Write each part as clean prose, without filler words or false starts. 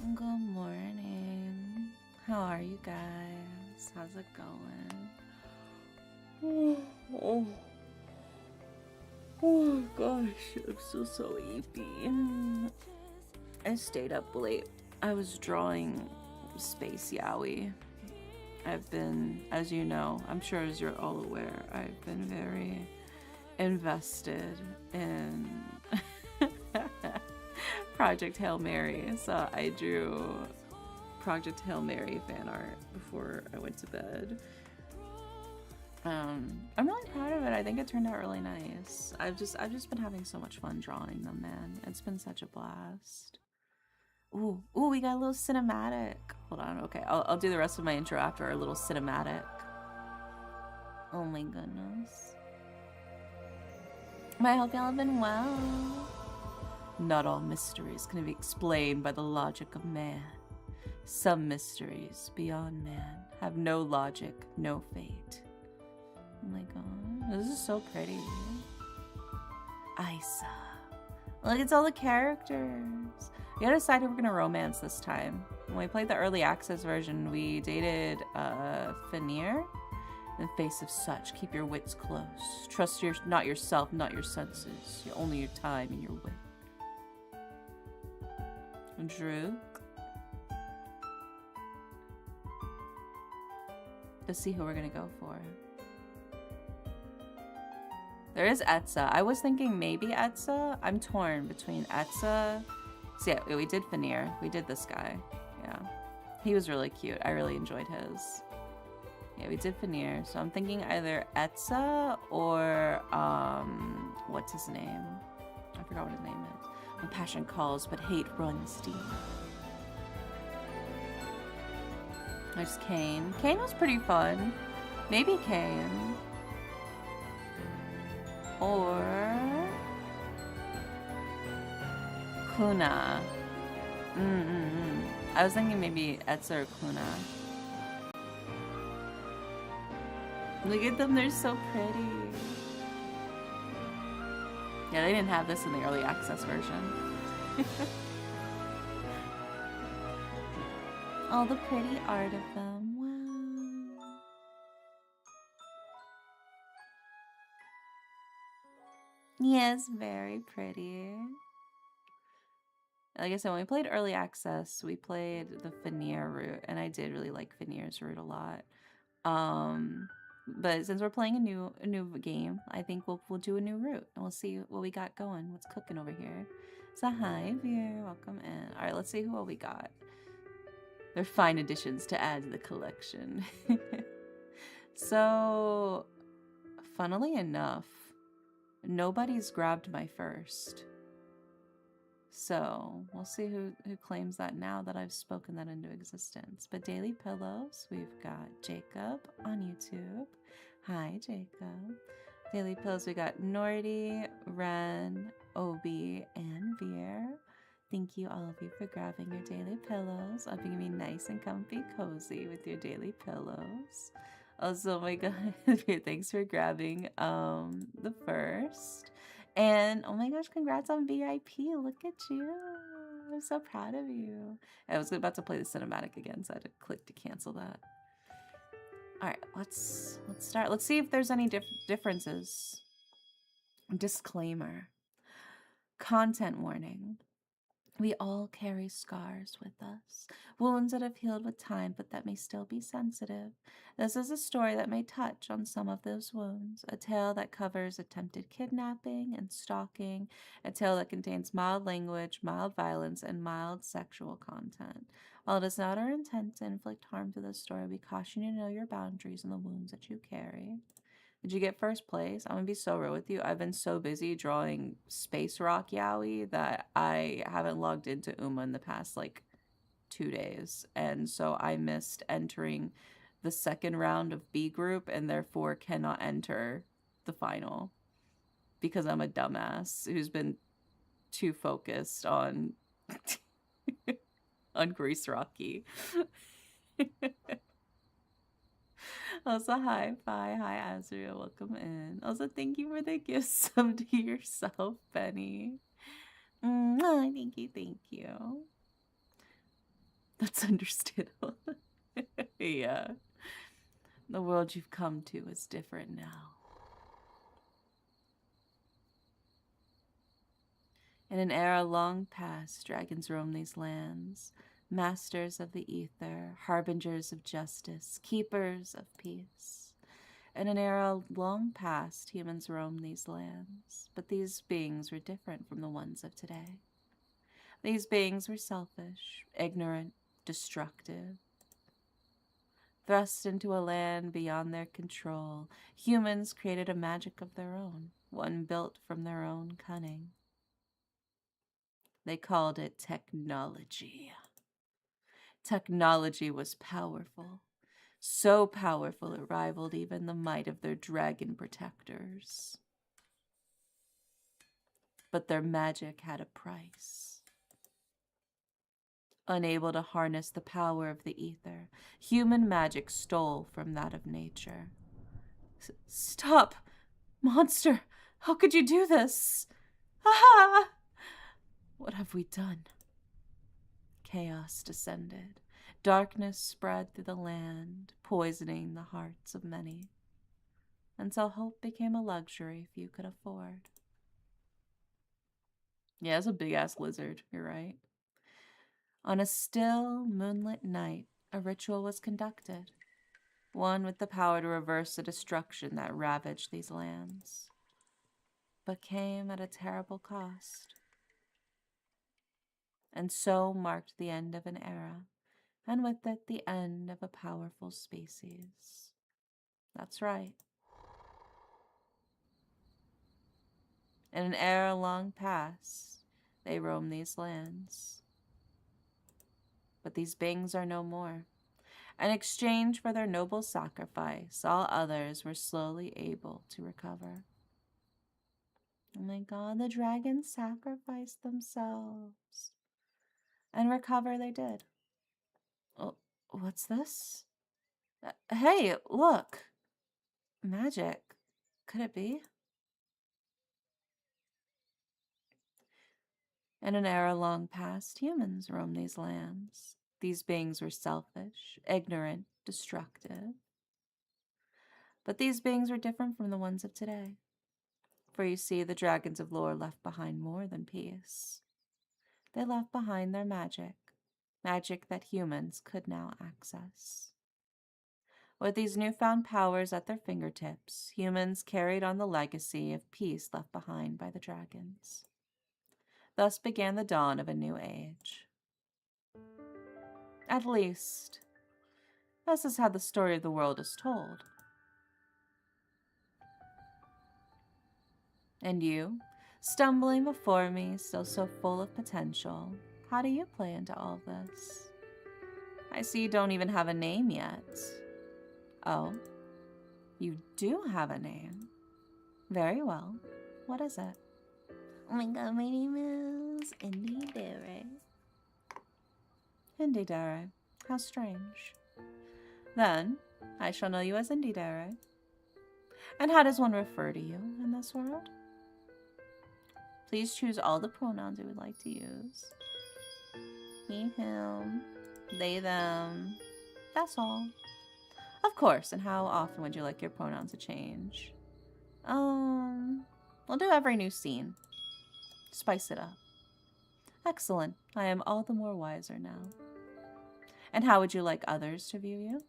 Good morning. How are you guys? How's it going? Oh gosh, I'm so sleepy. I stayed up late. I was drawing Space Yowie. I've been, as you know, I'm sure as you're all aware, I've been very invested in Project Hail Mary. So I drew Project Hail Mary fan art before I went to bed. I'm really proud of it. I think it turned out really nice. I've just been having so much fun drawing them, man. It's been such a blast. Ooh, we got a little cinematic. Hold on, okay. I'll do the rest of my intro after our little cinematic. Oh my goodness. I hope y'all have been well. Not all mysteries can be explained by the logic of man. Some mysteries beyond man have no logic, no fate. Oh my god, this is so pretty. Isa. Look, it's all the characters. We gotta decide who we're gonna romance this time. When we played the early access version, we dated Fenrir. In the face of such, keep your wits close. Trust not yourself, not your senses. Only your time and your wit. Drew. Let's see who we're gonna go for. There is Etza. I was thinking maybe Etza. I'm torn between Etza. So yeah, we did Fenrir. We did this guy. Yeah. He was really cute. I really enjoyed his. Yeah, we did Fenrir. So I'm thinking either Etza or, what's his name? I forgot what his name is. When passion calls, but hate runs deep. There's Kane. Kane was pretty fun. Maybe Kane. Or Kuna. I was thinking maybe Etza or Kuna. Look at them, they're so pretty. Yeah, they didn't have this in the early access version. All the pretty art of them. Wow. Yes, very pretty. Like I said, when we played early access, we played the Fenrir route, and I did really like Fenrir's route a lot. But since we're playing a new game, I think we'll do a new route, and we'll see what we got going. What's cooking over here? So hi, Veer, welcome in. All right, let's see who we got. They're fine additions to add to the collection. So, funnily enough, nobody's grabbed my first. So, we'll see who claims that now that I've spoken that into existence. But Daily Pillows, we've got Jacob on YouTube. Hi, Jacob. Daily Pillows, we got Nordy, Ren, Obi, and Veer. Thank you, all of you, for grabbing your daily pillows. I'll be gonna be nice and comfy, cozy with your daily pillows. Also, oh my god, thanks for grabbing the first. And oh my gosh, congrats on VIP. Look at you. I'm so proud of you. I was about to play the cinematic again, so I had to click to cancel that. All right, let's start. Let's see if there's any differences. Disclaimer. Content warning. We all carry scars with us, wounds that have healed with time but that may still be sensitive. This is a story that may touch on some of those wounds, a tale that covers attempted kidnapping and stalking, a tale that contains mild language, mild violence, and mild sexual content. While it is not our intent to inflict harm to this story, we caution you to know your boundaries and the wounds that you carry. Did you get first place? I'm gonna be so real with you. I've been so busy drawing Space Rock Yowie that I haven't logged into Uma in the past like 2 days. And so I missed entering the second round of B group and therefore cannot enter the final because I'm a dumbass who's been too focused on on Grease Rocky. Also, hi, Fi. Hi, Azria. Welcome in. Also, thank you for the gift sub to yourself, Benny. Thank you, thank you. That's understandable. Yeah. The world you've come to is different now. In an era long past, dragons roam these lands, masters of the ether, harbingers of justice, keepers of peace. In an era long past, humans roamed these lands, but these beings were different from the ones of today. These beings were selfish, ignorant, destructive. Thrust into a land beyond their control, humans created a magic of their own, one built from their own cunning. They called it technology. Technology was powerful, so powerful it rivaled even the might of their dragon protectors. But their magic had a price. Unable to harness the power of the ether, human magic stole from that of nature. Stop! Monster! How could you do this? Ah! What have we done? Chaos descended. Darkness spread through the land, poisoning the hearts of many, until hope became a luxury few could afford. Yeah, it's a big-ass lizard, you're right. On a still, moonlit night, a ritual was conducted, one with the power to reverse the destruction that ravaged these lands, but came at a terrible cost. And so marked the end of an era, and with it the end of a powerful species. That's right. In an era long past, they roam these lands. But these beings are no more. In exchange for their noble sacrifice, all others were slowly able to recover. Oh my god, the dragons sacrificed themselves. And recover they did. Oh, what's this? Hey, look. Magic. Could it be? In an era long past, humans roamed these lands. These beings were selfish, ignorant, destructive. But these beings were different from the ones of today. For you see, the dragons of lore left behind more than peace. They left behind their magic, magic that humans could now access. With these newfound powers at their fingertips, humans carried on the legacy of peace left behind by the dragons. Thus began the dawn of a new age. At least, this is how the story of the world is told. And you, stumbling before me, still so full of potential, how do you play into all this? I see you don't even have a name yet. Oh, you do have a name. Very well. What is it? Oh my god, my name is Indy Dere. Indy Dere. How strange. Then, I shall know you as Indy Dere. And how does one refer to you in this world? Please choose all the pronouns you would like to use. He, him, they, them. That's all. Of course, and how often would you like your pronouns to change? We'll do every new scene. Spice it up. Excellent. I am all the more wiser now. And how would you like others to view you?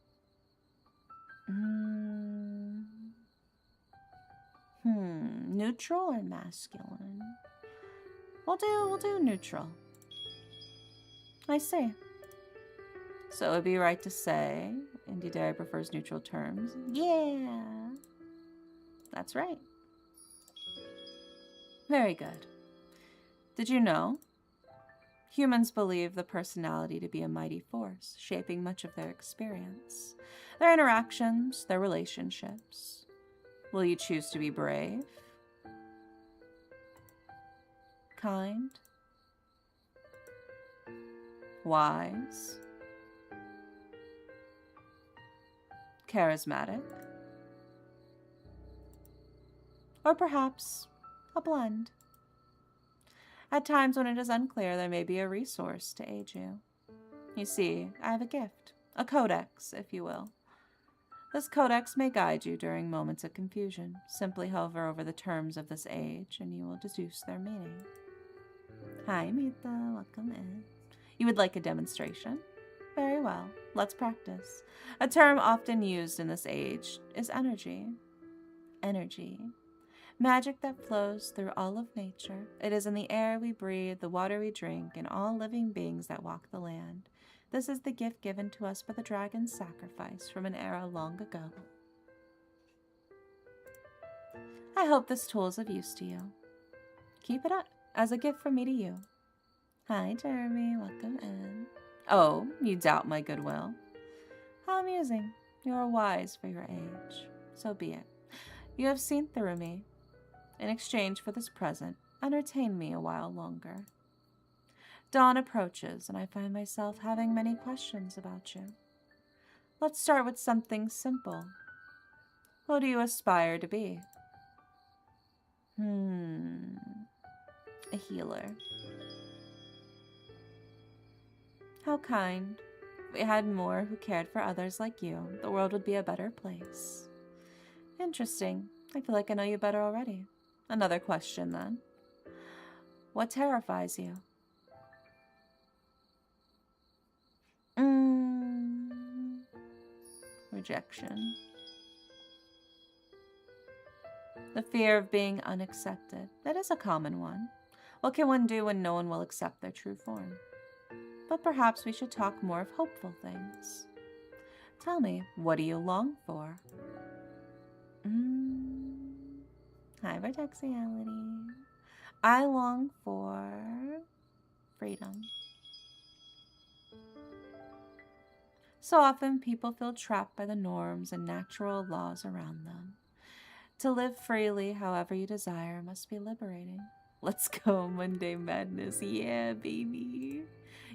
Neutral or masculine? We'll do neutral. I see. So it would be right to say Indy Dere prefers neutral terms. Yeah. That's right. Very good. Did you know? Humans believe the personality to be a mighty force, shaping much of their experience, their interactions, their relationships. Will you choose to be brave? Kind? Wise? Charismatic? Or perhaps a blend? At times when it is unclear, there may be a resource to aid you. You see, I have a gift, a codex, if you will. This codex may guide you during moments of confusion. Simply hover over the terms of this age, and you will deduce their meaning. Hi, Mita. Welcome in. You would like a demonstration? Very well. Let's practice. A term often used in this age is energy. Energy. Magic that flows through all of nature. It is in the air we breathe, the water we drink, and all living beings that walk the land. This is the gift given to us by the dragon's sacrifice from an era long ago. I hope this tool is of use to you. Keep it up as a gift from me to you. Hi, Jeremy. Welcome in. Oh, you doubt my goodwill. How amusing. You are wise for your age. So be it. You have seen through me. In exchange for this present, entertain me a while longer. Dawn approaches, and I find myself having many questions about you. Let's start with something simple. Who do you aspire to be? A healer. How kind. If we had more who cared for others like you, the world would be a better place. Interesting. I feel like I know you better already. Another question, then. What terrifies you? Rejection. The fear of being unaccepted. That is a common one. What can one do when no one will accept their true form? But perhaps we should talk more of hopeful things. Tell me, what do you long for? Hi, Vertexiality. I long for freedom. So often people feel trapped by the norms and natural laws around them. To live freely however you desire must be liberating. Let's go, Monday Madness. Yeah, baby.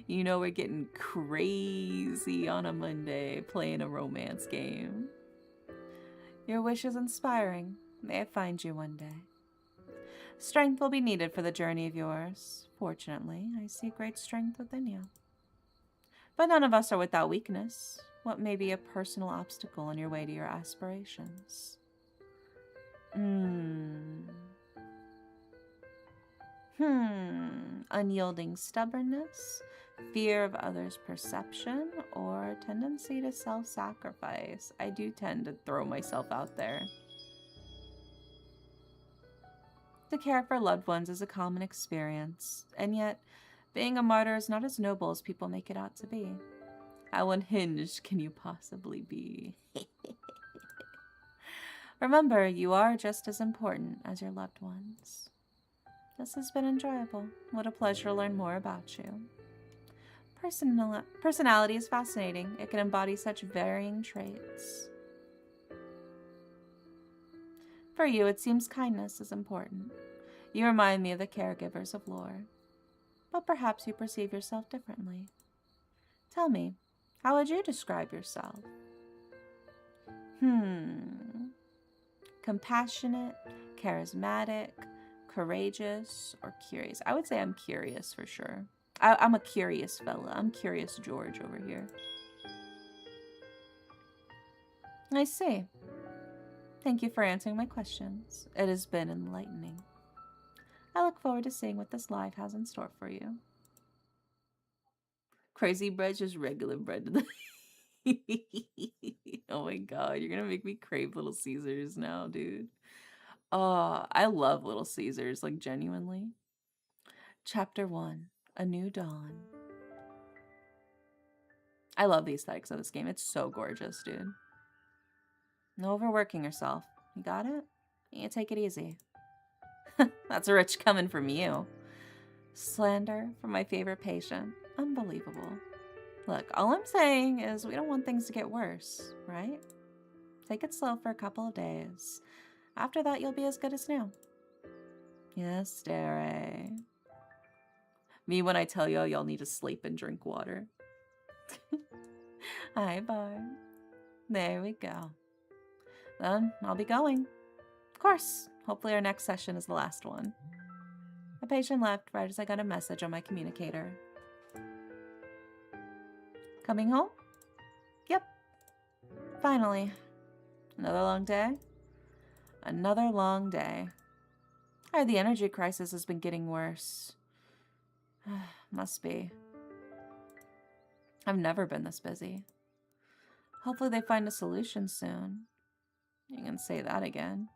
You know we're getting crazy on a Monday playing a romance game. Your wish is inspiring. May it find you one day. Strength will be needed for the journey of yours. Fortunately, I see great strength within you. But none of us are without weakness. What may be a personal obstacle on your way to your aspirations? Unyielding stubbornness, fear of others' perception, or tendency to self-sacrifice. I do tend to throw myself out there. To care for loved ones is a common experience, and yet being a martyr is not as noble as people make it out to be. How unhinged can you possibly be? Remember, you are just as important as your loved ones. This has been enjoyable. What a pleasure to learn more about you. Personality is fascinating. It can embody such varying traits. For you, it seems kindness is important. You remind me of the caregivers of lore. But perhaps you perceive yourself differently. Tell me, how would you describe yourself? Compassionate, charismatic, courageous, or curious? I would say I'm curious for sure. I'm a curious fella. I'm Curious George over here. I see. Thank you for answering my questions. It has been enlightening. I look forward to seeing what this live has in store for you. Crazy bread, just regular bread. Oh my god, you're gonna make me crave Little Caesars now, dude. Oh, I love Little Caesars, like genuinely. Chapter 1, A New Dawn. I love the aesthetics of this game. It's so gorgeous, dude. No overworking yourself. You got it? You take it easy. That's rich coming from you. Slander from my favorite patient. Unbelievable. Look, all I'm saying is we don't want things to get worse, right? Take it slow for a couple of days. After that, you'll be as good as new. Yes, Dere. Me when I tell y'all need to sleep and drink water. Hi, Barb. There we go. Then I'll be going. Of course, hopefully our next session is the last one. The patient left right as I got a message on my communicator. Coming home? Yep. Finally. Another long day? Another long day. The energy crisis has been getting worse. Must be. I've never been this busy. Hopefully they find a solution soon. You can say that again.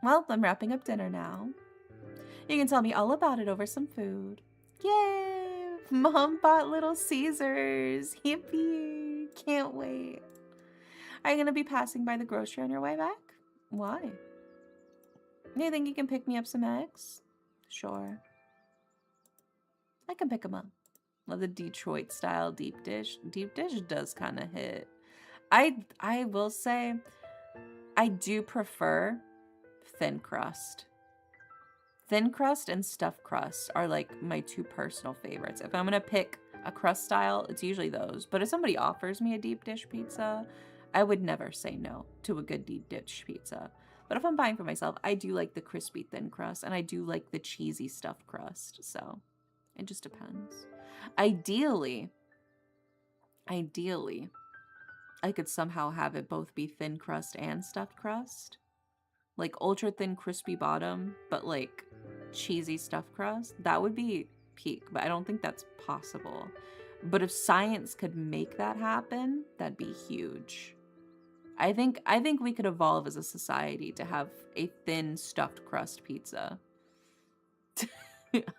Well, I'm wrapping up dinner now. You can tell me all about it over some food. Yay! Mom bought Little Caesars. Yippee! Can't wait. Are you going to be passing by the grocery on your way back? Why? Do you think you can pick me up some eggs? Sure. I can pick them up. Love the Detroit style deep dish. Deep dish does kind of hit. I will say I do prefer thin crust. Thin crust and stuffed crust are like my two personal favorites. If I'm going to pick a crust style, it's usually those. But if somebody offers me a deep dish pizza, I would never say no to a good deep dish pizza. But if I'm buying for myself, I do like the crispy thin crust and I do like the cheesy stuffed crust. So it just depends. Ideally, I could somehow have it both be thin crust and stuffed crust. Like ultra thin crispy bottom, but like cheesy stuffed crust. That would be peak, but I don't think that's possible. But if science could make that happen, that'd be huge. I think we could evolve as a society to have a thin stuffed crust pizza.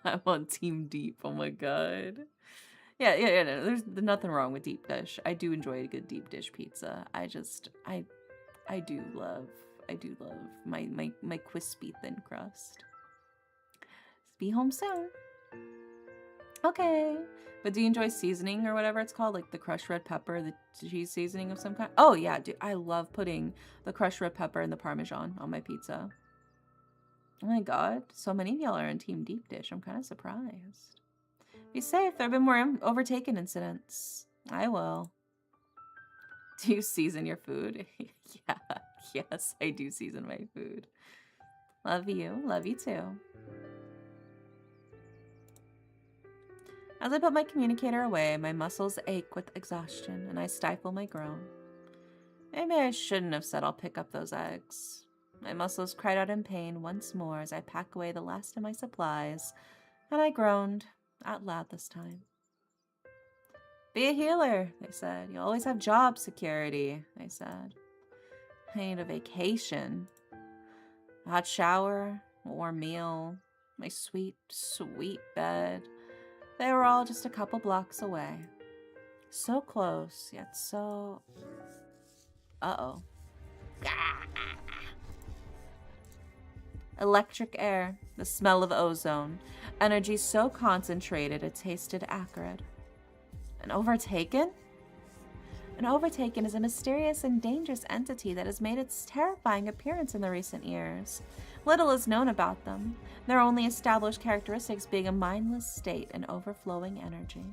I'm on Team Deep. Oh my god. Yeah. No, there's nothing wrong with deep dish. I do enjoy a good deep dish pizza. I do love my crispy thin crust. Be home soon. Okay. But do you enjoy seasoning or whatever it's called? Like the crushed red pepper, the cheese seasoning of some kind? Oh yeah, dude. I love putting the crushed red pepper and the Parmesan on my pizza. Oh my god. So many of y'all are in Team Deep Dish. I'm kind of surprised. Be safe. There have been more overtaken incidents. I will. Do you season your food? Yeah. Yes, I do season my food. Love you. Love you too. As I put my communicator away, my muscles ache with exhaustion, and I stifle my groan. Maybe I shouldn't have said I'll pick up those eggs. My muscles cried out in pain once more as I pack away the last of my supplies, and I groaned, out loud this time. Be a healer, they said. You always have job security, they said. I need a vacation. A hot shower, a warm meal, my sweet, sweet bed. They were all just a couple blocks away. So close, yet so... Uh-oh. Electric air, the smell of ozone, energy so concentrated it tasted acrid. An overtaken? An overtaken is a mysterious and dangerous entity that has made its terrifying appearance in the recent years. Little is known about them, their only established characteristics being a mindless state and overflowing energy.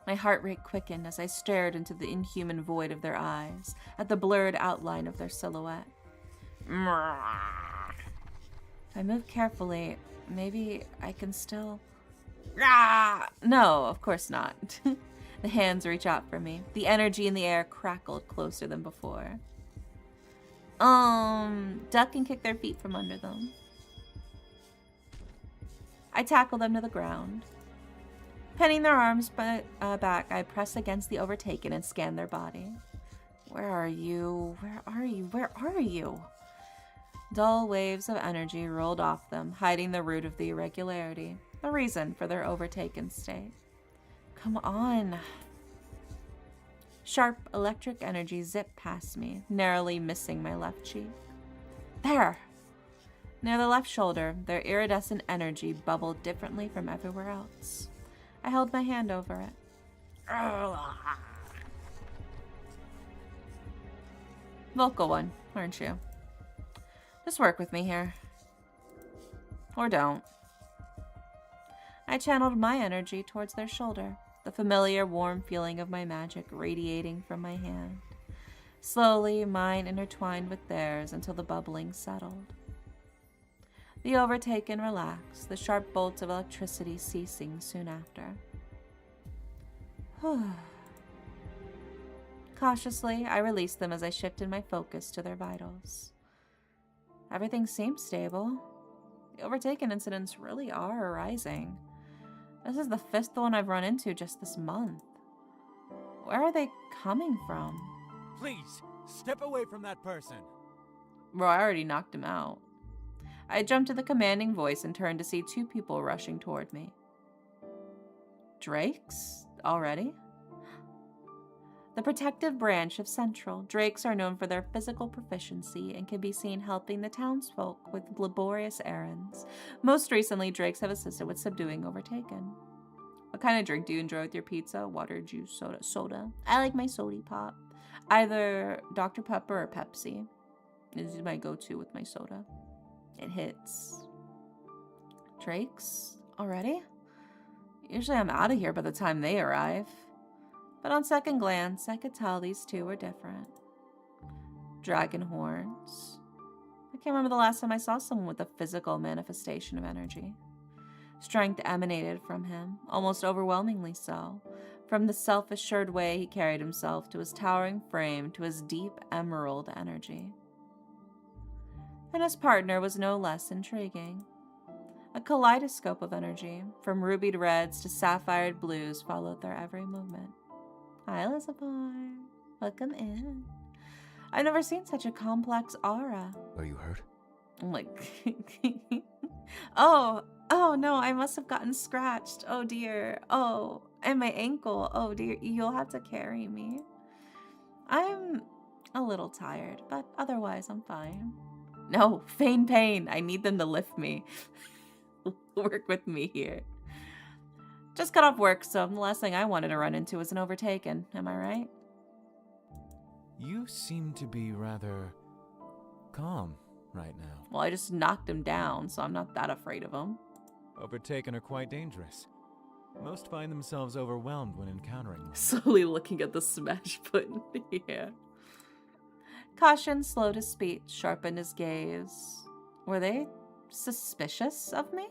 My heart rate quickened as I stared into the inhuman void of their eyes, at the blurred outline of their silhouette. If I move carefully, maybe I can still... No, of course not. The hands reach out for me. The energy in the air crackled closer than before. Duck and kick their feet from under them. I tackle them to the ground. Pinning their arms back, I press against the overtaken and scan their body. Where are you? Where are you? Where are you? Dull waves of energy rolled off them, hiding the root of the irregularity, the reason for their overtaken state. Come on. Sharp electric energy zipped past me, narrowly missing my left cheek. There! Near the left shoulder, their iridescent energy bubbled differently from everywhere else. I held my hand over it. Vocal one, aren't you? Just work with me here. Or don't. I channeled my energy towards their shoulder, the familiar warm feeling of my magic radiating from my hand. Slowly, mine intertwined with theirs until the bubbling settled. The overtaken relaxed, the sharp bolts of electricity ceasing soon after. Cautiously, I released them as I shifted my focus to their vitals. Everything seems stable. The overtaken incidents really are arising. This is the 5th one I've run into just this month. Where are they coming from? Please, step away from that person. Bro, I already knocked him out. I jumped to the commanding voice and turned to see 2 people rushing toward me. Drakes? Already? The protective branch of Central, Drakes are known for their physical proficiency and can be seen helping the townsfolk with laborious errands. Most recently, Drakes have assisted with subduing Overtaken. What kind of drink do you enjoy with your pizza? Water, juice, soda? Soda. I like my sody pop. Either Dr. Pepper or Pepsi. This is my go-to with my soda. It hits. Drakes? Already? Usually I'm out of here by the time they arrive. But on second glance, I could tell these 2 were different. Dragon horns. I can't remember the last time I saw someone with a physical manifestation of energy. Strength emanated from him, almost overwhelmingly so, from the self-assured way he carried himself to his towering frame to his deep emerald energy. And his partner was no less intriguing. A kaleidoscope of energy, from rubied reds to sapphired blues, followed their every movement. Hi, Elizabeth. Welcome in. I've never seen such a complex aura. Are you hurt? I'm like, oh no, I must have gotten scratched. Oh dear. Oh, and my ankle. Oh dear, you'll have to carry me. I'm a little tired, but otherwise I'm fine. No, feign pain. I need them to lift me. Work with me here. Just got off work, so the last thing I wanted to run into was an overtaken. Am I right? You seem to be rather calm right now. Well, I just knocked him down, so I'm not that afraid of him. Overtaken are quite dangerous. Most find themselves overwhelmed when encountering them. Slowly looking at the smash button. Yeah. Caution slowed his speech, sharpened his gaze. Were they suspicious of me?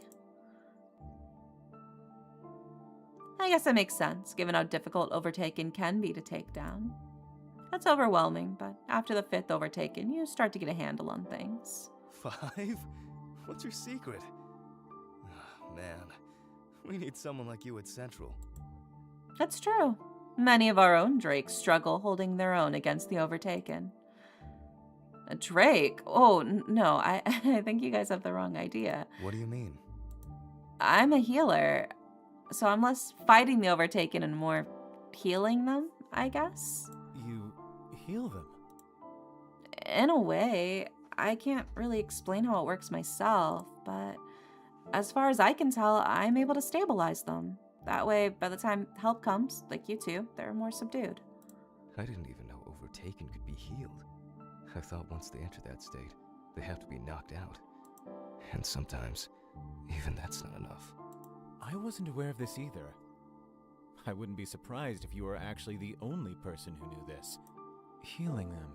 I guess that makes sense, given how difficult Overtaken can be to take down. That's overwhelming, but after the 5th Overtaken, you start to get a handle on things. 5? What's your secret? Oh, man, we need someone like you at Central. That's true. Many of our own Drakes struggle holding their own against the Overtaken. A Drake? Oh, no, I think you guys have the wrong idea. What do you mean? I'm a healer, so I'm less fighting the Overtaken and more healing them, I guess. You heal them? In a way, I can't really explain how it works myself, but as far as I can tell, I'm able to stabilize them. That way, by the time help comes, like you two, they're more subdued. I didn't even know Overtaken could be healed. I thought once they enter that state, they have to be knocked out. And sometimes, even that's not enough. I wasn't aware of this either. I wouldn't be surprised if you were actually the only person who knew this. Healing them.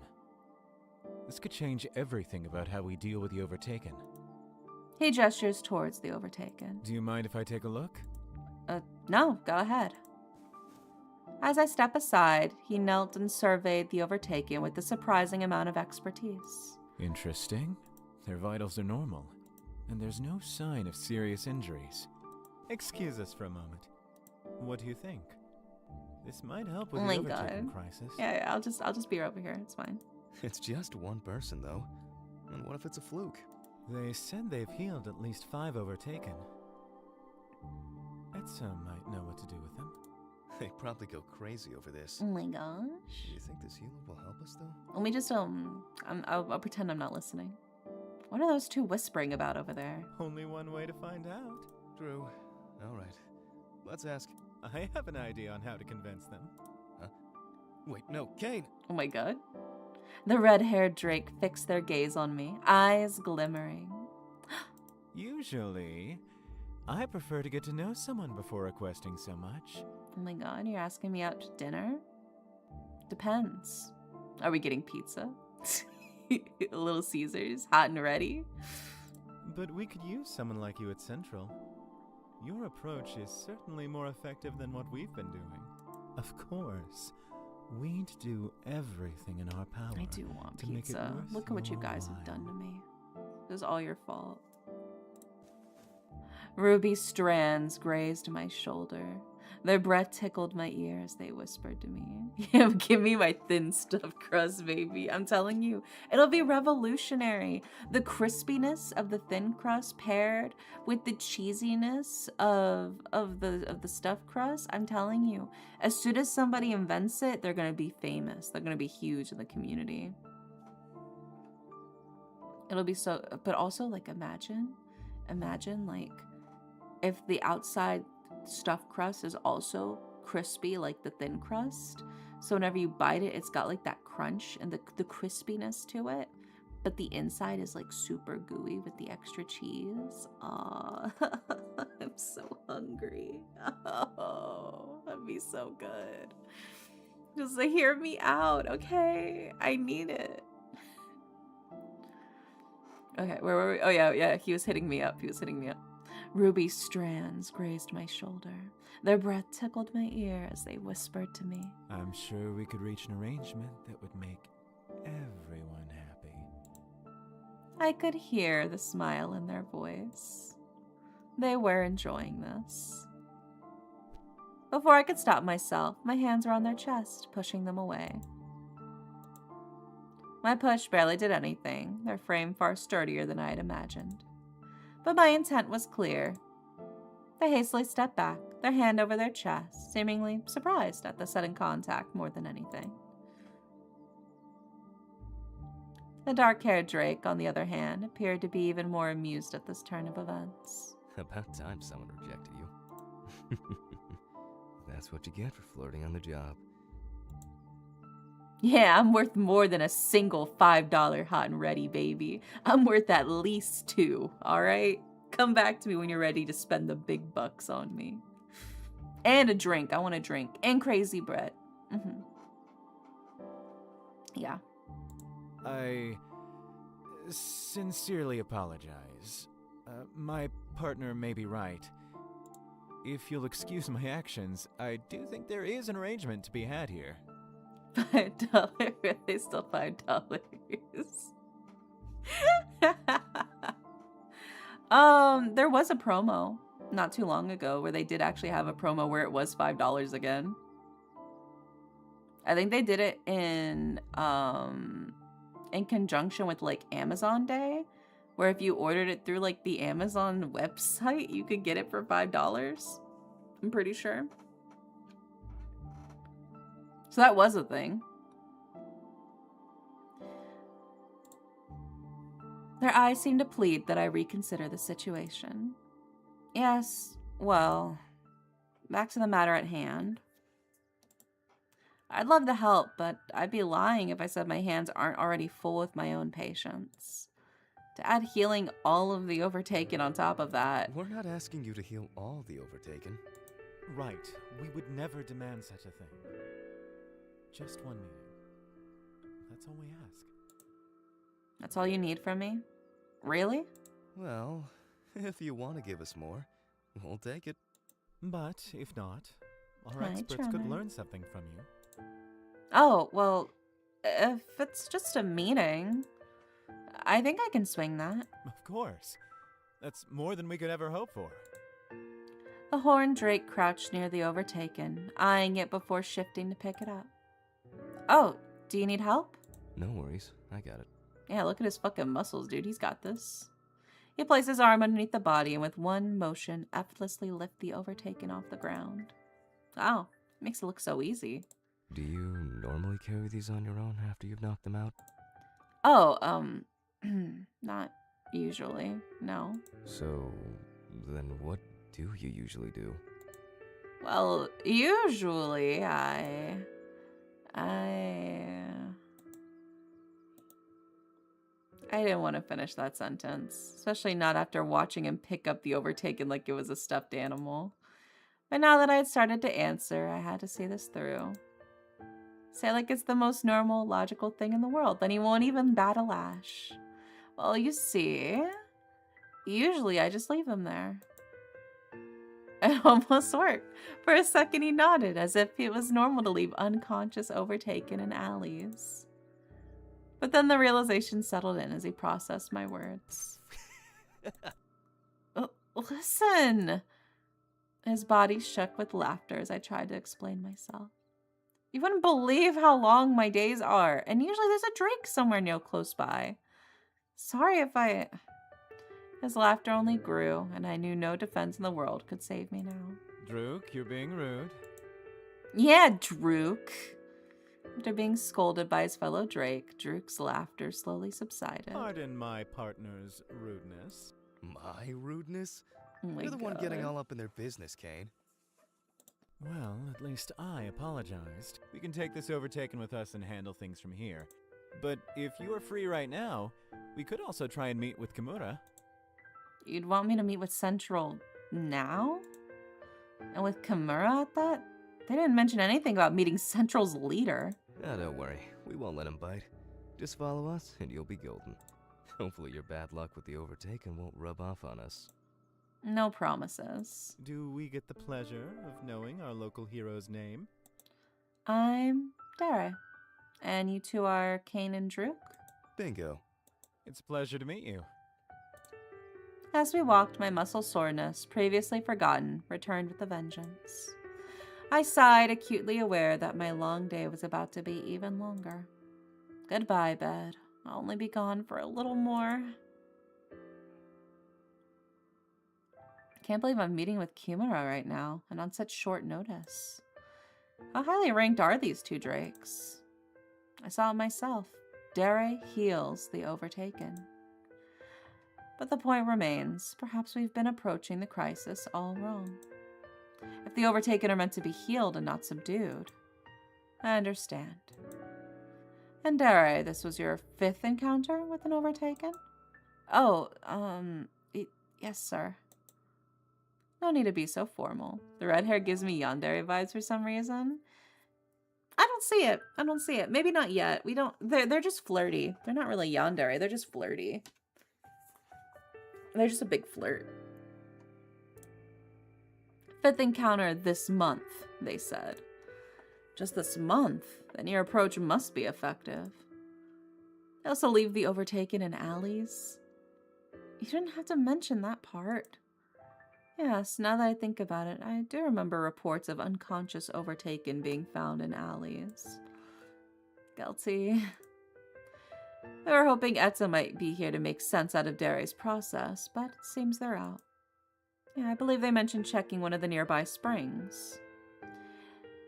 This could change everything about how we deal with the Overtaken. He gestures towards the Overtaken. Do you mind if I take a look? No, go ahead. As I step aside, he knelt and surveyed the Overtaken with a surprising amount of expertise. Interesting. Their vitals are normal, and there's no sign of serious injuries. Excuse us for a moment. What do you think? This might help with the Overtaken crisis. Yeah, I'll just be over here. It's fine. It's just one person, though. And what if it's a fluke? They said they've healed at least 5 Overtaken. Etsa might know what to do with them. They probably go crazy over this. Oh my gosh. Do you think this healer will help us, though? Let me just, I'll pretend I'm not listening. What are those 2 whispering about over there? Only one way to find out. True. All right. Let's ask. I have an idea on how to convince them. Huh? Wait, no, Kane! Oh my god. The red-haired Drake fixed their gaze on me, eyes glimmering. Usually, I prefer to get to know someone before requesting so much. Oh my god, you're asking me out to dinner? Depends. Are we getting pizza? Little Caesars, hot and ready? But we could use someone like you at Central. Your approach is certainly more effective than what we've been doing. Of course. We'd do everything in our power I do want to make it pizza. worth Look at what you your guys have while. done to me. It was all your fault. Ruby strands grazed my shoulder. Their breath tickled my ear as they whispered to me, "Yeah, give me my thin stuffed crust, baby. I'm telling you, it'll be revolutionary. The crispiness of the thin crust paired with the cheesiness of the stuffed crust. I'm telling you, as soon as somebody invents it, they're gonna be famous. They're gonna be huge in the community. It'll be so. But also, like, imagine like if the outside stuffed crust is also crispy like the thin crust, so whenever you bite it, it's got like that crunch and the crispiness to it, but the inside is like super gooey with the extra cheese. Oh, I'm so hungry. Oh, that'd be so good. Just like, hear me out, okay? I need it. Okay, where were we? Oh yeah, he was hitting me up. Ruby strands grazed my shoulder. Their breath tickled my ear as they whispered to me, I'm sure we could reach an arrangement that would make everyone happy. I could hear the smile in their voice. They were enjoying this. Before I could stop myself, my hands were on their chest, pushing them away. My push barely did anything, their frame far sturdier than I had imagined. But my intent was clear. They hastily stepped back, their hand over their chest, seemingly surprised at the sudden contact more than anything. The dark-haired Drake, on the other hand, appeared to be even more amused at this turn of events. About time someone rejected you. That's what you get for flirting on the job. Yeah, I'm worth more than a single $5 hot and ready, baby. I'm worth at least 2, all right? Come back to me when you're ready to spend the big bucks on me. And a drink. I want a drink. And crazy bread. Yeah. I sincerely apologize. My partner may be right. If you'll excuse my actions, I do think there is an arrangement to be had here. $5? Really? Still $5? There was a promo not too long ago where they did actually have a promo where it was $5 again. I think they did it in conjunction with like Amazon Day, where if you ordered it through like the Amazon website, you could get it for $5. I'm pretty sure. So that was a thing. Their eyes seemed to plead that I reconsider the situation. Yes, well, back to the matter at hand. I'd love to help, but I'd be lying if I said my hands aren't already full with my own patients. To add healing all of the Overtaken on top of that. We're not asking you to heal all the Overtaken. Right. We would never demand such a thing. Just one meeting. That's all we ask. That's all you need from me? Really? Well, if you want to give us more, we'll take it. But if not, our I experts could try. learn something from you. Oh, well, if it's just a meeting, I think I can swing that. Of course. That's more than we could ever hope for. The horned drake crouched near the Overtaken, eyeing it before shifting to pick it up. Oh, do you need help? No worries, I got it. Yeah, look at his fucking muscles, dude. He's got this. He placed his arm underneath the body and with one motion effortlessly lift the Overtaken off the ground. Wow, makes it look so easy. Do you normally carry these on your own after you've knocked them out? Oh, not usually, no. So, then what do you usually do? Well, usually I didn't want to finish that sentence, especially not after watching him pick up the Overtaken like it was a stuffed animal. But now that I had started to answer, I had to see this through. Say like it's the most normal, logical thing in the world, then he won't even bat a lash. Well, you see, usually I just leave them there. It almost worked. For a second, he nodded, as if it was normal to leave unconscious Overtaken in alleys. But then the realization settled in as he processed my words. Listen! His body shook with laughter as I tried to explain myself. You wouldn't believe how long my days are, and usually there's a drink somewhere near close by. Sorry if I... His laughter only grew, and I knew no defense in the world could save me now. Drook, you're being rude. Yeah, Drook. After being scolded by his fellow Drake, Drook's laughter slowly subsided. Pardon my partner's rudeness. My rudeness? Oh my You're the one God. getting all up in their business, Kane. Well, at least I apologized. We can take this Overtaken with us and handle things from here. But if you are free right now, we could also try and meet with Kimura. You'd want me to meet with Central now? And with Kimura at that? They didn't mention anything about meeting Central's leader. Ah, don't worry. We won't let him bite. Just follow us, and you'll be golden. Hopefully your bad luck with the Overtaken won't rub off on us. No promises. Do we get the pleasure of knowing our local hero's name? I'm Dara. And you two are Kane and Drook? Bingo. It's a pleasure to meet you. As we walked, my muscle soreness, previously forgotten, returned with a vengeance. I sighed, acutely aware that my long day was about to be even longer. Goodbye, bed. I'll only be gone for a little more. Can't believe I'm meeting with Kimura right now, and on such short notice. How highly ranked are these two Drakes? I saw it myself. Dare heals the Overtaken. But the point remains, perhaps we've been approaching the crisis all wrong. If the Overtaken are meant to be healed and not subdued, I understand. And Dare, this was your 5th encounter with an Overtaken? Oh, yes, sir. No need to be so formal. The red hair gives me yandere vibes for some reason. I don't see it. Maybe not yet. They're just flirty. They're not really yandere. They're just flirty. They're just a big flirt. 5th encounter this month, they said. Just this month? Then your approach must be effective. They also leave the Overtaken in alleys. You didn't have to mention that part. Yes, now that I think about it, I do remember reports of unconscious Overtaken being found in alleys. Guilty. We were hoping Etza might be here to make sense out of Dare's process, but it seems they're out. Yeah, I believe they mentioned checking one of the nearby springs.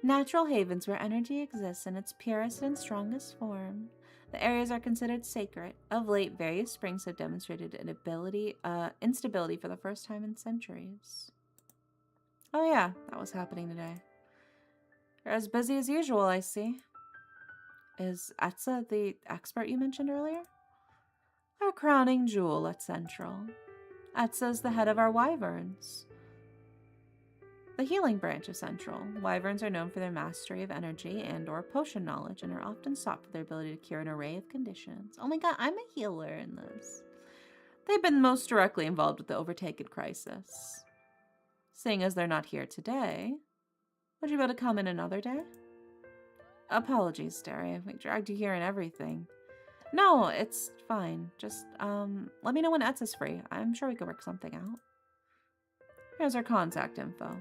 Natural havens where energy exists in its purest and strongest form. The areas are considered sacred. Of late, various springs have demonstrated an instability for the first time in centuries. Oh yeah, that was happening today. You're as busy as usual, I see. Is Etza the expert you mentioned earlier? Our crowning jewel at Central. Etza is the head of our wyverns. The healing branch of Central. Wyverns are known for their mastery of energy and/or potion knowledge and are often sought for their ability to cure an array of conditions. Oh my god, I'm a healer in this. They've been most directly involved with the Overtaken crisis. Seeing as they're not here today, would you be able to come in another day? Apologies, Daria. We dragged you here and everything. No, it's fine. Just, let me know when Etza's free. I'm sure we could work something out. Here's our contact info.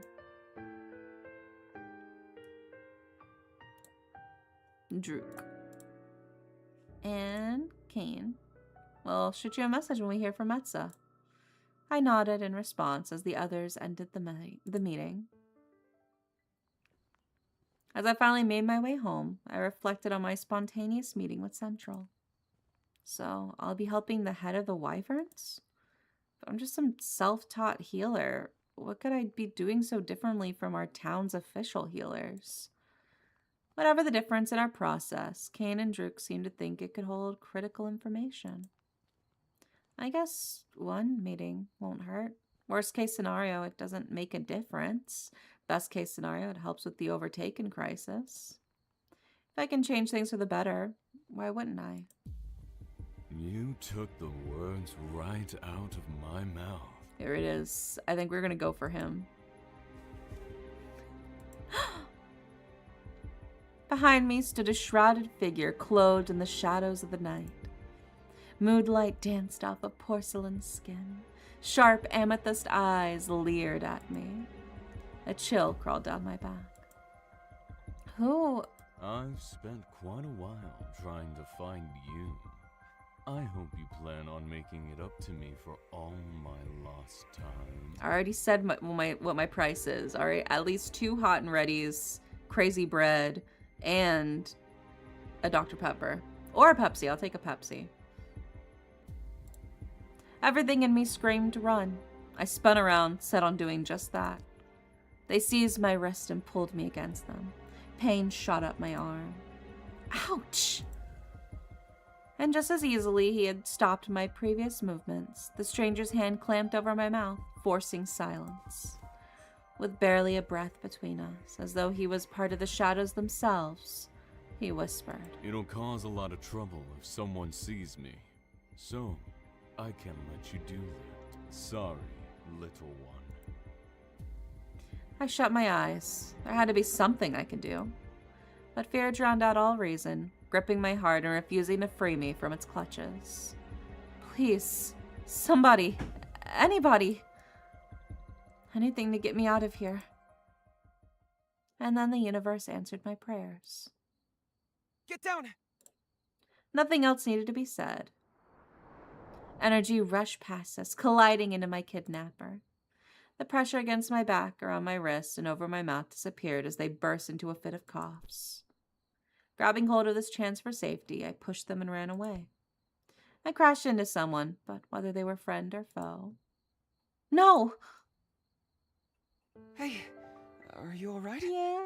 Drook. And Kane. We'll shoot you a message when we hear from Etza. I nodded in response as the others ended the meeting. As I finally made my way home, I reflected on my spontaneous meeting with Central. So, I'll be helping the head of the wyverns? But I'm just some self-taught healer. What could I be doing so differently from our town's official healers? Whatever the difference in our process, Kane and Drook seemed to think it could hold critical information. I guess one meeting won't hurt. Worst case scenario, it doesn't make a difference. Best case scenario, it helps with the Overtaken crisis. If I can change things for the better, why wouldn't I? You took the words right out of my mouth. Here it is. I think we're gonna go for him. Behind me stood a shrouded figure clothed in the shadows of the night. Moonlight danced off a porcelain skin. Sharp amethyst eyes leered at me. A chill crawled down my back. Who? I've spent quite a while trying to find you. I hope you plan on making it up to me for all my lost time. I already said what my price is. All right, at least 2 hot and readies, crazy bread, and a Dr. Pepper. Or a Pepsi. I'll take a Pepsi. Everything in me screamed run. I spun around, set on doing just that. They seized my wrist and pulled me against them. Pain shot up my arm. Ouch! And just as easily he had stopped my previous movements, the stranger's hand clamped over my mouth, forcing silence. With barely a breath between us, as though he was part of the shadows themselves, he whispered. It'll cause a lot of trouble if someone sees me. So, I can let you do that. Sorry, little one. I shut my eyes. There had to be something I could do. But fear drowned out all reason, gripping my heart and refusing to free me from its clutches. Please, somebody, anybody, anything to get me out of here. And then the universe answered my prayers. Get down! Nothing else needed to be said. Energy rushed past us, colliding into my kidnapper. The pressure against my back, around my wrist, and over my mouth disappeared as they burst into a fit of coughs. Grabbing hold of this chance for safety, I pushed them and ran away. I crashed into someone, but whether they were friend or foe... No! Hey, are you alright? Yeah.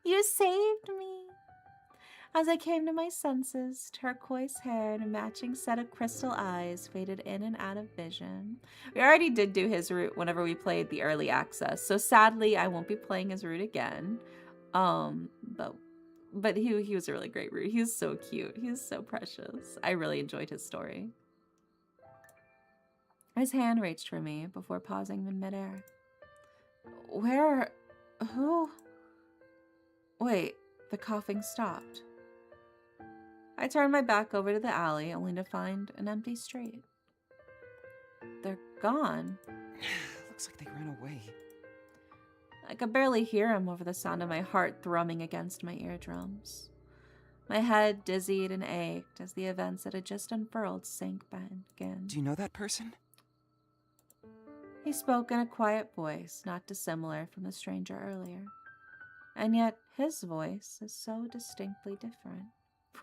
You saved me. As I came to my senses, turquoise hair and a matching set of crystal eyes faded in and out of vision. We already did do his route whenever we played the early access, so sadly I won't be playing his route again. But he was a really great route. He's so cute. He's so precious. I really enjoyed his story. His hand reached for me before pausing in midair. Who? Wait, the coughing stopped. I turned my back over to the alley, only to find an empty street. They're gone. Looks like they ran away. I could barely hear him over the sound of my heart thrumming against my eardrums. My head dizzied and ached as the events that had just unfurled sank back again. Do you know that person? He spoke in a quiet voice, not dissimilar from the stranger earlier. And yet his voice is so distinctly different.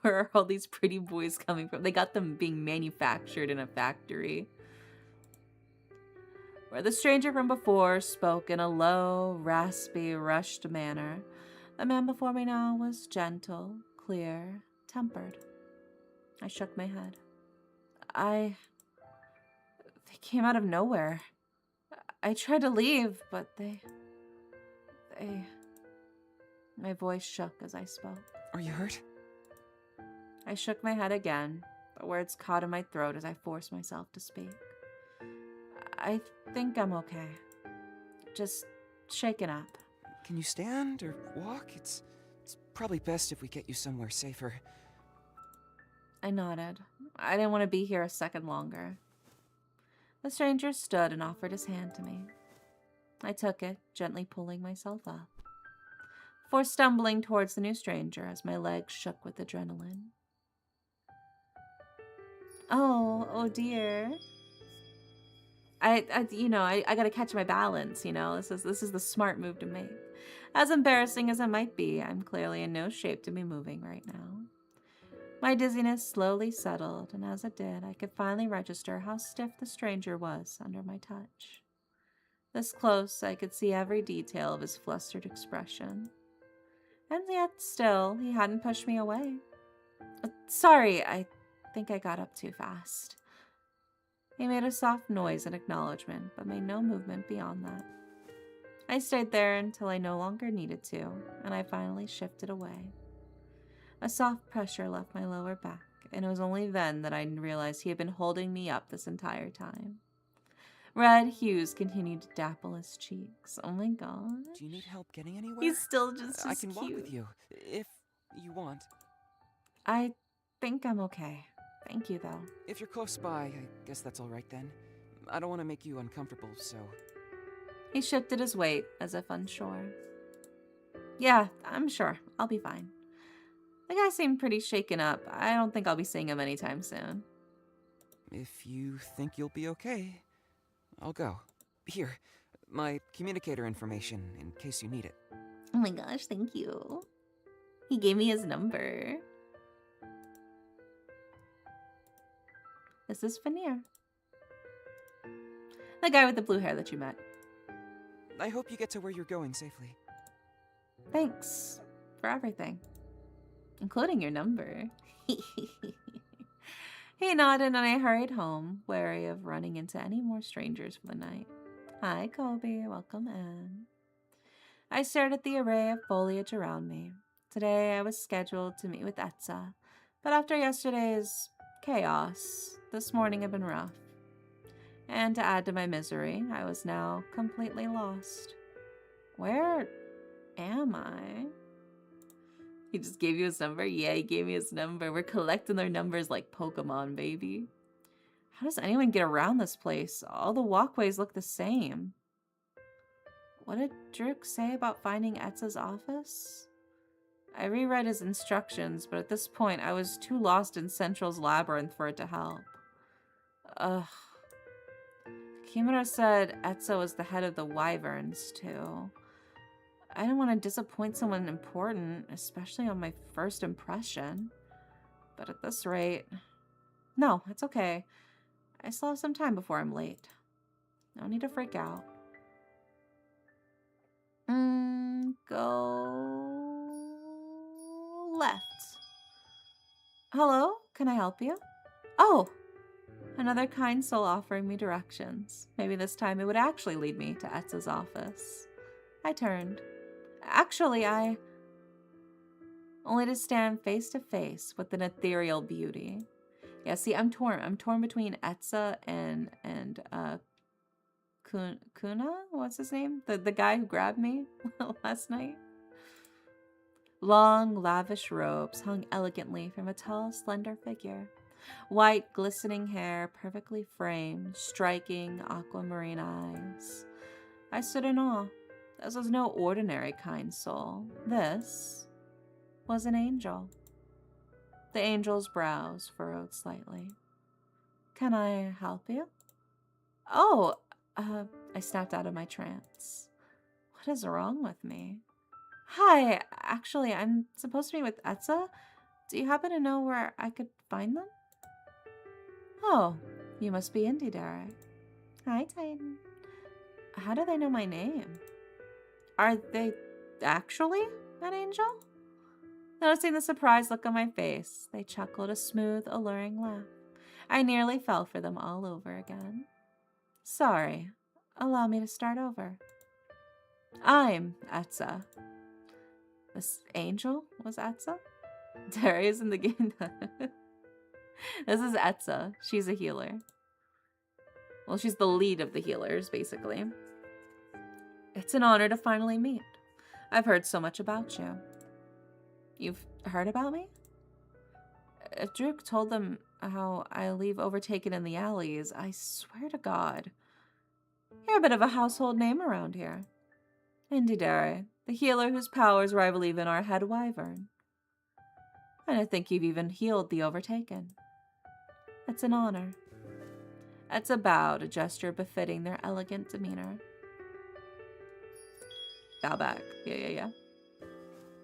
Where are all these pretty boys coming from? They got them being manufactured in a factory. Where the stranger from before spoke in a low, raspy, rushed manner, the man before me now was gentle, clear, tempered. I shook my head. They came out of nowhere. I tried to leave, but they... My voice shook as I spoke. Are you hurt? I shook my head again, but words caught in my throat as I forced myself to speak. I think I'm okay. Just shaken up. Can you stand or walk? It's probably best if we get you somewhere safer. I nodded. I didn't want to be here a second longer. The stranger stood and offered his hand to me. I took it, gently pulling myself up, before stumbling towards the new stranger as my legs shook with adrenaline. Oh dear. I gotta catch my balance, This is the smart move to make. As embarrassing as it might be, I'm clearly in no shape to be moving right now. My dizziness slowly settled, and as it did, I could finally register how stiff the stranger was under my touch. This close, I could see every detail of his flustered expression. And yet, still, he hadn't pushed me away. Sorry, I think I got up too fast. He made a soft noise in acknowledgement, but made no movement beyond that. I stayed there until I no longer needed to, and I finally shifted away. A soft pressure left my lower back, and it was only then that I realized he had been holding me up this entire time. Red hues continued to dapple his cheeks. Oh my god. Do you need help getting anywhere? He's still just I as can cute. walk with you, if you want. I think I'm okay. Thank you, though. If you're close by, I guess that's all right then. I don't want to make you uncomfortable, so... He shifted his weight as if unsure. Yeah, I'm sure. I'll be fine. The guy seemed pretty shaken up. I don't think I'll be seeing him anytime soon. If you think you'll be okay, I'll go. Here, my communicator information, in case you need it. Oh my gosh, thank you. He gave me his number. This is Veneer. The guy with the blue hair that you met. I hope you get to where you're going safely. Thanks for everything, including your number. He nodded and I hurried home, wary of running into any more strangers for the night. Hi, Kobe. Welcome in. I stared at the array of foliage around me. Today I was scheduled to meet with Etza, but after yesterday's chaos, this morning had been rough. And to add to my misery, I was now completely lost. Where am I? He just gave you his number? Yeah, he gave me his number. We're collecting their numbers like Pokemon, baby. How does anyone get around this place? All the walkways look the same. What did Druk say about finding Etza's office? I reread his instructions, but at this point I was too lost in Central's labyrinth for it to help. Ugh. Kimura said Etza was the head of the Wyverns, too. I didn't want to disappoint someone important, especially on my first impression. But at this rate... No, it's okay. I still have some time before I'm late. No need to freak out. Go... left. Hello? Can I help you? Oh! Another kind soul offering me directions. Maybe this time it would actually lead me to Etza's office. I turned. Actually, only to stand face to face with an ethereal beauty. Yeah, see, I'm torn. I'm torn between Etza and Kuna? What's his name? The guy who grabbed me last night? Long, lavish robes hung elegantly from a tall, slender figure. White, glistening hair, perfectly framed, striking aquamarine eyes. I stood in awe. This was no ordinary kind soul. This was an angel. The angel's brows furrowed slightly. Can I help you? Oh, I snapped out of my trance. What is wrong with me? Hi, actually, I'm supposed to meet with Etza. Do you happen to know where I could find them? Oh, you must be Indidare. Hi, Titan. How do they know my name? Are they actually an angel? Noticing the surprised look on my face, they chuckled a smooth, alluring laugh. I nearly fell for them all over again. Sorry, allow me to start over. I'm Etza. This angel was Etza? Darius in the game. This is Etza. She's a healer. Well, she's the lead of the healers, basically. It's an honor to finally meet. I've heard so much about you. You've heard about me? If Druk told them how I leave overtaken in the alleys, I swear to God. You're a bit of a household name around here. Indidare, the healer whose powers rival even our head wyvern. And I think you've even healed the overtaken. It's an honor. Etza bowed, a gesture befitting their elegant demeanor. Bow back. Yeah.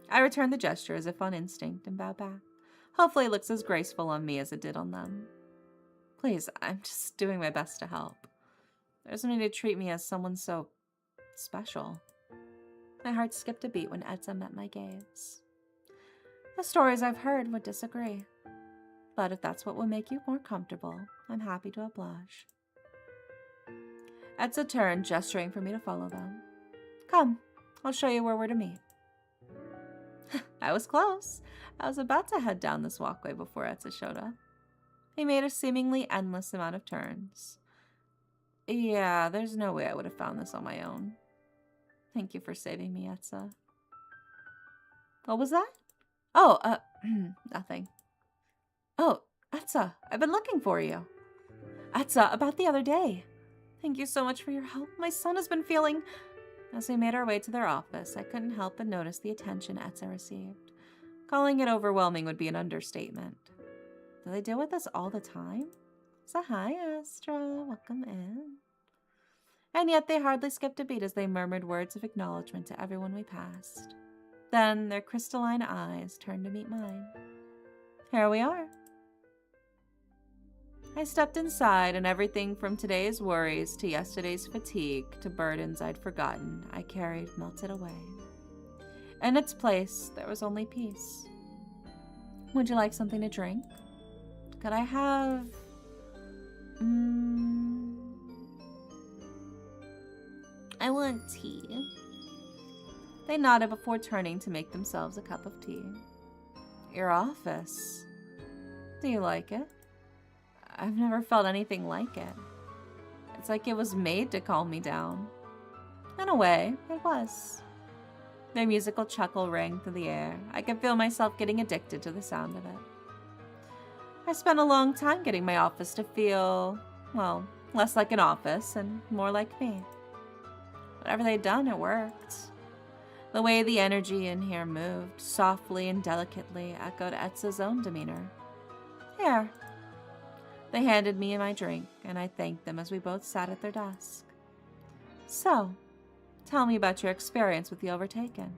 I returned the gesture as if on instinct and bowed back. Hopefully it looks as graceful on me as it did on them. Please, I'm just doing my best to help. There's no need to treat me as someone so special. My heart skipped a beat when Etza met my gaze. The stories I've heard would disagree. But if that's what will make you more comfortable, I'm happy to oblige. Etza turned, gesturing for me to follow them. Come, I'll show you where we're to meet. I was close. I was about to head down this walkway before Etza showed up. He made a seemingly endless amount of turns. Yeah, there's no way I would have found this on my own. Thank you for saving me, Etza. What was that? Oh, nothing. Oh, Etza, I've been looking for you. Etza, about the other day. Thank you so much for your help. My son has been feeling... As we made our way to their office, I couldn't help but notice the attention Etza received. Calling it overwhelming would be an understatement. Do they deal with this all the time? So hi, Astra. Welcome in. And yet they hardly skipped a beat as they murmured words of acknowledgement to everyone we passed. Then their crystalline eyes turned to meet mine. Here we are. I stepped inside, and everything from today's worries to yesterday's fatigue to burdens I'd forgotten I carried melted away. In its place, there was only peace. Would you like something to drink? Could I have... I want tea. They nodded before turning to make themselves a cup of tea. Your office. Do you like it? I've never felt anything like it. It's like it was made to calm me down. In a way, it was. Their musical chuckle rang through the air. I could feel myself getting addicted to the sound of it. I spent a long time getting my office to feel, well, less like an office and more like me. Whatever they'd done, it worked. The way the energy in here moved, softly and delicately, echoed Etza's own demeanor. Here. They handed me my drink, and I thanked them as we both sat at their desk. So, tell me about your experience with the Overtaken.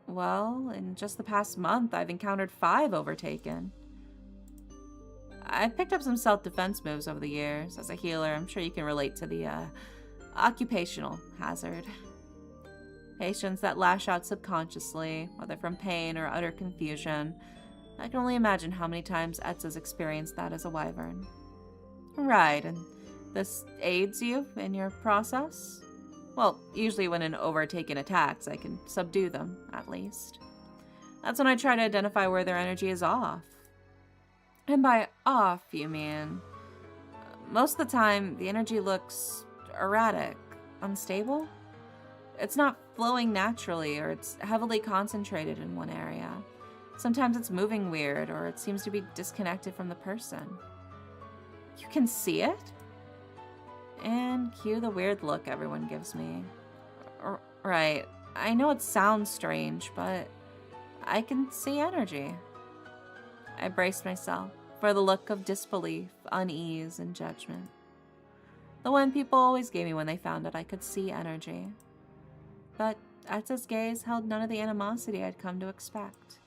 Well, in just the past month, I've encountered 5 Overtaken. I've picked up some self-defense moves over the years. As a healer, I'm sure you can relate to the, occupational hazard. Patients that lash out subconsciously, whether from pain or utter confusion. I can only imagine how many times Etza's experienced that as a wyvern. Right, and this aids you in your process? Well, usually when an Overtaken attacks, I can subdue them, at least. That's when I try to identify where their energy is off. And by off, you mean? Most of the time, the energy looks erratic, unstable. It's not flowing naturally, or it's heavily concentrated in one area. Sometimes it's moving weird, or it seems to be disconnected from the person. You can see it? And cue the weird look everyone gives me. Right, I know it sounds strange, but I can see energy. I braced myself for the look of disbelief, unease, and judgment. The one people always gave me when they found out I could see energy. But Etza's gaze held none of the animosity I'd come to expect.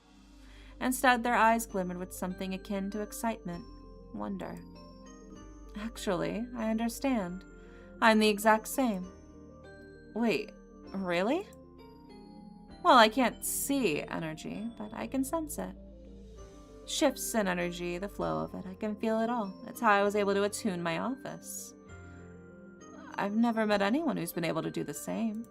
Instead, their eyes glimmered with something akin to excitement, wonder. Actually, I understand. I'm the exact same. Wait, really? Well, I can't see energy, but I can sense it. Shifts in energy, the flow of it, I can feel it all. It's how I was able to attune my office. I've never met anyone who's been able to do the same.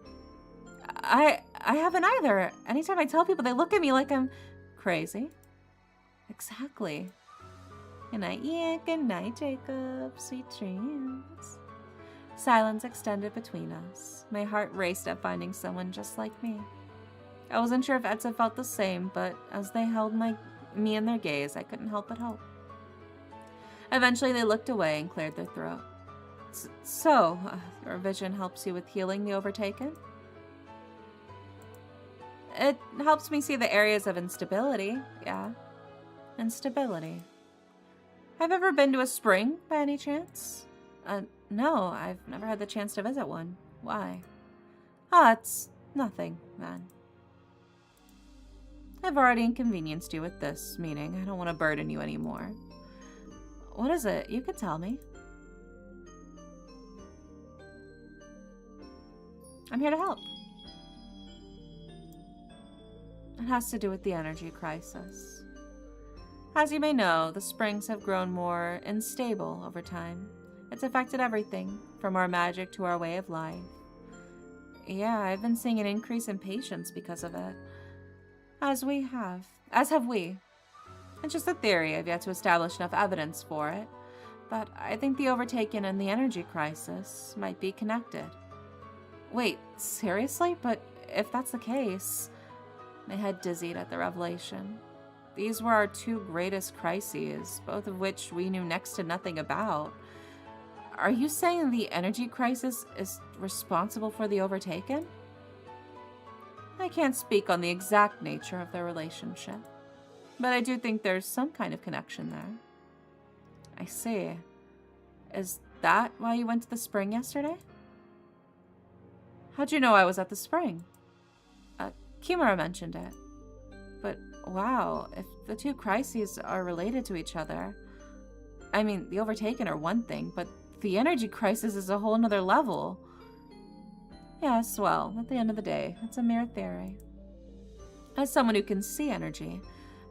I haven't either. Anytime I tell people, they look at me like I'm crazy. Exactly. Good night, Ian. Good night, Jacob. Sweet dreams. Silence extended between us. My heart raced at finding someone just like me. I wasn't sure if Etza felt the same, but as they held me in their gaze, I couldn't help but hope. Eventually, they looked away and cleared their throat. So, your vision helps you with healing the Overtaken? It helps me see the areas of instability, yeah. Instability. Have you ever been to a spring, by any chance? No, I've never had the chance to visit one. Why? It's nothing, man. I've already inconvenienced you with this meeting. I don't want to burden you anymore. What is it? You could tell me. I'm here to help. It has to do with the energy crisis. As you may know, the springs have grown more unstable over time. It's affected everything, from our magic to our way of life. Yeah, I've been seeing an increase in patients because of it. As have we. It's just a theory. I've yet to establish enough evidence for it. but I think the Overtaken and the energy crisis might be connected. Wait, seriously? But if that's the case... My head dizzied at the revelation. These were our two greatest crises, both of which we knew next to nothing about. Are you saying the energy crisis is responsible for the Overtaken? I can't speak on the exact nature of their relationship, but I do think there's some kind of connection there. I see. Is that why you went to the spring yesterday? How'd you know I was at the spring? Kimura mentioned it. But wow, if the two crises are related to each other... I mean, the Overtaken are one thing, but the energy crisis is a whole nother level. Yes, well, at the end of the day, it's a mere theory. As someone who can see energy,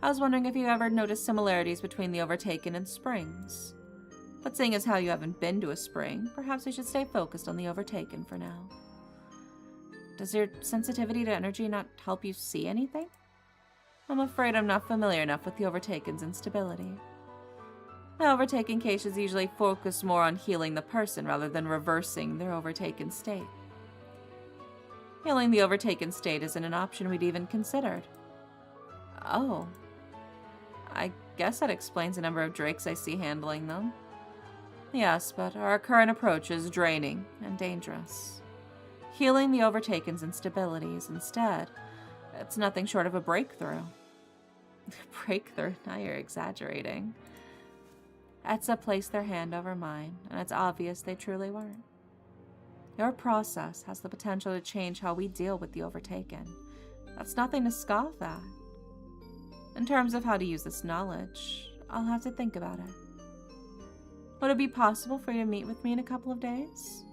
I was wondering if you ever noticed similarities between the Overtaken and springs. But seeing as how you haven't been to a spring, perhaps we should stay focused on the Overtaken for now. Does your sensitivity to energy not help you see anything? I'm afraid I'm not familiar enough with the Overtaken's instability. The Overtaken cases usually focus more on healing the person rather than reversing their Overtaken state. Healing the Overtaken state isn't an option we'd even considered. Oh. I guess that explains the number of drakes I see handling them. Yes, but our current approach is draining and dangerous. Healing the Overtaken's instabilities instead, it's nothing short of a breakthrough. Breakthrough? Now you're exaggerating. Etsa placed their hand over mine, and it's obvious they truly weren't. Your process has the potential to change how we deal with the Overtaken. That's nothing to scoff at. In terms of how to use this knowledge, I'll have to think about it. Would it be possible for you to meet with me in a couple of days?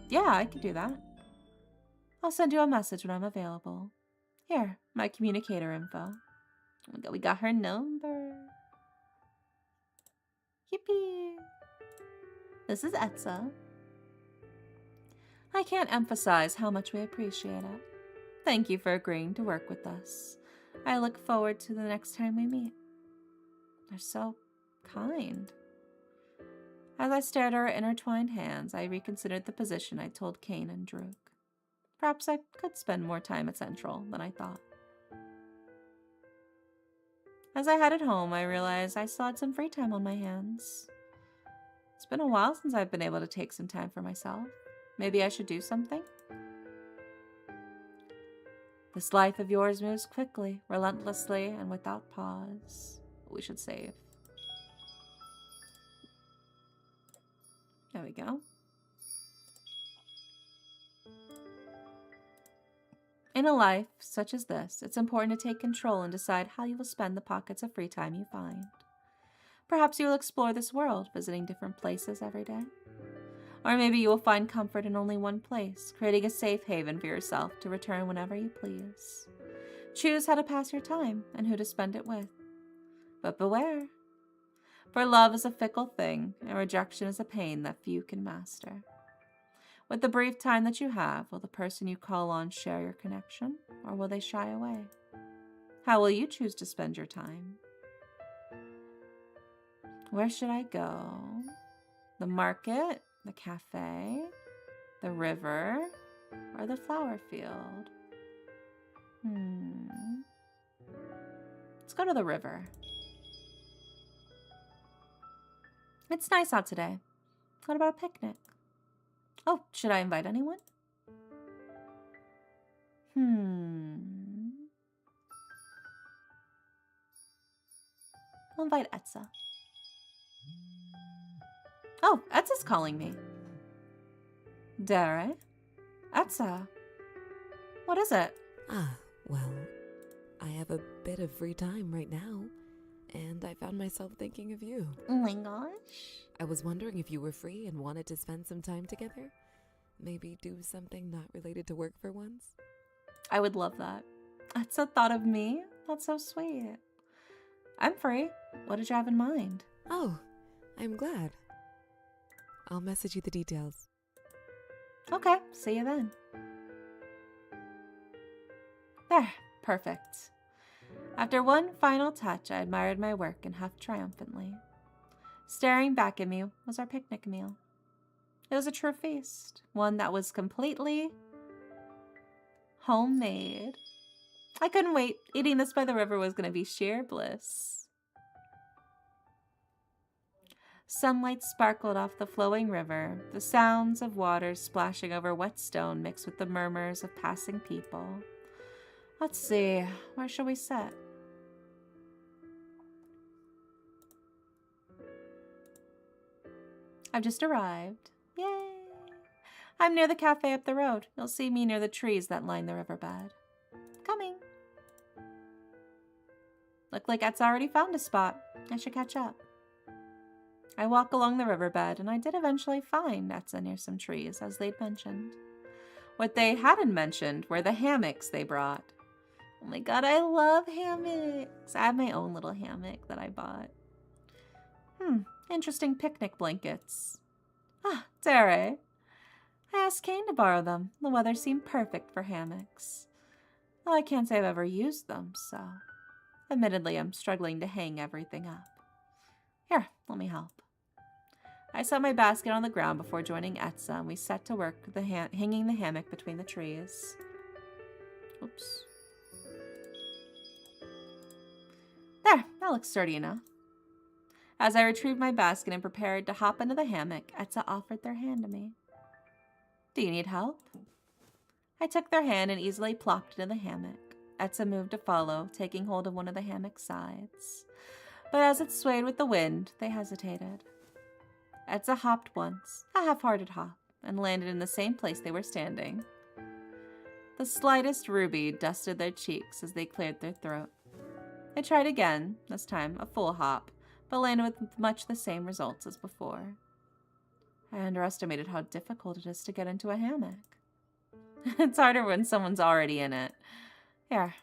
Yeah, I can do that. I'll send you a message when I'm available. Here, my communicator info. We got her number. Yippee! This is Etsa. I can't emphasize how much we appreciate it. Thank you for agreeing to work with us. I look forward to the next time we meet. They're so kind. As I stared at our intertwined hands, I reconsidered the position I told Kane and Droog. Perhaps I could spend more time at Central than I thought. As I headed home, I realized I still had some free time on my hands. It's been a while since I've been able to take some time for myself. Maybe I should do something? This life of yours moves quickly, relentlessly, and without pause. We should save. There we go. In a life such as this, it's important to take control and decide how you will spend the pockets of free time you find. Perhaps you will explore this world, visiting different places every day. Or maybe you will find comfort in only one place, creating a safe haven for yourself to return whenever you please. Choose how to pass your time and who to spend it with. But beware, for love is a fickle thing, and rejection is a pain that few can master. With the brief time that you have, will the person you call on share your connection, or will they shy away? How will you choose to spend your time? Where should I go? The market, the cafe, the river, or the flower field? Let's go to the river. It's nice out today. What about a picnic? Oh, should I invite anyone? I'll invite Etsa. Oh, Etsa's calling me. Dare? Etsa. What is it? Well, I have a bit of free time right now, and I found myself thinking of you. Oh my gosh. I was wondering if you were free and wanted to spend some time together. Maybe do something not related to work for once. I would love that. Etsa thought of me? That's so sweet. I'm free. What did you have in mind? Oh, I'm glad. I'll message you the details. Okay, see you then. There, perfect. After one final touch, I admired my work and huffed triumphantly. Staring back at me was our picnic meal. It was a true feast, one that was completely homemade. I couldn't wait. Eating this by the river was going to be sheer bliss. Sunlight sparkled off the flowing river, the sounds of water splashing over wet stone mixed with the murmurs of passing people. Let's see, where shall we sit? I've just arrived. Yay! I'm near the cafe up the road. You'll see me near the trees that line the riverbed. Coming. Look like Et's already found a spot. I should catch up. I walk along the riverbed, and I did eventually find Etza near some trees, as they'd mentioned. What they hadn't mentioned were the hammocks they brought. Oh my god, I love hammocks. I have my own little hammock that I bought. Interesting picnic blankets. Ah, Dere. I asked Kane to borrow them. The weather seemed perfect for hammocks. Though I can't say I've ever used them, so... Admittedly, I'm struggling to hang everything up. Here, let me help. I set my basket on the ground before joining Etza, and we set to work hanging the hammock between the trees. Oops. There, that looks sturdy enough. As I retrieved my basket and prepared to hop into the hammock, Etza offered their hand to me. Do you need help? I took their hand and easily plopped into the hammock. Etza moved to follow, taking hold of one of the hammock's sides. But as it swayed with the wind, they hesitated. Etza hopped once, a half-hearted hop, and landed in the same place they were standing. The slightest ruby dusted their cheeks as they cleared their throat. They tried again, this time a full hop, but landed with much the same results as before. I underestimated how difficult it is to get into a hammock. It's harder when someone's already in it. Here.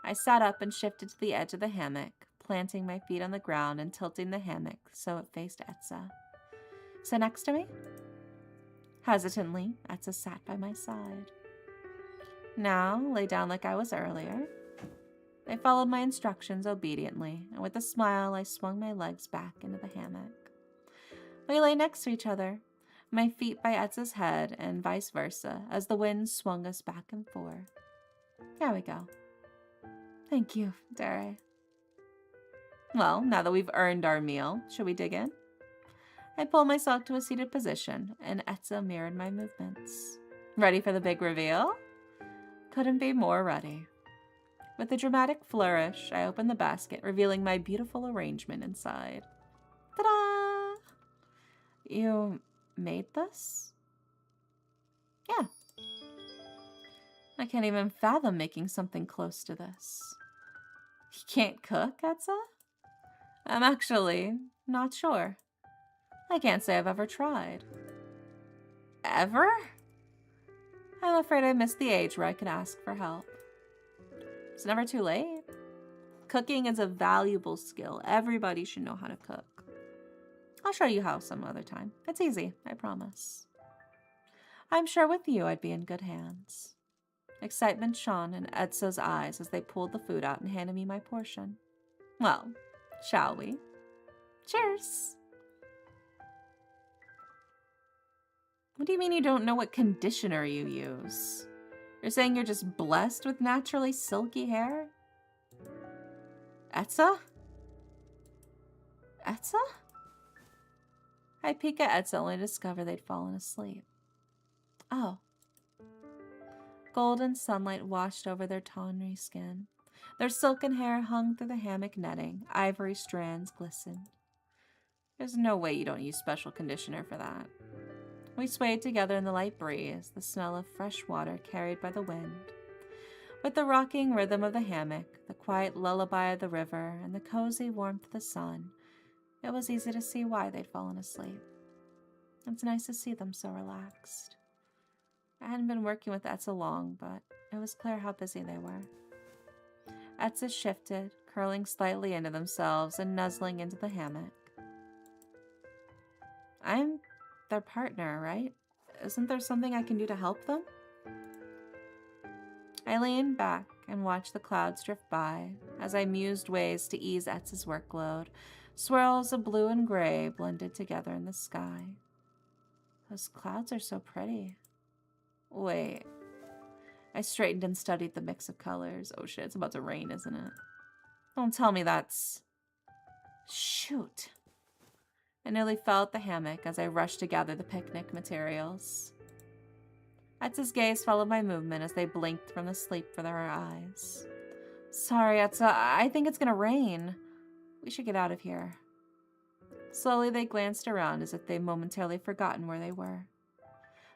I sat up and shifted to the edge of the hammock, planting my feet on the ground and tilting the hammock so it faced Etza. Sit next to me? Hesitantly, Etza sat by my side. Now, lay down like I was earlier. I followed my instructions obediently, and with a smile, I swung my legs back into the hammock. We lay next to each other, my feet by Etza's head and vice versa, as the wind swung us back and forth. There we go. Thank you, Dere. Well, now that we've earned our meal, should we dig in? I pulled myself to a seated position, and Etza mirrored my movements. Ready for the big reveal? Couldn't be more ready. With a dramatic flourish, I opened the basket, revealing my beautiful arrangement inside. Ta-da! You made this? Yeah. I can't even fathom making something close to this. You can't cook, Etza? I'm actually not sure. I can't say I've ever tried. Ever? I'm afraid I missed the age where I could ask for help. It's never too late. Cooking is a valuable skill. Everybody should know how to cook. I'll show you how some other time. It's easy, I promise. I'm sure with you I'd be in good hands. Excitement shone in Etza's eyes as they pulled the food out and handed me my portion. Well, shall we? Cheers! What do you mean you don't know what conditioner you use? You're saying you're just blessed with naturally silky hair? Etza? Etza? I peek at Etza only to discover they'd fallen asleep. Oh. Golden sunlight washed over their tawny skin. Their silken hair hung through the hammock netting. Ivory strands glistened. There's no way you don't use special conditioner for that. We swayed together in the light breeze, the smell of fresh water carried by the wind. With the rocking rhythm of the hammock, the quiet lullaby of the river, and the cozy warmth of the sun, it was easy to see why they'd fallen asleep. It's nice to see them so relaxed. I hadn't been working with Etza long, but it was clear how busy they were. Etza shifted, curling slightly into themselves and nuzzling into the hammock. I'm their partner, right? Isn't there something I can do to help them? I leaned back and watched the clouds drift by as I mused ways to ease Etza's workload, Swirls of blue and gray blended together in the sky. Those clouds are so pretty. Wait. I straightened and studied the mix of colors. Oh shit, it's about to rain, isn't it? Don't tell me that's... Shoot. I nearly fell at the hammock as I rushed to gather the picnic materials. Etza's gaze followed my movement as they blinked from the sleep for their eyes. Sorry, Etza, I think it's gonna rain. We should get out of here. Slowly they glanced around as if they'd momentarily forgotten where they were.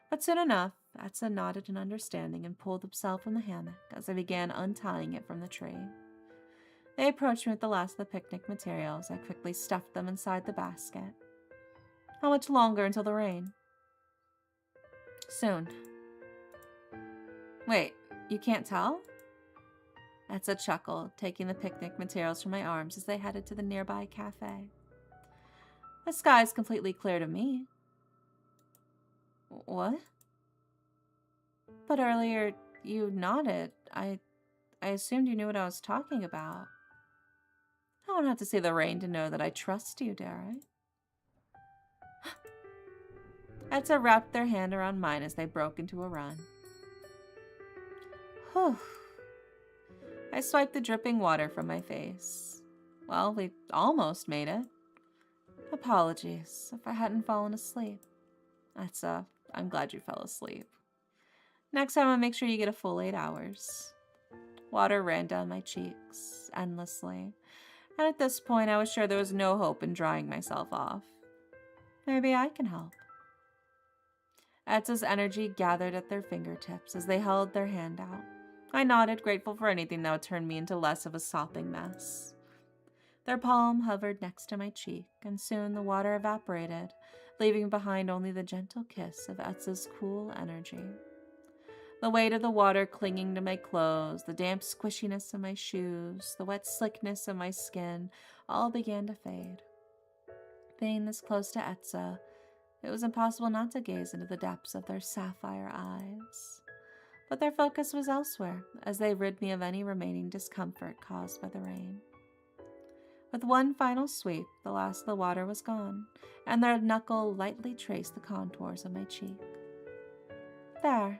But soon enough, Etza nodded in understanding and pulled himself from the hammock as I began untying it from the tree. They approached me with the last of the picnic materials. I quickly stuffed them inside the basket. How much longer until the rain? Soon. Wait, you can't tell? Etza chuckled, taking the picnic materials from my arms as they headed to the nearby cafe. The sky's completely clear to me. What? But earlier, you nodded. I assumed you knew what I was talking about. I don't have to see the rain to know that I trust you, dare I? Etza wrapped their hand around mine as they broke into a run. Whew. I swiped the dripping water from my face. Well, we almost made it. Apologies if I hadn't fallen asleep. Etza, I'm glad you fell asleep. Next time I'll make sure you get a full 8 hours. Water ran down my cheeks, endlessly, and at this point I was sure there was no hope in drying myself off. Maybe I can help. Etza's energy gathered at their fingertips as they held their hand out. I nodded, grateful for anything that would turn me into less of a sopping mess. Their palm hovered next to my cheek, and soon the water evaporated, leaving behind only the gentle kiss of Etza's cool energy. The weight of the water clinging to my clothes, the damp squishiness of my shoes, the wet slickness of my skin, all began to fade. Being this close to Etza, it was impossible not to gaze into the depths of their sapphire eyes. But their focus was elsewhere, as they rid me of any remaining discomfort caused by the rain. With one final sweep, the last of the water was gone, and their knuckle lightly traced the contours of my cheek. There.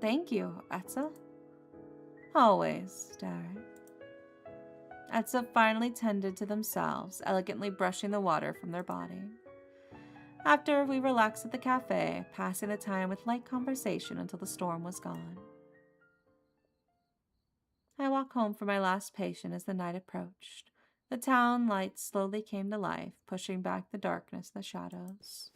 Thank you, Etza. Always, Derek. Etza finally tended to themselves, elegantly brushing the water from their body. After, we relaxed at the cafe, passing the time with light conversation until the storm was gone. I walked home for my last patient as the night approached. The town lights slowly came to life, pushing back the darkness and the shadows.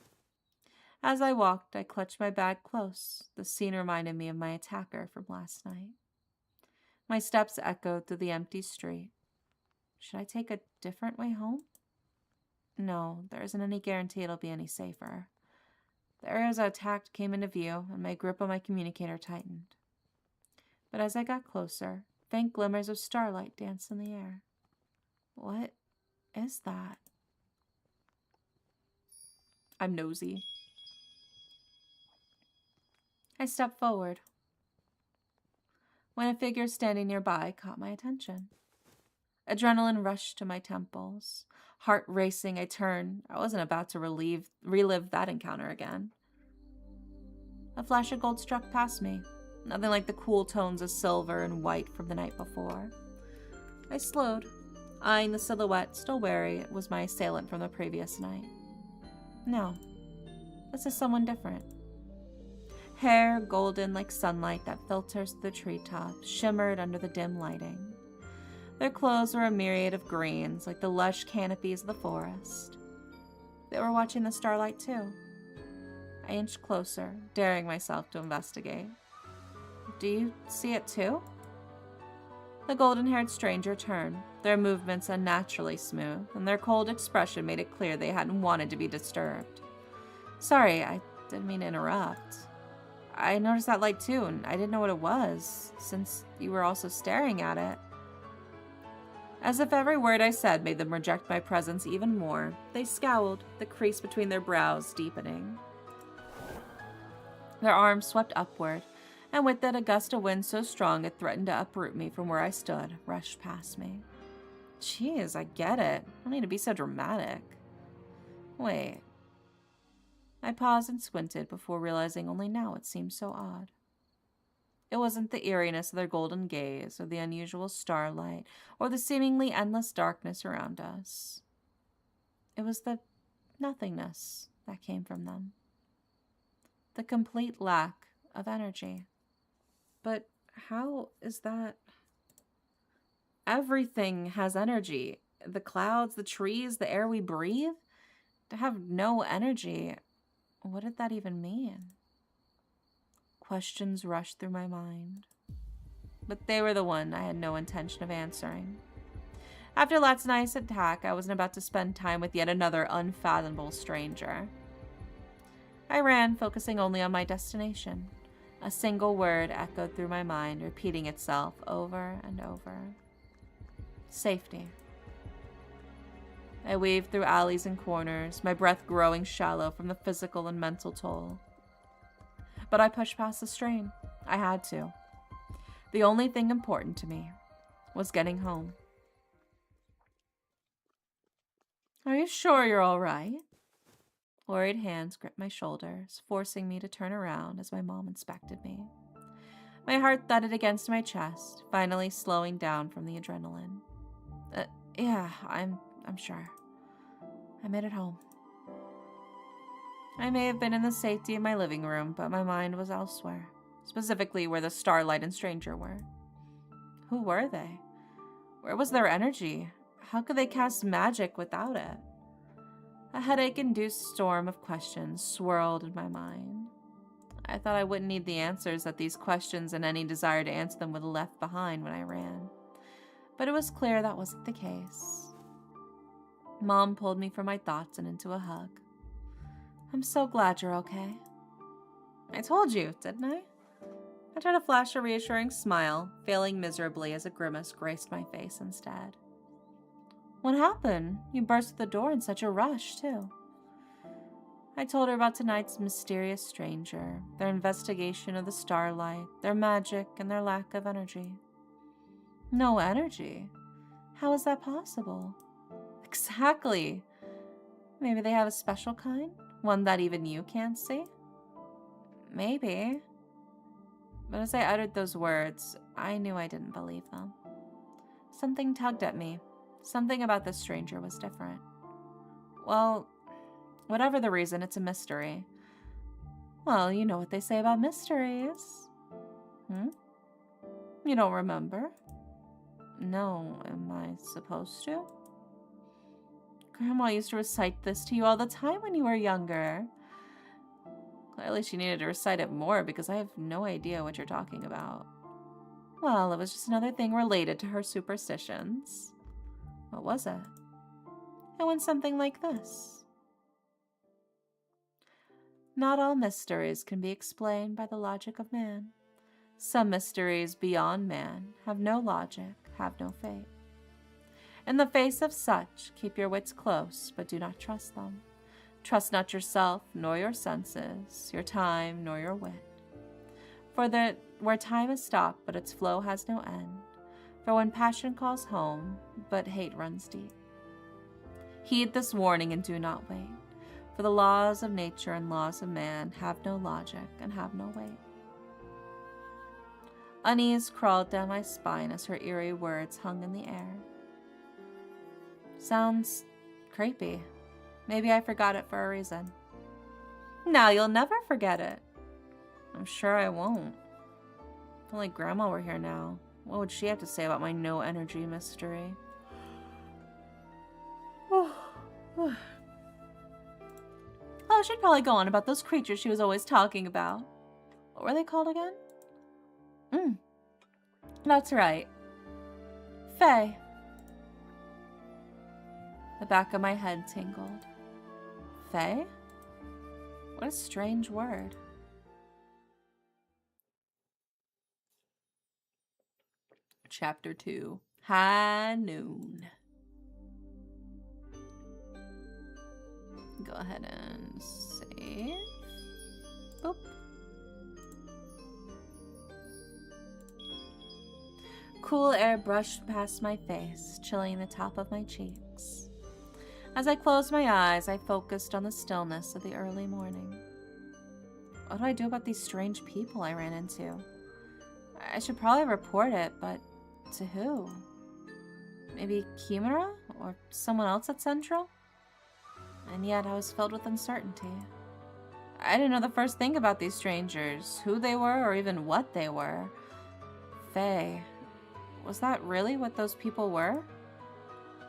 As I walked, I clutched my bag close. The scene reminded me of my attacker from last night. My steps echoed through the empty street. Should I take a different way home? No, there isn't any guarantee it'll be any safer. The areas I attacked came into view, and my grip on my communicator tightened. But as I got closer, faint glimmers of starlight danced in the air. What is that? I'm nosy. I stepped forward, when a figure standing nearby caught my attention. Adrenaline rushed to my temples. Heart racing, I turned. I wasn't about to relive that encounter again. A flash of gold struck past me, nothing like the cool tones of silver and white from the night before. I slowed, eyeing the silhouette, still wary it was my assailant from the previous night. No, this is someone different. Hair golden like sunlight that filters through the treetops, shimmered under the dim lighting. Their clothes were a myriad of greens, like the lush canopies of the forest. They were watching the starlight too. I inched closer, daring myself to investigate. Do you see it too? The golden-haired stranger turned, their movements unnaturally smooth, and their cold expression made it clear they hadn't wanted to be disturbed. Sorry, I didn't mean to interrupt. I noticed that light too, and I didn't know what it was, since you were also staring at it. As if every word I said made them reject my presence even more, they scowled, the crease between their brows deepening. Their arms swept upward, and with it a gust of wind so strong it threatened to uproot me from where I stood, rushed past me. Jeez, I get it. I don't need to be so dramatic. Wait. I paused and squinted before realizing only now it seemed so odd. It wasn't the eeriness of their golden gaze, or the unusual starlight, or the seemingly endless darkness around us. It was the nothingness that came from them. The complete lack of energy. But how is that? Everything has energy. The clouds, the trees, the air we breathe. To have no energy, what did that even mean? Questions rushed through my mind, but they were the one I had no intention of answering. After last night's attack, I wasn't about to spend time with yet another unfathomable stranger. I ran, focusing only on my destination. A single word echoed through my mind, repeating itself over and over. Safety. I weaved through alleys and corners, my breath growing shallow from the physical and mental toll. But I pushed past the strain. I had to. The only thing important to me was getting home. Are you sure you're all right? Worried hands gripped my shoulders, forcing me to turn around as my mom inspected me. My heart thudded against my chest, finally slowing down from the adrenaline. Yeah, I'm sure. I made it home. I may have been in the safety of my living room, but my mind was elsewhere, specifically where the starlight and stranger were. Who were they? Where was their energy? How could they cast magic without it? A headache-induced storm of questions swirled in my mind. I thought I wouldn't need the answers that these questions and any desire to answer them would have left behind when I ran. But it was clear that wasn't the case. Mom pulled me from my thoughts and into a hug. I'm so glad you're okay. I told you, didn't I? I tried to flash a reassuring smile, failing miserably as a grimace graced my face instead. What happened? You burst through the door in such a rush, too. I told her about tonight's mysterious stranger, their investigation of the starlight, their magic, and their lack of energy. No energy? How is that possible? Exactly. Maybe they have a special kind? One that even you can't see? Maybe. But as I uttered those words, I knew I didn't believe them. Something tugged at me. Something about this stranger was different. Well, whatever the reason, it's a mystery. Well, you know what they say about mysteries. You don't remember? No, am I supposed to? Grandma used to recite this to you all the time when you were younger. Clearly she needed to recite it more because I have no idea what you're talking about. Well, it was just another thing related to her superstitions. What was it? It went something like this. Not all mysteries can be explained by the logic of man. Some mysteries beyond man have no logic, have no fate. In the face of such, keep your wits close, but do not trust them. Trust not yourself, nor your senses, your time, nor your wit. For where time is stopped, but its flow has no end. For when passion calls home, but hate runs deep. Heed this warning and do not wait. For the laws of nature and laws of man have no logic and have no weight. Unease crawled down my spine as her eerie words hung in the air. Sounds creepy. Maybe I forgot it for a reason. Now you'll never forget it. I'm sure I won't. If only Grandma were here now. What would she have to say about my no energy mystery? Oh, she'd probably go on about those creatures she was always talking about. What were they called again? That's right. Fae. The back of my head tingled. Fae? What a strange word. Chapter 2. High Noon. Go ahead and save. Boop. cool air brushed past my face, chilling the top of my cheeks. As I closed my eyes, I focused on the stillness of the early morning. What do I do about these strange people I ran into? I should probably report it, but to who? Maybe Kimura? Or someone else at Central? And yet I was filled with uncertainty. I didn't know the first thing about these strangers, who they were or even what they were. Fae. Was that really what those people were?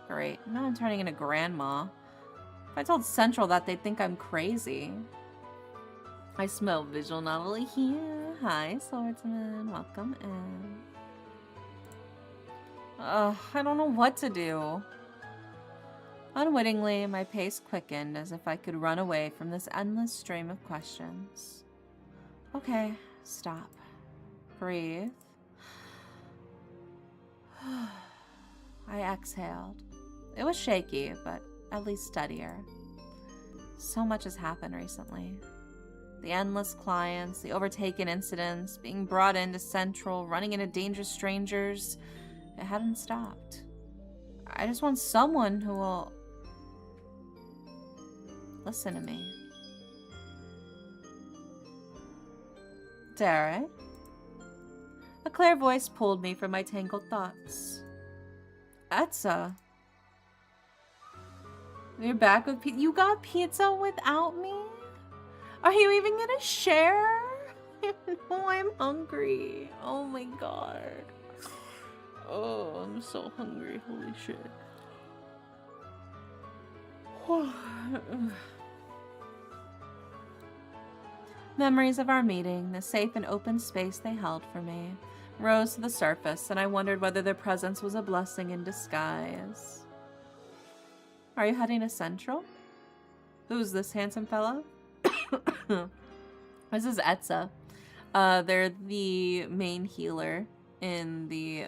Great, now I'm turning into grandma. If I told Central that, they'd think I'm crazy. I smell visual novel here. Hi, swordsman. Welcome in. I don't know what to do. Unwittingly, my pace quickened as if I could run away from this endless stream of questions. Okay, stop. Breathe. I exhaled. It was shaky, but at least steadier. So much has happened recently. The endless clients, the overtaken incidents, being brought into Central, running into dangerous strangers. It hadn't stopped. I just want someone who will listen to me. Derek? A clear voice pulled me from my tangled thoughts. Etza. You're back with pizza? You got pizza without me? Are you even gonna share? No, I'm hungry. Oh my god. Oh, I'm so hungry. Holy shit. Memories of our meeting, the safe and open space they held for me, rose to the surface, and I wondered whether their presence was a blessing in disguise. Are you heading to Central? Who's this handsome fellow? This is Etza. They're the main healer in the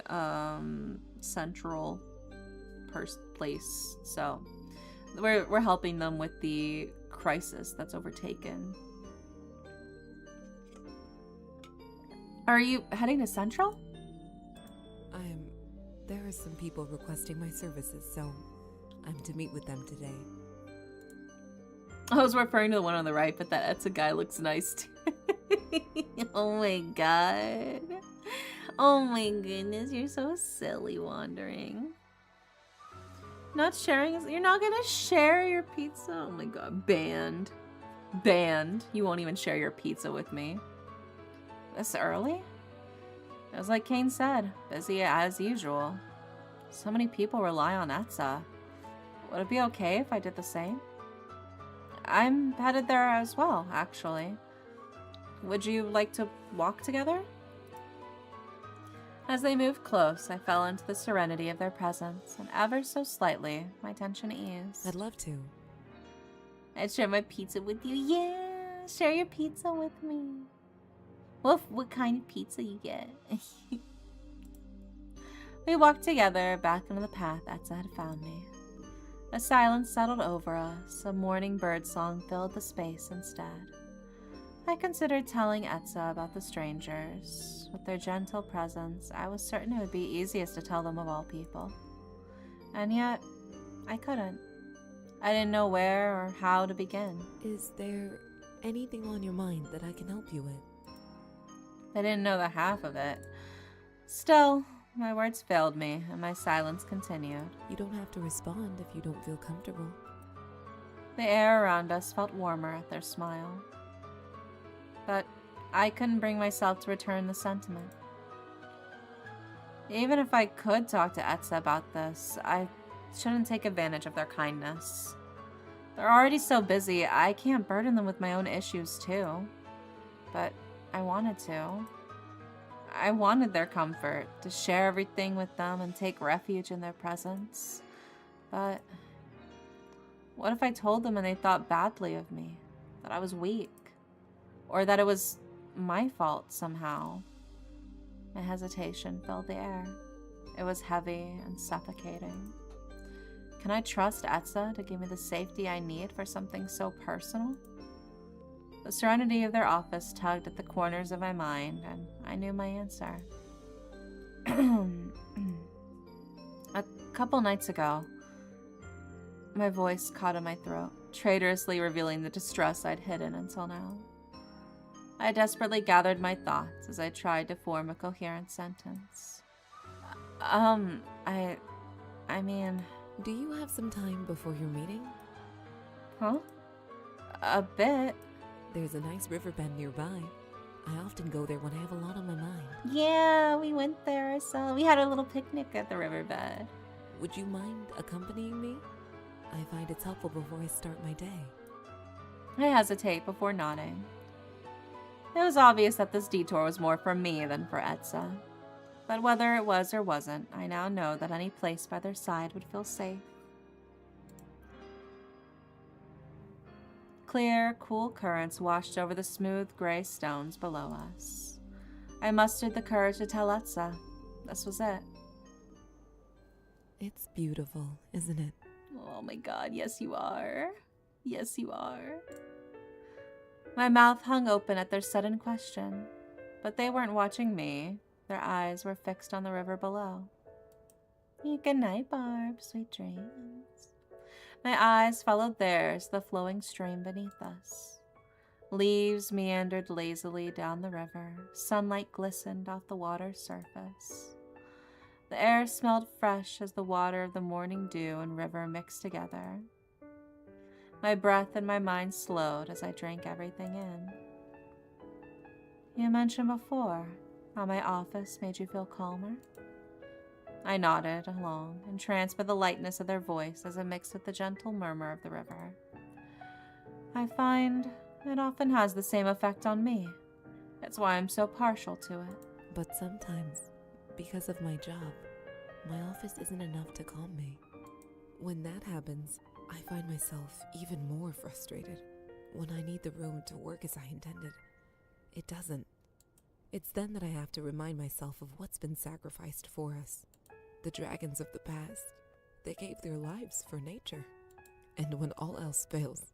Central place, so we're helping them with the crisis that's overtaken. Are you heading to Central? There are some people requesting my services, so I'm to meet with them today. I was referring to the one on the right, but that Etza guy looks nice too. Oh my god. Oh my goodness, you're so silly wandering. Not sharing is— you're not gonna share your pizza? Oh my god, banned. Banned. You won't even share your pizza with me. This early? It was like Kane said, busy as usual. So many people rely on Etza. Would it be okay if I did the same? I'm headed there as well, actually. Would you like to walk together? As they moved close, I fell into the serenity of their presence, and ever so slightly, my tension eased. I'd love to. I'd share my pizza with you. Yeah, share your pizza with me. What kind of pizza you get? We walked together back into the path Etza had found me. A silence settled over us. A morning bird song filled the space instead. I considered telling Etza about the strangers. With their gentle presence, I was certain it would be easiest to tell them of all people. And yet, I couldn't. I didn't know where or how to begin. Is there anything on your mind that I can help you with? I didn't know the half of it. Still, my words failed me, and my silence continued. You don't have to respond if you don't feel comfortable. The air around us felt warmer at their smile. But I couldn't bring myself to return the sentiment. Even if I could talk to Etza about this, I shouldn't take advantage of their kindness. They're already so busy, I can't burden them with my own issues too. But I wanted to. I wanted their comfort, to share everything with them and take refuge in their presence. But what if I told them and they thought badly of me? That I was weak? Or that it was my fault somehow? My hesitation filled the air. It was heavy and suffocating. Can I trust Etza to give me the safety I need for something so personal? The serenity of their office tugged at the corners of my mind, and I knew my answer. A couple nights ago, my voice caught in my throat, traitorously revealing the distress I'd hidden until now. I desperately gathered my thoughts as I tried to form a coherent sentence. I mean... Do you have some time before your meeting? Huh? A bit. There's a nice riverbed nearby. I often go there when I have a lot on my mind. Yeah, we went there, so we had a little picnic at the riverbed. Would you mind accompanying me? I find it's helpful before I start my day. I hesitate before nodding. It was obvious that this detour was more for me than for Etza. But whether it was or wasn't, I now know that any place by their side would feel safe. Clear, cool currents washed over the smooth gray stones below us. I mustered the courage to tell Etza this was it. It's beautiful, isn't it? Oh my god, yes you are. Yes you are. My mouth hung open at their sudden question, but they weren't watching me. Their eyes were fixed on the river below. Good night, Barb. Sweet dreams. My eyes followed theirs, the flowing stream beneath us. Leaves meandered lazily down the river. Sunlight glistened off the water's surface. The air smelled fresh as the water of the morning dew and river mixed together. My breath and my mind slowed as I drank everything in. You mentioned before how my office made you feel calmer? I nodded along, entranced by the lightness of their voice as it mixed with the gentle murmur of the river. I find it often has the same effect on me. That's why I'm so partial to it. But sometimes, because of my job, my office isn't enough to calm me. When that happens, I find myself even more frustrated. When I need the room to work as I intended, it doesn't. It's then that I have to remind myself of what's been sacrificed for us. The dragons of the past, they gave their lives for nature. And when all else fails,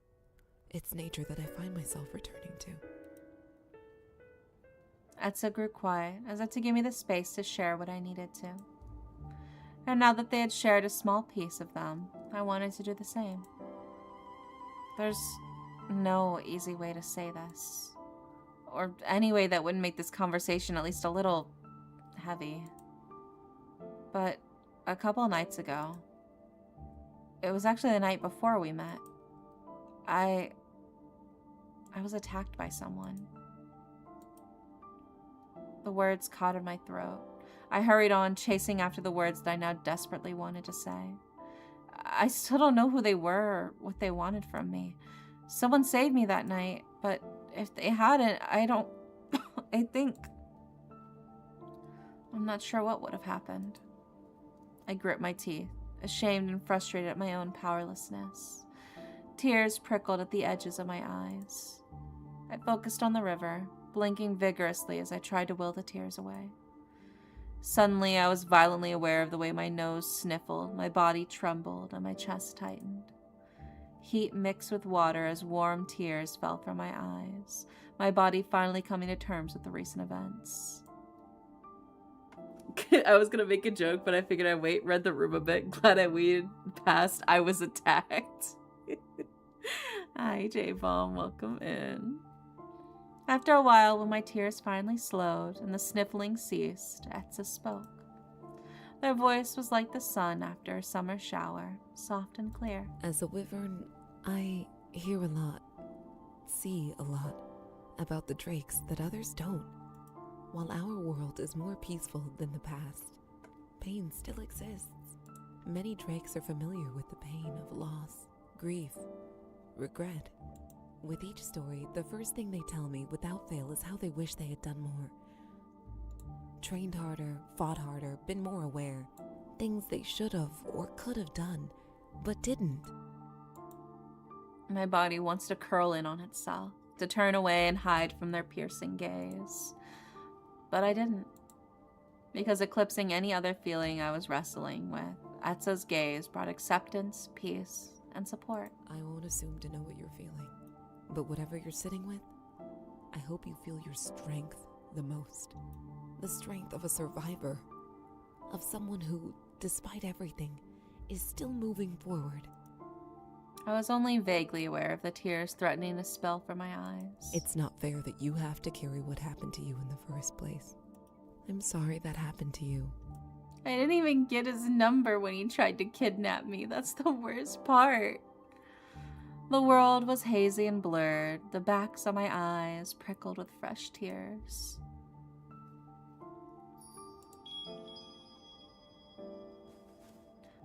it's nature that I find myself returning to. Etza grew quiet as if to give me the space to share what I needed to. And now that they had shared a small piece of them, I wanted to do the same. There's no easy way to say this, or any way that wouldn't make this conversation at least a little heavy. But a couple nights ago, it was actually the night before we met, I was attacked by someone. The words caught in my throat. I hurried on, chasing after the words that I now desperately wanted to say. I still don't know who they were or what they wanted from me. Someone saved me that night, but if they hadn't, I'm not sure what would have happened. I grit my teeth, ashamed and frustrated at my own powerlessness. Tears prickled at the edges of my eyes. I focused on the river, blinking vigorously as I tried to will the tears away. Suddenly, I was violently aware of the way my nose sniffled, my body trembled, and my chest tightened. Heat mixed with water as warm tears fell from my eyes, my body finally coming to terms with the recent events. I was going to make a joke, but I figured I'd read the room a bit. Glad I waited past I was attacked. Hi, J-Bomb. Welcome in. After a while, when my tears finally slowed and the sniffling ceased, Etza spoke. Their voice was like the sun after a summer shower, soft and clear. As a wyvern, I hear a lot, see a lot, about the drakes that others don't. While our world is more peaceful than the past, pain still exists. Many drakes are familiar with the pain of loss, grief, regret. With each story, the first thing they tell me without fail is how they wish they had done more. Trained harder, fought harder, been more aware. Things they should have or could have done, but didn't. My body wants to curl in on itself, to turn away and hide from their piercing gaze. But I didn't. Because eclipsing any other feeling I was wrestling with, Etza's gaze brought acceptance, peace, and support. I won't assume to know what you're feeling. But whatever you're sitting with, I hope you feel your strength the most. The strength of a survivor, of someone who, despite everything, is still moving forward. I was only vaguely aware of the tears threatening to spill from my eyes. It's not fair that you have to carry what happened to you in the first place. I'm sorry that happened to you. I didn't even get his number when he tried to kidnap me. That's the worst part. The world was hazy and blurred, the backs of my eyes prickled with fresh tears.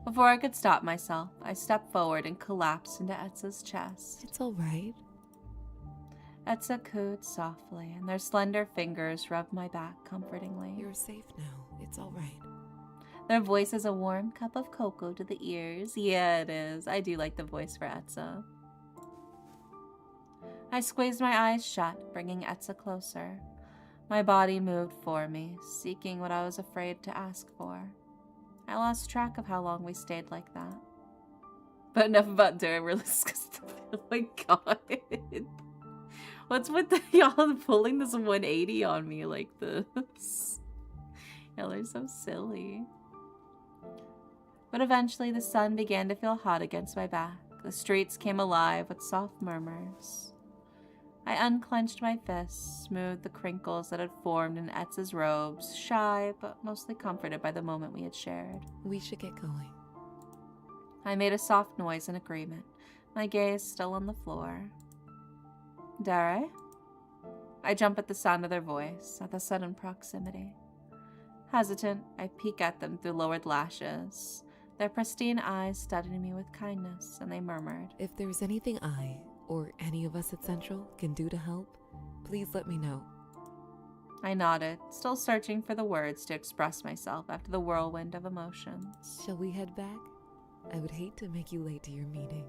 Before I could stop myself, I stepped forward and collapsed into Etza's chest. It's all right. Etza cooed softly, and their slender fingers rubbed my back comfortingly. You're safe now. It's all right. Their voice is a warm cup of cocoa to the ears. Yeah, it is. I do like the voice for Etza. I squeezed my eyes shut, bringing Etza closer. My body moved for me, seeking what I was afraid to ask for. I lost track of how long we stayed like that. But enough about Durabilis. Oh my god. What's with y'all pulling this 180 on me like this? Y'all are so silly. But eventually the sun began to feel hot against my back. The streets came alive with soft murmurs. I unclenched my fists, smoothed the crinkles that had formed in Etza's robes, shy but mostly comforted by the moment we had shared. We should get going. I made a soft noise in agreement, my gaze still on the floor. Dare? I jump at the sound of their voice, at the sudden proximity. Hesitant, I peek at them through lowered lashes. Their pristine eyes studied me with kindness, and they murmured, If there's anything I, or any of us at Central, can do to help, please let me know. I nodded, still searching for the words to express myself after the whirlwind of emotions. Shall we head back? I would hate to make you late to your meeting.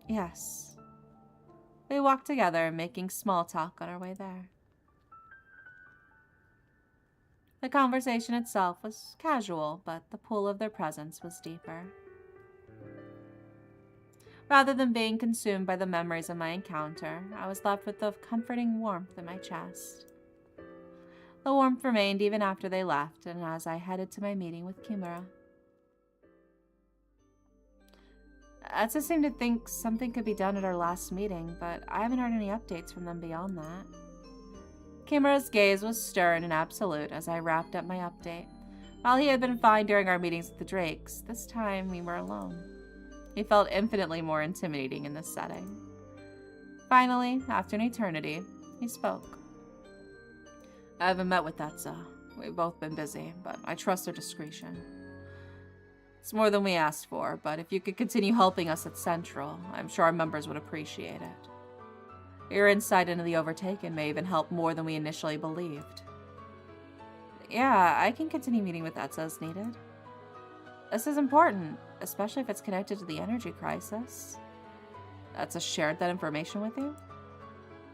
Yes. We walked together, making small talk on our way there. The conversation itself was casual, but the pull of their presence was deeper. Rather than being consumed by the memories of my encounter, I was left with the comforting warmth in my chest. The warmth remained even after they left, and as I headed to my meeting with Kimura. Etza seemed to think something could be done at our last meeting, but I haven't heard any updates from them beyond that. Kimura's gaze was stern and absolute as I wrapped up my update. While he had been fine during our meetings with the Drakes, this time we were alone. He felt infinitely more intimidating in this setting. Finally, after an eternity, he spoke. I haven't met with Etza. We've both been busy, but I trust their discretion. It's more than we asked for, but if you could continue helping us at Central, I'm sure our members would appreciate it. Your insight into the Overtaken may even help more than we initially believed. Yeah, I can continue meeting with Etza as needed. This is important, especially if it's connected to the energy crisis. Etza shared that information with you?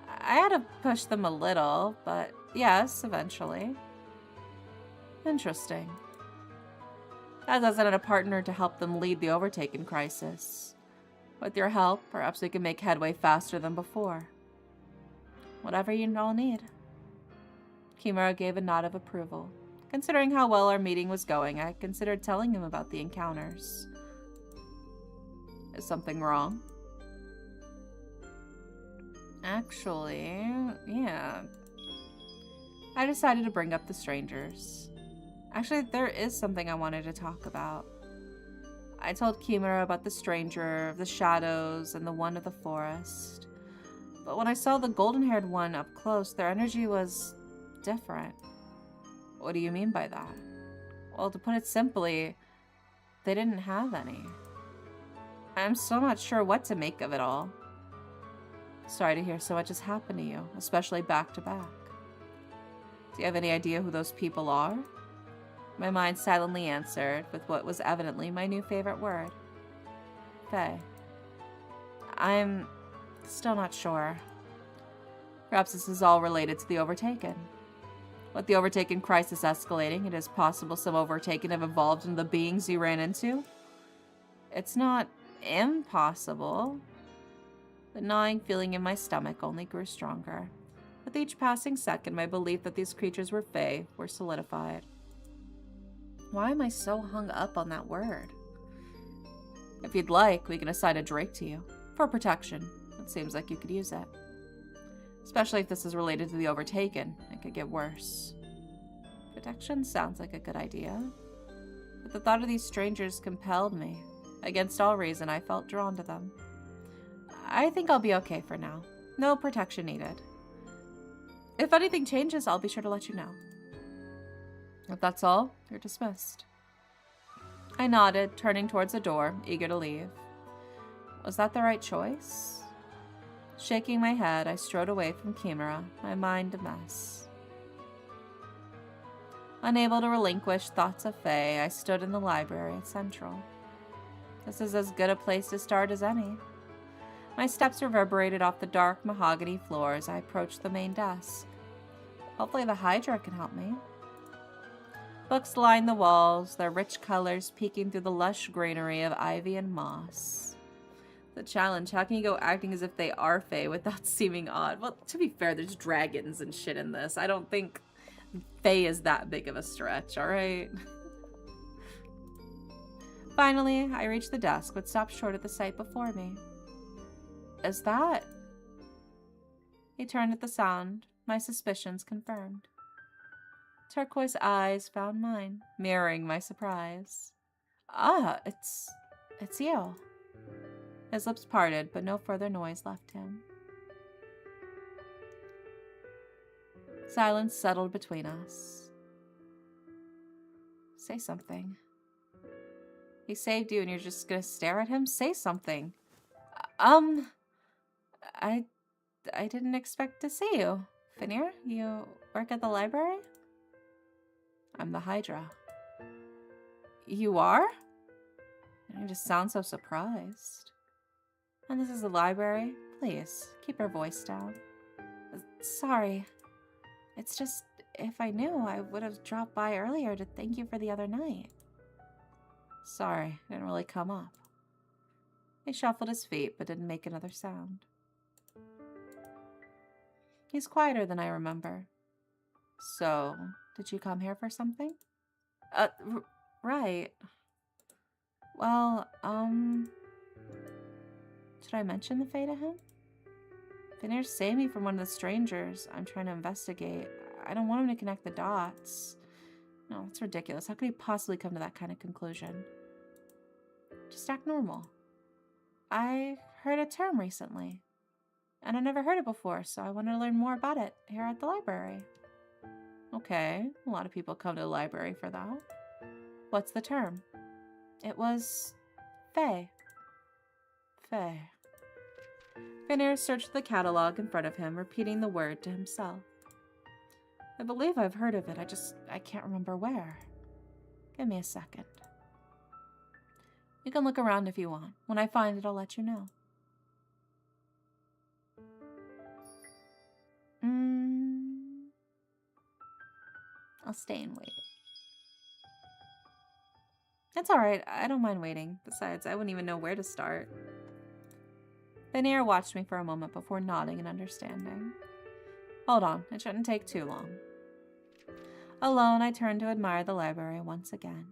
I had to push them a little, but yes, eventually. Interesting. That doesn't add a partner to help them lead the Overtaken crisis. With your help, perhaps we can make headway faster than before. Whatever you all need. Kimura gave a nod of approval. Considering how well our meeting was going, I considered telling him about the encounters. Is something wrong? Actually, yeah. I decided to bring up the strangers. Actually, there is something I wanted to talk about. I told Kimura about the stranger of the shadows and the one of the forest. But when I saw the golden-haired one up close, their energy was different. What do you mean by that? Well, to put it simply, they didn't have any. I'm still not sure what to make of it all. Sorry to hear so much has happened to you, especially back to back. Do you have any idea who those people are? My mind silently answered with what was evidently my new favorite word. Fae. I'm still not sure. Perhaps this is all related to the Overtaken. With the Overtaken crisis escalating, it is possible some Overtaken have evolved into the beings you ran into. It's not impossible. The gnawing feeling in my stomach only grew stronger. With each passing second, my belief that these creatures were Fae were solidified. Why am I so hung up on that word? If you'd like, we can assign a drake to you. For protection. It seems like you could use it. Especially if this is related to the Overtaken. It could get worse. Protection sounds like a good idea. But the thought of these strangers compelled me. Against all reason, I felt drawn to them. I think I'll be okay for now. No protection needed. If anything changes, I'll be sure to let you know. If that's all, you're dismissed. I nodded, turning towards the door, eager to leave. Was that the right choice? Shaking my head, I strode away from Chimera, my mind a mess. Unable to relinquish thoughts of Fae, I stood in the library at Central. This is as good a place to start as any. My steps reverberated off the dark mahogany floor as I approached the main desk. Hopefully the Hydra can help me. Books lined the walls, their rich colors peeking through the lush greenery of ivy and moss. The challenge, how can you go acting as if they are Fae without seeming odd? Well, to be fair, there's dragons and shit in this. I don't think Fae is that big of a stretch, alright? Finally, I reached the desk, but stopped short at the sight before me. Is that? He turned at the sound, my suspicions confirmed. Turquoise eyes found mine, mirroring my surprise. Ah, it's you. His lips parted, but no further noise left him. Silence settled between us. Say something. He saved you and you're just gonna stare at him? Say something. I didn't expect to see you. Finir, you work at the library? I'm the Hydra. You are? You just sound so surprised. And this is the library? Please, keep your voice down. Sorry. It's just, if I knew, I would have dropped by earlier to thank you for the other night. Sorry, didn't really come up. He shuffled his feet, but didn't make another sound. He's quieter than I remember. So, did you come here for something? Right. Well, should I mention the Fae to him? Finir saved me from one of the strangers I'm trying to investigate. I don't want him to connect the dots. No, it's ridiculous. How could he possibly come to that kind of conclusion? Just act normal. I heard a term recently, and I never heard it before, so I wanted to learn more about it here at the library. Okay, a lot of people come to the library for that. What's the term? It was Fae. Fae. Finir searched the catalog in front of him, repeating the word to himself. I believe I've heard of it, I can't remember where. Give me a second. You can look around if you want. When I find it, I'll let you know. I'll stay and wait. That's alright, I don't mind waiting. Besides, I wouldn't even know where to start. Finir watched me for a moment before nodding in understanding. Hold on, it shouldn't take too long. Alone, I turned to admire the library once again.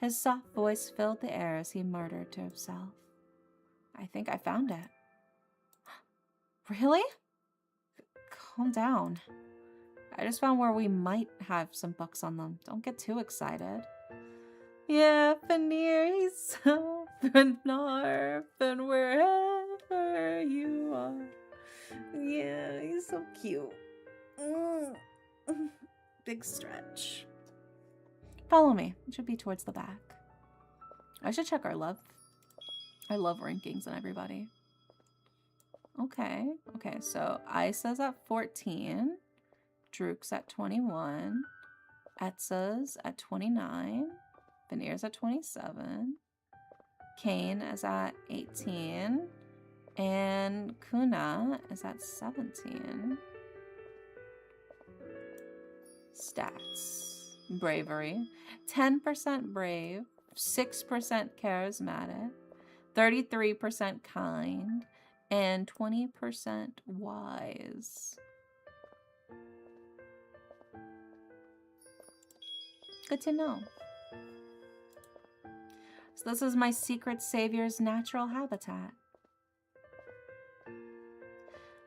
His soft voice filled the air as he murmured to himself. I think I found it. Really? Calm down. I just found where we might have some books on them. Don't get too excited. Yeah, Finir, he's so and wherever you are. Yeah, he's so cute. Big stretch. Follow me. It should be towards the back. I should check our love rankings on everybody. Okay, so Isa's at 14. Drook's at 21. Etza's at 29. Finir's at 27. Kane is at 18. And Kuna is at 17. Stats. Bravery. 10% brave. 6% charismatic. 33% kind. And 20% wise. Good to know. So this is my secret savior's natural habitat.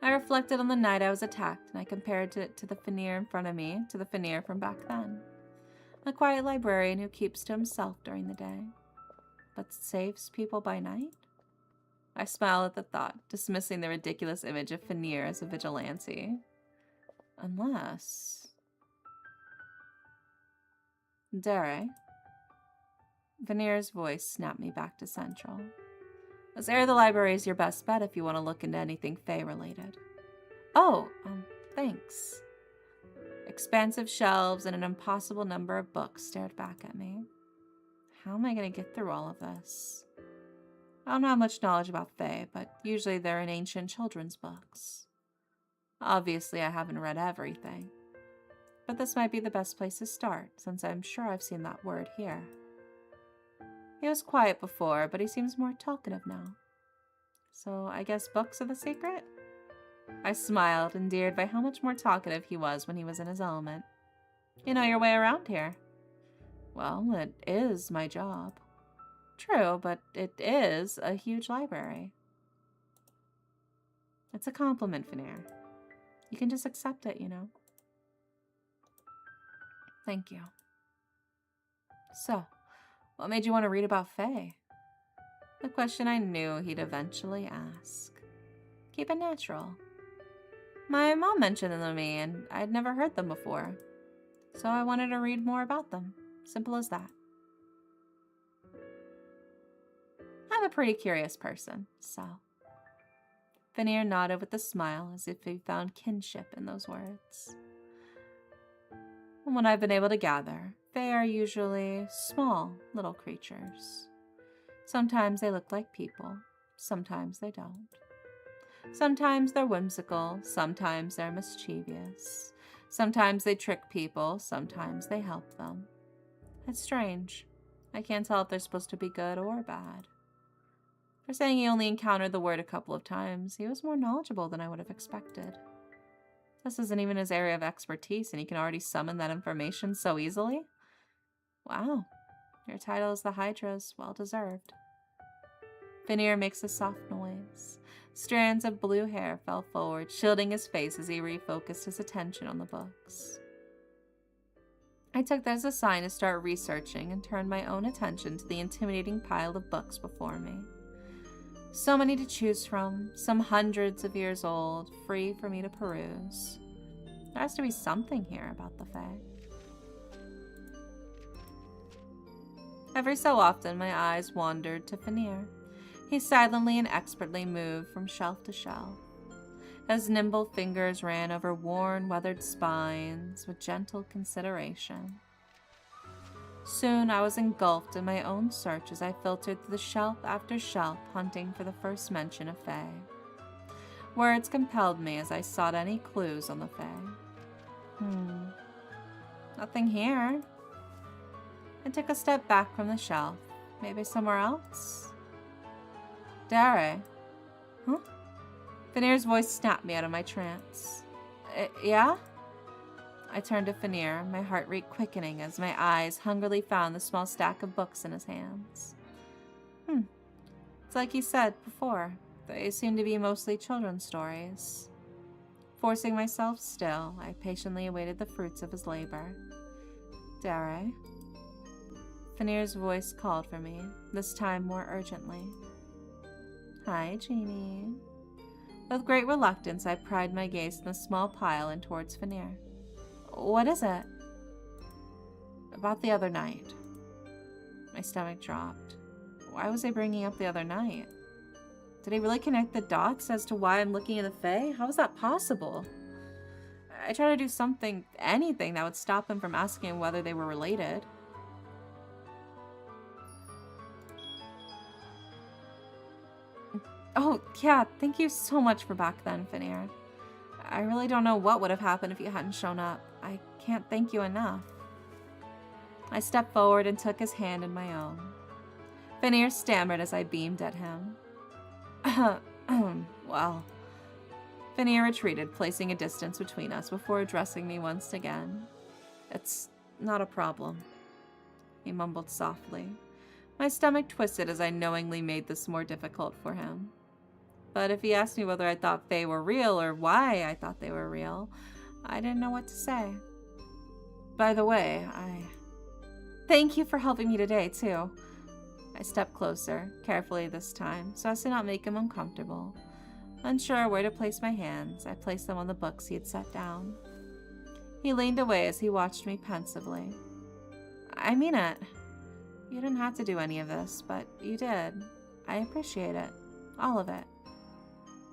I reflected on the night I was attacked, and I compared it to the Fenrir in front of me, to the Fenrir from back then. A quiet librarian who keeps to himself during the day, but saves people by night? I smiled at the thought, dismissing the ridiculous image of Fenrir as a vigilante. Unless... Dare? Fenrir's voice snapped me back to Central. This area of the library is your best bet if you want to look into anything Fae-related. Oh, thanks. Expansive shelves and an impossible number of books stared back at me. How am I going to get through all of this? I don't have much knowledge about Fae, but usually they're in ancient children's books. Obviously, I haven't read everything. But this might be the best place to start, since I'm sure I've seen that word here. He was quiet before, but he seems more talkative now. So I guess books are the secret? I smiled, endeared by how much more talkative he was when he was in his element. You know your way around here. Well, it is my job. True, but it is a huge library. It's a compliment, Fenrir. You can just accept it, you know. Thank you. So, what made you want to read about Fae? The question I knew he'd eventually ask. Keep it natural. My mom mentioned them to me, and I'd never heard them before. So I wanted to read more about them. Simple as that. I'm a pretty curious person, so... Fenrir nodded with a smile as if he found kinship in those words. From what I've been able to gather, Fae are usually small, little creatures. Sometimes they look like people, sometimes they don't. Sometimes they're whimsical, sometimes they're mischievous. Sometimes they trick people, sometimes they help them. It's strange. I can't tell if they're supposed to be good or bad. For saying he only encountered the word a couple of times, he was more knowledgeable than I would have expected. This isn't even his area of expertise, and he can already summon that information so easily? Wow, your title as the Hydra's well-deserved. Fenrir makes a soft noise. Strands of blue hair fell forward, shielding his face as he refocused his attention on the books. I took that as a sign to start researching and turned my own attention to the intimidating pile of books before me. So many to choose from, some hundreds of years old, free for me to peruse. There has to be something here about the Fae. Every so often, my eyes wandered to Fenrir. He silently and expertly moved from shelf to shelf. His nimble fingers ran over worn, weathered spines with gentle consideration. Soon I was engulfed in my own search as I filtered through the shelf after shelf, hunting for the first mention of Fae. Words compelled me as I sought any clues on the Fae. Nothing here. I took a step back from the shelf. Maybe somewhere else? Dare? Huh? Fenrir's voice snapped me out of my trance. Yeah? I turned to Fenrir, my heart rate quickening as my eyes hungrily found the small stack of books in his hands. It's like he said before, they seem to be mostly children's stories. Forcing myself still, I patiently awaited the fruits of his labor. Dare? Fenrir's voice called for me, this time more urgently. Hi, Genie. With great reluctance, I pried my gaze from the small pile and towards Fenrir. What is it? About the other night. My stomach dropped. Why was I bringing up the other night? Did he really connect the dots as to why I'm looking at the Fae? How is that possible? I tried to do something, anything that would stop him from asking whether they were related. Oh, yeah, thank you so much for back then, Fenrir. I really don't know what would have happened if you hadn't shown up. I can't thank you enough. I stepped forward and took his hand in my own. Fenrir stammered as I beamed at him. Well. Fenrir retreated, placing a distance between us before addressing me once again. It's not a problem, he mumbled softly, My stomach twisted as I knowingly made this more difficult for him. But if he asked me whether I thought Fae were real or why I thought they were real, I didn't know what to say. By the way, Thank you for helping me today, too. I stepped closer, carefully this time, so as to not make him uncomfortable. Unsure where to place my hands, I placed them on the books he had set down. He leaned away as he watched me pensively. I mean it. You didn't have to do any of this, but you did. I appreciate it. All of it.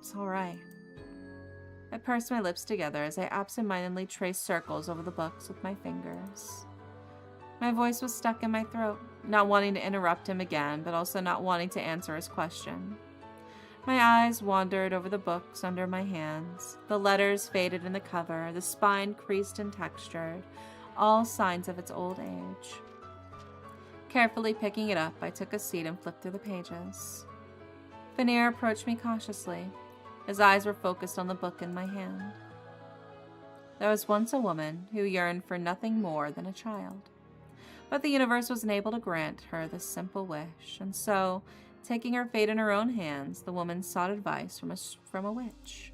It's all right. I pursed my lips together as I absentmindedly traced circles over the books with my fingers. My voice was stuck in my throat, not wanting to interrupt him again, but also not wanting to answer his question. My eyes wandered over the books under my hands. The letters faded in the cover, the spine creased and textured, all signs of its old age. Carefully picking it up, I took a seat and flipped through the pages. Veneer approached me cautiously. His eyes were focused on the book in my hand. There was once a woman who yearned for nothing more than a child. But the universe was unable to grant her this simple wish, and so, taking her fate in her own hands, the woman sought advice from a witch.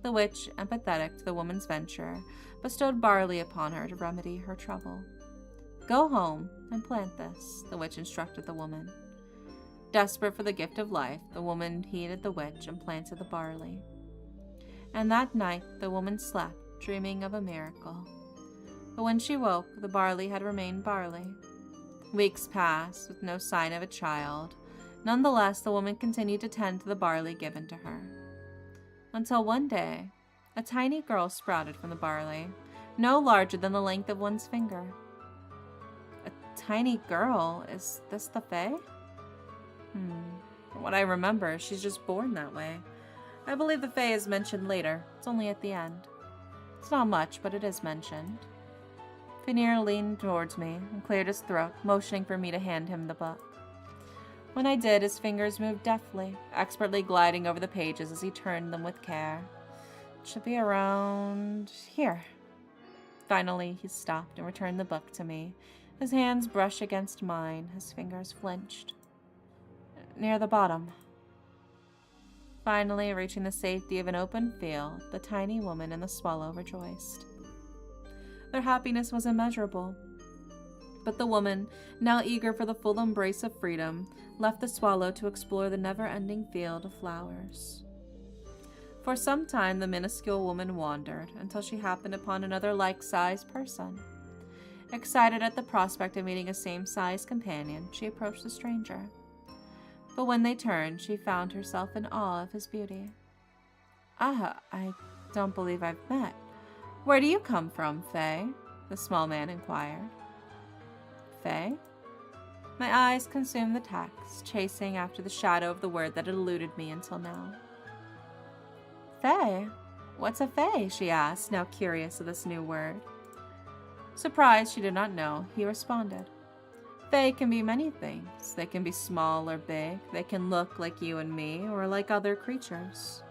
The witch, empathetic to the woman's venture, bestowed barley upon her to remedy her trouble. Go home and plant this, the witch instructed the woman. Desperate for the gift of life, the woman heeded the witch and planted the barley. And that night the woman slept, dreaming of a miracle. But when she woke, the barley had remained barley. Weeks passed, with no sign of a child. Nonetheless, the woman continued to tend to the barley given to her. Until one day, a tiny girl sprouted from the barley, no larger than the length of one's finger. A tiny girl? Is this the Fae? From what I remember, she's just born that way. I believe the Fae is mentioned later. It's only at the end. It's not much, but it is mentioned. Veneer leaned towards me and cleared his throat, motioning for me to hand him the book. When I did, his fingers moved deftly, expertly gliding over the pages as he turned them with care. It should be around here. Finally, he stopped and returned the book to me. His hands brushed against mine, his fingers flinched. Near the bottom. Finally, reaching the safety of an open field, the tiny woman and the swallow rejoiced. Their happiness was immeasurable. But the woman, now eager for the full embrace of freedom, left the swallow to explore the never-ending field of flowers. For some time, the minuscule woman wandered until she happened upon another like-sized person. Excited at the prospect of meeting a same-sized companion, she approached the stranger. But when they turned, she found herself in awe of his beauty. I don't believe I've met. Where do you come from, Fae? The small man inquired. Fae? My eyes consumed the text, chasing after the shadow of the word that had eluded me until now. Fae? What's a Fae? She asked, now curious of this new word. Surprised she did not know, he responded. Fae can be many things. They can be small or big. They can look like you and me, or like other creatures.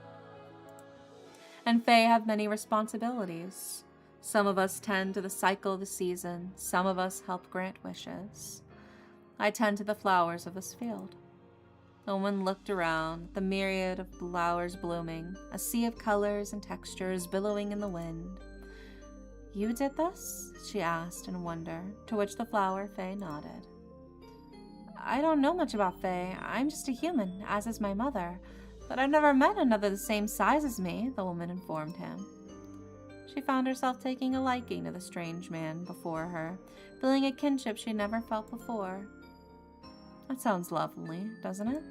And Fae have many responsibilities. Some of us tend to the cycle of the season. Some of us help grant wishes. I tend to the flowers of this field. The woman looked around, the myriad of flowers blooming, a sea of colors and textures billowing in the wind. You did this? She asked in wonder, to which the flower Fae nodded. I don't know much about Fae. I'm just a human, as is my mother. But I've never met another the same size as me, the woman informed him. She found herself taking a liking to the strange man before her, feeling a kinship she never felt before. That sounds lovely, doesn't it?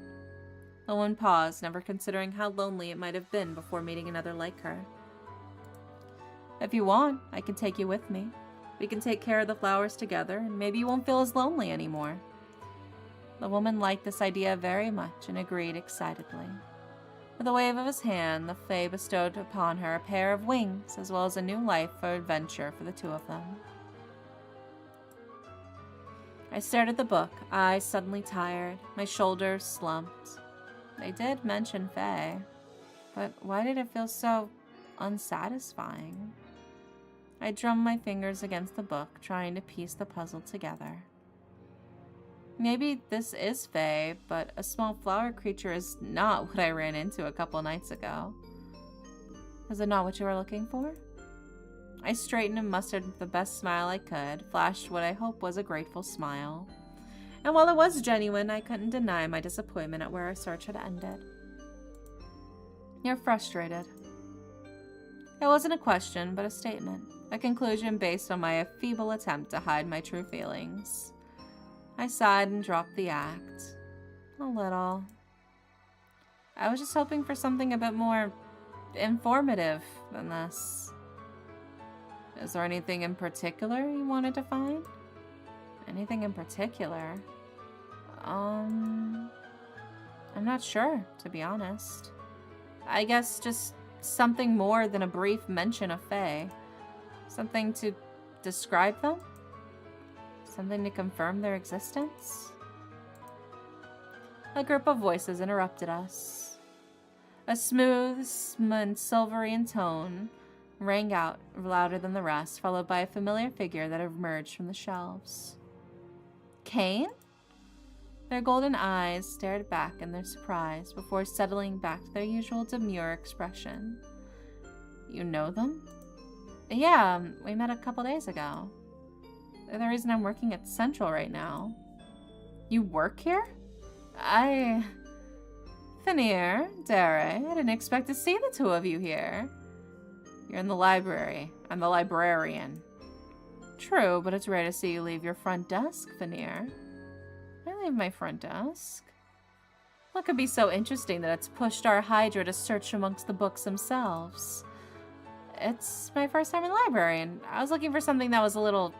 The woman paused, never considering how lonely it might have been before meeting another like her. If you want, I can take you with me. We can take care of the flowers together, and maybe you won't feel as lonely anymore. The woman liked this idea very much and agreed excitedly. With a wave of his hand, the Fae bestowed upon her a pair of wings, as well as a new life for adventure for the two of them. I stared at the book, eyes suddenly tired, my shoulders slumped. They did mention Fae, but why did it feel so unsatisfying? I drummed my fingers against the book, trying to piece the puzzle together. Maybe this is Fae, but a small flower creature is not what I ran into a couple nights ago. Is it not what you were looking for? I straightened and mustered the best smile I could, flashed what I hope was a grateful smile. And while it was genuine, I couldn't deny my disappointment at where our search had ended. You're frustrated. It wasn't a question, but a statement. A conclusion based on my feeble attempt to hide my true feelings. I sighed and dropped the act. A little. I was just hoping for something a bit more informative than this. Is there anything in particular you wanted to find? Anything in particular? I'm not sure, to be honest. I guess just something more than a brief mention of Fae. Something to describe them? Something to confirm their existence? A group of voices interrupted us. A smooth and silvery in tone rang out louder than the rest, followed by a familiar figure that emerged from the shelves. Cain? Their golden eyes stared back in their surprise before settling back to their usual demure expression. You know them? Yeah, we met a couple days ago. They're the reason I'm working at Central right now. You work here? Fenir, Dare, I didn't expect to see the two of you here. You're in the library. I'm the librarian. True, but it's rare to see you leave your front desk, Fenir. I leave my front desk. What could be so interesting that it's pushed our Hydra to search amongst the books themselves? It's my first time in the library, and I was looking for something that was a little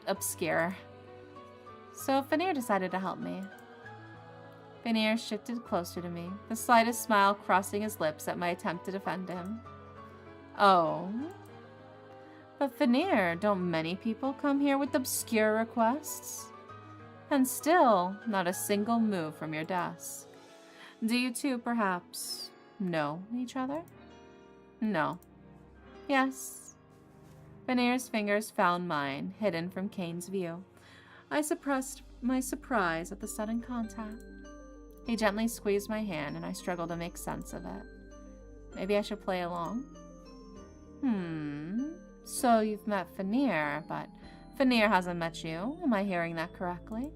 obscure. So Fenir decided to help me. Fenir shifted closer to me, the slightest smile crossing his lips at my attempt to defend him. Oh? But Fenir, don't many people come here with obscure requests? And still, not a single move from your desk. Do you two, perhaps, know each other? No. Yes. Fenir's fingers found mine, hidden from Cain's view. I suppressed my surprise at the sudden contact. He gently squeezed my hand, and I struggled to make sense of it. Maybe I should play along? So you've met Fenir, but Fenir hasn't met you. Am I hearing that correctly?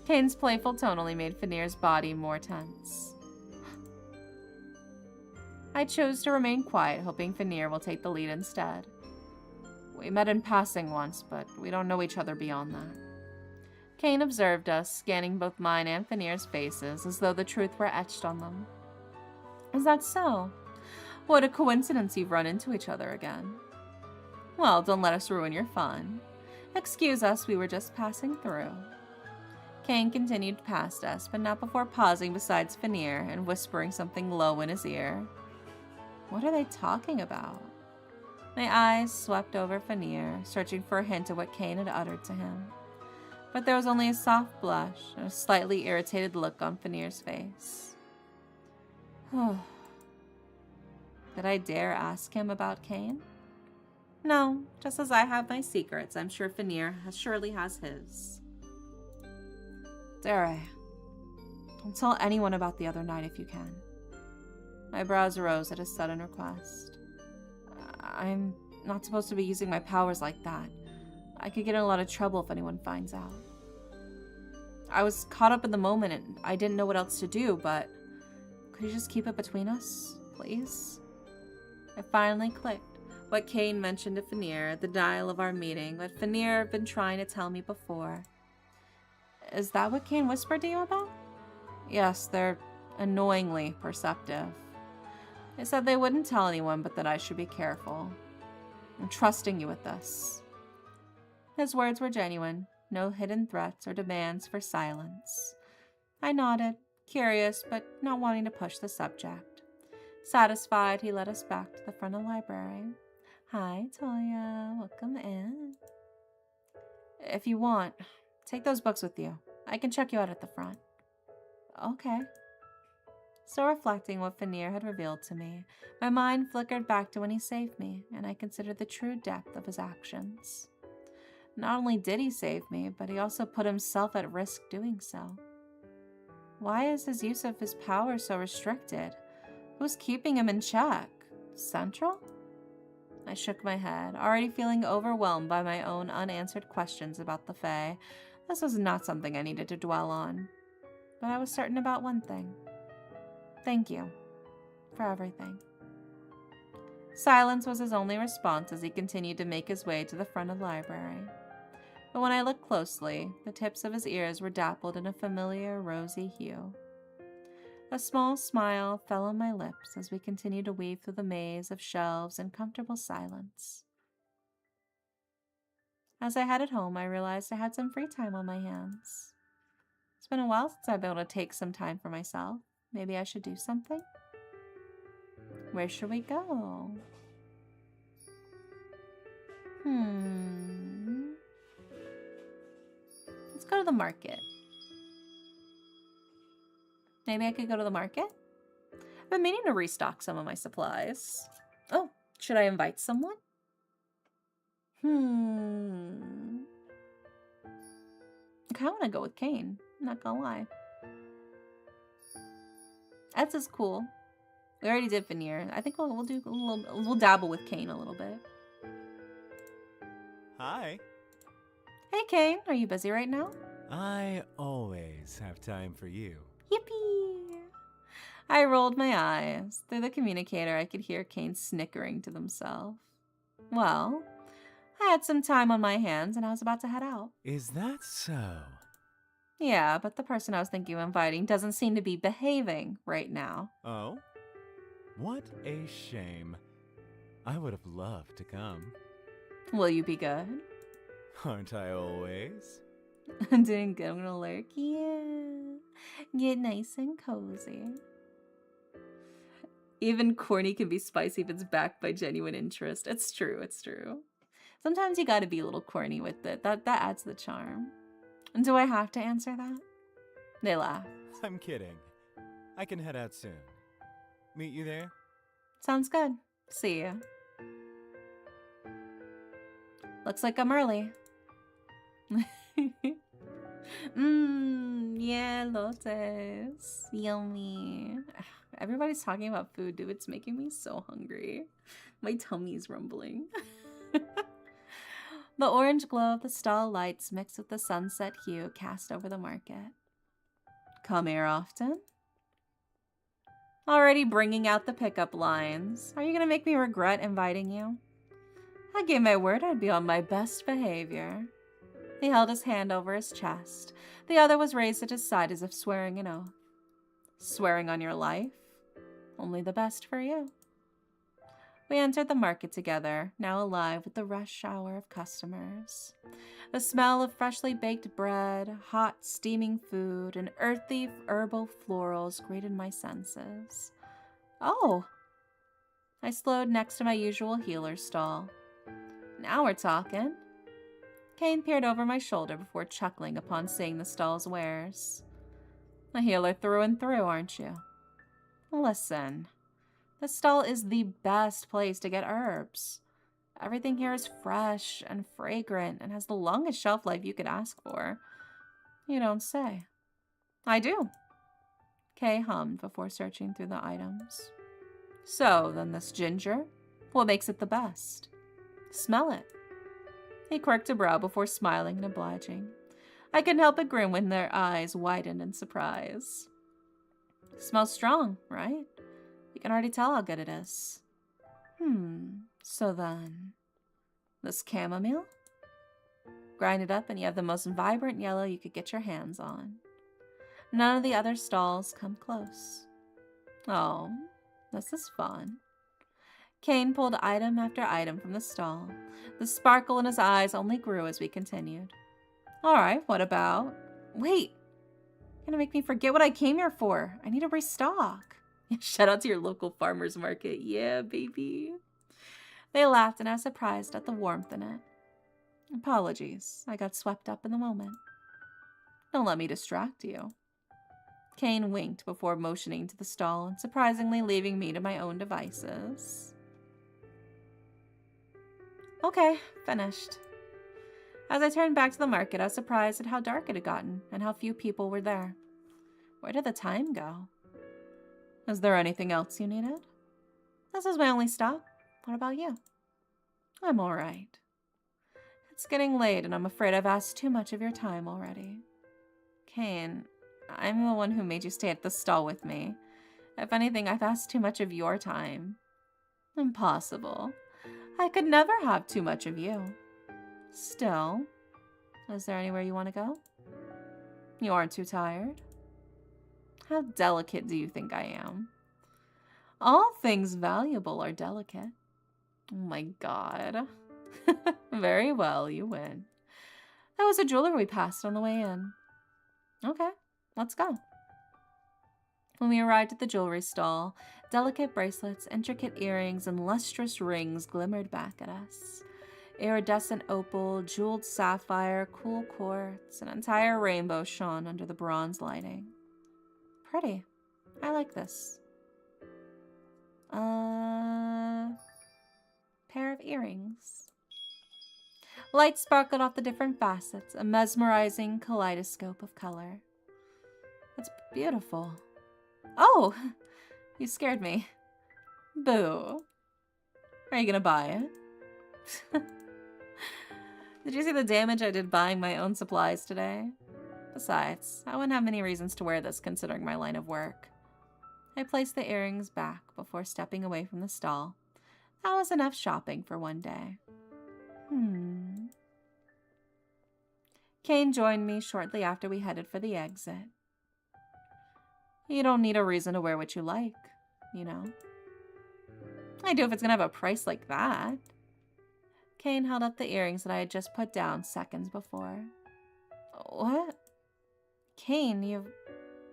Cain's playful tone only made Fenir's body more tense. I chose to remain quiet, hoping Fenir will take the lead instead. We met in passing once, but we don't know each other beyond that. Cain observed us, scanning both mine and Fenir's faces, as though the truth were etched on them. Is that so? What a coincidence you've run into each other again. Well, don't let us ruin your fun. Excuse us, we were just passing through. Cain continued past us, but not before pausing beside Fenir and whispering something low in his ear. What are they talking about? My eyes swept over Fenir, searching for a hint of what Cain had uttered to him. But there was only a soft blush and a slightly irritated look on Fenir's face. Did I dare ask him about Cain? No, just as I have my secrets, I'm sure Fenir surely has his. Dare, don't tell anyone about the other night if you can. My brows rose at his sudden request. I'm not supposed to be using my powers like that. I could get in a lot of trouble if anyone finds out. I was caught up in the moment and I didn't know what else to do, but could you just keep it between us, please? It finally clicked. What Cain mentioned to Fenir at the dial of our meeting, what Fenir had been trying to tell me before. Is that what Cain whispered to you about? Yes, they're annoyingly perceptive. They said they wouldn't tell anyone, but that I should be careful. I'm trusting you with this. His words were genuine, no hidden threats or demands for silence. I nodded, curious but not wanting to push the subject. Satisfied, he led us back to the front of the library. Hi, Talia. Welcome in. If you want, take those books with you. I can check you out at the front. Okay. Still reflecting what Fenir had revealed to me, my mind flickered back to when he saved me, and I considered the true depth of his actions. Not only did he save me, but he also put himself at risk doing so. Why is his use of his power so restricted? Who's keeping him in check? Central? I shook my head, already feeling overwhelmed by my own unanswered questions about the Fae. This was not something I needed to dwell on. But I was certain about one thing. Thank you for everything. Silence was his only response as he continued to make his way to the front of the library. But when I looked closely, the tips of his ears were dappled in a familiar rosy hue. A small smile fell on my lips as we continued to weave through the maze of shelves in comfortable silence. As I headed home, I realized I had some free time on my hands. It's been a while since I've been able to take some time for myself. Maybe I should do something? Where should we go? Let's go to the market. Maybe I could go to the market? I've been meaning to restock some of my supplies. Oh, should I invite someone? I kind of want to go with Kane. I'm not gonna lie. That's as cool. We already did Veneer. I think we'll dabble with Kane a little bit. Hi. Hey Kane, are you busy right now? I always have time for you. Yippee! I rolled my eyes. Through the communicator, I could hear Kane snickering to himself. Well, I had some time on my hands and I was about to head out. Is that so? Yeah, but the person I was thinking of inviting doesn't seem to be behaving right now. Oh? What a shame. I would have loved to come. Will you be good? Aren't I always? I'm doing good. I'm gonna lurk. Yeah. Get nice and cozy. Even corny can be spicy if it's backed by genuine interest. It's true, it's true. Sometimes you gotta be a little corny with it. That adds the charm. And do I have to answer that? They laugh. I'm kidding. I can head out soon. Meet you there? Sounds good. See ya. Looks like I'm early. Yeah, lotus. Yummy. Everybody's talking about food, dude. It's making me so hungry. My tummy's rumbling. The orange glow of the stall lights mixed with the sunset hue cast over the market. Come here often? Already bringing out the pickup lines. Are you gonna make me regret inviting you? I gave my word I'd be on my best behavior. He held his hand over his chest. The other was raised at his side as if swearing an oath. Swearing on your life? Only the best for you. We entered the market together, now alive with the rush hour of customers. The smell of freshly baked bread, hot, steaming food, and earthy herbal florals greeted my senses. Oh! I slowed next to my usual healer stall. Now we're talking. Kane peered over my shoulder before chuckling upon seeing the stall's wares. A healer through and through, aren't you? Listen, this stall is the best place to get herbs. Everything here is fresh and fragrant and has the longest shelf life you could ask for. You don't say. I do. Kay hummed before searching through the items. So, then this ginger? What makes it the best? Smell it. He quirked a brow before smiling and obliging. I couldn't help but grin when their eyes widened in surprise. Smells strong, right? You can already tell how good it is. So then, this chamomile? Grind it up and you have the most vibrant yellow you could get your hands on. None of the other stalls come close. Oh, this is fun. Kane pulled item after item from the stall. The sparkle in his eyes only grew as we continued. Alright, what about... Wait! You're gonna make me forget what I came here for. I need to restock. Shout out to your local farmer's market. Yeah, baby. They laughed and I was surprised at the warmth in it. Apologies, I got swept up in the moment. Don't let me distract you. Kane winked before motioning to the stall and surprisingly leaving me to my own devices. Okay, finished. As I turned back to the market, I was surprised at how dark it had gotten and how few people were there. Where did the time go? Is there anything else you needed? This is my only stop. What about you? I'm all right. It's getting late, and I'm afraid I've asked too much of your time already. Kane, I'm the one who made you stay at the stall with me. If anything, I've asked too much of your time. Impossible. I could never have too much of you. Still, is there anywhere you want to go? You aren't too tired? How delicate do you think I am? All things valuable are delicate. Oh my god. Very well, you win. That was a jeweler we passed on the way in. Okay, let's go. When we arrived at the jewelry stall, delicate bracelets, intricate earrings, and lustrous rings glimmered back at us. Iridescent opal, jeweled sapphire, cool quartz, an entire rainbow shone under the bronze lighting. Pretty. I like this. Pair of earrings. Light sparkled off the different facets, a mesmerizing kaleidoscope of color. It's beautiful. Oh, you scared me. Boo. Are you gonna buy it? Did you see the damage I did buying my own supplies today? Besides, I wouldn't have many reasons to wear this considering my line of work. I placed the earrings back before stepping away from the stall. That was enough shopping for one day. Kane joined me shortly after we headed for the exit. You don't need a reason to wear what you like, you know. I do if it's gonna have a price like that. Kane held up the earrings that I had just put down seconds before. What? Kane, you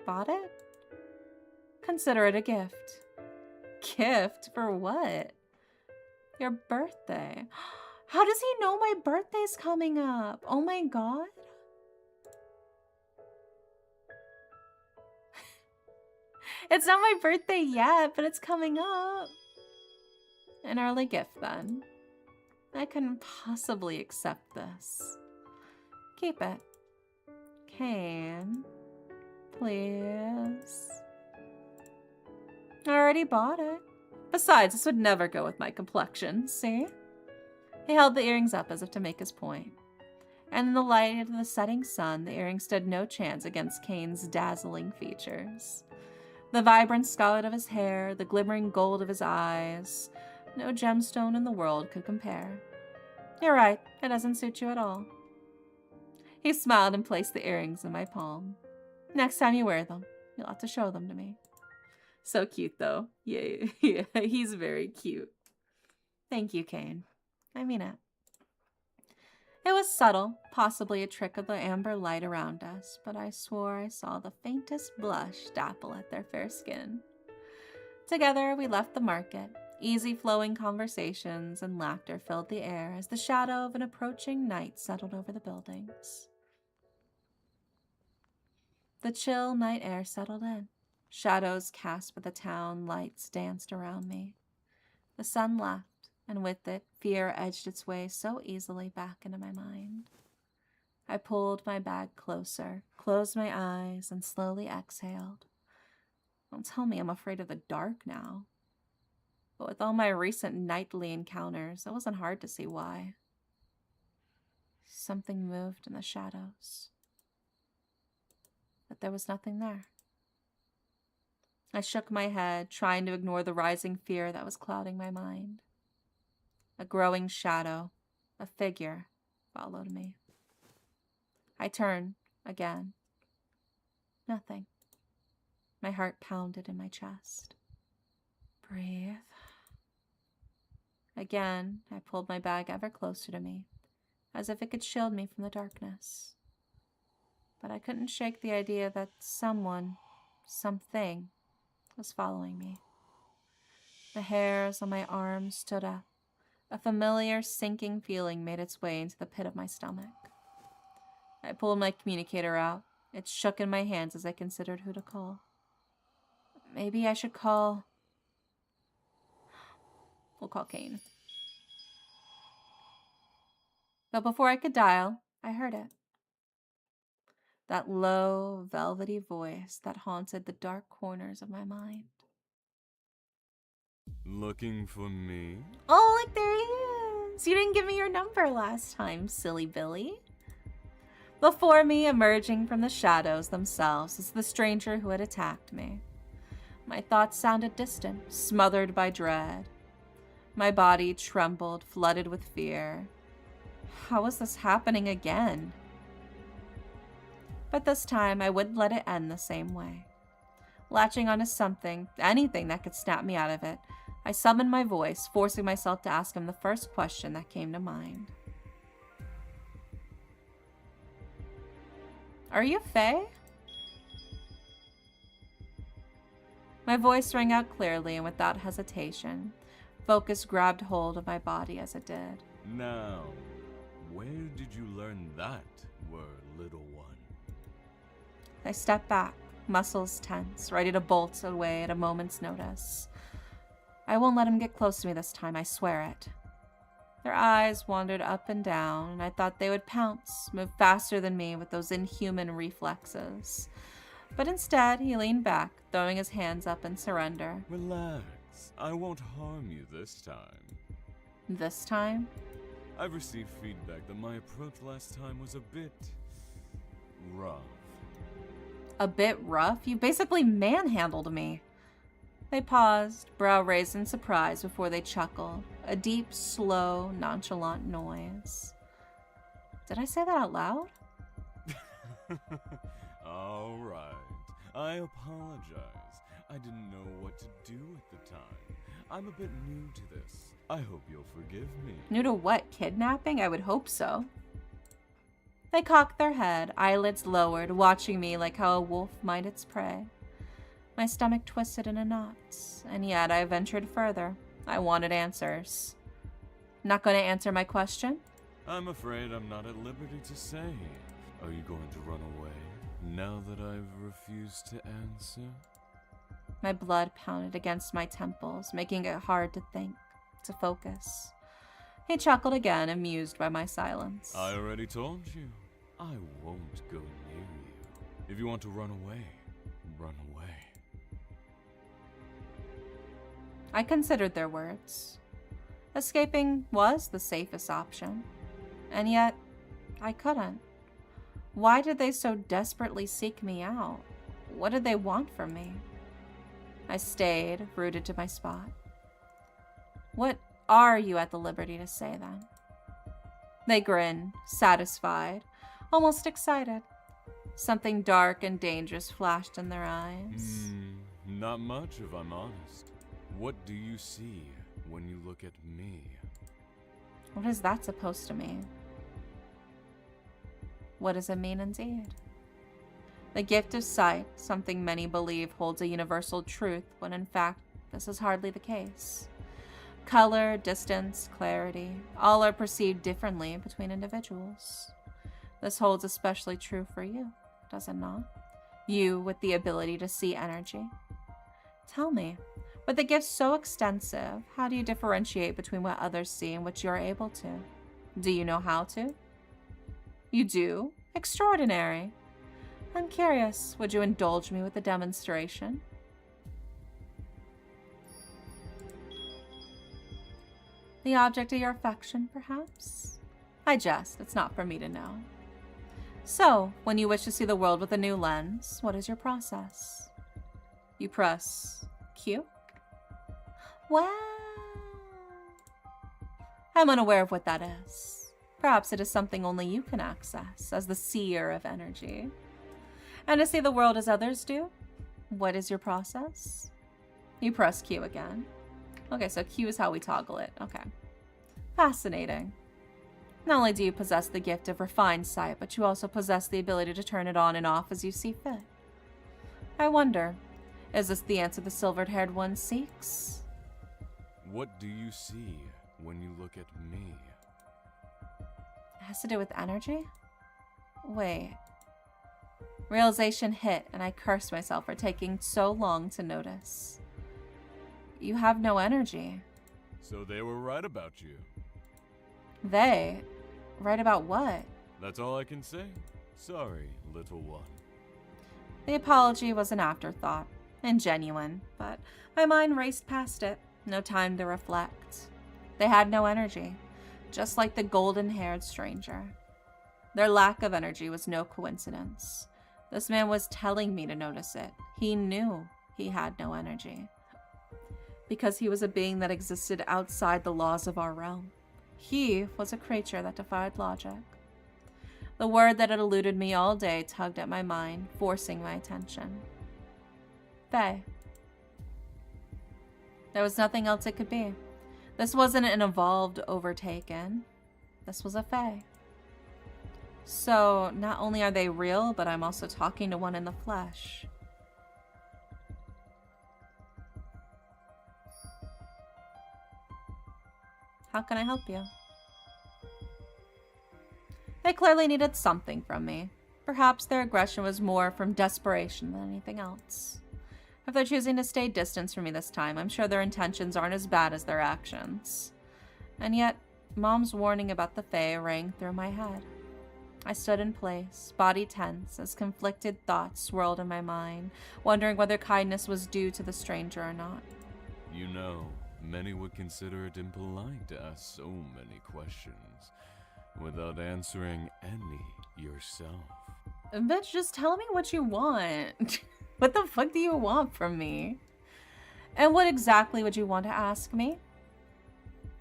bought it? Consider it a gift. Gift? For what? Your birthday. How does he know my birthday's coming up? Oh my god. It's not my birthday yet, but it's coming up. An early gift, then. I couldn't possibly accept this. Keep it. Kane. Please. I already bought it. Besides, this would never go with my complexion, see? He held the earrings up as if to make his point. And in the light of the setting sun, the earrings stood no chance against Kane's dazzling features. The vibrant scarlet of his hair, the glimmering gold of his eyes. No gemstone in the world could compare. You're right, it doesn't suit you at all. He smiled and placed the earrings in my palm. Next time you wear them, you'll have to show them to me. So cute, though. Yeah, he's very cute. Thank you, Kane. I mean it. It was subtle, possibly a trick of the amber light around us, but I swore I saw the faintest blush dapple at their fair skin. Together, we left the market. Easy-flowing conversations and laughter filled the air as the shadow of an approaching night settled over the buildings. The chill night air settled in. Shadows cast by the town lights danced around me. The sun left, and with it, fear edged its way so easily back into my mind. I pulled my bag closer, closed my eyes, and slowly exhaled. Don't tell me I'm afraid of the dark now. But with all my recent nightly encounters, it wasn't hard to see why. Something moved in the shadows. But there was nothing there. I shook my head, trying to ignore the rising fear that was clouding my mind. A growing shadow, a figure, followed me. I turned again. Nothing. My heart pounded in my chest. Breathe. Again, I pulled my bag ever closer to me, as if it could shield me from the darkness. But I couldn't shake the idea that someone, something, was following me. The hairs on my arms stood up. A familiar sinking feeling made its way into the pit of my stomach. I pulled my communicator out. It shook in my hands as I considered who to call. Maybe I should call... We'll call Kane. But before I could dial, I heard it. That low, velvety voice that haunted the dark corners of my mind. Looking for me? Oh, look, there he is! You didn't give me your number last time, silly Billy. Before me, emerging from the shadows themselves, is the stranger who had attacked me. My thoughts sounded distant, smothered by dread. My body trembled, flooded with fear. How was this happening again? But this time, I wouldn't let it end the same way. Latching onto something, anything that could snap me out of it, I summoned my voice, forcing myself to ask him the first question that came to mind. Are you Fae? My voice rang out clearly and without hesitation. Focus grabbed hold of my body as it did. Now, where did you learn that, little one? I stepped back, muscles tense, ready to bolt away at a moment's notice. I won't let him get close to me this time, I swear it. Their eyes wandered up and down, and I thought they would pounce, move faster than me with those inhuman reflexes. But instead, he leaned back, throwing his hands up in surrender. Relax. I won't harm you this time. This time? I've received feedback that my approach last time was a bit rough. A bit rough? You basically manhandled me. They paused, brow raised in surprise before they chuckled. A deep, slow, nonchalant noise. Did I say that out loud? All right. I apologize. I didn't know what to do at the time. I'm a bit new to this. I hope you'll forgive me. New to what? Kidnapping? I would hope so. They cocked their head, eyelids lowered, watching me like how a wolf might its prey. My stomach twisted in a knot, and yet I ventured further. I wanted answers. Not going to answer my question? I'm afraid I'm not at liberty to say. Are you going to run away now that I've refused to answer? My blood pounded against my temples, making it hard to think, to focus. He chuckled again, amused by my silence. I already told you. I won't go near you. If you want to run away, run away. I considered their words. Escaping was the safest option. And yet, I couldn't. Why did they so desperately seek me out? What did they want from me? I stayed, rooted to my spot. What are you at the liberty to say, then? They grinned, satisfied, almost excited. Something dark and dangerous flashed in their eyes. Not much, if I'm honest. What do you see when you look at me? What is that supposed to mean? What does it mean indeed? The gift of sight, something many believe holds a universal truth, when in fact, this is hardly the case. Color, distance, clarity, all are perceived differently between individuals. This holds especially true for you, does it not? You with the ability to see energy. Tell me, with a gift so extensive, how do you differentiate between what others see and what you are able to? Do you know how to? You do? Extraordinary. I'm curious, would you indulge me with a demonstration? The object of your affection, perhaps? I jest, it's not for me to know. So, when you wish to see the world with a new lens, what is your process? You press Q? Wow! I'm unaware of what that is. Perhaps it is something only you can access, as the seer of energy. And to see the world as others do? What is your process? You press Q again. Okay, so Q is how we toggle it. Okay. Fascinating. Not only do you possess the gift of refined sight, but you also possess the ability to turn it on and off as you see fit. I wonder, is this the answer the silvered-haired one seeks? What do you see when you look at me? It has to do with energy? Wait. Realization hit, and I cursed myself for taking so long to notice. You have no energy. So they were right about you. They? Right about what? That's all I can say. Sorry, little one. The apology was an afterthought, and genuine, but my mind raced past it. No time to reflect. They had no energy, just like the golden-haired stranger. Their lack of energy was no coincidence. This man was telling me to notice it. He knew he had no energy. Because he was a being that existed outside the laws of our realm. He was a creature that defied logic. The word that had eluded me all day tugged at my mind, forcing my attention. Fae. There was nothing else it could be. This wasn't an evolved overtaken. This was a Fae. So, not only are they real, but I'm also talking to one in the flesh. How can I help you? They clearly needed something from me. Perhaps their aggression was more from desperation than anything else. If they're choosing to stay distant from me this time, I'm sure their intentions aren't as bad as their actions. And yet, Mom's warning about the Fae rang through my head. I stood in place, body tense, as conflicted thoughts swirled in my mind, wondering whether kindness was due to the stranger or not. You know, many would consider it impolite to ask so many questions without answering any yourself. Bitch, just tell me what you want. What the fuck do you want from me? And what exactly would you want to ask me?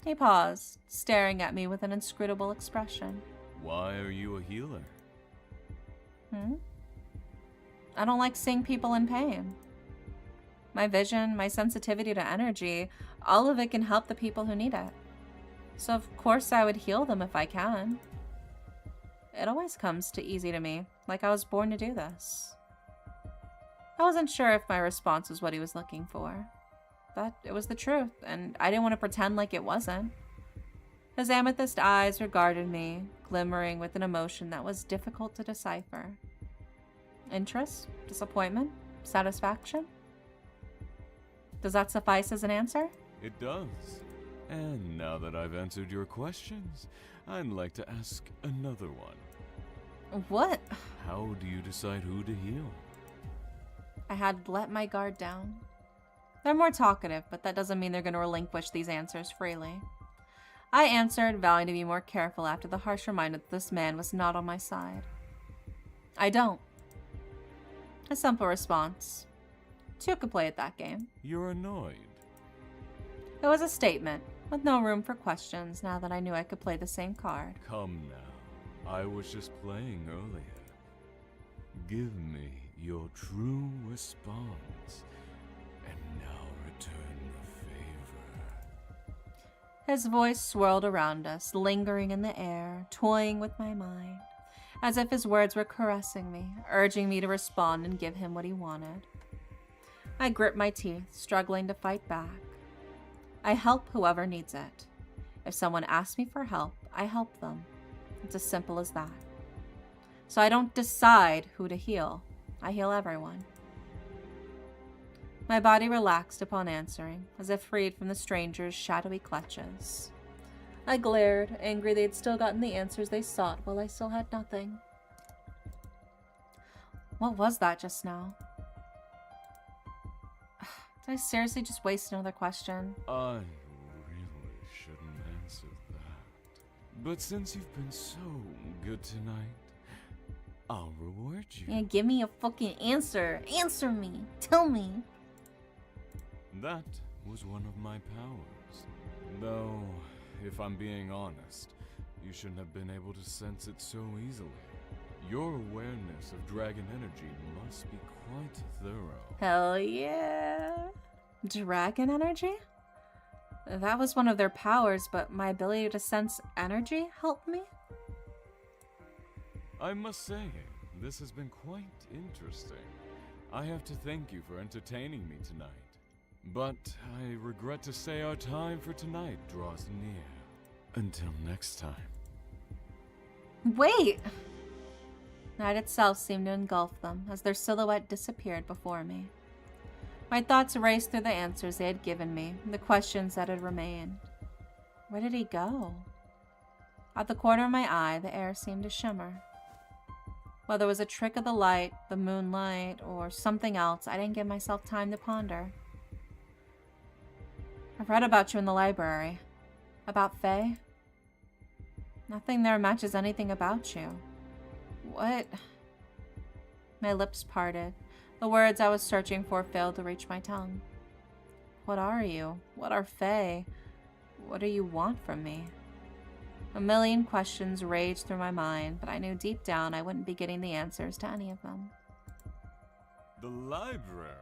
He paused, staring at me with an inscrutable expression. Why are you a healer? I don't like seeing people in pain. My vision, my sensitivity to energy, all of it can help the people who need it. So of course I would heal them if I can. It always comes too easy to me, like I was born to do this. I wasn't sure if my response was what he was looking for, but it was the truth, and I didn't want to pretend like it wasn't. His amethyst eyes regarded me, glimmering with an emotion that was difficult to decipher. Interest? Disappointment? Satisfaction? Does that suffice as an answer? It does. And now that I've answered your questions, I'd like to ask another one. What? How do you decide who to heal? I had let my guard down. They're more talkative, but that doesn't mean they're going to relinquish these answers freely. I answered, vowing to be more careful after the harsh reminder that this man was not on my side. I don't. A simple response. Two could play at that game. You're annoyed. It was a statement, with no room for questions now that I knew I could play the same card. Come now. I was just playing earlier. Give me your true response, and now return the favor. His voice swirled around us, lingering in the air, toying with my mind, as if his words were caressing me, urging me to respond and give him what he wanted. I gripped my teeth, struggling to fight back. I help whoever needs it. If someone asks me for help, I help them. It's as simple as that. So I don't decide who to heal. I heal everyone. My body relaxed upon answering, as if freed from the stranger's shadowy clutches. I glared, angry they'd still gotten the answers they sought while I still had nothing. What was that just now? Did I seriously just waste another question? I really shouldn't answer that. But since you've been so good tonight, I'll reward you. Yeah, give me a fucking answer. Answer me. Tell me. That was one of my powers. Though, if I'm being honest, you shouldn't have been able to sense it so easily. Your awareness of dragon energy must be quite thorough. Hell yeah. Dragon energy? That was one of their powers, but my ability to sense energy helped me? I must say, this has been quite interesting. I have to thank you for entertaining me tonight. But I regret to say our time for tonight draws near. Until next time. Wait! Night itself seemed to engulf them as their silhouette disappeared before me. My thoughts raced through the answers they had given me, the questions that had remained. Where did he go? At the corner of my eye, the air seemed to shimmer. Whether it was a trick of the light, the moonlight, or something else, I didn't give myself time to ponder. I've read about you in the library. About Fae? Nothing there matches anything about you. What? My lips parted. The words I was searching for failed to reach my tongue. What are you? What are Fae? What do you want from me? A million questions raged through my mind, but I knew deep down I wouldn't be getting the answers to any of them. The library?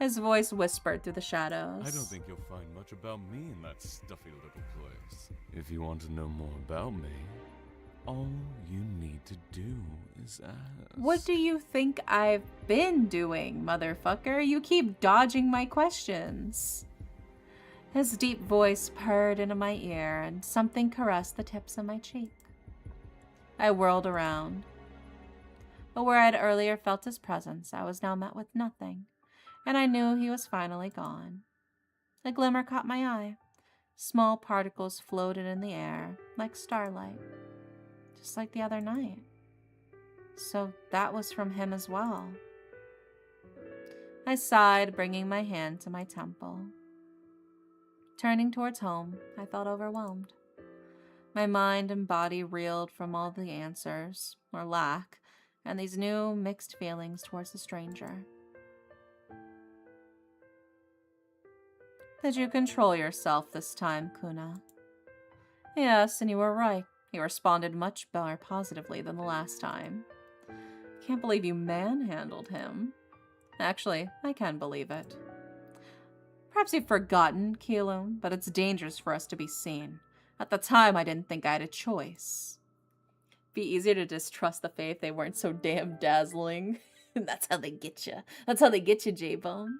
His voice whispered through the shadows. I don't think you'll find much about me in that stuffy little place. If you want to know more about me, all you need to do is ask. What do you think I've been doing, motherfucker? You keep dodging my questions. His deep voice purred into my ear, and something caressed the tips of my cheek. I whirled around. But where I had earlier felt his presence, I was now met with nothing, and I knew he was finally gone. A glimmer caught my eye. Small particles floated in the air, like starlight, just like the other night. So that was from him as well. I sighed, bringing my hand to my temple. Turning towards home, I felt overwhelmed. My mind and body reeled from all the answers, or lack, and these new mixed feelings towards the stranger. Did you control yourself this time, Kuna? Yes, and you were right. You responded much more positively than the last time. Can't believe you manhandled him. Actually, I can believe it. Perhaps you've forgotten, Keelum, but it's dangerous for us to be seen. At the time, I didn't think I had a choice. Be easier to distrust the Fae if they weren't so damn dazzling. That's how they get you. That's how they get you, J-Bone.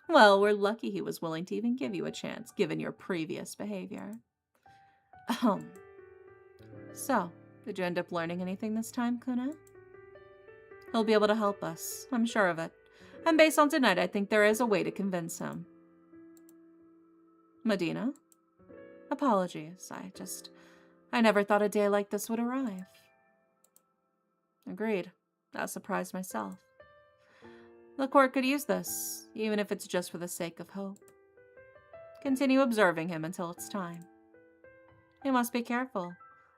Well, we're lucky he was willing to even give you a chance, given your previous behavior. So, did you end up learning anything this time, Kuna? He'll be able to help us, I'm sure of it. And based on tonight, I think there is a way to convince him. Medina? Apologies, I never thought a day like this would arrive. Agreed. I was surprised myself. The court could use this, even if it's just for the sake of hope. Continue observing him until it's time. You must be careful.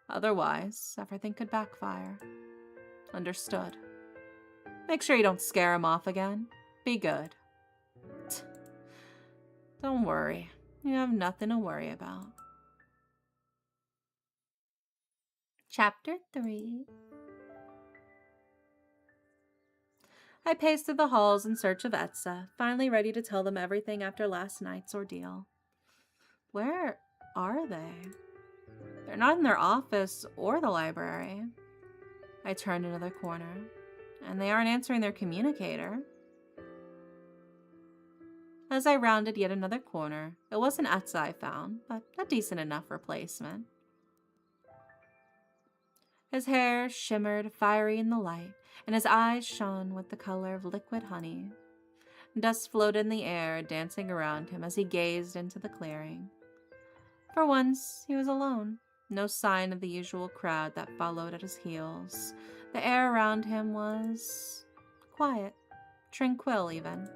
Otherwise, everything could backfire. Understood. Make sure you don't scare him off again. Be good. Don't worry. You have nothing to worry about. Chapter 3. I paced through the halls in search of Etsa, finally ready to tell them everything after last night's ordeal. Where are they? They're not in their office or the library. I turned another corner, and they aren't answering their communicator. As I rounded yet another corner, it wasn't Etsa I found, but a decent enough replacement. His hair shimmered fiery in the light, and his eyes shone with the color of liquid honey. Dust floated in the air, dancing around him as he gazed into the clearing. For once, he was alone. No sign of the usual crowd that followed at his heels. The air around him was quiet, tranquil even.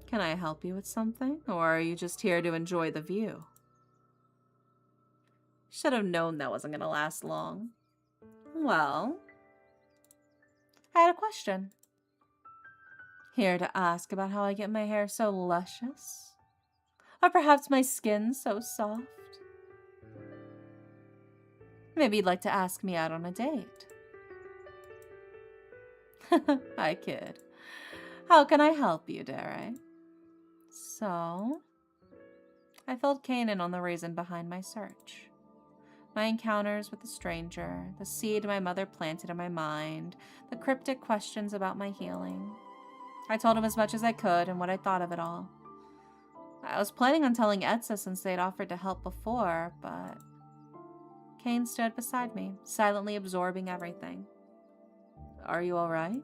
Can I help you with something, or are you just here to enjoy the view? Should have known that wasn't going to last long. Well, I had a question. Here to ask about how I get my hair so luscious? Or perhaps my skin so soft? Maybe you'd like to ask me out on a date. I kid. How can I help you, Dare? So, I filled Cain in on the reason behind my search. My encounters with the stranger, the seed my mother planted in my mind, the cryptic questions about my healing. I told him as much as I could and what I thought of it all. I was planning on telling Etsa since they'd offered to help before, but Cain stood beside me, silently absorbing everything. Are you all right?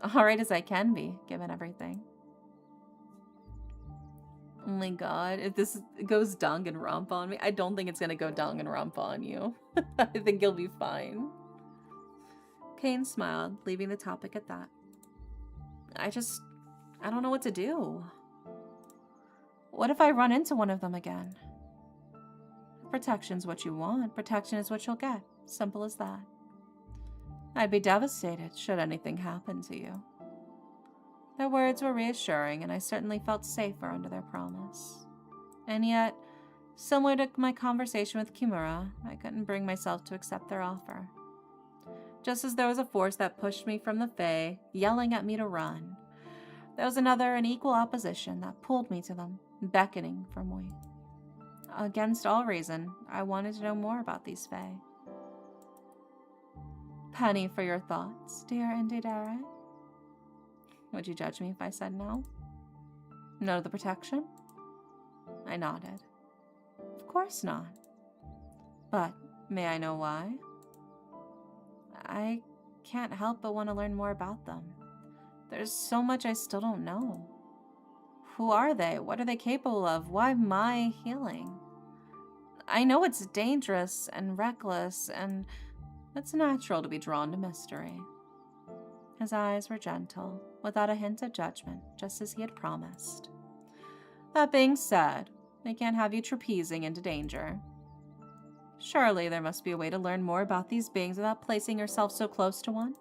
All right as I can be, given everything. Oh my god, if this goes Danganronpa on me, I don't think it's gonna go Danganronpa on you. I think you'll be fine. Kane smiled, leaving the topic at that. I don't know what to do. What if I run into one of them again? Protection's what you want. Protection is what you'll get. Simple as that. I'd be devastated should anything happen to you. Their words were reassuring, and I certainly felt safer under their promise. And yet, similar to my conversation with Kimura, I couldn't bring myself to accept their offer. Just as there was a force that pushed me from the Fae, yelling at me to run, there was another in equal opposition that pulled me to them, beckoning for me. Against all reason, I wanted to know more about these Fae. Penny for your thoughts, dear Indidere. Would you judge me if I said no? No to the protection? I nodded. Of course not. But may I know why? I can't help but want to learn more about them. There's so much I still don't know. Who are they? What are they capable of? Why my healing? I know it's dangerous and reckless, and it's natural to be drawn to mystery. His eyes were gentle, without a hint of judgment, just as he had promised. That being said, I can't have you trapezing into danger. Surely there must be a way to learn more about these beings without placing yourself so close to one.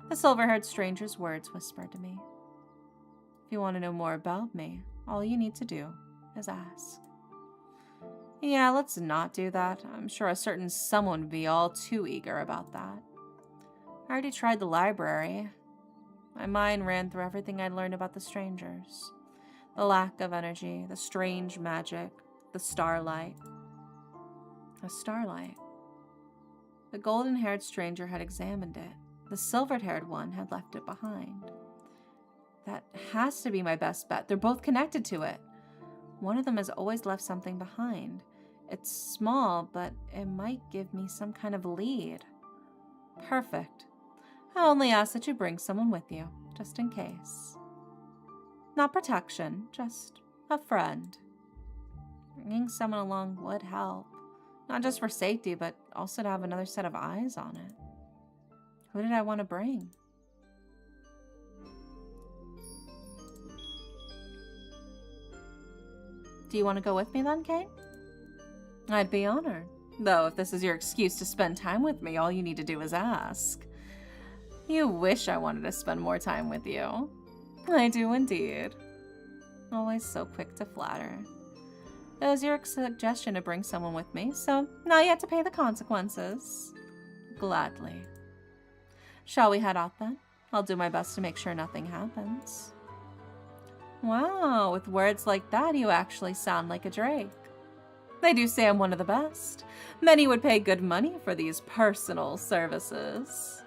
The silver-haired stranger's words whispered to me. If you want to know more about me, all you need to do is ask. Yeah, let's not do that. I'm sure a certain someone would be all too eager about that. I already tried the library. My mind ran through everything I'd learned about the strangers. The lack of energy, the strange magic, the starlight. A starlight. The golden-haired stranger had examined it. The silvered-haired one had left it behind. That has to be my best bet. They're both connected to it. One of them has always left something behind. It's small, but it might give me some kind of lead. Perfect. I only ask that you bring someone with you, just in case. Not protection, just a friend. Bringing someone along would help. Not just for safety, but also to have another set of eyes on it. Who did I want to bring? Do you want to go with me then, Kate? I'd be honored. Though, if this is your excuse to spend time with me, all you need to do is ask. You wish I wanted to spend more time with you. I do indeed. Always so quick to flatter. It was your suggestion to bring someone with me, so now you have to pay the consequences. Gladly. Shall we head out then? I'll do my best to make sure nothing happens. Wow, with words like that, you actually sound like a drake. They do say I'm one of the best. Many would pay good money for these personal services.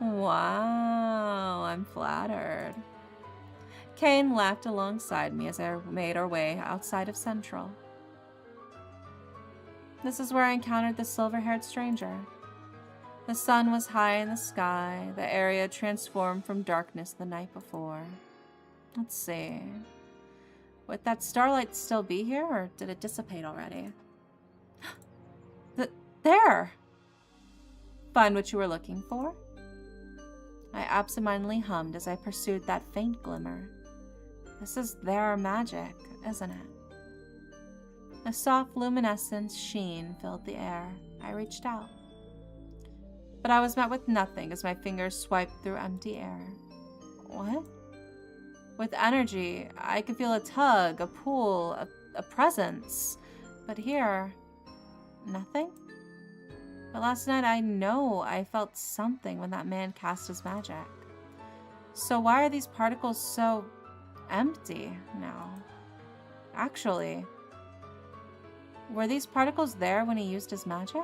Wow, I'm flattered. Kane laughed alongside me as I made our way outside of Central. This is where I encountered the silver-haired stranger. The sun was high in the sky, the area transformed from darkness the night before. Let's see. Would that starlight still be here, or did it dissipate already? There! Find what you were looking for? I absentmindedly hummed as I pursued that faint glimmer. This is their magic, isn't it? A soft luminescent sheen filled the air. I reached out. But I was met with nothing as my fingers swiped through empty air. What? With energy, I could feel a tug, a pull, a presence. But here, nothing? But last night I know I felt something when that man cast his magic. So why are these particles so empty now? Actually, were these particles there when he used his magic?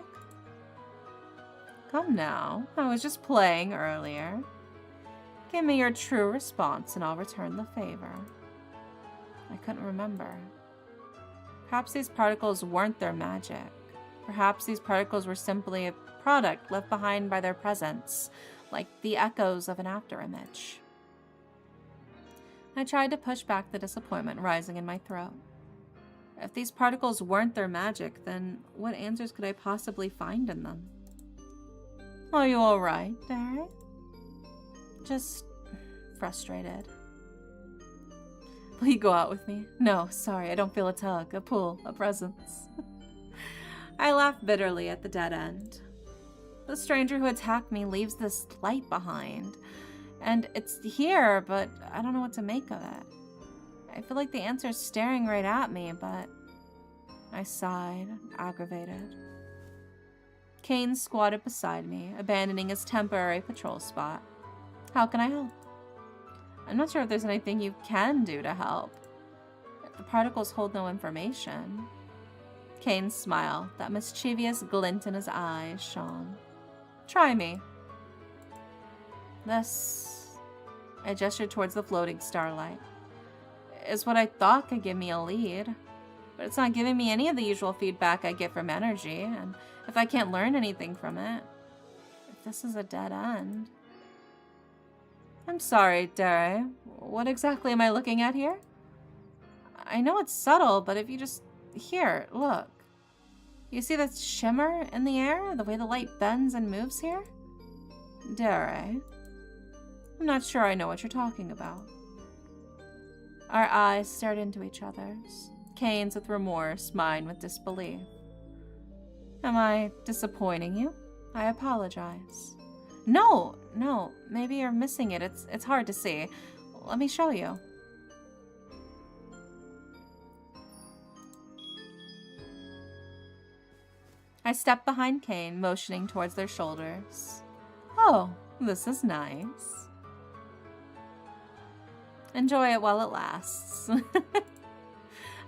Come now, I was just playing earlier. Give me your true response and I'll return the favor. I couldn't remember. Perhaps these particles weren't their magic. Perhaps these particles were simply a product left behind by their presence, like the echoes of an afterimage. I tried to push back the disappointment rising in my throat. If these particles weren't their magic, then what answers could I possibly find in them? Are you alright, Derek? Just frustrated. Will you go out with me? No, sorry, I don't feel a tug, a pull, a presence. I laughed bitterly at the dead end. The stranger who attacked me leaves this light behind. And it's here, but I don't know what to make of it. I feel like the answer's staring right at me, but I sighed, aggravated. Kane squatted beside me, abandoning his temporary patrol spot. How can I help? I'm not sure if there's anything you can do to help. The particles hold no information. Kane's smile, that mischievous glint in his eyes, shone. Try me. This, I gestured towards the floating starlight, is what I thought could give me a lead. But it's not giving me any of the usual feedback I get from energy, and if I can't learn anything from it, if this is a dead end. I'm sorry, Dere. What exactly am I looking at here? I know it's subtle, but if you just... Here, look. You see that shimmer in the air? The way the light bends and moves here? Dere. I'm not sure I know what you're talking about. Our eyes stared into each other's. Kane's with remorse, mine with disbelief. Am I disappointing you? I apologize. No, maybe you're missing it. It's hard to see. Let me show you. I stepped behind Kane, motioning towards their shoulders. Oh, this is nice. Enjoy it while it lasts.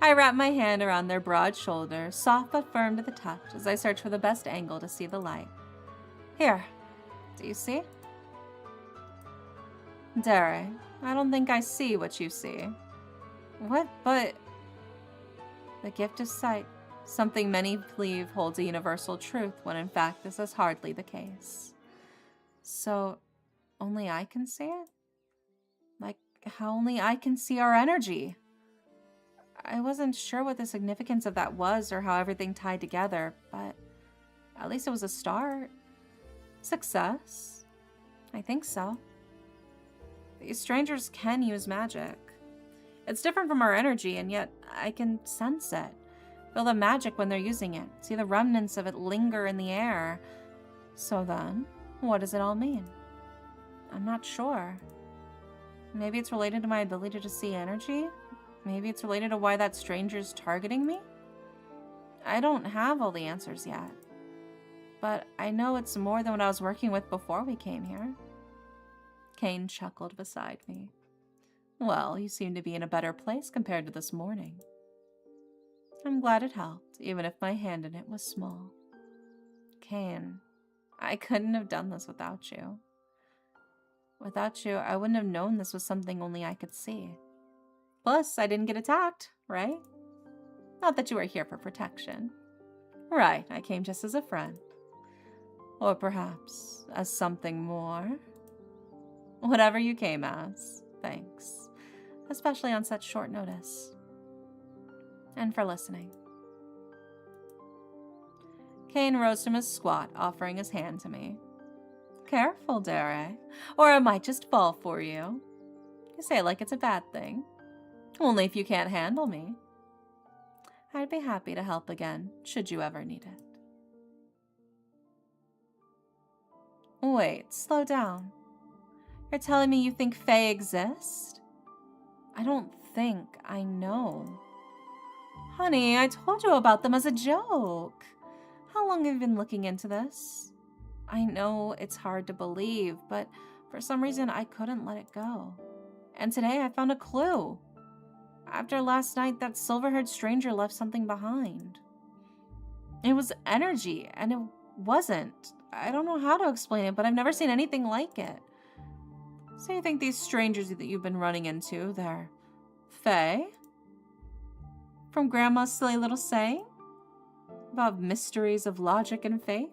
I wrapped my hand around their broad shoulders, soft but firm to the touch, as I searched for the best angle to see the light. Here, do you see? Dere, I don't think I see what you see. What, but... The gift of sight, something many believe holds a universal truth, when in fact this is hardly the case. So, only I can see it? Like, how only I can see our energy? I wasn't sure what the significance of that was or how everything tied together, but at least it was a start. Success? I think so. These strangers can use magic. It's different from our energy, and yet I can sense it. Feel the magic when they're using it. See the remnants of it linger in the air. So then, what does it all mean? I'm not sure. Maybe it's related to my ability to see energy? Maybe it's related to why that stranger's targeting me? I don't have all the answers yet. But I know it's more than what I was working with before we came here. Kane chuckled beside me. Well, you seem to be in a better place compared to this morning. I'm glad it helped, even if my hand in it was small. Kane, I couldn't have done this without you. Without you, I wouldn't have known this was something only I could see. Plus, I didn't get attacked, right? Not that you were here for protection. Right, I came just as a friend. Or perhaps as something more. Whatever you came as, thanks. Especially on such short notice. And for listening. Kane rose from his squat, offering his hand to me. Careful, Dere, or I might just fall for you. You say it like it's a bad thing. Only if you can't handle me. I'd be happy to help again, should you ever need it. Wait, slow down. You're telling me you think Fae exist? I don't think, I know. Honey, I told you about them as a joke. How long have you been looking into this? I know it's hard to believe, but for some reason I couldn't let it go. And today I found a clue. After last night, that silver-haired stranger left something behind. It was energy, and it wasn't. I don't know how to explain it, but I've never seen anything like it. So you think these strangers that you've been running into, they're Fae? From Grandma's silly little saying? About mysteries of logic and fate?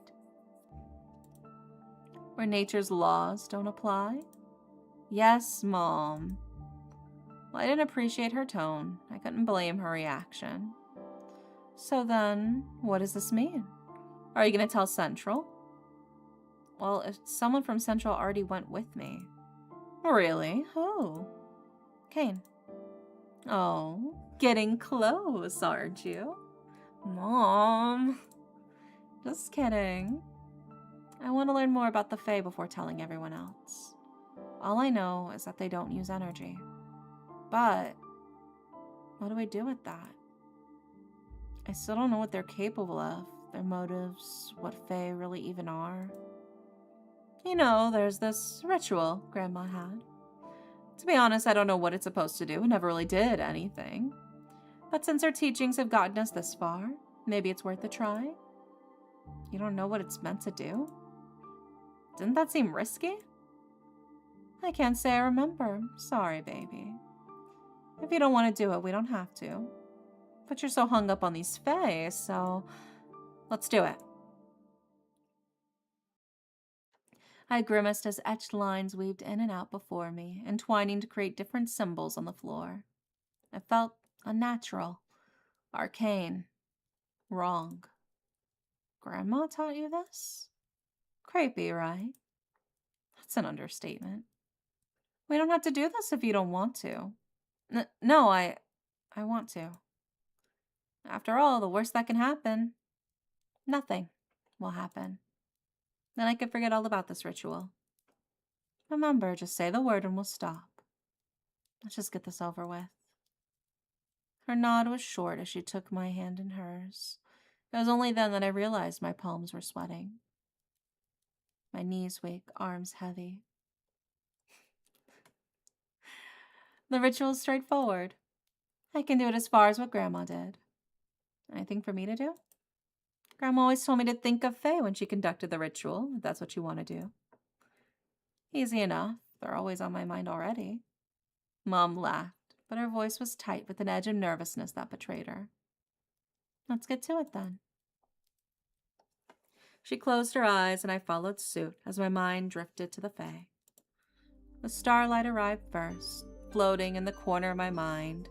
Where nature's laws don't apply? Yes, Mom. Well, I didn't appreciate her tone. I couldn't blame her reaction. So then, what does this mean? Are you going to tell Central? Well, if someone from Central already went with me. Really? Who? Kane. Oh, getting close, aren't you? Mom. Just kidding. I want to learn more about the Fae before telling everyone else. All I know is that they don't use energy. But what do I do with that? I still don't know what they're capable of, their motives, what Fae really even are. You know, there's this ritual Grandma had. To be honest, I don't know what it's supposed to do. It never really did anything. But since her teachings have gotten us this far, maybe it's worth a try. You don't know what it's meant to do? Didn't that seem risky? I can't say I remember. Sorry, baby. If you don't want to do it, we don't have to. But you're so hung up on these Fae, so let's do it. I grimaced as etched lines weaved in and out before me, entwining to create different symbols on the floor. I felt unnatural, arcane, wrong. Grandma taught you this? Creepy, right? That's an understatement. We don't have to do this if you don't want to. No, I want to. After all, the worst that can happen, nothing will happen. Then I can forget all about this ritual. Remember, just say the word and we'll stop. Let's just get this over with. Her nod was short as she took my hand in hers. It was only then that I realized my palms were sweating. My knees weak, arms heavy. The ritual is straightforward. I can do it as far as what Grandma did. Anything for me to do? Grandma always told me to think of Fae when she conducted the ritual, if that's what you want to do. Easy enough. They're always on my mind already. Mom laughed, but her voice was tight with an edge of nervousness that betrayed her. Let's get to it then. She closed her eyes and I followed suit as my mind drifted to the Fae. The starlight arrived first, floating in the corner of my mind.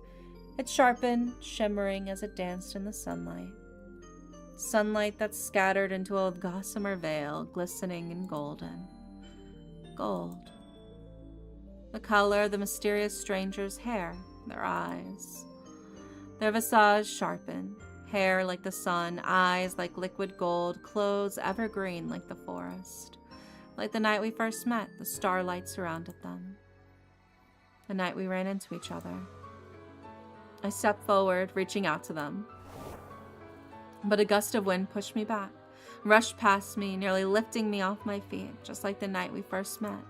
It sharpened, shimmering as it danced in the sunlight. Sunlight that scattered into a gossamer veil, glistening and golden. Gold. The color of the mysterious stranger's hair, their eyes. Their visage sharpened, hair like the sun, eyes like liquid gold, clothes evergreen like the forest. Like the night we first met, the starlight surrounded them. The night we ran into each other. I stepped forward, reaching out to them. But a gust of wind pushed me back, rushed past me, nearly lifting me off my feet, just like the night we first met.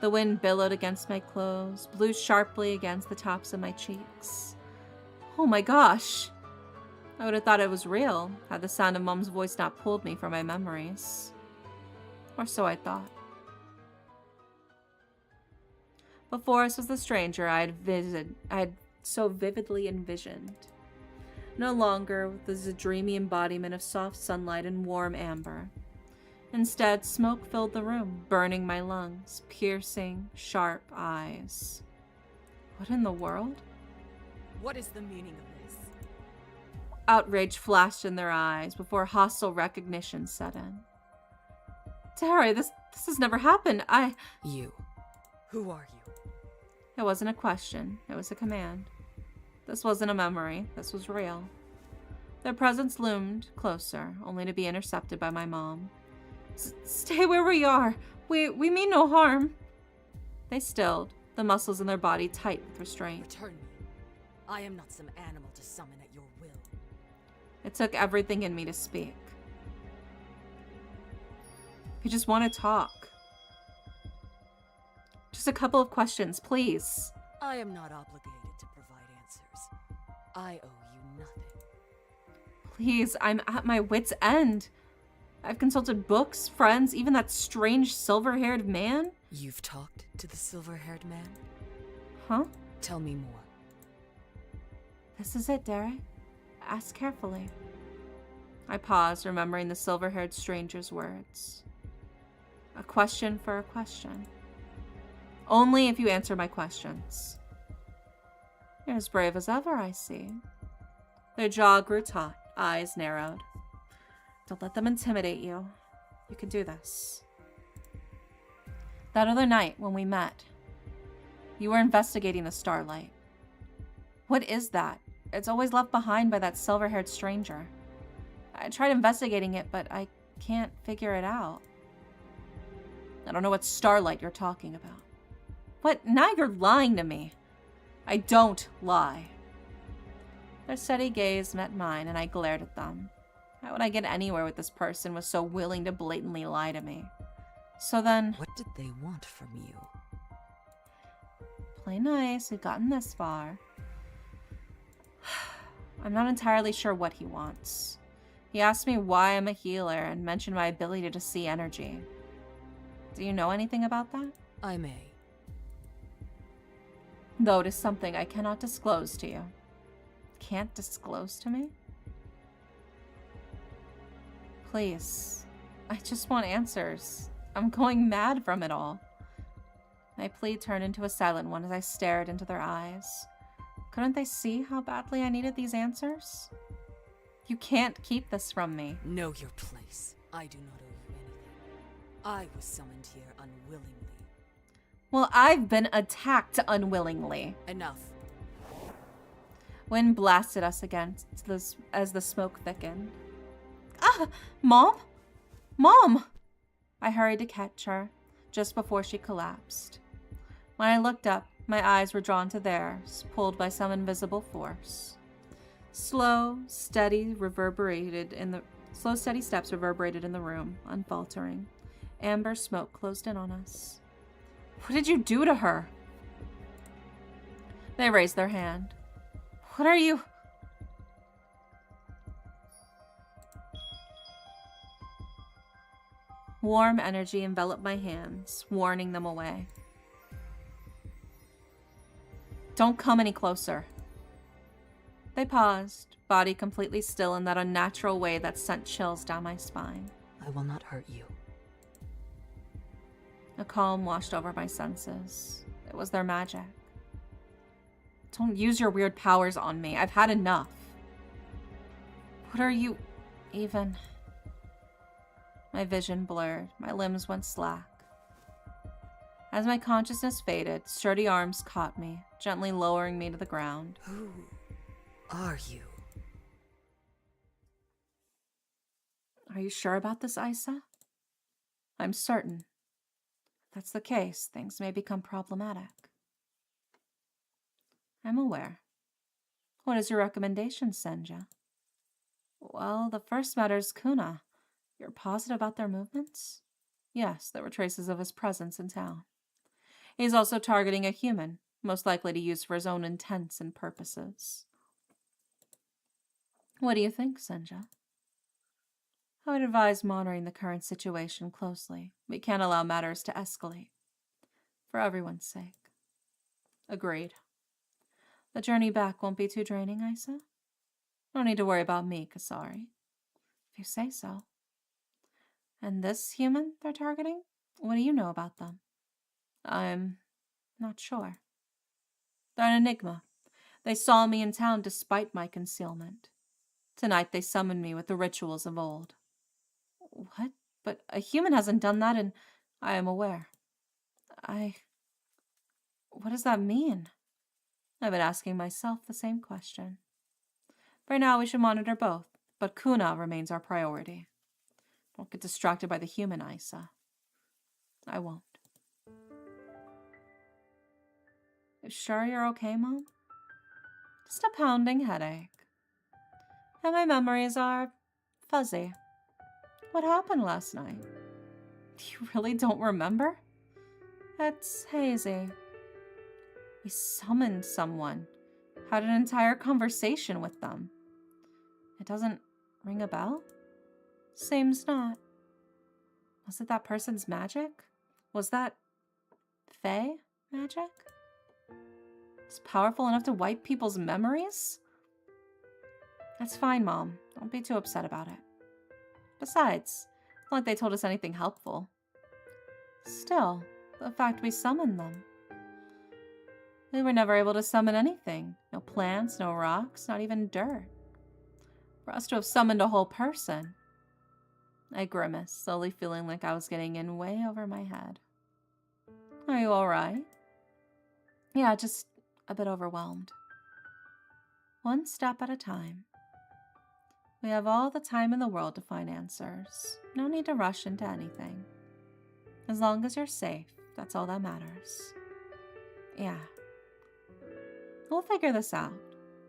The wind billowed against my clothes, blew sharply against the tops of my cheeks. Oh my gosh! I would have thought it was real, had the sound of Mom's voice not pulled me from my memories. Or so I thought. Before us was the stranger I had so vividly envisioned. No longer was a dreamy embodiment of soft sunlight and warm amber. Instead, smoke filled the room, burning my lungs, piercing, sharp eyes. What in the world? What is the meaning of this? Outrage flashed in their eyes before hostile recognition set in. Terry, this has never happened. You. Who are you? It wasn't a question, it was a command. This wasn't a memory, this was real. Their presence loomed closer, only to be intercepted by my mom. Stay where we are. We mean no harm. They stilled, the muscles in their body tight with restraint. Return me. I am not some animal to summon at your will. It took everything in me to speak. We just want to talk. Just a couple of questions, please. I am not obligated to provide answers. I owe you nothing. Please, I'm at my wit's end. I've consulted books, friends, even that strange silver-haired man. You've talked to the silver-haired man? Huh? Tell me more. This is it, Derek. Ask carefully. I paused, remembering the silver-haired stranger's words. A question for a question. Only if you answer my questions. You're as brave as ever, I see. Their jaw grew taut, eyes narrowed. Don't let them intimidate you. You can do this. That other night when we met, you were investigating the starlight. What is that? It's always left behind by that silver-haired stranger. I tried investigating it, but I can't figure it out. I don't know what starlight you're talking about. What? Now you're lying to me. I don't lie. Their steady gaze met mine, and I glared at them. How would I get anywhere with this person who was so willing to blatantly lie to me? So then... What did they want from you? Play nice, we've gotten this far. I'm not entirely sure what he wants. He asked me why I'm a healer and mentioned my ability to see energy. Do you know anything about that? I may. Though it is something I cannot disclose to you. Can't disclose to me? Please. I just want answers. I'm going mad from it all. My plea turned into a silent one as I stared into their eyes. Couldn't they see how badly I needed these answers? You can't keep this from me. Know your place. I do not owe you anything. I was summoned here unwillingly. Well, I've been attacked unwillingly. Enough. Wind blasted us against this as the smoke thickened. Ah! Mom? Mom! I hurried to catch her, just before she collapsed. When I looked up, my eyes were drawn to theirs, pulled by some invisible force. Slow, steady steps reverberated in the room, unfaltering. Amber smoke closed in on us. What did you do to her? They raised their hand. What are you... Warm energy enveloped my hands, warning them away. Don't come any closer. They paused, body completely still in that unnatural way that sent chills down my spine. I will not hurt you. A calm washed over my senses. It was their magic. Don't use your weird powers on me. I've had enough. What are you even... My vision blurred. My limbs went slack. As my consciousness faded, sturdy arms caught me, gently lowering me to the ground. Who are you? Are you sure about this, Isa? I'm certain. If that's the case, things may become problematic. I'm aware. What is your recommendation, Senja? Well, the first matter is Kuna. You're positive about their movements? Yes, there were traces of his presence in town. He's also targeting a human, most likely to use for his own intents and purposes. What do you think, Senja? I would advise monitoring the current situation closely. We can't allow matters to escalate. For everyone's sake. Agreed. The journey back won't be too draining, Isa? No need to worry about me, Kasari. If you say so. And this human they're targeting? What do you know about them? I'm not sure. They're an enigma. They saw me in town despite my concealment. Tonight they summoned me with the rituals of old. What? But a human hasn't done that, and I am aware. What does that mean? I've been asking myself the same question. For now, we should monitor both, but Kuna remains our priority. Don't get distracted by the human, Isa. I won't. You sure you're okay, Mom? Just a pounding headache. And my memories are fuzzy. What happened last night? You really don't remember? It's hazy. We summoned someone. Had an entire conversation with them. It doesn't ring a bell? Seems not. Was it that person's magic? Was that Fae magic? It's powerful enough to wipe people's memories? That's fine, Mom. Don't be too upset about it. Besides, it's not like they told us anything helpful. Still, the fact we summoned them. We were never able to summon anything. No plants, no rocks, not even dirt. For us to have summoned a whole person. I grimaced, slowly feeling like I was getting in way over my head. Are you alright? Yeah, just a bit overwhelmed. One step at a time. We have all the time in the world to find answers. No need to rush into anything. As long as you're safe, that's all that matters. Yeah. We'll figure this out.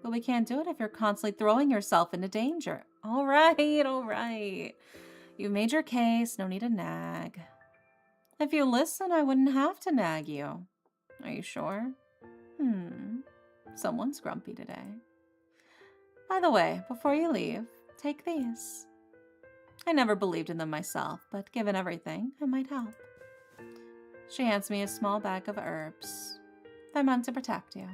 But we can't do it if you're constantly throwing yourself into danger. Alright. You made your case, no need to nag. If you listen, I wouldn't have to nag you. Are you sure? Someone's grumpy today. By the way, before you leave, take these. I never believed in them myself, but given everything, it might help. She hands me a small bag of herbs. They're meant to protect you.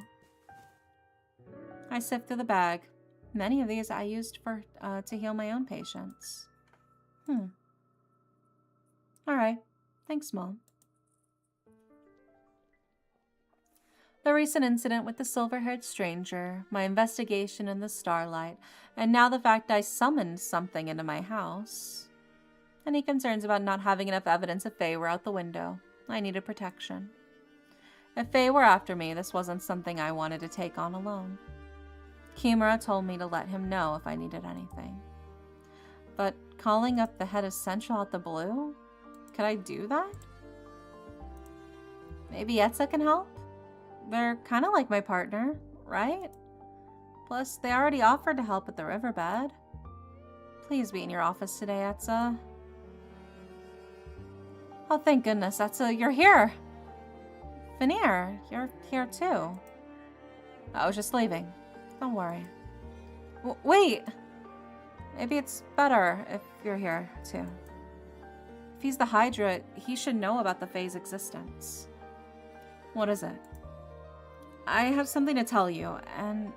I sift through the bag. Many of these I used to heal my own patients. Alright. Thanks, Mom. The recent incident with the silver-haired stranger, my investigation in the starlight, and now the fact I summoned something into my house. Any concerns about not having enough evidence of Fae were out the window. I needed protection. If Fae were after me, this wasn't something I wanted to take on alone. Kimura told me to let him know if I needed anything. But calling up the head of Central out the blue? Could I do that? Maybe Etza can help? They're kind of like my partner, right? Plus, they already offered to help at the riverbed. Please be in your office today, Etza. Oh, thank goodness, Etza, you're here! Veneer, you're here too. I was just leaving. Don't worry. Wait! Maybe it's better if you're here too. If he's the Hydra, he should know about the Fae's existence. What is it? I have something to tell you, and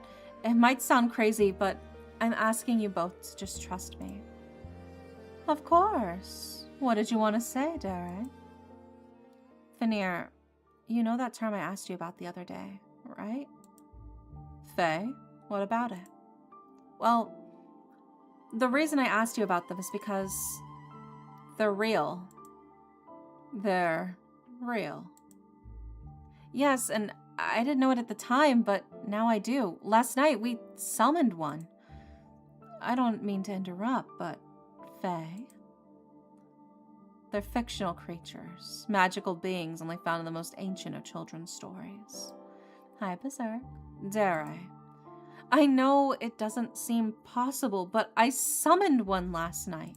it might sound crazy, but I'm asking you both to just trust me. Of course. What did you want to say, Derek? Veneer, you know that term I asked you about the other day, right? Fae? What about it? Well, the reason I asked you about them is because they're real. They're real. Yes, and I didn't know it at the time, but now I do. Last night, we summoned one. I don't mean to interrupt, but Fae? They're fictional creatures, magical beings only found in the most ancient of children's stories. Hi, Berserk. Dare I? I know it doesn't seem possible, but I summoned one last night.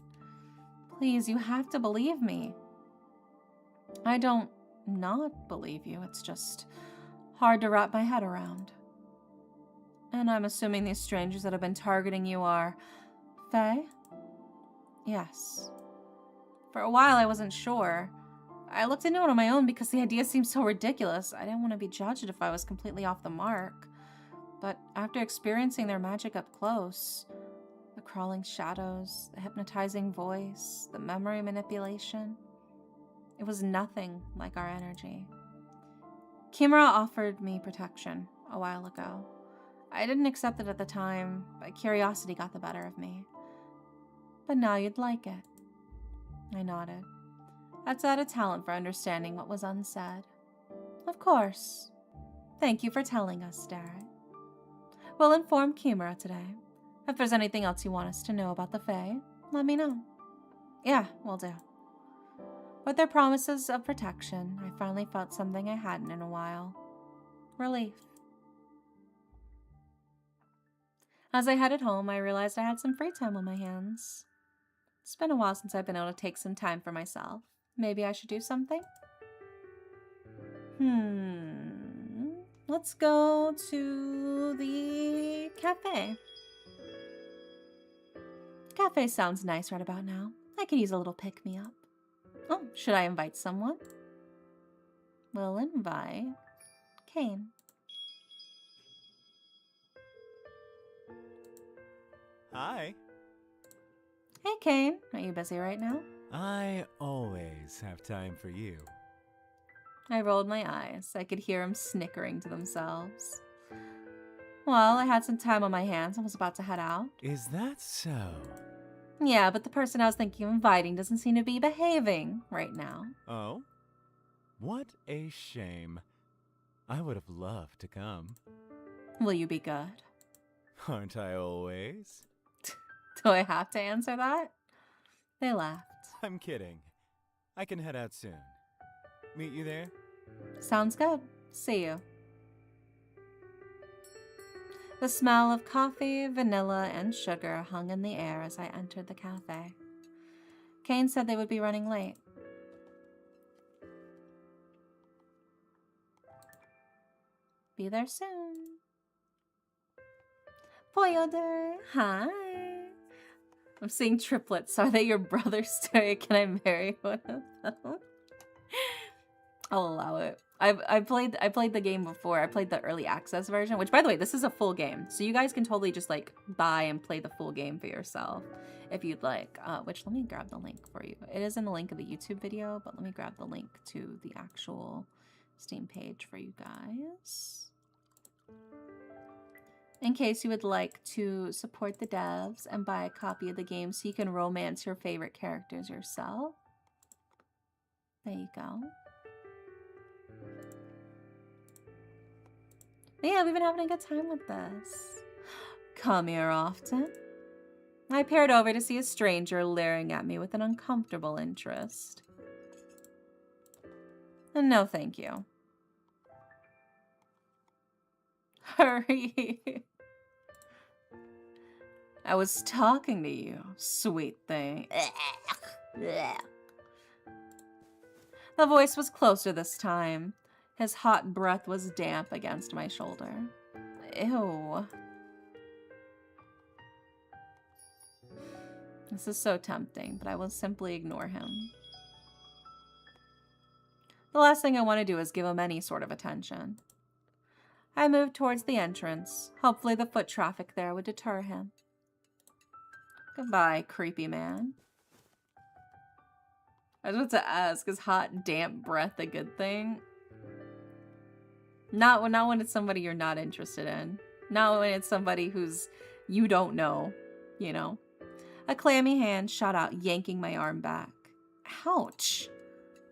Please, you have to believe me. I don't not believe you, it's just hard to wrap my head around. And I'm assuming these strangers that have been targeting you are Fae? Yes. For a while I wasn't sure. I looked into it on my own because the idea seemed so ridiculous. I didn't want to be judged if I was completely off the mark. But after experiencing their magic up close, the crawling shadows, the hypnotizing voice, the memory manipulation, it was nothing like our energy. Kimura offered me protection a while ago. I didn't accept it at the time, but curiosity got the better of me. But now you'd like it. I nodded. That's had a talent for understanding what was unsaid. Of course. Thank you for telling us, Derek. We'll inform Kimura today. If there's anything else you want us to know about the Fae, let me know. Yeah, will do. With their promises of protection, I finally felt something I hadn't in a while. Relief. As I headed home, I realized I had some free time on my hands. It's been a while since I've been able to take some time for myself. Maybe I should do something? Let's go to the cafe. Cafe sounds nice right about now. I could use a little pick-me-up. Oh, should I invite someone? We'll invite Kane. Hi. Hey, Kane. Are you busy right now? I always have time for you. I rolled my eyes. I could hear them snickering to themselves. Well, I had some time on my hands and was about to head out. Is that so? Yeah, but the person I was thinking of inviting doesn't seem to be behaving right now. Oh? What a shame. I would have loved to come. Will you be good? Aren't I always? Do I have to answer that? They laughed. I'm kidding. I can head out soon. Meet you there? Sounds good. See you. The smell of coffee, vanilla, and sugar hung in the air as I entered the cafe. Kane said they would be running late. Be there soon. Boyode, hi. I'm seeing triplets. Are they your brothers too? Can I marry one of them? I'll allow it. I played the game before. I played the early access version, which by the way, this is a full game. So you guys can totally just like buy and play the full game for yourself if you'd like. Which let me grab the link for you. It is in the link of the YouTube video, but let me grab the link to the actual Steam page for you guys. In case you would like to support the devs and buy a copy of the game so you can romance your favorite characters yourself. There you go. But yeah, we've been having a good time with this. Come here often. I peered over to see a stranger leering at me with an uncomfortable interest. No, thank you. Hurry. I was talking to you, sweet thing. The voice was closer this time. His hot breath was damp against my shoulder. Ew. This is so tempting, but I will simply ignore him. The last thing I want to do is give him any sort of attention. I moved towards the entrance. Hopefully the foot traffic there would deter him. Goodbye, creepy man. I was about to ask, is hot, damp breath a good thing? Not when it's somebody you're not interested in. Not when it's somebody who's you don't know, you know. A clammy hand shot out, yanking my arm back. Ouch.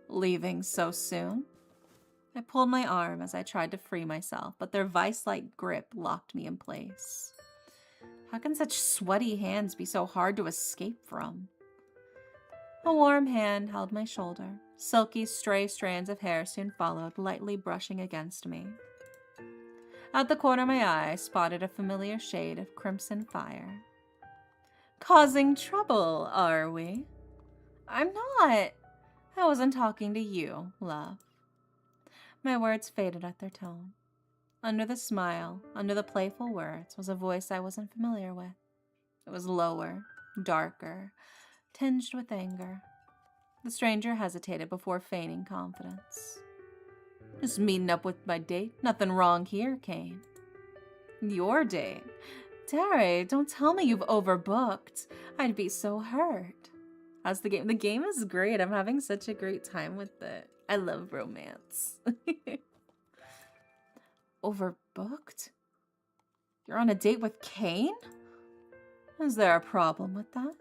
Leaving so soon? I pulled my arm as I tried to free myself, but their vice-like grip locked me in place. How can such sweaty hands be so hard to escape from? A warm hand held my shoulder. Silky, stray strands of hair soon followed, lightly brushing against me. At the corner of my eye, I spotted a familiar shade of crimson fire. Causing trouble, are we? I'm not. I wasn't talking to you, love. My words faded at their tone. Under the smile, under the playful words, was a voice I wasn't familiar with. It was lower, darker, tinged with anger. The stranger hesitated before feigning confidence. Just meeting up with my date. Nothing wrong here, Kane. Your date? Terry, don't tell me you've overbooked. I'd be so hurt. How's the game? The game is great. I'm having such a great time with it. I love romance. Overbooked? You're on a date with Kane? Is there a problem with that?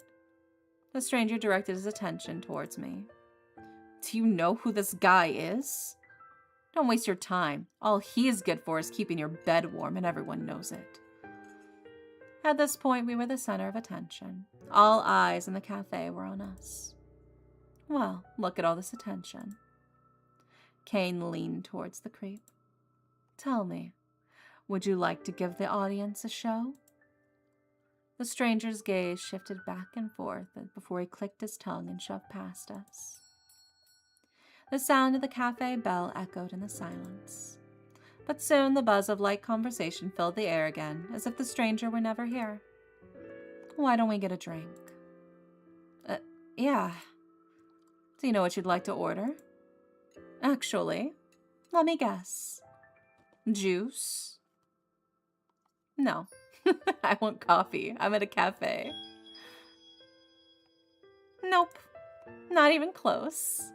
The stranger directed his attention towards me. Do you know who this guy is? Don't waste your time. All he is good for is keeping your bed warm, and everyone knows it. At this point, we were the center of attention. All eyes in the cafe were on us. Well, look at all this attention. Kane leaned towards the creep. Tell me, would you like to give the audience a show? The stranger's gaze shifted back and forth before he clicked his tongue and shoved past us. The sound of the cafe bell echoed in the silence. But soon the buzz of light conversation filled the air again, as if the stranger were never here. Why don't we get a drink? Yeah. Do you know what you'd like to order? Actually, let me guess. Juice? No. I want coffee. I'm at a cafe. Nope. Not even close.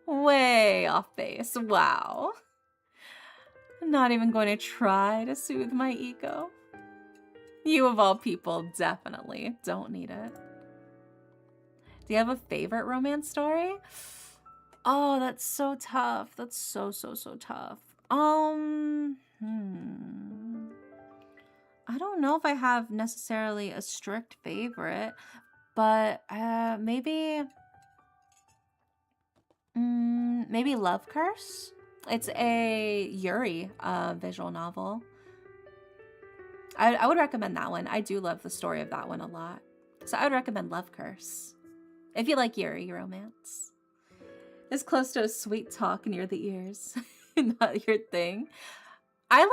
Way off base. Wow. I'm not even going to try to soothe my ego. You of all people definitely don't need it. Do you have a favorite romance story? Oh, that's so tough. That's so tough. I don't know if I have necessarily a strict favorite, but maybe Love Curse. It's a Yuri visual novel. I would recommend that one. I do love the story of that one a lot. So I would recommend Love Curse. If you like Yuri romance. It's close to a sweet talk near the ears. Not your thing. I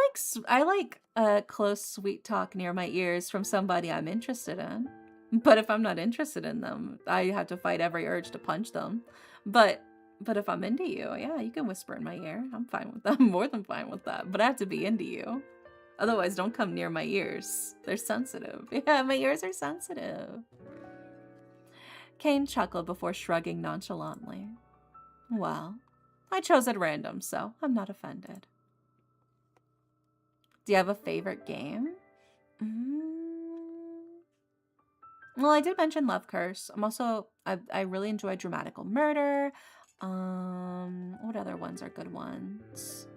like a close sweet talk near my ears from somebody I'm interested in. But if I'm not interested in them, I have to fight every urge to punch them. But if I'm into you, yeah, you can whisper in my ear. I'm fine with that. I'm more than fine with that. But I have to be into you. Otherwise, don't come near my ears. They're sensitive. Yeah, my ears are sensitive. Kane chuckled before shrugging nonchalantly. Well, I chose at random, so I'm not offended. Do you have a favorite game? Well, I did mention Love Curse. I really enjoyed Dramatical Murder. What other ones are good ones?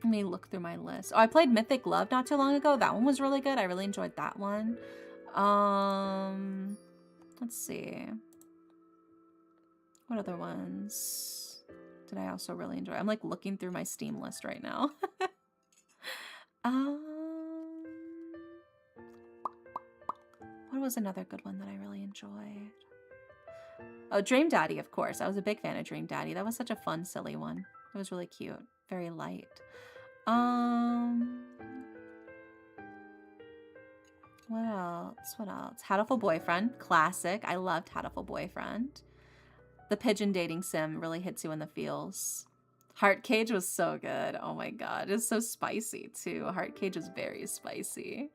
Let me look through my list. Oh, I played Mythic Love not too long ago. That one was really good. I really enjoyed that one. Let's see. What other ones did I also really enjoy? I'm like looking through my Steam list right now. What was another good one that I really enjoyed? Oh, Dream Daddy, of course. I was a big fan of Dream Daddy. That was such a fun, silly one. It was really cute. Very light. What else? What else? Hatoful Boyfriend. Classic. I loved Hatoful Boyfriend. The pigeon dating sim really hits you in the feels. Heart Cage was so good. Oh my god. It's so spicy too. Heart Cage was very spicy.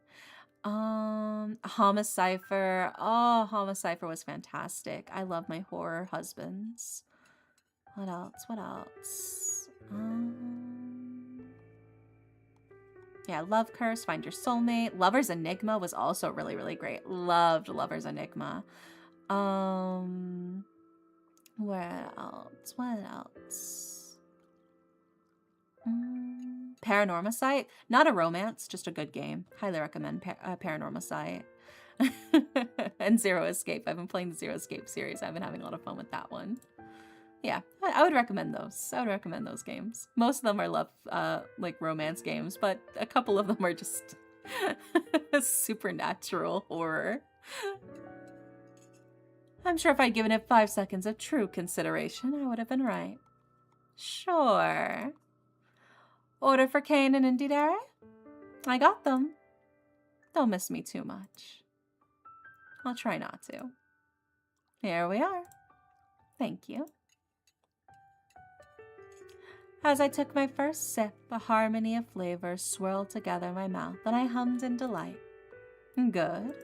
Homicipher. Oh, Homicipher was fantastic. I love my horror husbands. What else? What else? Yeah, Love Curse, Find Your Soulmate. Lover's Enigma was also really, really great. Loved Lover's Enigma. What else? What else? Paranormacite. Not a romance, just a good game. Highly recommend Paranormacite. And Zero Escape. I've been playing the Zero Escape series. I've been having a lot of fun with that one. Yeah, I would recommend those. I would recommend those games. Most of them are love, like romance games, but a couple of them are just supernatural horror. I'm sure if I'd given it 5 seconds of true consideration, I would have been right. Sure. Order for Kane and Indidere? I got them. Don't miss me too much. I'll try not to. Here we are. Thank you. As I took my first sip, a harmony of flavors swirled together in my mouth, and I hummed in delight. Good.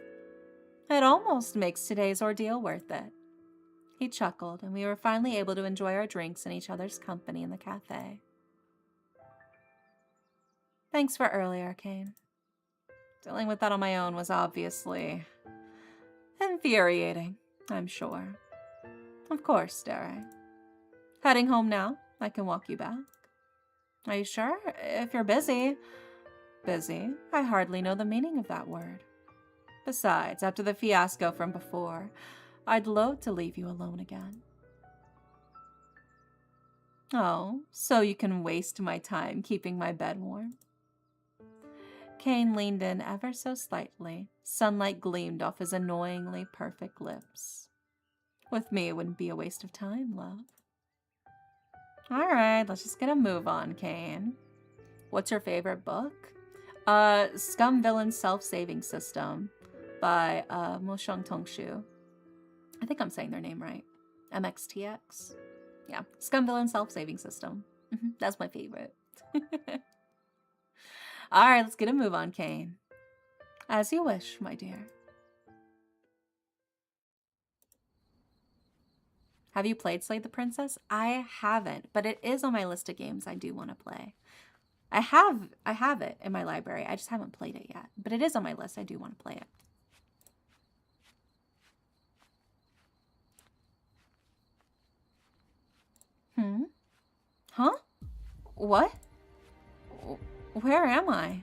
It almost makes today's ordeal worth it. He chuckled, and we were finally able to enjoy our drinks in each other's company in the cafe. Thanks for earlier, Kane. Dealing with that on my own was obviously infuriating, I'm sure. Of course, Dere. Heading home now? I can walk you back. Are you sure? If you're busy. Busy? I hardly know the meaning of that word. Besides, after the fiasco from before, I'd loathe to leave you alone again. Oh, so you can waste my time keeping my bed warm. Kane leaned in ever so slightly. Sunlight gleamed off his annoyingly perfect lips. With me, it wouldn't be a waste of time, love. Alright, let's just get a move on, Kane. What's your favorite book? Scum Villain Self-Saving System by Mo Shang Tongshu. I think I'm saying their name right. MXTX. Yeah, Scum Villain Self-Saving System. That's my favorite. Alright, let's get a move on, Kane. As you wish, my dear. Have you played Slay the Princess? I haven't, but it is on my list of games I do want to play. I have it in my library. I just haven't played it yet, but it is on my list. I do want to play it. Huh? What? Where am I?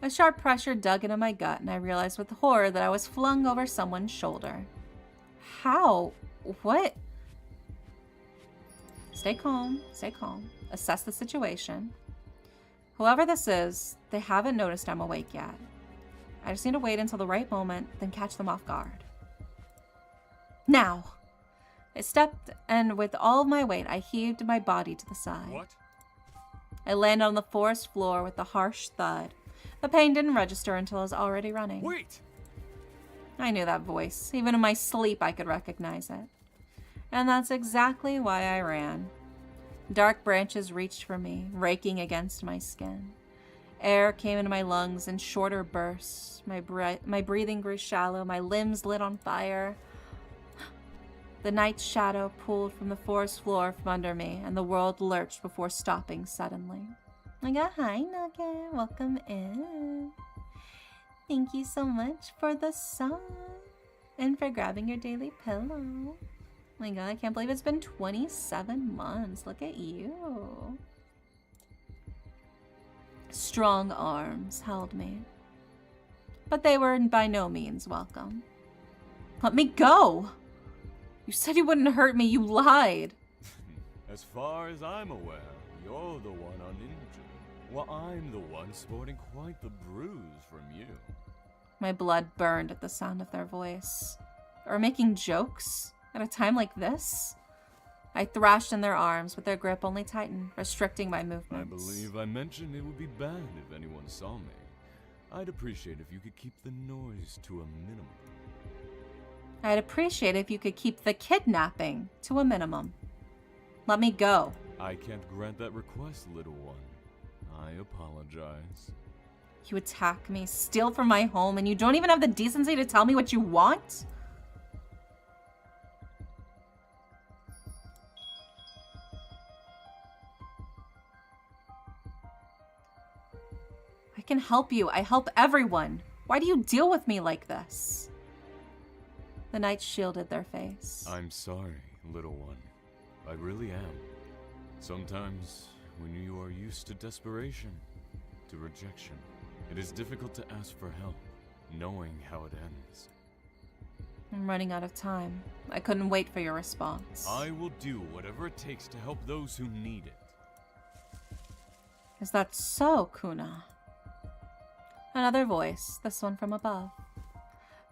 A sharp pressure dug into my gut, and I realized with horror that I was flung over someone's shoulder. How? What? Stay calm. Stay calm. Assess the situation. Whoever this is, they haven't noticed I'm awake yet. I just need to wait until the right moment, then catch them off guard. Now! I stepped, and with all of my weight, I heaved my body to the side. What? I landed on the forest floor with a harsh thud. The pain didn't register until I was already running. Wait! I knew that voice. Even in my sleep, I could recognize it. And that's exactly why I ran. Dark branches reached for me, raking against my skin. Air came into my lungs in shorter bursts. My breathing grew shallow. My limbs lit on fire. The night's shadow pulled from the forest floor from under me, and the world lurched before stopping suddenly. I got hi, Nugget. Welcome in. Thank you so much for the song and for grabbing your daily pillow. Oh my god, I can't believe it's been 27 months. Look at you. Strong arms held me, but they were by no means welcome. Let me go! You said you wouldn't hurt me. You lied. As far as I'm aware, you're the one uninjured, while I'm the one sporting quite the bruise from you. My blood burned at the sound of their voice. Or making jokes at a time like this? I thrashed in their arms, but their grip only tightened, restricting my movements. I believe I mentioned it would be bad if anyone saw me. I'd appreciate if you could keep the noise to a minimum. I'd appreciate if you could keep the kidnapping to a minimum. Let me go. I can't grant that request, little one. I apologize. You attack me, steal from my home, and you don't even have the decency to tell me what you want? I can help you. I help everyone. Why do you deal with me like this? The knights shielded their face. I'm sorry, little one. I really am. Sometimes, when you are used to desperation, to rejection, it is difficult to ask for help, knowing how it ends. I'm running out of time. I couldn't wait for your response. I will do whatever it takes to help those who need it. Is that so, Kuna? Another voice, this one from above.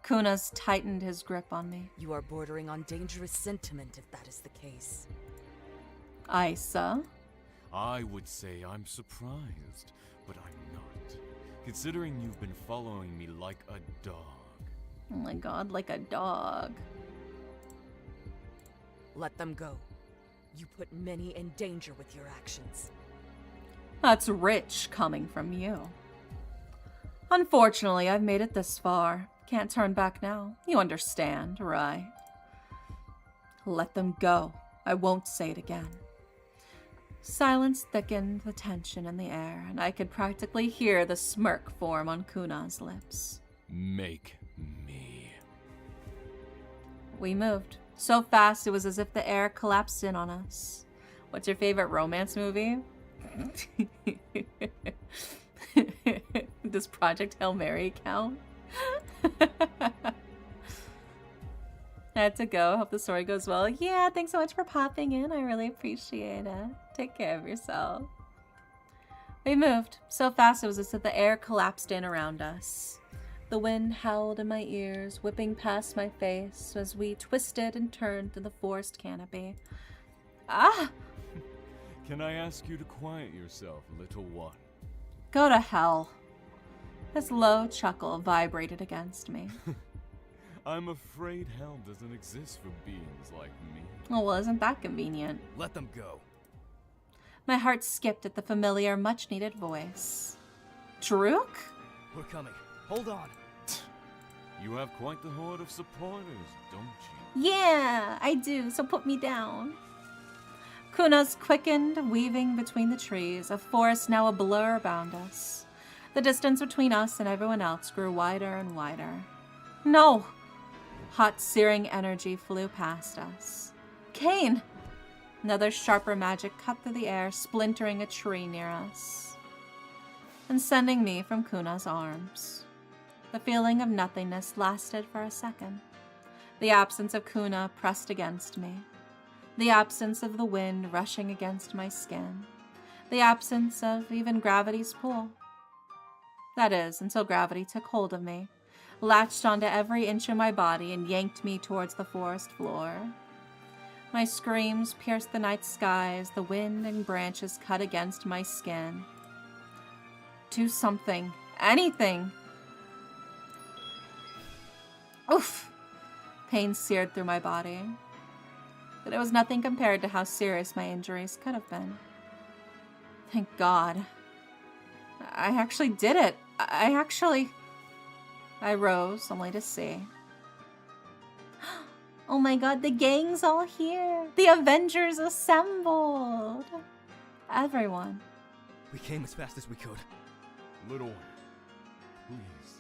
Kuna's tightened his grip on me. You are bordering on dangerous sentiment if that is the case. Isa? I would say I'm surprised, but I'm not. Considering you've been following me like a dog. Oh my god, like a dog. Let them go. You put many in danger with your actions. That's rich coming from you. Unfortunately, I've made it this far. Can't turn back now. You understand, right? Let them go. I won't say it again. Silence thickened the tension in the air, and I could practically hear the smirk form on Kuna's lips. Make me. We moved. So fast it was as if the air collapsed in on us. What's your favorite romance movie? Does Project Hail Mary count? I had to go. Hope the story goes well. Yeah, thanks so much for popping in. I really appreciate it. Take care of yourself. We moved. So fast it was as if the air collapsed in around us. The wind howled in my ears, whipping past my face as we twisted and turned through the forest canopy. Ah! Can I ask you to quiet yourself, little one? Go to hell. His low chuckle vibrated against me. I'm afraid hell doesn't exist for beings like me. Oh, well, isn't that convenient? Let them go. My heart skipped at the familiar, much-needed voice. Druk? We're coming. Hold on. You have quite the horde of supporters, don't Yeah, I do, so put me down. Kunas quickened, weaving between the trees, a forest now a blur bound us. The distance between us and everyone else grew wider and wider. No! Hot, searing energy flew past us. Cain! Another sharper magic cut through the air, splintering a tree near us, and sending me from Kuna's arms. The feeling of nothingness lasted for a second. The absence of Kuna pressed against me. The absence of the wind rushing against my skin. The absence of even gravity's pull. That is, until gravity took hold of me, latched onto every inch of my body and yanked me towards the forest floor. My screams pierced the night sky as the wind and branches cut against my skin. Do something. Anything. Oof! Pain seared through my body. But it was nothing compared to how serious my injuries could have been. Thank God. I actually did it. I rose, only to see. Oh my God, the gang's all here. The Avengers assembled. Everyone. We came as fast as we could. Little one, please.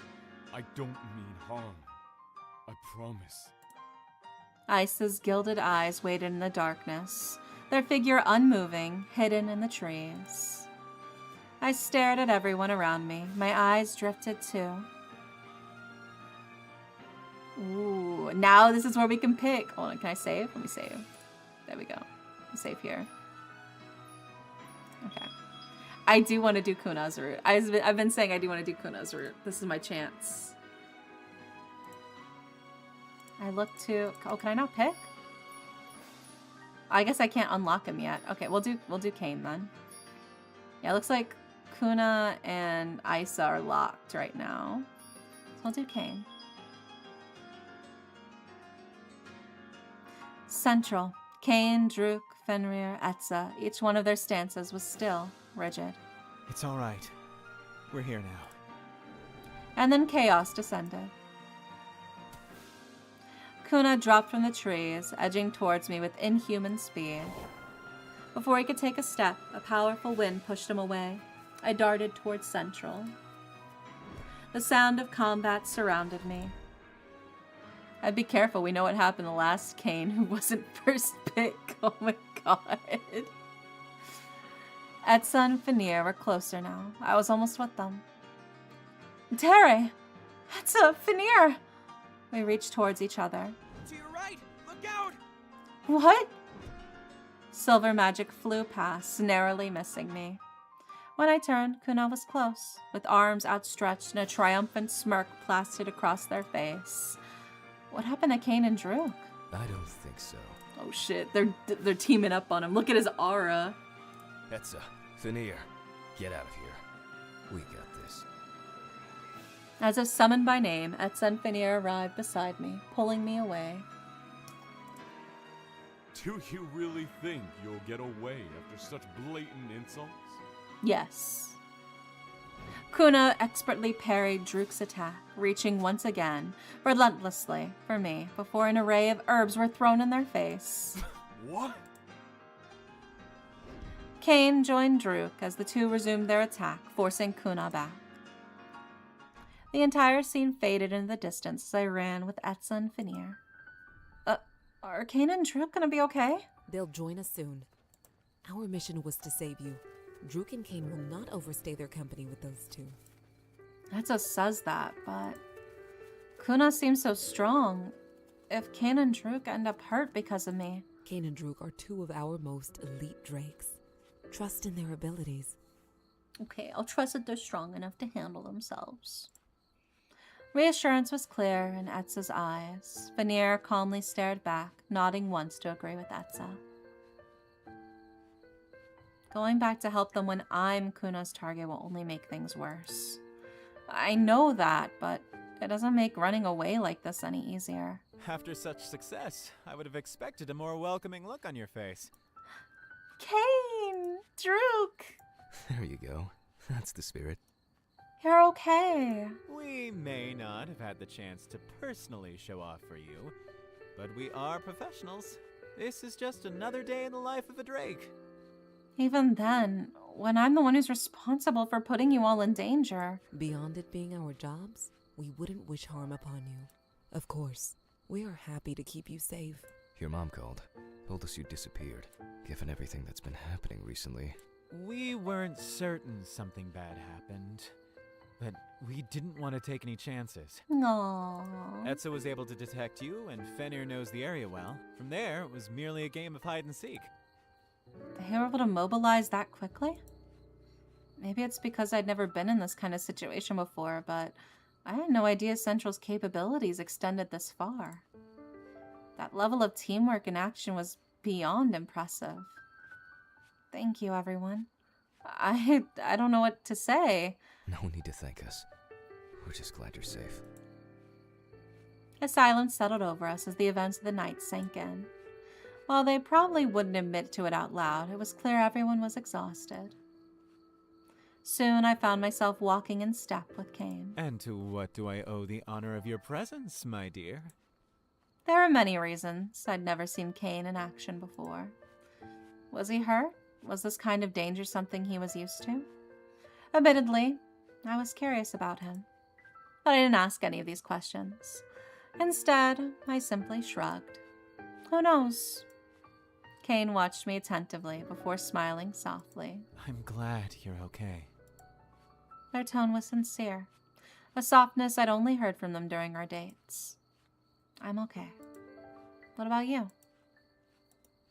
I don't mean harm. I promise. Isa's gilded eyes waited in the darkness, their figure unmoving, hidden in the trees. I stared at everyone around me. My eyes drifted too. Ooh, now this is where we can pick. Hold on, can I save? Let me save. There we go. Save here. Okay. I do want to do Kuna's route. I've been saying I do want to do Kuna's route. This is my chance. I look to... Oh, can I not pick? I guess I can't unlock him yet. Okay, we'll do Cain then. Yeah, it looks like Kuna and Isa are locked right now. So I'll do Cain. Central. Cain, Druk, Fenrir, Etza. Each one of their stances was still, rigid. It's all right. We're here now. And then chaos descended. Kuna dropped from the trees, edging towards me with inhuman speed. Before he could take a step, a powerful wind pushed him away. I darted towards Central. The sound of combat surrounded me. I'd be careful, we know what happened to the last Cain who wasn't first pick. Oh my God. Etza and Fenrir were closer now. I was almost with them. Tere! Etza, Fenrir! We reached towards each other. To your right! Look out! What? Silver magic flew past, narrowly missing me. When I turned, Kuna was close, with arms outstretched and a triumphant smirk plastered across their face. What happened to Cain and Druk? I don't think so. Oh shit, they're teaming up on him. Look at his aura. Etza, Fenrir, get out of here. We got this. As if summoned by name, Etza and Fenrir arrived beside me, pulling me away. Do you really think you'll get away after such blatant insults? Yes. Kuna expertly parried Druk's attack, reaching once again, relentlessly, for me, before an array of herbs were thrown in their face. What? Cain joined Druk as the two resumed their attack, forcing Kuna back. The entire scene faded into the distance as I ran with Etza and Fenrir. Are Cain and Druk gonna be okay? They'll join us soon. Our mission was to save you. Druk and Cain will not overstay their company with those two. Etza says that, but Kuna seems so strong. If Cain and Druk end up hurt because of me... Cain and Druk are two of our most elite drakes. Trust in their abilities. Okay, I'll trust that they're strong enough to handle themselves. Reassurance was clear in Etza's eyes. Fenrir calmly stared back, nodding once to agree with Etza. Going back to help them when I'm Kuna's target will only make things worse. I know that, but it doesn't make running away like this any easier. After such success, I would have expected a more welcoming look on your face. Cain! Druk! There you go. That's the spirit. You're okay. We may not have had the chance to personally show off for you, but we are professionals. This is just another day in the life of a drake. Even then, when I'm the one who's responsible for putting you all in danger. Beyond it being our jobs, we wouldn't wish harm upon you. Of course, we are happy to keep you safe. Your mom called. Told us you disappeared. Given everything that's been happening recently. We weren't certain something bad happened, but we didn't want to take any chances. Aww. Etza was able to detect you, and Fenrir knows the area well. From there, it was merely a game of hide and seek. They were able to mobilize that quickly? Maybe it's because I'd never been in this kind of situation before, but I had no idea Central's capabilities extended this far. That level of teamwork and action was beyond impressive. Thank you, everyone. I don't know what to say. No need to thank us. We're just glad you're safe. A silence settled over us as the events of the night sank in. While they probably wouldn't admit to it out loud, it was clear everyone was exhausted. Soon I found myself walking in step with Cain. And to what do I owe the honor of your presence, my dear? There were many reasons. I'd never seen Cain in action before. Was he hurt? Was this kind of danger something he was used to? Admittedly, I was curious about him, but I didn't ask any of these questions. Instead, I simply shrugged. Who knows? Cain watched me attentively before smiling softly. I'm glad you're okay. Their tone was sincere, a softness I'd only heard from them during our dates. I'm okay. What about you?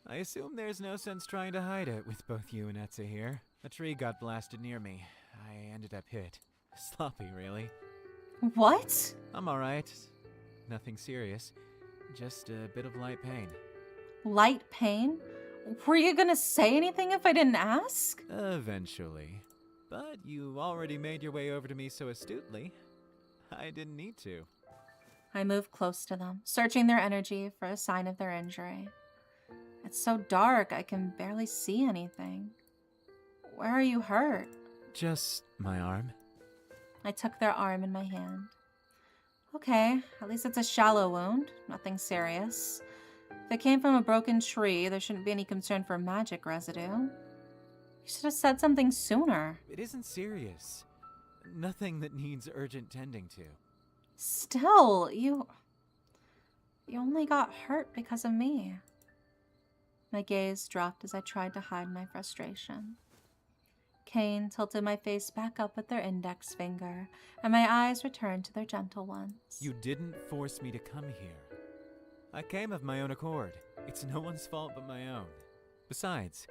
I assume there's no sense trying to hide it with both you and Etza here. A tree got blasted near me. I ended up hit. Sloppy, really. What? I'm alright. Nothing serious. Just a bit of light pain. Light pain? Were you gonna say anything if I didn't ask? Eventually. But you already made your way over to me so astutely. I didn't need to. I moved close to them, searching their energy for a sign of their injury. It's so dark, I can barely see anything. Where are you hurt? Just my arm. I took their arm in my hand. Okay, at least it's a shallow wound, nothing serious. If it came from a broken tree, there shouldn't be any concern for magic residue. You should have said something sooner. It isn't serious. Nothing that needs urgent tending to. Still, you only got hurt because of me. My gaze dropped as I tried to hide my frustration. Cain tilted my face back up with their index finger, and my eyes returned to their gentle ones. You didn't force me to come here. I came of my own accord. It's no one's fault but my own. Besides,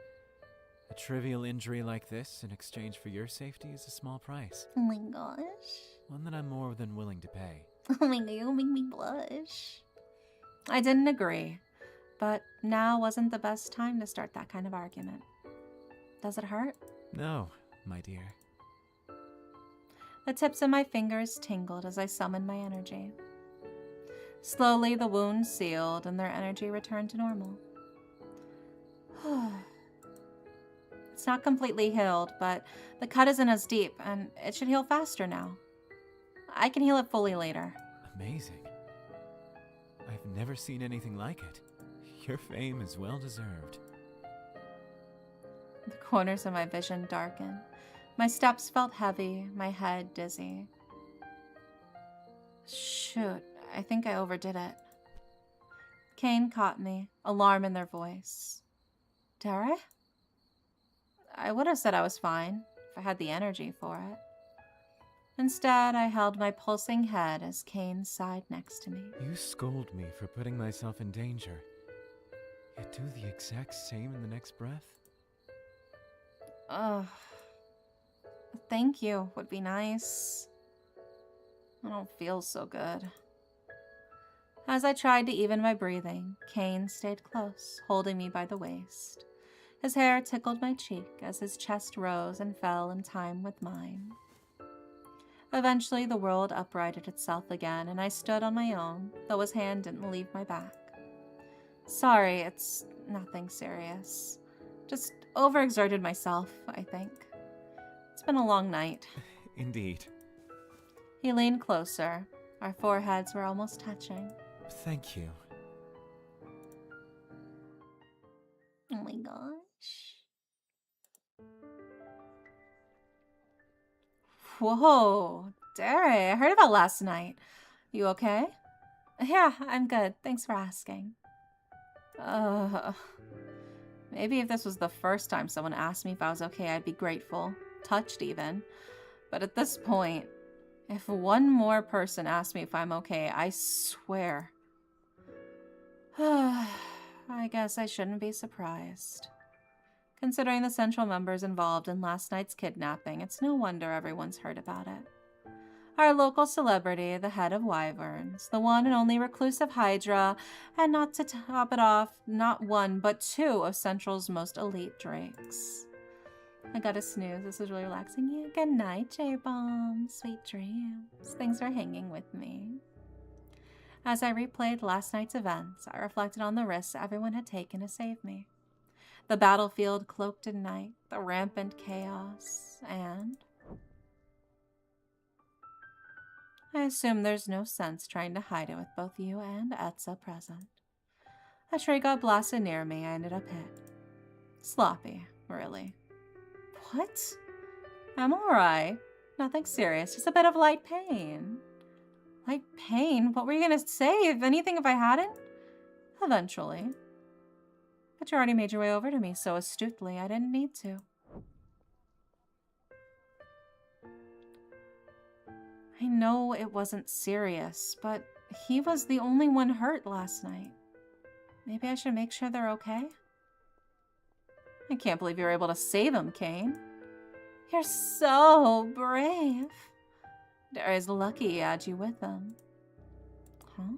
a trivial injury like this in exchange for your safety is a small price. Oh my gosh. One that I'm more than willing to pay. Oh my god, you make me blush. I didn't agree, but now wasn't the best time to start that kind of argument. Does it hurt? No, my dear. The tips of my fingers tingled as I summoned my energy. Slowly, the wound sealed and their energy returned to normal. It's not completely healed, but the cut isn't as deep, and it should heal faster now. I can heal it fully later. Amazing. I've never seen anything like it. Your fame is well deserved. The corners of my vision darkened. My steps felt heavy, my head dizzy. Shoot, I think I overdid it. Cain caught me, alarm in their voice. Dara? I would have said I was fine, if I had the energy for it. Instead, I held my pulsing head as Cain sighed next to me. You scold me for putting myself in danger, yet do the exact same in the next breath? Thank you would be nice. I don't feel so good. As I tried to even my breathing, Cain stayed close, holding me by the waist. His hair tickled my cheek as his chest rose and fell in time with mine. Eventually, the world uprighted itself again, and I stood on my own, though his hand didn't leave my back. Sorry, it's nothing serious. Just overexerted myself, I think. It's been a long night. Indeed. He leaned closer. Our foreheads were almost touching. Thank you. Whoa, Derry, I heard about last night. You okay? Yeah, I'm good. Thanks for asking. Maybe if this was the first time someone asked me if I was okay, I'd be grateful. Touched even. But at this point, if one more person asked me if I'm okay, I swear. I guess I shouldn't be surprised. Considering the central members involved in last night's kidnapping, it's no wonder everyone's heard about it. Our local celebrity, the head of Wyverns, the one and only reclusive Hydra, and not to top it off, not one, but two of Central's most elite drakes. I gotta snooze. This is really relaxing. Yeah, good night, J-Bomb. Sweet dreams. Thanks for hanging with me. As I replayed last night's events, I reflected on the risks everyone had taken to save me. The battlefield cloaked in night, the rampant chaos, and I assume there's no sense trying to hide it with both you and Etza present. A tree got blasted near me. I ended up hit. Sloppy, really. What? I'm alright. Nothing serious, just a bit of light pain. Light pain? What were you gonna say? If anything, if I hadn't? Eventually. But you already made your way over to me so astutely, I didn't need to. I know it wasn't serious, but he was the only one hurt last night. Maybe I should make sure they're okay? I can't believe you were able to save him, Kane. You're so brave. Derry's lucky he had you with him. Huh?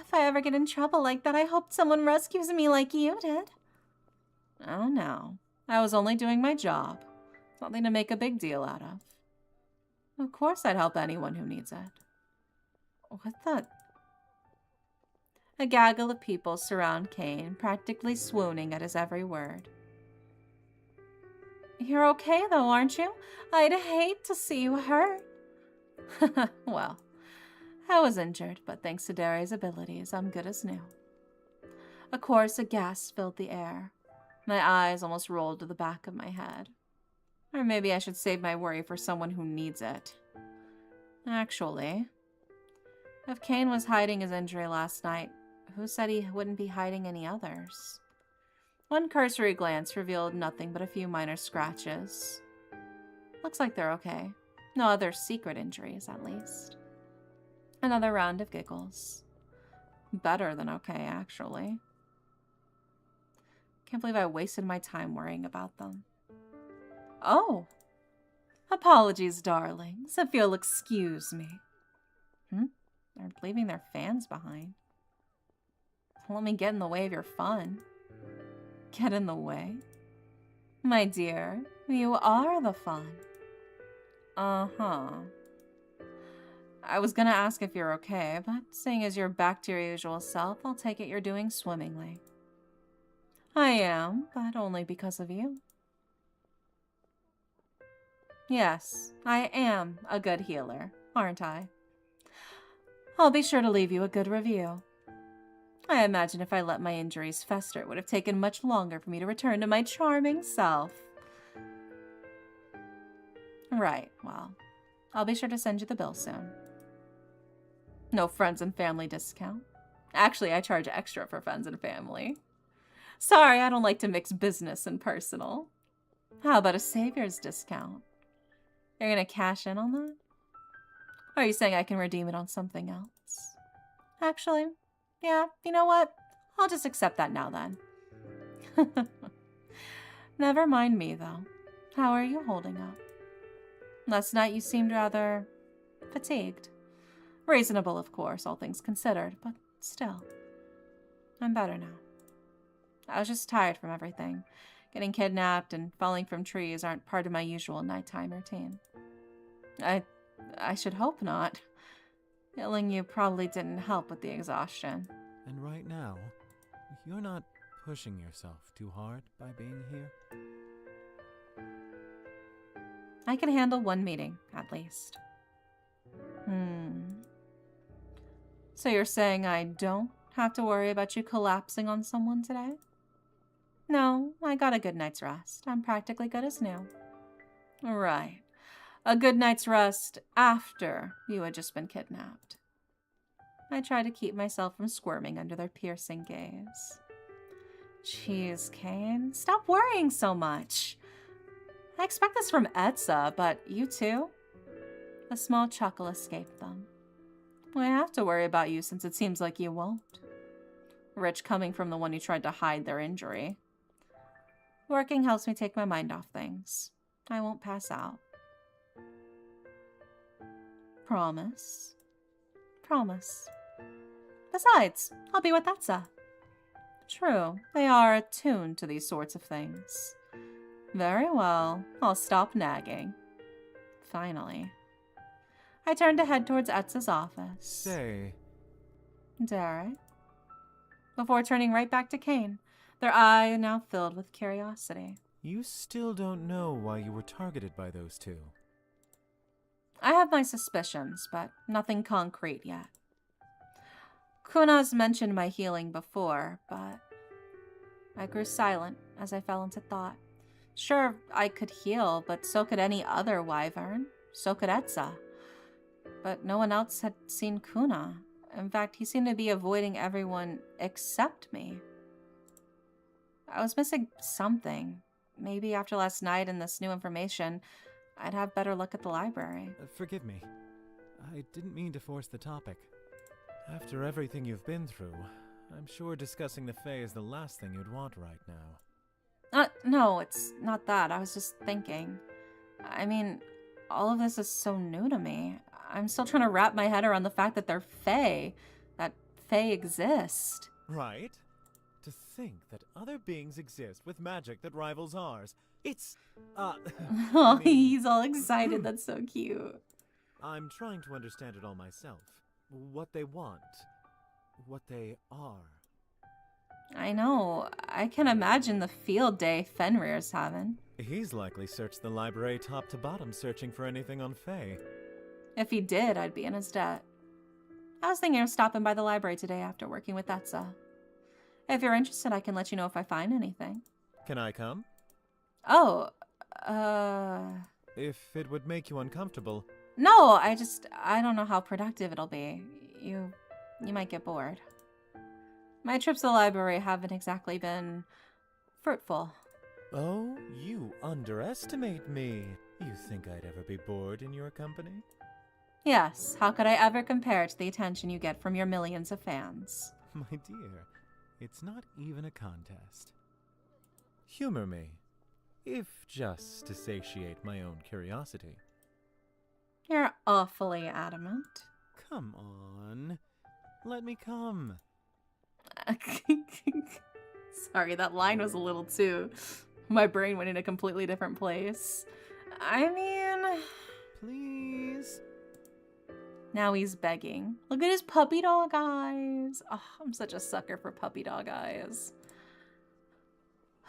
If I ever get in trouble like that, I hope someone rescues me like you did. Oh no, I was only doing my job. Something to make a big deal out of. Of course I'd help anyone who needs it. What the? A gaggle of people surround Kane, practically swooning at his every word. You're okay though, aren't you? I'd hate to see you hurt. Well, I was injured, but thanks to Derry's abilities, I'm good as new. A chorus of gasps filled the air. My eyes almost rolled to the back of my head. Or maybe I should save my worry for someone who needs it. Actually, if Kane was hiding his injury last night, who said he wouldn't be hiding any others? One cursory glance revealed nothing but a few minor scratches. Looks like they're okay. No other secret injuries, at least. Another round of giggles. Better than okay, actually. Can't believe I wasted my time worrying about them. Oh! Apologies, darlings, if you'll excuse me. They're leaving their fans behind. Don't let me get in the way of your fun. Get in the way? My dear, you are the fun. Uh-huh. I was gonna ask if you're okay, but seeing as you're back to your usual self, I'll take it you're doing swimmingly. I am, but only because of you. Yes, I am a good healer, aren't I? I'll be sure to leave you a good review. I imagine if I let my injuries fester, it would have taken much longer for me to return to my charming self. Right, well, I'll be sure to send you the bill soon. No friends and family discount. Actually, I charge extra for friends and family. Sorry, I don't like to mix business and personal. How about a savior's discount? You're gonna cash in on that? Or are you saying I can redeem it on something else? Actually, yeah, you know what? I'll just accept that now then. Never mind me, though. How are you holding up? Last night you seemed rather fatigued. Reasonable, of course, all things considered, but still. I'm better now. I was just tired from everything. Getting kidnapped and falling from trees aren't part of my usual nighttime routine. I should hope not. Killing you probably didn't help with the exhaustion. And right now, you're not pushing yourself too hard by being here? I can handle one meeting, at least. So you're saying I don't have to worry about you collapsing on someone today? No, I got a good night's rest. I'm practically good as new. Right. A good night's rest after you had just been kidnapped. I tried to keep myself from squirming under their piercing gaze. Jeez, Kane, stop worrying so much. I expect this from Etza, but you too? A small chuckle escaped them. I have to worry about you since it seems like you won't. Rich coming from the one who tried to hide their injury. Working helps me take my mind off things. I won't pass out. Promise. Promise. Besides, I'll be with Etza. True, they are attuned to these sorts of things. Very well, I'll stop nagging. Finally. I turned to head towards Etza's office. Say, Derek? Before turning right back to Kane, their eye now filled with curiosity. you still don't know why you were targeted by those two. I have my suspicions, but nothing concrete yet. Kuna's mentioned my healing before, but I grew silent as I fell into thought. Sure, I could heal, but so could any other wyvern. So could Etza. But no one else had seen Kuna. In fact, he seemed to be avoiding everyone except me. I was missing something. Maybe after last night and this new information, I'd have better look at the library. Forgive me. I didn't mean to force the topic. After everything you've been through, I'm sure discussing the Fae is the last thing you'd want right now. No, it's not that. I was just thinking. I mean, all of this is so new to me. I'm still trying to wrap my head around the fact that they're Fae. That Fae exist. Right? To think that other beings exist with magic that rivals ours. It's, Oh, I mean, he's all excited. That's so cute. I'm trying to understand it all myself. What they want. What they are. I know. I can imagine the field day Fenrir's having. He's likely searched the library top to bottom searching for anything on Fae. If he did, I'd be in his debt. I was thinking of stopping by the library today after working with Etza. If you're interested, I can let you know if I find anything. Can I come? Oh, If it would make you uncomfortable. no, I don't know how productive it'll be. You might get bored. My trips to the library haven't exactly been fruitful. Oh, you underestimate me. You think I'd ever be bored in your company? Yes, how could I ever compare to the attention you get from your millions of fans? My dear, it's not even a contest. Humor me, if just to satiate my own curiosity. You're awfully adamant. Come on, let me come. Sorry, that line was a little too... My brain went in a completely different place. I mean... Please? Now he's begging. Look at his puppy dog eyes. Oh, I'm such a sucker for puppy dog eyes.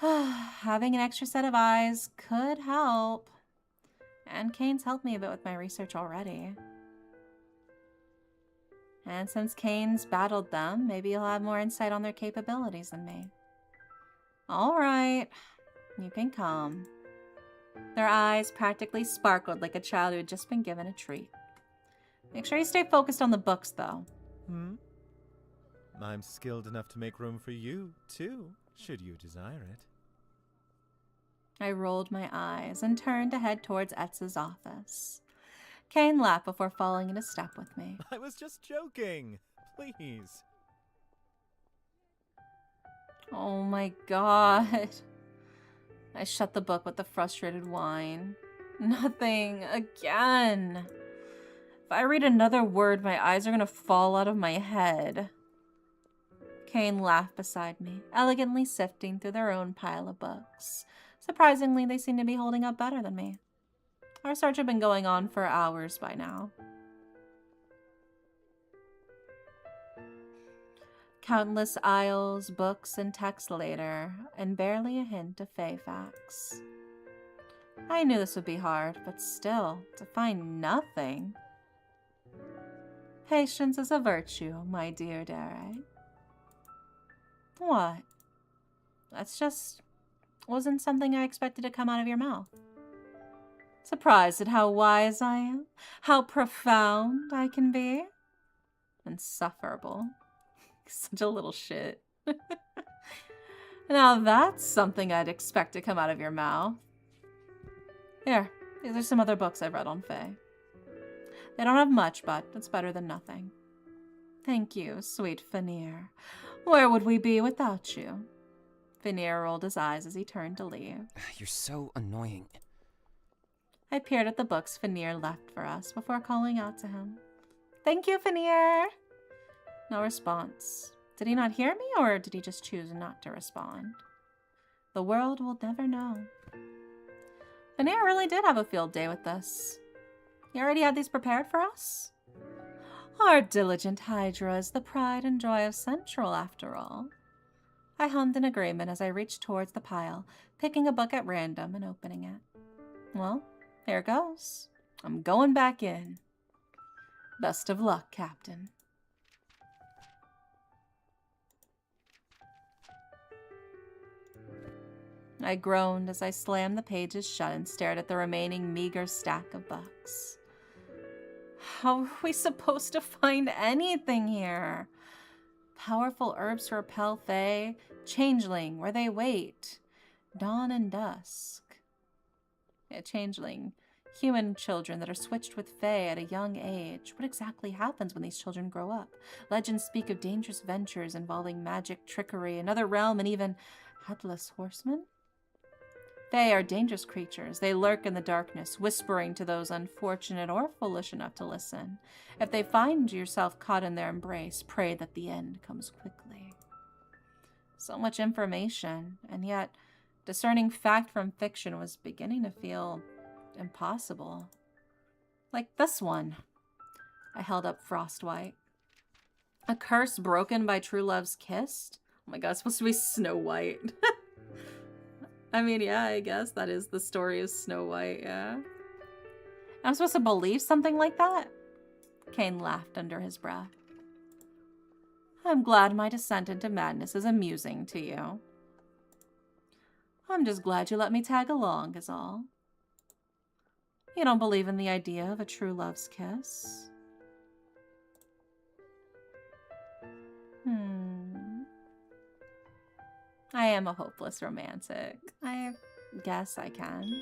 Having an extra set of eyes could help. And Kane's helped me a bit with my research already. And since Kane's battled them, maybe he'll have more insight on their capabilities than me. All right, you can come. Their eyes practically sparkled like a child who had just been given a treat. Make sure you stay focused on the books, though. I'm skilled enough to make room for you, too, should you desire it. I rolled my eyes and turned to head towards Etza's office. Kane laughed before falling into step with me. I was just joking. Please. Oh my god. I shut the book with a frustrated whine. Nothing again. If I read another word, my eyes are gonna fall out of my head. Kane laughed beside me, elegantly sifting through their own pile of books. Surprisingly, they seem to be holding up better than me. Our search had been going on for hours by now. Countless aisles, books, and texts later, and barely a hint of Fae facts. I knew this would be hard, but still, to find nothing. Patience is a virtue, my dear Derek. What? That's just wasn't something I expected to come out of your mouth. Surprised at how wise I am? How profound I can be? Insufferable. Such a little shit. Now that's something I'd expect to come out of your mouth. Here, these are some other books I've read on Fae. They don't have much, but it's better than nothing. Thank you, sweet Fenrir. Where would we be without you? Fenrir rolled his eyes as he turned to leave. You're so annoying. I peered at the books Fenrir left for us before calling out to him. Thank you, Fenrir! No response. Did he not hear me, or did he just choose not to respond? The world will never know. Fenrir really did have a field day with this. He already had these prepared for us? Our diligent Hydra is the pride and joy of Central, after all. I hummed in agreement as I reached towards the pile, picking a book at random and opening it. Well, here goes. I'm going back in. Best of luck, Captain. I groaned as I slammed the pages shut and stared at the remaining meager stack of books. How are we supposed to find anything here? Powerful herbs to repel Fae, changeling, where they wait, dawn and dusk. A changeling, human children that are switched with Fae at a young age. What exactly happens when these children grow up? Legends speak of dangerous ventures involving magic, trickery, another realm, and even headless horsemen. Fae are dangerous creatures. They lurk in the darkness, whispering to those unfortunate or foolish enough to listen. If they find yourself caught in their embrace, pray that the end comes quickly. So much information, and yet discerning fact from fiction was beginning to feel impossible. Like this one. I held up Frostwhite. A curse broken by true love's kiss? Oh my god, it's supposed to be Snow White. I mean, yeah, I guess that is the story of Snow White, yeah. I'm supposed to believe something like that? Cain laughed under his breath. I'm glad my descent into madness is amusing to you. I'm just glad you let me tag along, is all. You don't believe in the idea of a true love's kiss? I am a hopeless romantic. I guess I can.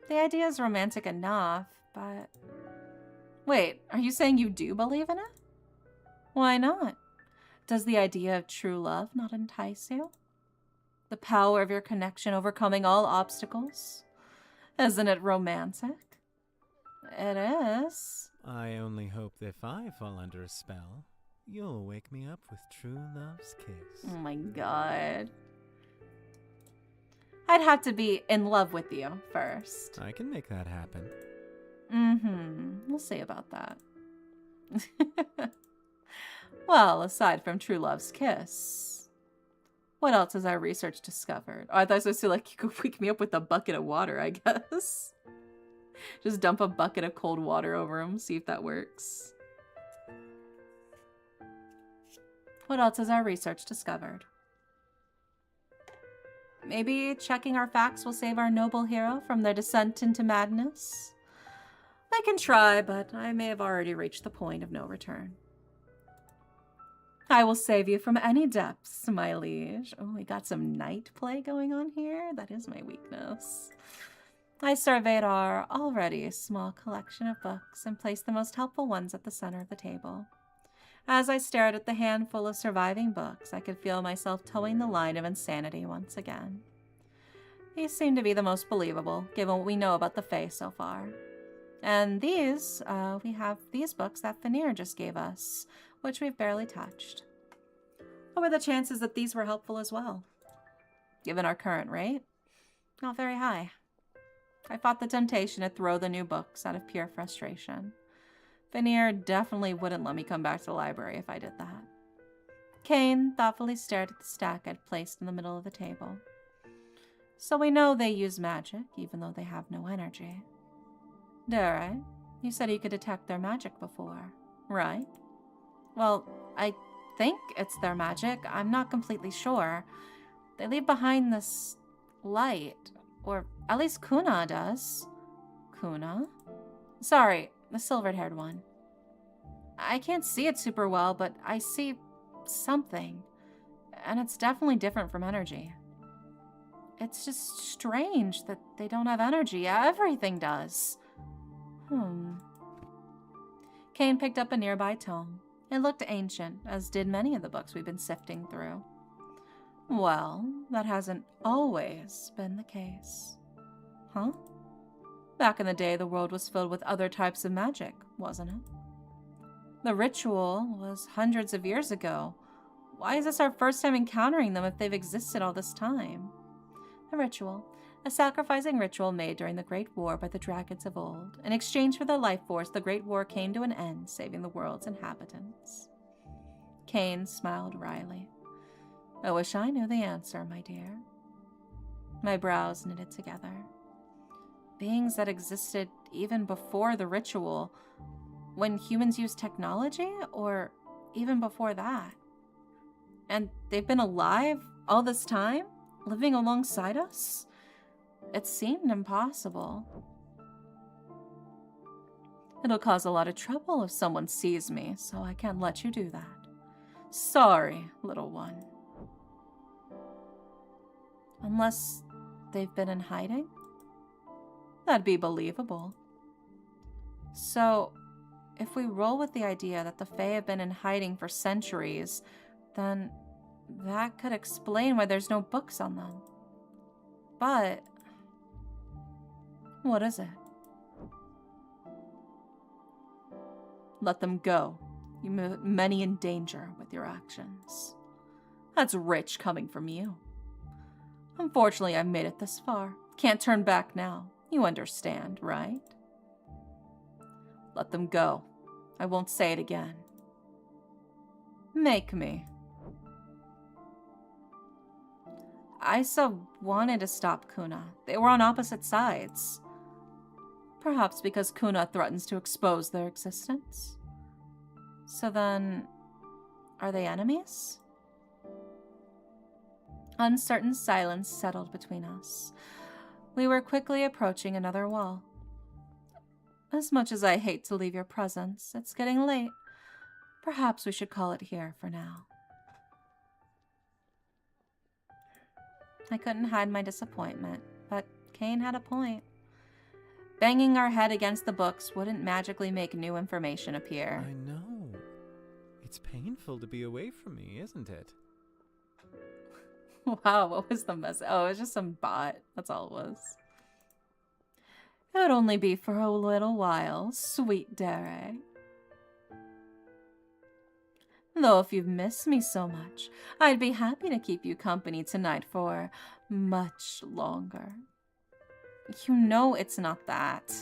The idea is romantic enough, but... Wait, are you saying you do believe in it? Why not? Does the idea of true love not entice you? The power of your connection overcoming all obstacles? Isn't it romantic? It is. I only hope that if I fall under a spell, you'll wake me up with true love's kiss. Oh my god. I'd have to be in love with you first. I can make that happen. We'll see about that. Well, aside from true love's kiss, what else has our research discovered? Oh, I thought I was supposed to, like, you could wake me up with a bucket of water, I guess. Just dump a bucket of cold water over him, see if that works. What else has our research discovered? Maybe checking our facts will save our noble hero from their descent into madness? I can try, but I may have already reached the point of no return. I will save you from any depths, my liege. Oh, we got some night play going on here. That is my weakness. I surveyed our already small collection of books and placed the most helpful ones at the center of the table. As I stared at the handful of surviving books, I could feel myself towing the line of insanity once again. These seem to be the most believable, given what we know about the Fae so far. And these, we have these books that Fenrir just gave us, which we've barely touched. What were the chances that these were helpful as well? Given our current rate, not very high. I fought the temptation to throw the new books out of pure frustration. Fenrir definitely wouldn't let me come back to the library if I did that. Cain thoughtfully stared at the stack I'd placed in the middle of the table. So we know they use magic, even though they have no energy. Dare, you said you could detect their magic before, right? Well, I think it's their magic. I'm not completely sure. They leave behind this light. Or at least Kuna does. Kuna? Sorry, the silvered-haired one. I can't see it super well, but I see something. And it's definitely different from energy. It's just strange that they don't have energy. Everything does. Kane picked up a nearby tome. It looked ancient, as did many of the books we've been sifting through. Well, that hasn't always been the case. Huh? Back in the day, the world was filled with other types of magic, wasn't it? The ritual was hundreds of years ago. Why is this our first time encountering them if they've existed all this time? A ritual. A sacrificing ritual made during the Great War by the dragons of old. In exchange for their life force, the Great War came to an end, saving the world's inhabitants. Kane smiled wryly. I wish I knew the answer, my dear. My brows knitted together. Beings that existed even before the ritual, when humans used technology, or even before that? And they've been alive all this time, living alongside us? It seemed impossible. It'll cause a lot of trouble if someone sees me, so I can't let you do that. Sorry, little one. Unless they've been in hiding? That'd be believable. So, if we roll with the idea that the Fae have been in hiding for centuries, then that could explain why there's no books on them. But what is it? Let them go. You put many in danger with your actions. That's rich coming from you. Unfortunately, I've made it this far. Can't turn back now. You understand, right? Let them go. I won't say it again. Make me. Isa wanted to stop Kuna. They were on opposite sides. Perhaps because Kuna threatens to expose their existence. So then, are they enemies? Uncertain silence settled between us. We were quickly approaching another wall. As much as I hate to leave your presence, it's getting late. Perhaps we should call it here for now. I couldn't hide my disappointment, but Kane had a point. Banging our head against the books wouldn't magically make new information appear. I know. It's painful to be away from me, isn't it? Wow, what was the message? Oh, it was just some bot. That's all it was. It would only be for a little while, sweet Dere. Though if you've missed me so much, I'd be happy to keep you company tonight for much longer. You know it's not that.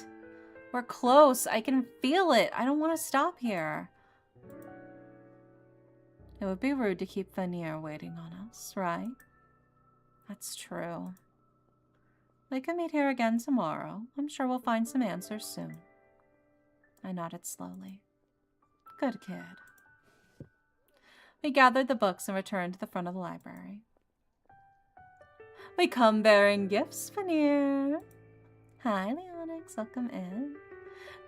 We're close. I can feel it. I don't want to stop here. It would be rude to keep Vanir waiting on us, right? That's true. We can meet here again tomorrow. I'm sure we'll find some answers soon. I nodded slowly. Good kid. We gathered the books and returned to the front of the library. We come bearing gifts, Vanir. Hi, Leonix. Welcome in.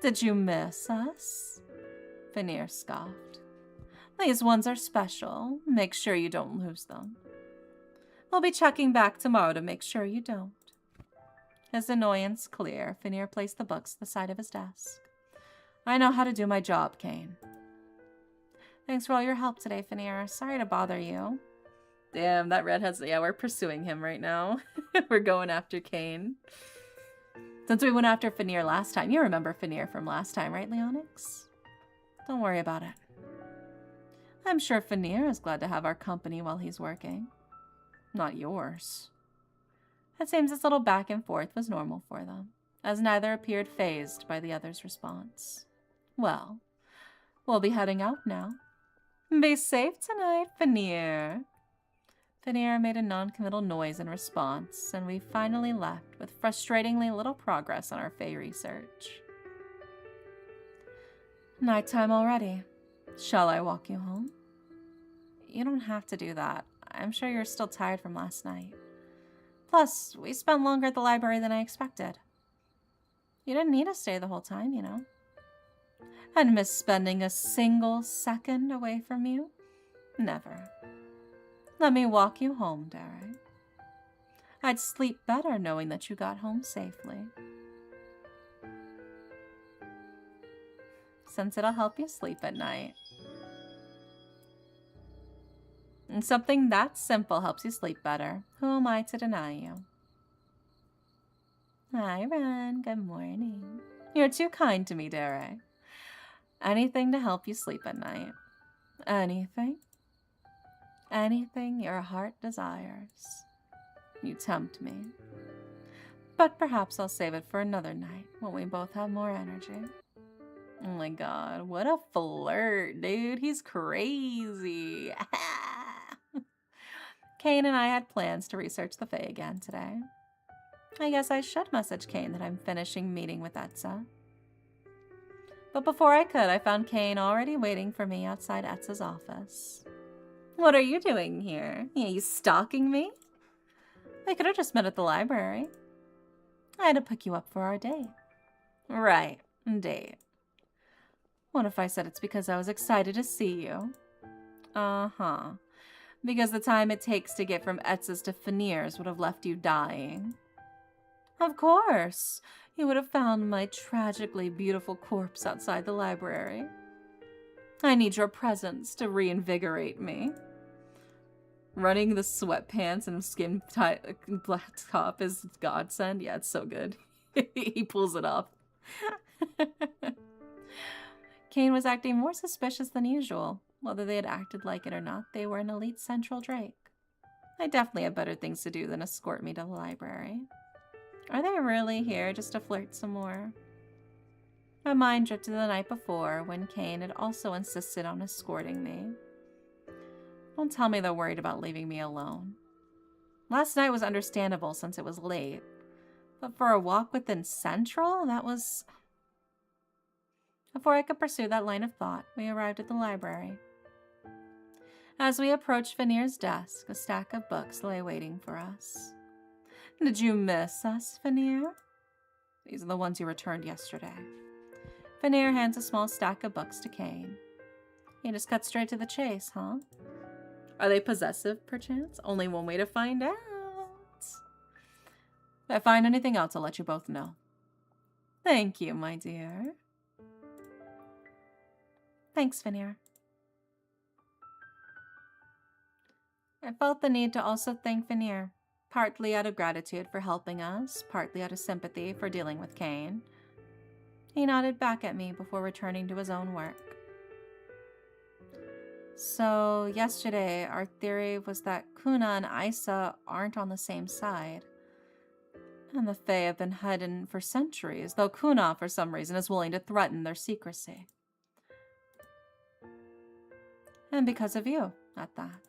Did you miss us? Vanir scoffed. These ones are special. Make sure you don't lose them. We'll be checking back tomorrow to make sure you don't. His annoyance clear, Vanir placed the books at the side of his desk. I know how to do my job, Kane. Thanks for all your help today, Vanir. Sorry to bother you. Damn, that redhead's... Yeah, we're pursuing him right now. We're going after Kane. Since we went after Vanir last time. You remember Vanir from last time, right, Leonix? Don't worry about it. I'm sure Vanir is glad to have our company while he's working. Not yours. It seems this little back and forth was normal for them, as neither appeared fazed by the other's response. Well, we'll be heading out now. Be safe tonight, Vanir. Vanir made a non-committal noise in response, and we finally left with frustratingly little progress on our Fae research. Nighttime already. Shall I walk you home? You don't have to do that. I'm sure you're still tired from last night. Plus, we spent longer at the library than I expected. You didn't need to stay the whole time, you know. I'd miss spending a single second away from you. Never. Let me walk you home, Derek. I'd sleep better knowing that you got home safely. Since it'll help you sleep at night. And something that simple helps you sleep better. Who am I to deny you? Hi, Ren. Good morning. You're too kind to me, Derek. Anything to help you sleep at night. Anything. Anything your heart desires. You tempt me. But perhaps I'll save it for another night when we both have more energy. Oh my god, what a flirt, dude. He's crazy. Kane and I had plans to research the Fae again today. I guess I should message Kane that I'm finishing meeting with Etza. But before I could, I found Kane already waiting for me outside Etza's office. What are you doing here? Are you stalking me? I could have just met at the library. I had to pick you up for our date. Right, date. What if I said it's because I was excited to see you? Uh-huh. Because the time it takes to get from Etza's to Fenir's would have left you dying. Of course. You would have found my tragically beautiful corpse outside the library. I need your presence to reinvigorate me. Running the sweatpants and skin black top is godsend. Yeah, it's so good. He pulls it off. Kane was acting more suspicious than usual. Whether they had acted like it or not, they were an elite Central Drake. I definitely have better things to do than escort me to the library. Are they really here just to flirt some more? My mind drifted to the night before when Kane had also insisted on escorting me. Don't tell me they're worried about leaving me alone. Last night was understandable since it was late. But for a walk within Central, that was... Before I could pursue that line of thought, we arrived at the library. As we approached Fenir's desk, a stack of books lay waiting for us. Did you miss us, Fenir? These are the ones you returned yesterday. Fenir hands a small stack of books to Kane. He just cut straight to the chase, huh? Are they possessive, perchance? Only one way to find out. If I find anything else, I'll let you both know. Thank you, my dear. Thanks, Fenir. I felt the need to also thank Fenir, partly out of gratitude for helping us, partly out of sympathy for dealing with Kane. He nodded back at me before returning to his own work. So, yesterday, our theory was that Kuna and Isa aren't on the same side. And the Fae have been hidden for centuries, though Kuna, for some reason, is willing to threaten their secrecy. And because of you, at that.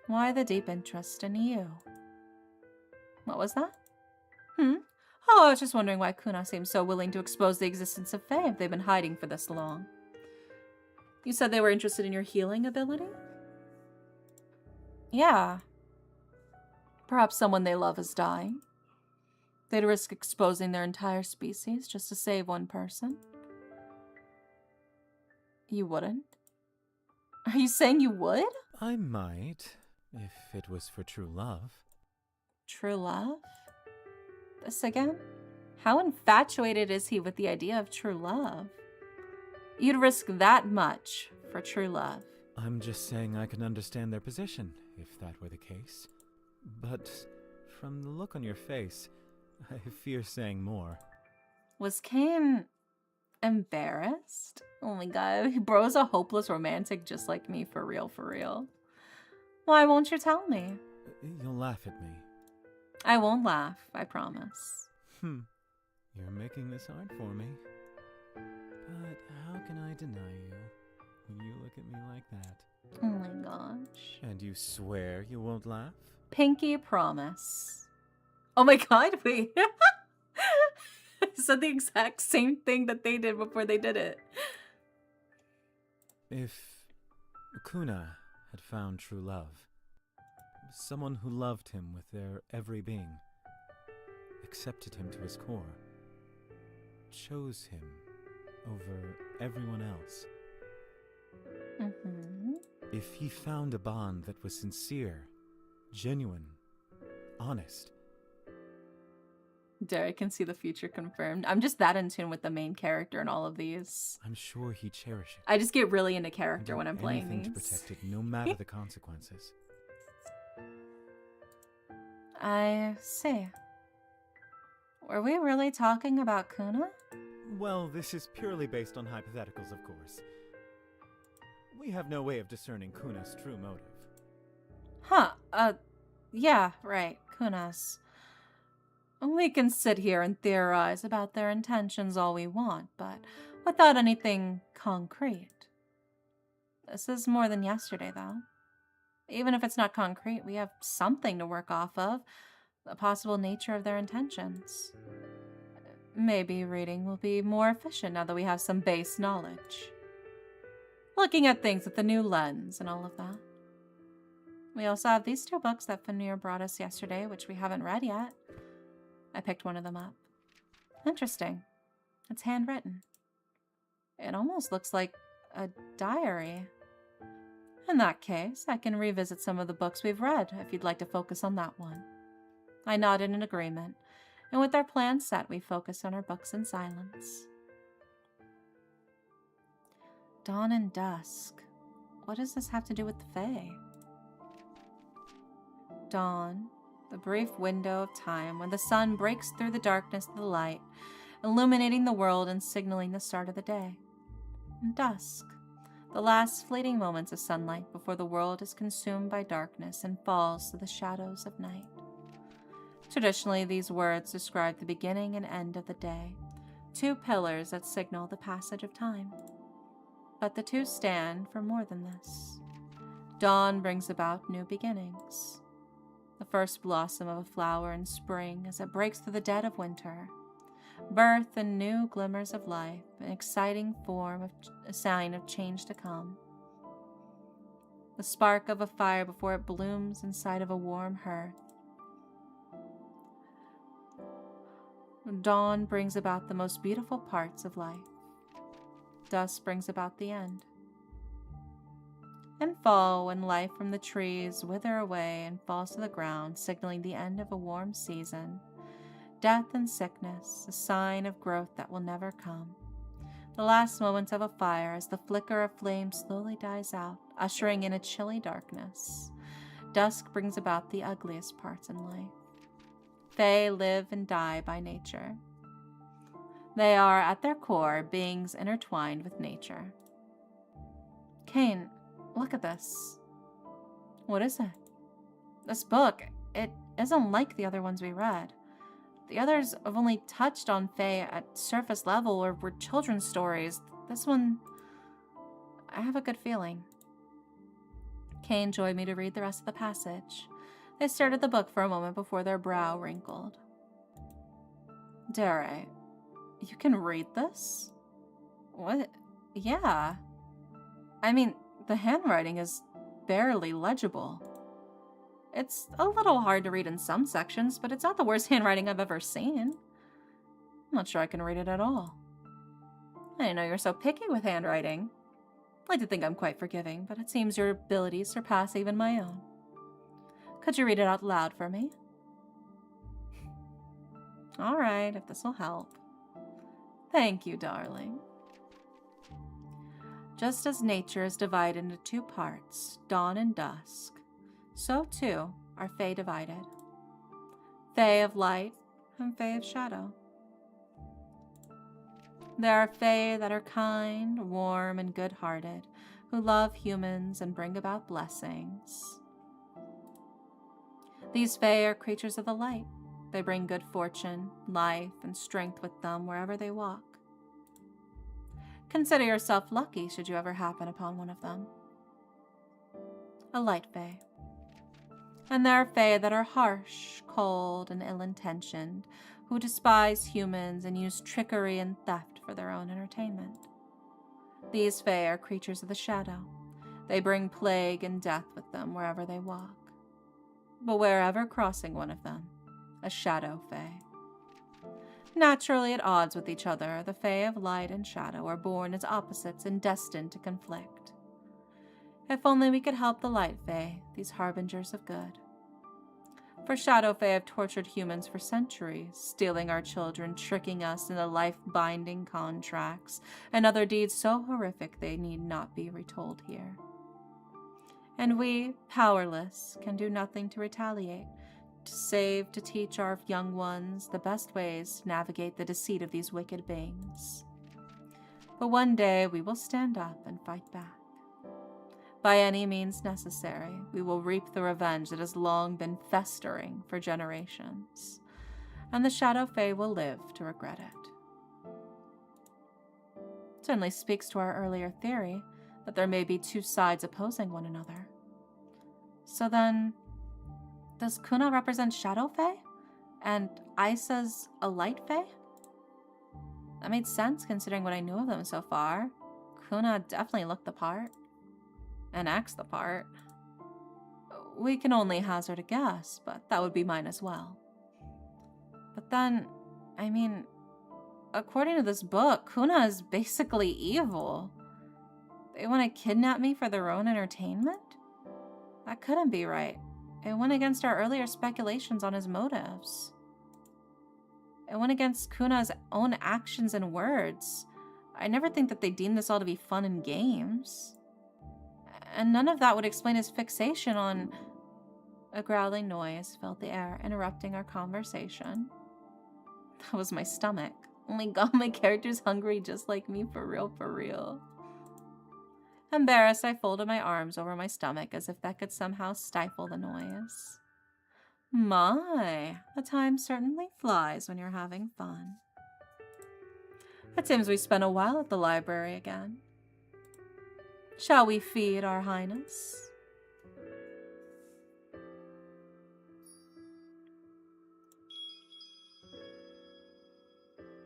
Why the deep interest in you? What was that? Oh, I was just wondering why Kuna seems so willing to expose the existence of Fae if they've been hiding for this long. You said they were interested in your healing ability? Yeah. Perhaps someone they love is dying. They'd risk exposing their entire species just to save one person. You wouldn't? Are you saying you would? I might, if it was for true love. True love? This again? How infatuated is he with the idea of true love? You'd risk that much for true love. I'm just saying I can understand their position, if that were the case. But from the look on your face, I fear saying more. Was Kane embarrassed? Oh my god, bro's a hopeless romantic just like me, for real, for real. Why won't you tell me? You'll laugh at me. I won't laugh, I promise. You're making this hard for me. But how can I deny you when you look at me like that? Oh my gosh. And you swear you won't laugh? Pinky promise. Oh my god, wait. I said the exact same thing that they did before they did it. If Kuna had found true love, someone who loved him with their every being, accepted him to his core, chose him over everyone else. Mm-hmm. If he found a bond that was sincere, genuine, honest. Derek can see the future confirmed. I'm just that in tune with the main character in all of these. I'm sure he'd cherish it. I just get really into and character do when I'm playing anything these. to protect it, no matter the consequences. I see. Were we really talking about Kuna? Well, this is purely based on hypotheticals, of course. We have no way of discerning Kuna's true motive. Huh, yeah, right, Kuna's. We can sit here and theorize about their intentions all we want, but without anything concrete. This is more than yesterday, though. Even if it's not concrete, we have something to work off of, the possible nature of their intentions. Maybe reading will be more efficient now that we have some base knowledge. Looking at things with a new lens and all of that. We also have these 2 books that Fanir brought us yesterday, which we haven't read yet. I picked one of them up. Interesting. It's handwritten. It almost looks like a diary. In that case, I can revisit some of the books we've read if you'd like to focus on that one. I nodded in agreement, and with our plan set, we focused on our books in silence. Dawn and dusk. What does this have to do with the Fae? Dawn, the brief window of time when the sun breaks through the darkness of the light, illuminating the world and signaling the start of the day. And dusk, the last fleeting moments of sunlight before the world is consumed by darkness and falls to the shadows of night. Traditionally, these words describe the beginning and end of the day, 2 pillars that signal the passage of time. But the 2 stand for more than this. Dawn brings about new beginnings. The first blossom of a flower in spring as it breaks through the dead of winter. Birth and new glimmers of life, an exciting form of a sign of change to come. The spark of a fire before it blooms inside of a warm hearth. Dawn brings about the most beautiful parts of life. Dusk brings about the end. And fall, when life from the trees wither away and falls to the ground, signaling the end of a warm season. Death and sickness, a sign of growth that will never come. The last moments of a fire as the flicker of flame slowly dies out, ushering in a chilly darkness. Dusk brings about the ugliest parts in life. Fae live and die by nature. They are, at their core, beings intertwined with nature. Kane, look at this. What is it? This book, it isn't like the other ones we read. The others have only touched on Fae at surface level or were children's stories. This one, I have a good feeling. Kane joined me to read the rest of the passage. They stared at the book for a moment before their brow wrinkled. Dere, you can read this? What? Yeah. I mean, the handwriting is barely legible. It's a little hard to read in some sections, but it's not the worst handwriting I've ever seen. I'm not sure I can read it at all. I didn't know you were so picky with handwriting. I like to think I'm quite forgiving, but it seems your abilities surpass even my own. Could you read it out loud for me? All right, if this will help. Thank you, darling. Just as nature is divided into 2 parts, dawn and dusk, so too are Fae divided. Fae of light and Fae of shadow. There are Fae that are kind, warm, and good-hearted, who love humans and bring about blessings. These Fae are creatures of the light. They bring good fortune, life, and strength with them wherever they walk. Consider yourself lucky should you ever happen upon one of them. A light Fae. And there are Fae that are harsh, cold, and ill-intentioned, who despise humans and use trickery and theft for their own entertainment. These Fae are creatures of the shadow. They bring plague and death with them wherever they walk. but wherever crossing one of them, a shadow fae. Naturally at odds with each other, the fae of light and shadow are born as opposites and destined to conflict. If only we could help the light fae, these harbingers of good. For shadow fae have tortured humans for centuries, stealing our children, tricking us into life-binding contracts, and other deeds so horrific they need not be retold here. And we, powerless, can do nothing to retaliate, to save, to teach our young ones the best ways to navigate the deceit of these wicked beings. But one day we will stand up and fight back. By any means necessary, we will reap the revenge that has long been festering for generations, and the Shadow Fae will live to regret it. Certainly speaks to our earlier theory that there may be two sides opposing one another. So then, does Kuna represent Shadow Fae? And Isa's a Light Fae? That made sense considering what I knew of them so far. Kuna definitely looked the part. And acts the part. We can only hazard a guess, but that would be mine as well. But then, I mean, according to this book, Kuna is basically evil. They want to kidnap me for their own entertainment? That couldn't be right. It went against our earlier speculations on his motives. It went against Kuna's own actions and words. I never think that they deemed this all to be fun and games. And none of that would explain his fixation on... A growling noise filled the air, interrupting our conversation. That was my stomach. Oh my god, my character's hungry just like me, for real, for real. Embarrassed, I folded my arms over my stomach as if that could somehow stifle the noise. My, the time certainly flies when you're having fun. It seems we spent a while at the library again. Shall we feed our highness?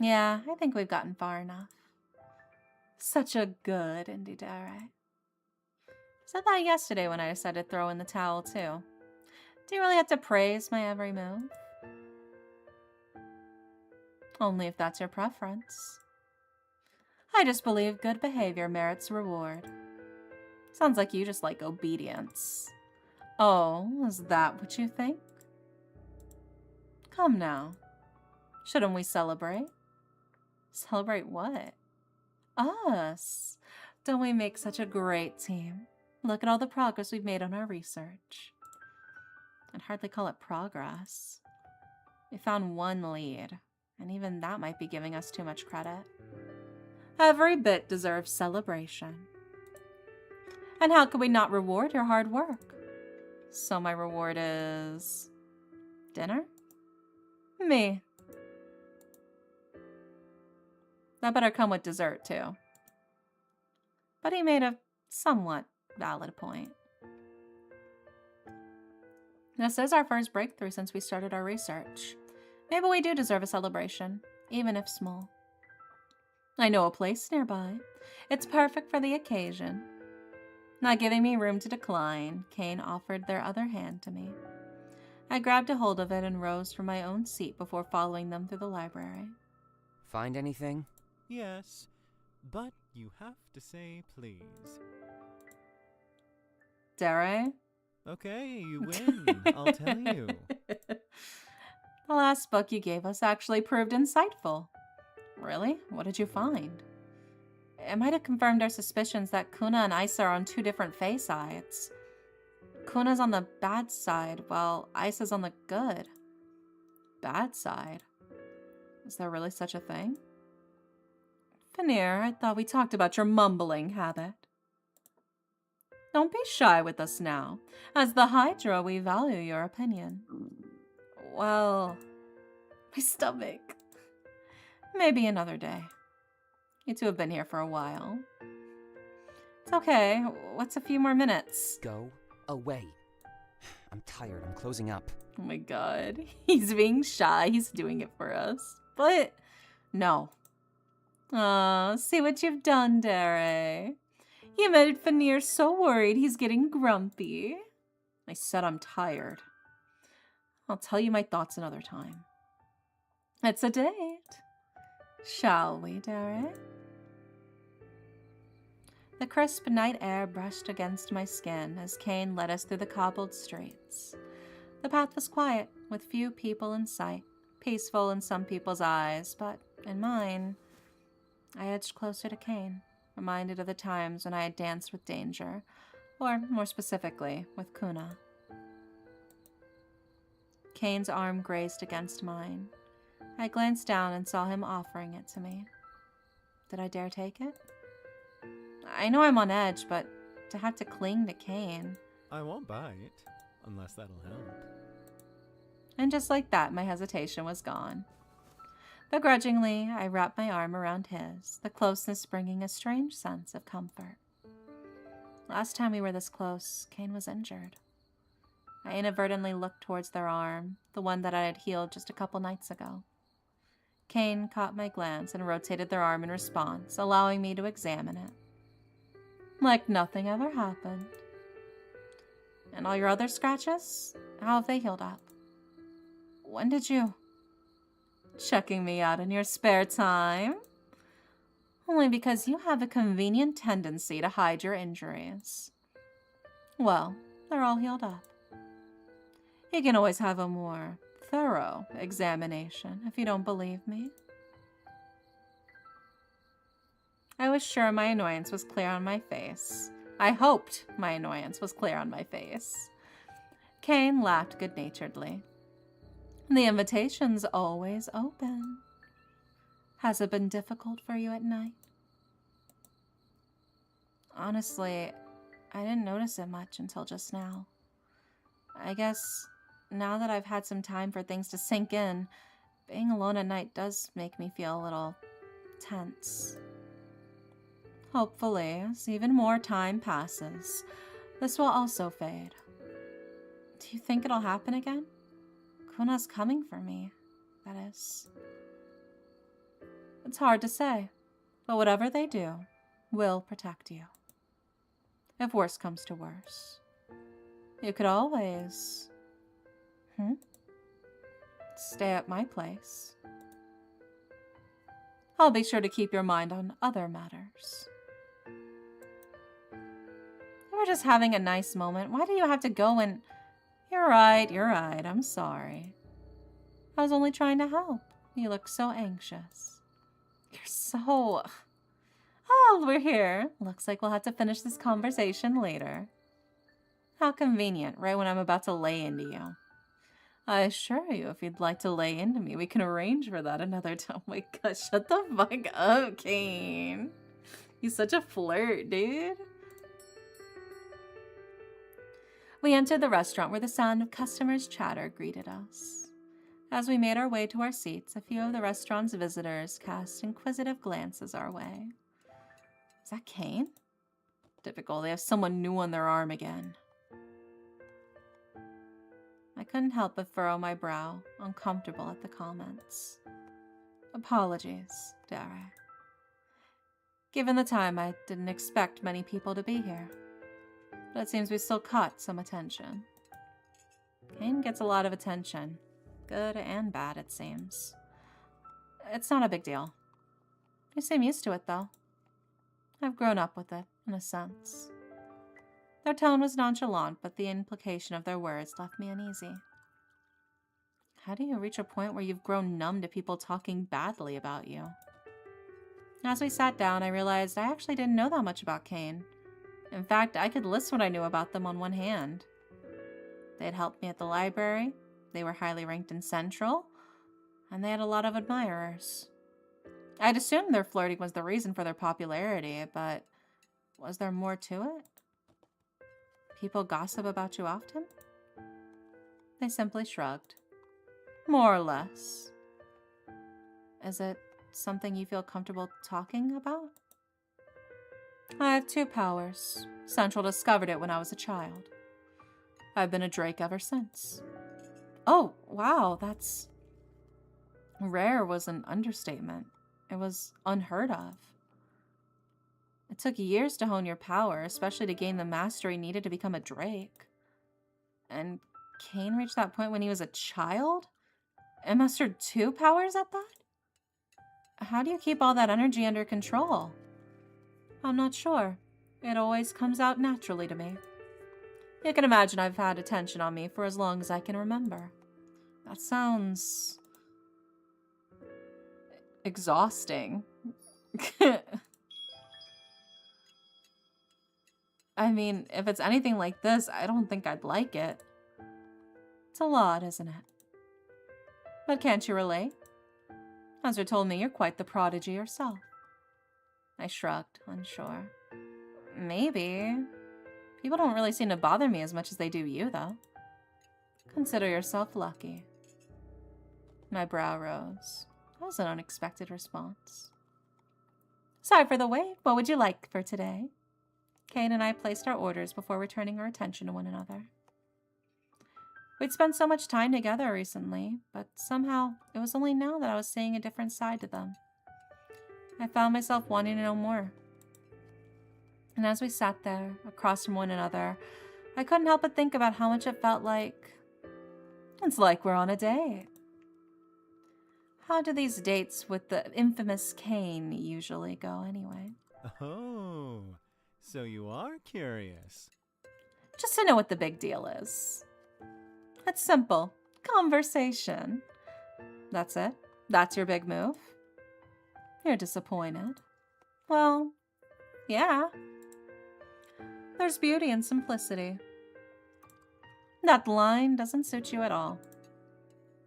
Yeah, I think we've gotten far enough. Such a good Indidere. Said that yesterday when I decided to throw in the towel too. Do you really have to praise my every move? Only if that's your preference. I just believe good behavior merits reward. Sounds like you just like obedience. Oh, is that what you think? Come now. Shouldn't we celebrate? Celebrate what? Us. Don't we make such a great team? Look at all the progress we've made on our research. I'd hardly call it progress. We found one lead, and even that might be giving us too much credit. Every bit deserves celebration. And how could we not reward your hard work? So my reward is... dinner? Me. That better come with dessert, too. But he made a somewhat valid point. This is our first breakthrough since we started our research. Maybe we do deserve a celebration, even if small. I know a place nearby. It's perfect for the occasion. Not giving me room to decline, Kane offered their other hand to me. I grabbed a hold of it and rose from my own seat before following them through the library. Find anything? Yes, but you have to say please. Dare? Okay, you win. I'll tell you. The last book you gave us actually proved insightful. Really? What did you find? It might have confirmed our suspicions that Kuna and Isa are on two different Fae sides. Kuna's on the bad side, while Isa's on the good. Bad side? Is there really such a thing? Veneer, I thought we talked about your mumbling habit. Don't be shy with us now. As the Hydra, we value your opinion. Well, my stomach. Maybe another day. You two have been here for a while. It's okay. What's a few more minutes? Go away. I'm tired. I'm closing up. Oh my god. He's being shy. He's doing it for us. But, no. Aw, see what you've done, Dare. You made Veneer so worried he's getting grumpy. I said I'm tired. I'll tell you my thoughts another time. It's a date. Shall we, Derek? The crisp night air brushed against my skin as Cain led us through the cobbled streets. The path was quiet, with few people in sight, peaceful in some people's eyes, but in mine, I edged closer to Cain, reminded of the times when I had danced with danger, or more specifically, with Kuna. Cain's arm grazed against mine. I glanced down and saw him offering it to me. Did I dare take it? I know I'm on edge, but to have to cling to Cain. I won't bite, unless that'll help. And just like that, my hesitation was gone. Begrudgingly, I wrapped my arm around his, the closeness bringing a strange sense of comfort. Last time we were this close, Cain was injured. I inadvertently looked towards their arm, the one that I had healed just a couple nights ago. Cain caught my glance and rotated their arm in response, allowing me to examine it. Like nothing ever happened. And all your other scratches? How have they healed up? When did you? Checking me out in your spare time? Only because you have a convenient tendency to hide your injuries. Well, they're all healed up. You can always have a more thorough examination if you don't believe me. I was sure my annoyance was clear on my face. I hoped my annoyance was clear on my face. Cain laughed good-naturedly. The invitation's always open. Has it been difficult for you at night? Honestly, I didn't notice it much until just now. I guess now that I've had some time for things to sink in, being alone at night does make me feel a little tense. Hopefully, as even more time passes, this will also fade. Do you think it'll happen again? Kuna's coming for me, that is. It's hard to say, but whatever they do, will protect you. If worse comes to worse, you could always, stay at my place. I'll be sure to keep your mind on other matters. We're just having a nice moment. Why do you have to go and... You're right, I'm sorry. I was only trying to help. You look so anxious. You're so... Oh, we're here. Looks like we'll have to finish this conversation later. How convenient, right when I'm about to lay into you. I assure you, if you'd like to lay into me, we can arrange for that another time. Oh my gosh, shut the fuck up, Cain. He's such a flirt, dude. We entered the restaurant where the sound of customers' chatter greeted us. As we made our way to our seats, a few of the restaurant's visitors cast inquisitive glances our way. Is that Cain? Typical, they have someone new on their arm again. I couldn't help but furrow my brow, uncomfortable at the comments. Apologies, Derek. Given the time, I didn't expect many people to be here. But it seems we still caught some attention. Cain gets a lot of attention. Good and bad, it seems. It's not a big deal. You seem used to it, though. I've grown up with it, in a sense. Their tone was nonchalant, but the implication of their words left me uneasy. How do you reach a point where you've grown numb to people talking badly about you? As we sat down, I realized I actually didn't know that much about Cain. In fact, I could list what I knew about them on one hand. They had helped me at the library, they were highly ranked in Central, and they had a lot of admirers. I'd assumed their flirting was the reason for their popularity, but was there more to it? People gossip about you often? They simply shrugged. More or less. Is it something you feel comfortable talking about? I have 2 powers. Central discovered it when I was a child. I've been a Drake ever since. Oh, wow, that's... Rare was an understatement. It was unheard of. It took years to hone your power, especially to gain the mastery needed to become a Drake. And Cain reached that point when he was a child? And mustered 2 powers at that? How do you keep all that energy under control? I'm not sure. It always comes out naturally to me. You can imagine I've had attention on me for as long as I can remember. That sounds exhausting. I mean, if it's anything like this, I don't think I'd like it. It's a lot, isn't it? But can't you relate? Hazard told me you're quite the prodigy yourself. I shrugged, unsure. Maybe. People don't really seem to bother me as much as they do you, though. Consider yourself lucky. My brow rose. That was an unexpected response. Sorry for the wait. What would you like for today? Cain and I placed our orders before returning our attention to one another. We'd spent so much time together recently, but somehow it was only now that I was seeing a different side to them. I found myself wanting to know more. And as we sat there, across from one another, I couldn't help but think about how much it felt like... It's like we're on a date. How do these dates with the infamous Cain usually go anyway? Oh, so you are curious. Just to know what the big deal is. It's simple. Conversation. That's it? That's your big move? You're disappointed. Well, yeah. There's beauty in simplicity. That line doesn't suit you at all.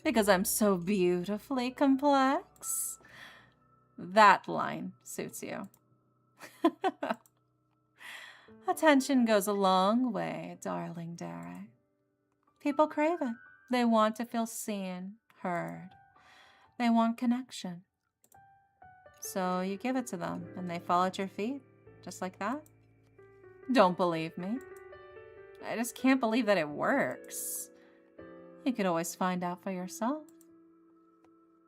Because I'm so beautifully complex. That line suits you. Attention goes a long way, darling Derek. People crave it. They want to feel seen, heard. They want connection. So you give it to them, and they fall at your feet, just like that. Don't believe me? I just can't believe that it works. You could always find out for yourself.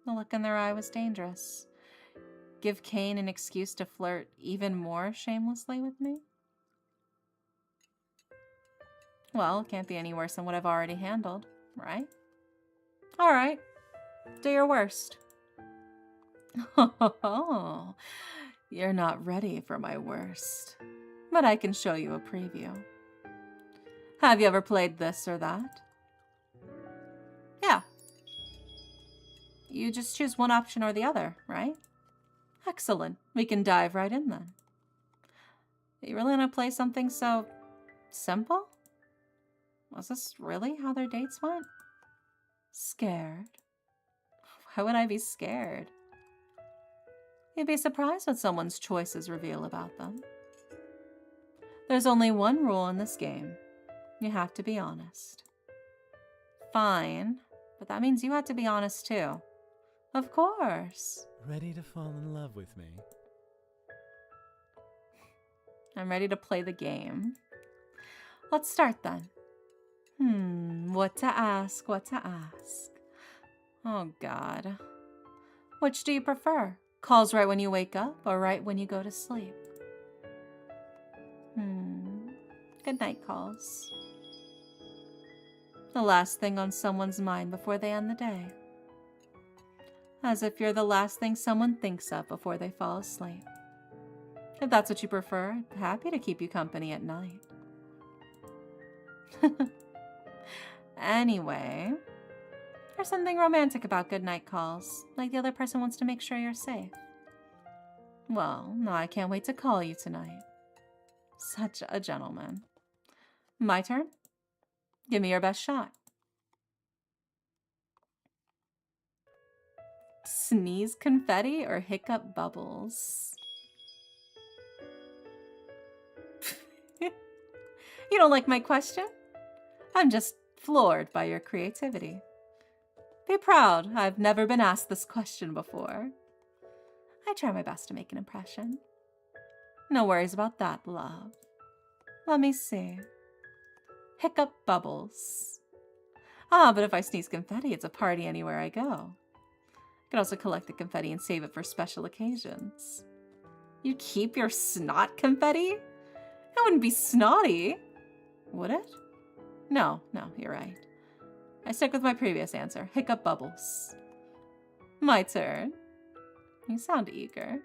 The look in their eye was dangerous. Give Cain an excuse to flirt even more shamelessly with me? Well, it can't be any worse than what I've already handled, right? All right, do your worst. Oh, you're not ready for my worst, but I can show you a preview. Have you ever played this or that? Yeah. You just choose one option or the other, right? Excellent. We can dive right in then. You really want to play something so simple? Was this really how their dates went? Scared? Why would I be scared? You'd be surprised what someone's choices reveal about them. There's only one rule in this game. You have to be honest. Fine, but that means you have to be honest too. Of course. Ready to fall in love with me? I'm ready to play the game. Let's start then. What to ask, what to ask. Oh God. Which do you prefer? Calls right when you wake up or right when you go to sleep? Good night calls. The last thing on someone's mind before they end the day. As if you're the last thing someone thinks of before they fall asleep. If that's what you prefer, I'm happy to keep you company at night. Anyway, there's something romantic about goodnight calls, like the other person wants to make sure you're safe. Well, no, I can't wait to call you tonight. Such a gentleman. My turn? Give me your best shot. Sneeze confetti or hiccup bubbles? You don't like my question? I'm just floored by your creativity. Be proud, I've never been asked this question before. I try my best to make an impression. No worries about that, love. Let me see. Hiccup bubbles. Ah, but if I sneeze confetti, it's a party anywhere I go. I could also collect the confetti and save it for special occasions. You keep your snot confetti? It wouldn't be snotty, would it? No, you're right. I stick with my previous answer. Hiccup bubbles. My turn. You sound eager.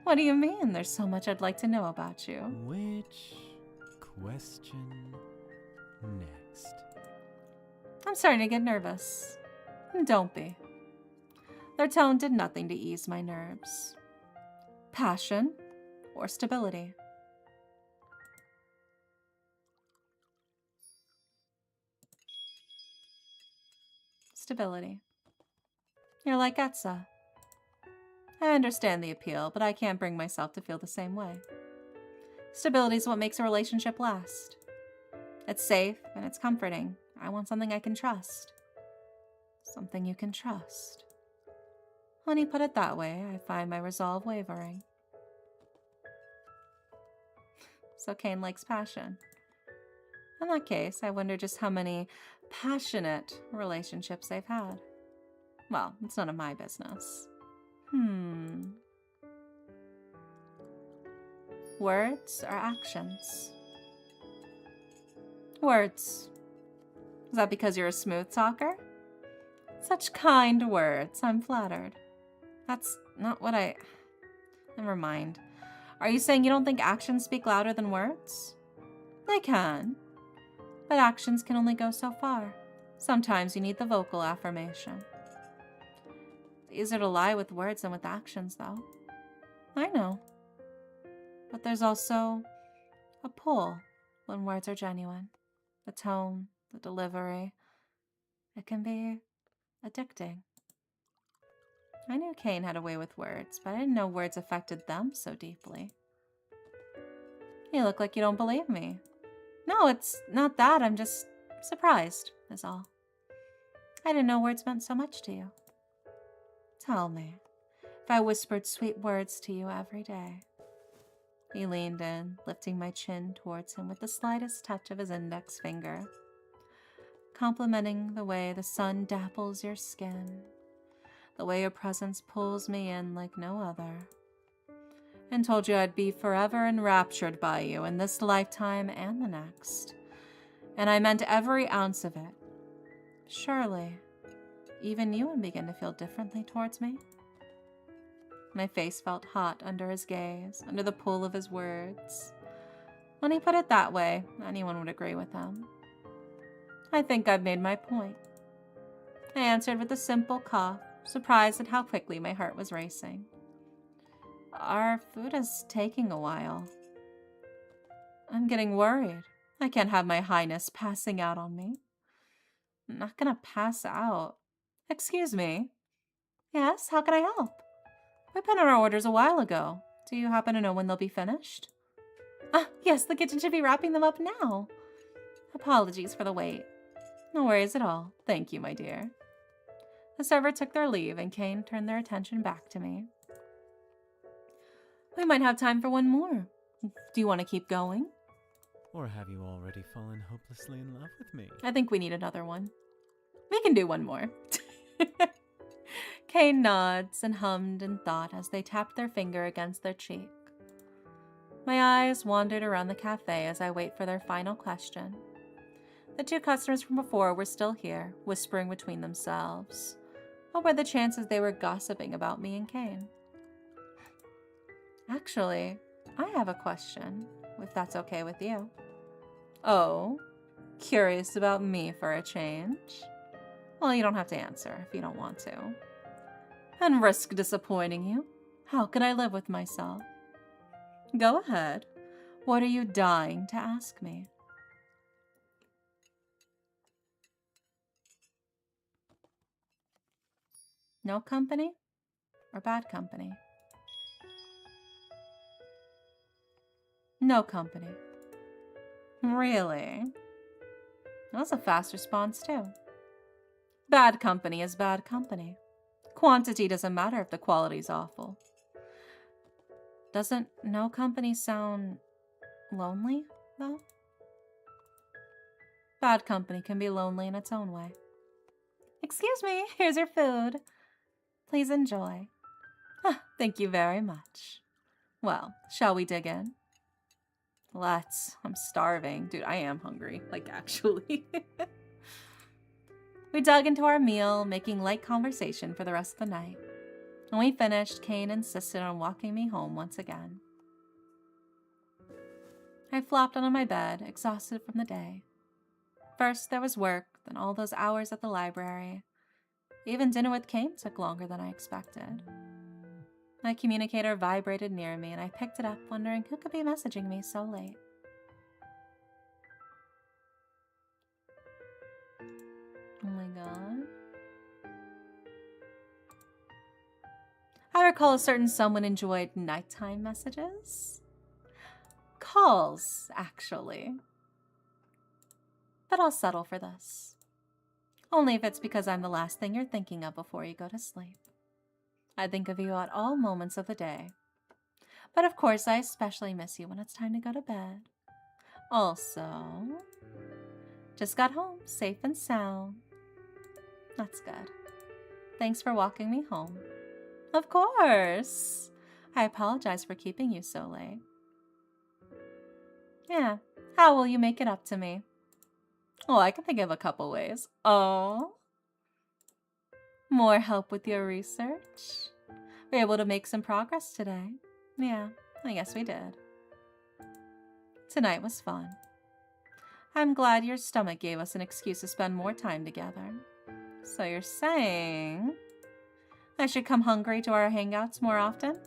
What do you mean? There's so much I'd like to know about you. Which question next? I'm starting to get nervous. Don't be. Their tone did nothing to ease my nerves. Passion or stability? Stability. You're like Etza. I understand the appeal, but I can't bring myself to feel the same way. Stability is what makes a relationship last. It's safe and it's comforting. I want something I can trust. Something you can trust. When you put it that way, I find my resolve wavering. So Cain likes passion. In that case, I wonder just how many passionate relationships they've had. Well, it's none of my business. Words or actions? Words. Is that because you're a smooth talker? Such kind words. I'm flattered. That's not what I... Never mind. Are you saying you don't think actions speak louder than words? They can. But actions can only go so far. Sometimes you need the vocal affirmation. It's easier to lie with words than with actions, though. I know. But there's also a pull when words are genuine. The tone, the delivery. It can be addicting. I knew Cain had a way with words, but I didn't know words affected them so deeply. You look like you don't believe me. No, it's not that. I'm just surprised, is all. I didn't know words meant so much to you. Tell me, if I whispered sweet words to you every day. He leaned in, lifting my chin towards him with the slightest touch of his index finger, complimenting the way the sun dapples your skin, the way your presence pulls me in like no other, and told you I'd be forever enraptured by you in this lifetime and the next. And I meant every ounce of it. Surely, even you would begin to feel differently towards me. My face felt hot under his gaze, under the pull of his words. When he put it that way, anyone would agree with him. I think I've made my point. I answered with a simple cough, surprised at how quickly my heart was racing. Our food is taking a while. I'm getting worried. I can't have my highness passing out on me. I'm not gonna pass out. Excuse me. Yes, how can I help? We put in our orders a while ago. Do you happen to know when they'll be finished? Yes, the kitchen should be wrapping them up now. Apologies for the wait. No worries at all. Thank you, my dear. The server took their leave, and Cain turned their attention back to me. We might have time for one more. Do you want to keep going? Or have you already fallen hopelessly in love with me? I think we need another one. We can do one more. Cain nods and hummed and thought as they tapped their finger against their cheek. My eyes wandered around the cafe as I wait for their final question. The two customers from before were still here, whispering between themselves. What were the chances they were gossiping about me and Cain? Actually, I have a question, if that's okay with you. Oh, curious about me for a change? Well, you don't have to answer if you don't want to. And risk disappointing you? How can I live with myself? Go ahead. What are you dying to ask me? No company or bad company? No company. Really? That was a fast response, too. Bad company is bad company. Quantity doesn't matter if the quality's awful. Doesn't no company sound lonely, though? Bad company can be lonely in its own way. Excuse me, here's your food. Please enjoy. Thank you very much. Well, shall we dig in? Let's. I'm starving. Dude, I am hungry. Like, actually. We dug into our meal, making light conversation for the rest of the night. When we finished, Kane insisted on walking me home once again. I flopped onto my bed, exhausted from the day. First there was work, then all those hours at the library. Even dinner with Kane took longer than I expected. My communicator vibrated near me, and I picked it up, wondering who could be messaging me so late. Oh my god. I recall a certain someone enjoyed nighttime messages. Calls, actually. But I'll settle for this. Only if it's because I'm the last thing you're thinking of before you go to sleep. I think of you at all moments of the day. But of course, I especially miss you when it's time to go to bed. Also, just got home, safe and sound. That's good. Thanks for walking me home. Of course. I apologize for keeping you so late. Yeah, how will you make it up to me? Oh, I can think of a couple ways. Oh, more help with your research? We're able to make some progress today. Yeah, I guess we did. Tonight was fun. I'm glad your stomach gave us an excuse to spend more time together. So you're saying I should come hungry to our hangouts more often?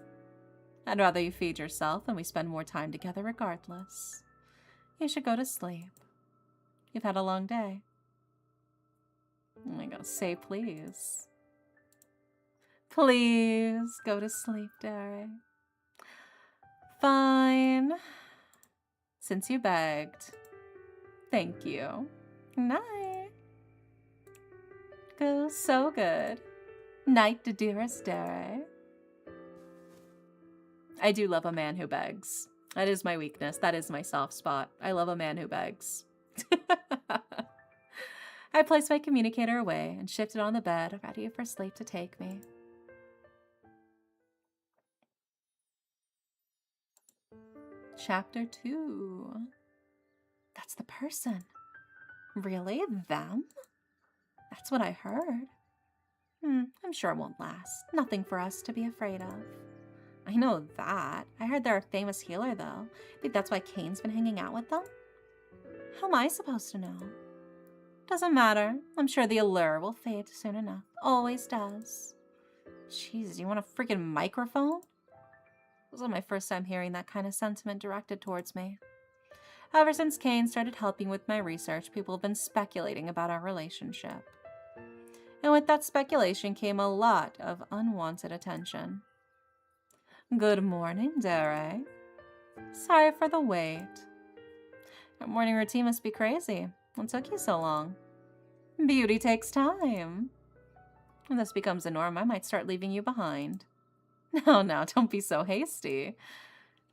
I'd rather you feed yourself and we spend more time together regardless. You should go to sleep. You've had a long day. Oh my god, say please. Please go to sleep, Derek. Fine. Since you begged. Thank you. Night. Goes so good. Night to dearest Derek. I do love a man who begs. That is my weakness. That is my soft spot. I love a man who begs. I placed my communicator away and shifted on the bed, ready for sleep to take me. Chapter 2. That's the person. Really? Them? That's what I heard. I'm sure it won't last. Nothing for us to be afraid of. I know that. I heard they're a famous healer, though. Think that's why Kane's been hanging out with them? How am I supposed to know? Doesn't matter. I'm sure the allure will fade soon enough. Always does. Jeez, you want a freaking microphone? This was my first time hearing that kind of sentiment directed towards me. Ever since Kane started helping with my research, people have been speculating about our relationship. And with that speculation came a lot of unwanted attention. Good morning, Derek. Sorry for the wait. Your morning routine must be crazy. What took you so long? Beauty takes time. When this becomes the norm, I might start leaving you behind. No, don't be so hasty.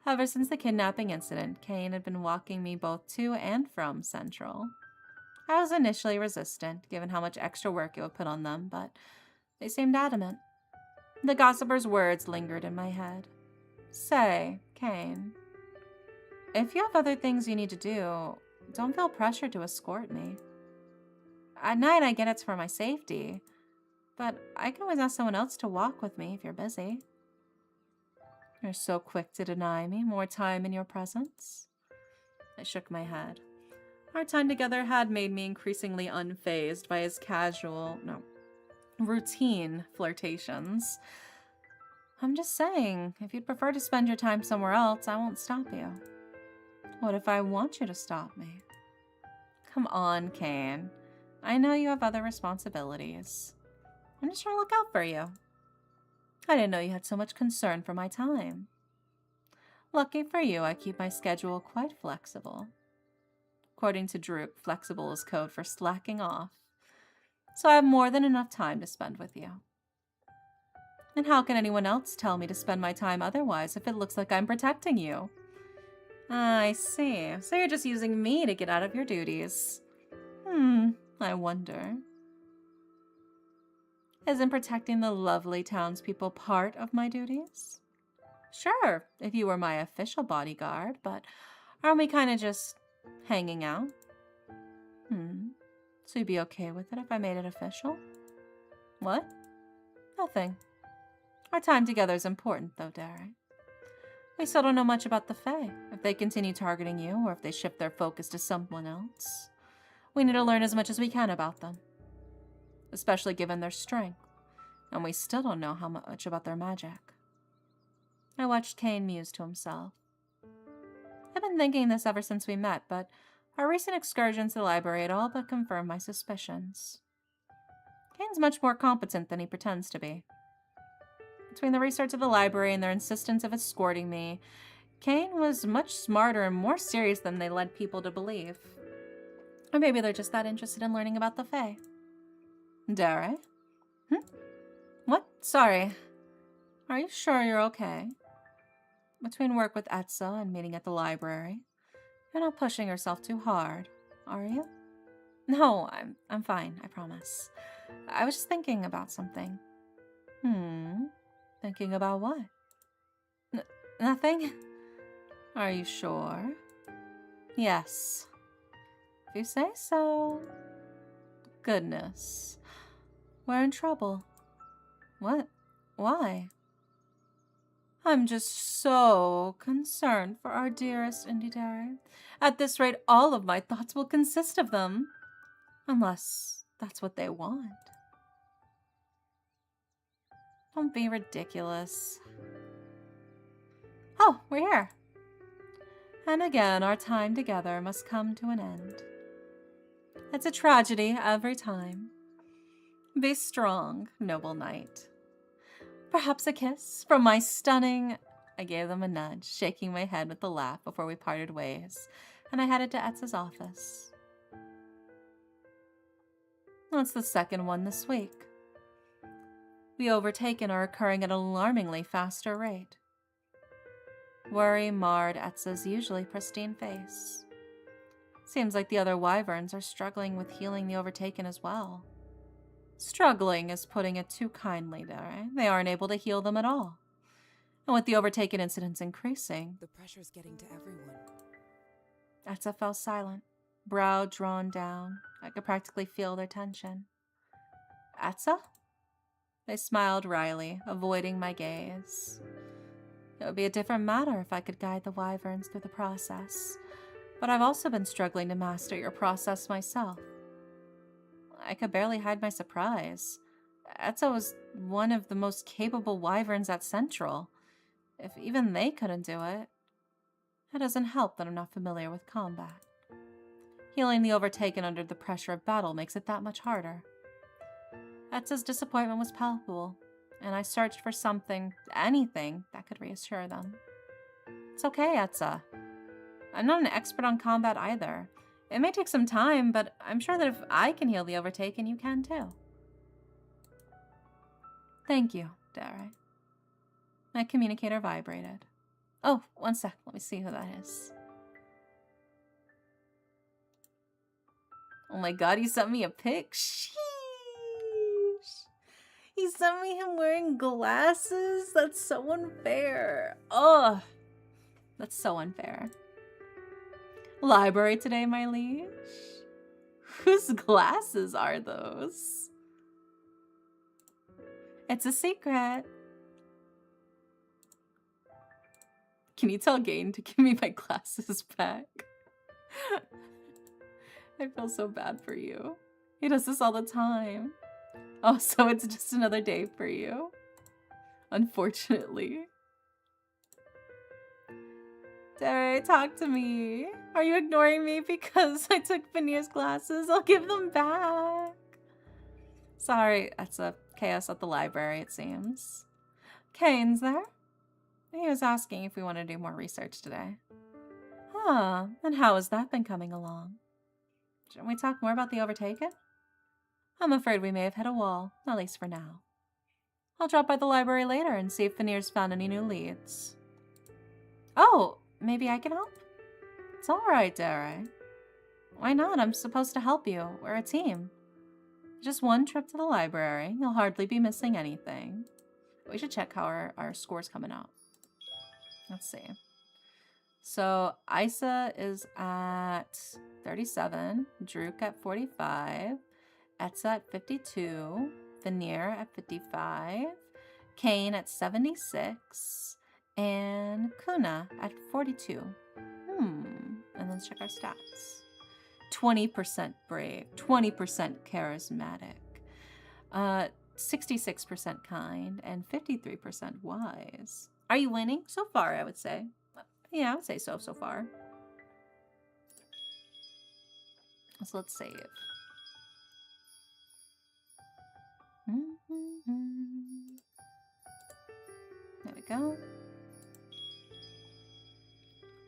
Ever since the kidnapping incident, Kane had been walking me both to and from Central. I was initially resistant, given how much extra work it would put on them, but they seemed adamant. The gossiper's words lingered in my head. Say, Kane, if you have other things you need to do, don't feel pressured to escort me. At night, I get it's for my safety, but I can always ask someone else to walk with me if you're busy. You're so quick to deny me more time in your presence. I shook my head. Our time together had made me increasingly unfazed by his routine flirtations. I'm just saying, if you'd prefer to spend your time somewhere else, I won't stop you. What if I want you to stop me? Come on, Kane. I know you have other responsibilities. I'm just trying to look out for you. I didn't know you had so much concern for my time. Lucky for you, I keep my schedule quite flexible. According to Droop, flexible is code for slacking off. So I have more than enough time to spend with you. And how can anyone else tell me to spend my time otherwise if it looks like I'm protecting you? I see. So you're just using me to get out of your duties. I wonder. Isn't protecting the lovely townspeople part of my duties? Sure, if you were my official bodyguard, but aren't we kind of just hanging out? So you'd be okay with it if I made it official? What? Nothing. Our time together is important, though, Derek. We still don't know much about the Fae, if they continue targeting you or if they shift their focus to someone else. We need to learn as much as we can about them, especially given their strength, and we still don't know how much about their magic. I watched Kane muse to himself. I've been thinking this ever since we met, but our recent excursions to the library had all but confirmed my suspicions. Kane's much more competent than he pretends to be. Between the research of the library and their insistence of escorting me, Kane was much smarter and more serious than they led people to believe. Or maybe they're just that interested in learning about the Fae. Dare? What? Sorry. Are you sure you're okay? Between work with Etza and meeting at the library, you're not pushing yourself too hard, are you? No, I'm fine, I promise. I was just thinking about something. Thinking about what? Nothing? Are you sure? Yes. If you say so. Goodness. We're in trouble. What? Why? I'm just so concerned for our dearest Indidare. At this rate, all of my thoughts will consist of them. Unless that's what they want. Don't be ridiculous. Oh, we're here. And again, our time together must come to an end. It's a tragedy every time. Be strong, noble knight. Perhaps a kiss from my stunning... I gave them a nudge, shaking my head with a laugh before we parted ways, and I headed to Etza's office. That's the second one this week. The overtaken are occurring at an alarmingly faster rate. Worry marred Etza's usually pristine face. Seems like the other wyverns are struggling with healing the overtaken as well. Struggling is putting it too kindly, Dare. They aren't able to heal them at all. And with the overtaken incidents increasing... The pressure's getting to everyone. Etza fell silent, brow drawn down. I could practically feel their tension. Etza? They smiled wryly, avoiding my gaze. It would be a different matter if I could guide the wyverns through the process, but I've also been struggling to master your process myself. I could barely hide my surprise. Etza was one of the most capable wyverns at Central. If even they couldn't do it, it doesn't help that I'm not familiar with combat. Healing the overtaken under the pressure of battle makes it that much harder. Etza's disappointment was palpable, and I searched for something, anything, that could reassure them. It's okay, Etza. I'm not an expert on combat either. It may take some time, but I'm sure that if I can heal the overtaken, you can too. Thank you, Dare. My communicator vibrated. Oh, one sec. Let me see who that is. Oh my god, he sent me a pic? Sheesh. He sent me him wearing glasses? That's so unfair. Ugh. That's so unfair. Library today, my liege? Whose glasses are those? It's a secret. Can you tell Gain to give me my glasses back? I feel so bad for you. He does this all the time. Oh, so it's just another day for you? Unfortunately. Dare, talk to me. Are you ignoring me because I took Veneer's glasses? I'll give them back. Sorry, that's a chaos at the library, it seems. Kane's there? He was asking if we want to do more research today. Huh, and how has that been coming along? Shouldn't we talk more about the Overtaken? I'm afraid we may have hit a wall, at least for now. I'll drop by the library later and see if Veneer's found any new leads. Oh, maybe I can help? It's alright, Dare. Why not? I'm supposed to help you. We're a team. Just one trip to the library. You'll hardly be missing anything. We should check how our score's coming out. Let's see. So Isa is at 37, Druk at 45, Etza at 52, Veneer at 55, Kane at 76, and Kuna at 42. And let's check our stats. 20% brave, 20% charismatic, 66% kind, and 53% wise. Are you winning? So far, I would say. Yeah, I would say so far. So let's save. There we go.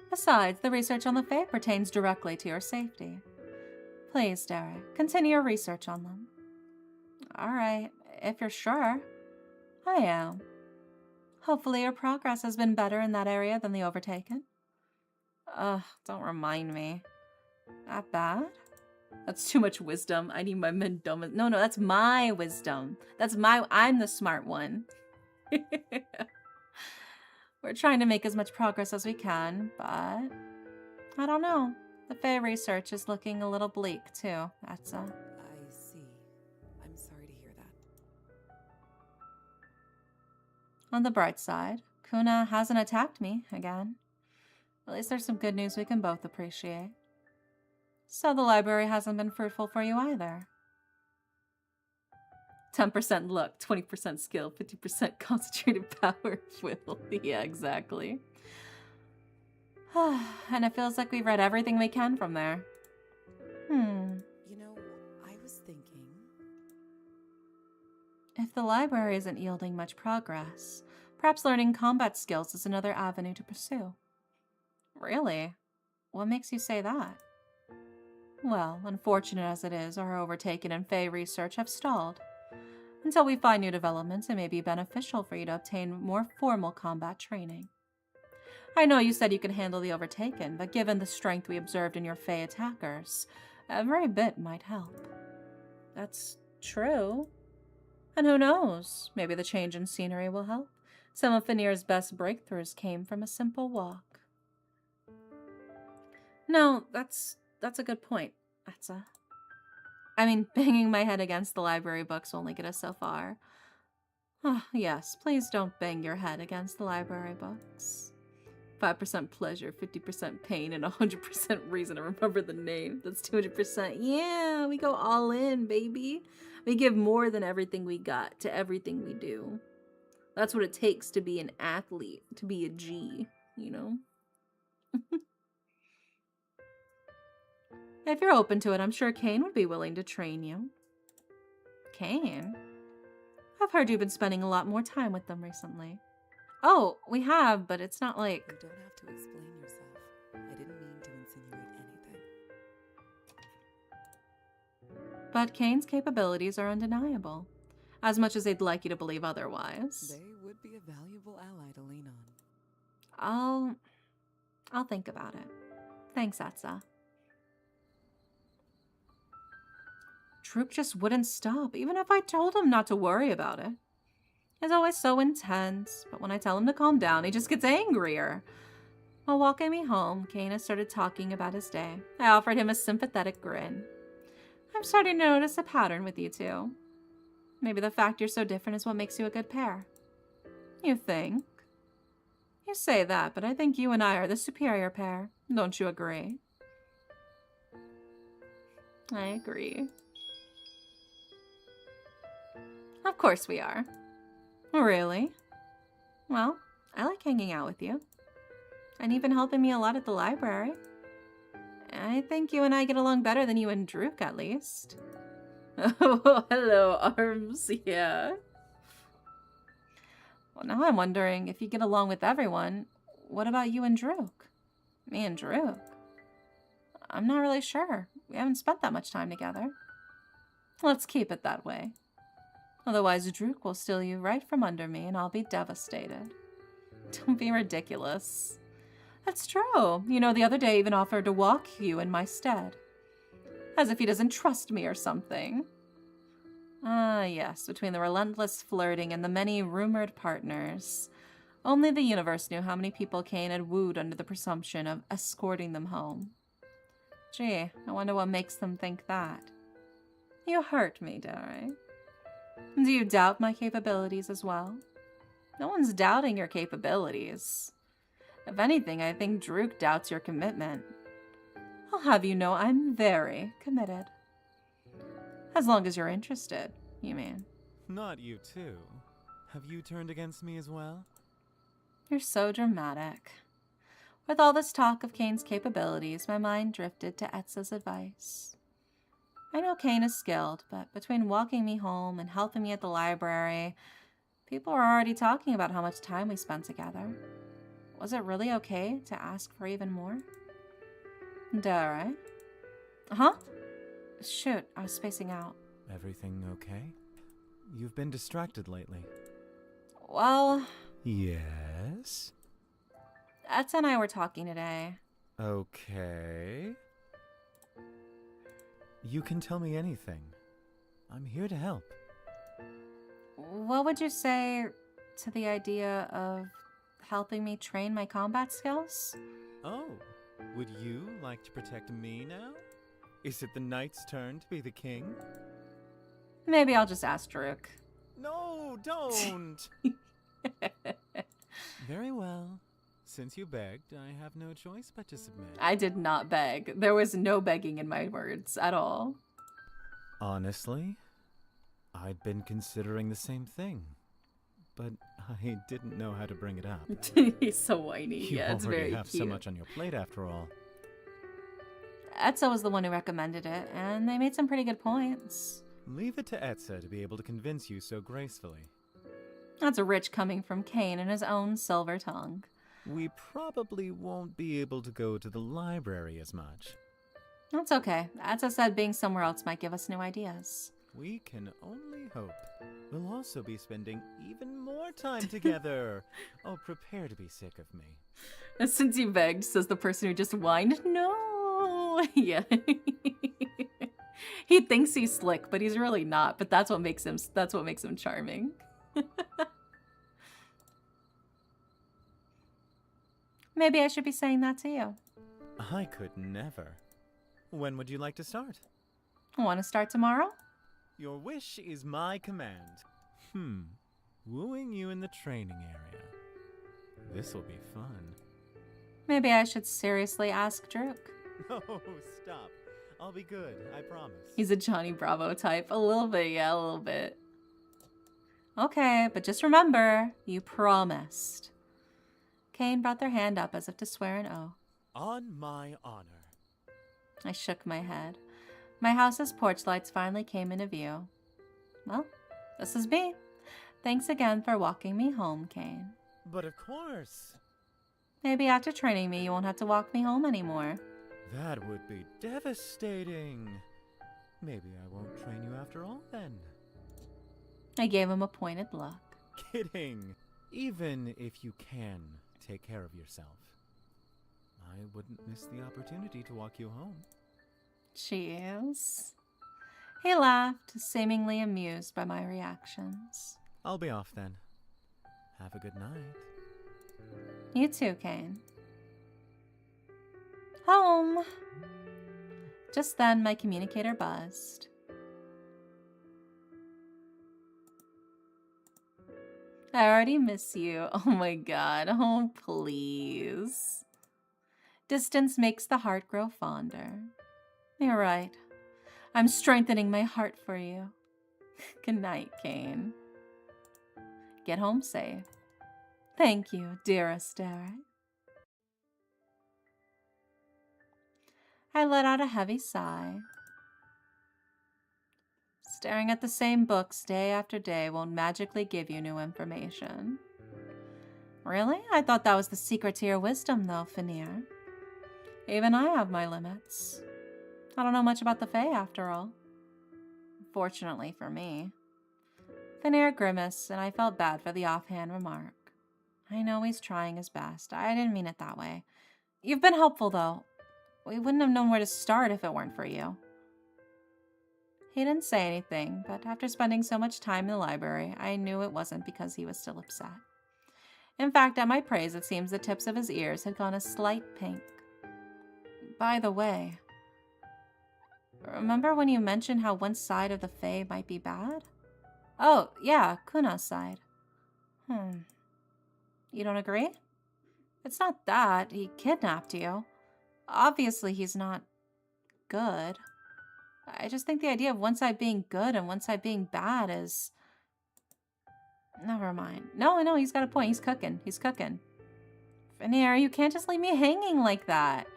Besides, the research on the Fae pertains directly to your safety. Please, Derek, continue your research on them. Alright, if you're sure. I am. Hopefully your progress has been better in that area than the Overtaken. Don't remind me. That bad? That's too much wisdom. I need my dumb. No, that's my wisdom. I'm the smart one. We're trying to make as much progress as we can, but I don't know. The Fae research is looking a little bleak, too. That's I see. I'm sorry to hear that. On the bright side, Kuna hasn't attacked me again. At least there's some good news we can both appreciate. So the library hasn't been fruitful for you either. 10% luck, 20% skill, 50% concentrated power will. Yeah, exactly. And it feels like we've read everything we can from there. You know, I was thinking... If the library isn't yielding much progress, perhaps learning combat skills is another avenue to pursue. Really? What makes you say that? Well, unfortunate as it is, our Overtaken and Fae research have stalled. Until we find new developments, it may be beneficial for you to obtain more formal combat training. I know you said you could handle the Overtaken, but given the strength we observed in your Fae attackers, every bit might help. That's true. And who knows, maybe the change in scenery will help. Some of Veneer's best breakthroughs came from a simple walk. No, that's a good point, Etza. I mean, banging my head against the library books will only get us so far. Yes, please don't bang your head against the library books. 5% pleasure, 50% pain, and 100% reason to remember the name. That's 200%. Yeah, we go all in, baby. We give more than everything we got to everything we do. That's what it takes to be an athlete, to be a G, you know? If you're open to it, I'm sure Kane would be willing to train you. Kane? I've heard you've been spending a lot more time with them recently. Oh, we have, but it's not like... You don't have to explain yourself. I didn't mean to insinuate anything. But Kane's capabilities are undeniable. As much as they'd like you to believe otherwise. They would be a valuable ally to lean on. I'll think about it. Thanks, Etza. Druk just wouldn't stop, even if I told him not to worry about it. He's always so intense, but when I tell him to calm down, he just gets angrier. While walking me home, Kane started talking about his day. I offered him a sympathetic grin. I'm starting to notice a pattern with you two. Maybe the fact you're so different is what makes you a good pair. You think? You say that, but I think you and I are the superior pair. Don't you agree? I agree. Of course we are. Really? Well, I like hanging out with you. And you've been helping me a lot at the library. I think you and I get along better than you and Druk, at least. Oh, hello, Arms, yeah. Well, now I'm wondering, if you get along with everyone, what about you and Druk? Me and Druk? I'm not really sure. We haven't spent that much time together. Let's keep it that way. Otherwise, Druk will steal you right from under me, and I'll be devastated. Don't be ridiculous. That's true. You know, the other day he even offered to walk you in my stead. As if he doesn't trust me or something. Ah, yes, between the relentless flirting and the many rumored partners, Only the universe knew how many people Cain had wooed under the presumption of escorting them home. Gee, I wonder what makes them think that. You hurt me, Derry. Do you doubt my capabilities as well? No one's doubting your capabilities. If anything, I think Druk doubts your commitment. I'll have you know I'm very committed. As long as you're interested, you mean. Not you too. Have you turned against me as well? You're so dramatic. With all this talk of Cain's capabilities, my mind drifted to Etza's advice. I know Cain is skilled, but between walking me home and helping me at the library, people are already talking about how much time we spent together. Was it really okay to ask for even more? Dare? Huh? Shoot, I was spacing out. Everything okay? You've been distracted lately. Well... Yes? Etza and I were talking today. Okay. You can tell me anything. I'm here to help. What would you say to the idea of helping me train my combat skills? Oh, would you like to protect me now? Is it the knight's turn to be the king? Maybe I'll just ask Druk. No, don't! Very well. Since you begged, I have no choice but to submit. I did not beg. There was no begging in my words at all. Honestly, I'd been considering the same thing, but I didn't know how to bring it up. He's so whiny. You Yeah, it's already very have cute. so much on your plate after all. Etza was the one who recommended it, and they made some pretty good points. Leave it to Etza to be able to convince you so gracefully. That's rich coming from Cain and his own silver tongue. We probably won't be able to go to the library as much. That's okay. Etza said being somewhere else might give us new ideas. We can only hope. We'll also be spending even more time together. Oh, prepare to be sick of me. And since you begged, says the person who just whined, no. Yeah. He thinks he's slick, but he's really not. But that's what makes him charming. Maybe I should be saying that to you. I could never. When would you like to start? Want to start tomorrow? Your wish is my command. Wooing you in the training area. This'll be fun. Maybe I should seriously ask Druk. No, stop. I'll be good, I promise. He's a Johnny Bravo type. A little bit, yeah, a little bit. Okay, but just remember, you promised. Cain brought their hand up as if to swear an oath. On my honor. I shook my head. My house's porch lights finally came into view. Well, this is me. Thanks again for walking me home, Cain. But of course. Maybe after training me, you won't have to walk me home anymore. That would be devastating. Maybe I won't train you after all then. I gave him a pointed look. Kidding. Even if you can take care of yourself, I wouldn't miss the opportunity to walk you home. Cheers. He laughed, seemingly amused by my reactions. I'll be off then. Have a good night. You too, Cain. Home. Just then, my communicator buzzed. I already miss you. Oh my god. Oh, please. Distance makes the heart grow fonder. You're right. I'm strengthening my heart for you. Good night, Cain. Get home safe. Thank you, dearest Derek. I let out a heavy sigh. Staring at the same books day after day won't magically give you new information. Really? I thought that was the secret to your wisdom, though, Fenrir. Even I have my limits. I don't know much about the Fae, after all. Fortunately for me. Fenrir grimaced, and I felt bad for the offhand remark. I know he's trying his best. I didn't mean it that way. You've been helpful, though. We wouldn't have known where to start if it weren't for you. He didn't say anything, but after spending so much time in the library, I knew it wasn't because he was still upset. In fact, at my praise, it seems the tips of his ears had gone a slight pink. By the way, remember when you mentioned how one side of the Fae might be bad? Oh, yeah, Kuna's side. You don't agree? It's not that. He kidnapped you. Obviously, he's not good. I just think the idea of one side being good and one side being bad is... Never mind. No, he's got a point. He's cooking. Veneer, you can't just leave me hanging like that.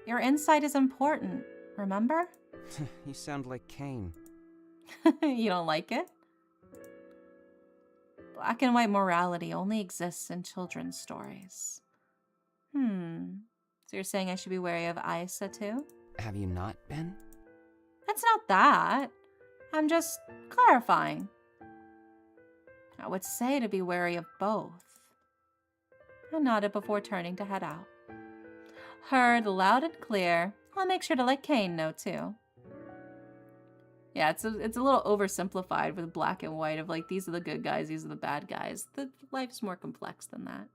Your insight is important, remember? You sound like Cain. You don't like it? Black and white morality only exists in children's stories. So you're saying I should be wary of Aisa too? Have you not been? It's not that. I'm just clarifying. I would say to be wary of both. I nodded before turning to head out. Heard loud and clear. I'll make sure to let Cain know too. Yeah, it's a little oversimplified with black and white of like, these are the good guys, these are the bad guys. The life's more complex than that.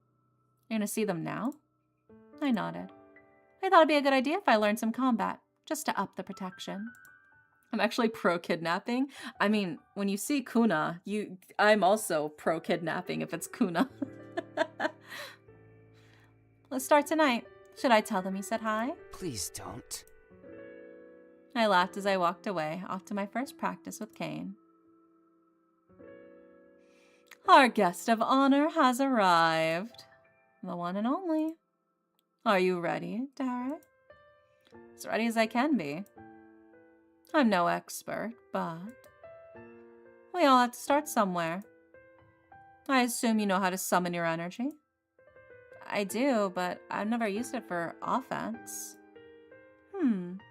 You're gonna see them now? I nodded. I thought it'd be a good idea if I learned some combat, just to up the protection. I'm actually pro-kidnapping. I mean, when you see Kuna, I'm also pro-kidnapping if it's Kuna. Let's start tonight. Should I tell them you said hi? Please don't. I laughed as I walked away, off to my first practice with Cain. Our guest of honor has arrived. The one and only. Are you ready, Derek? As ready as I can be. I'm no expert, but we all have to start somewhere. I assume you know how to summon your energy? I do, but I've never used it for offense.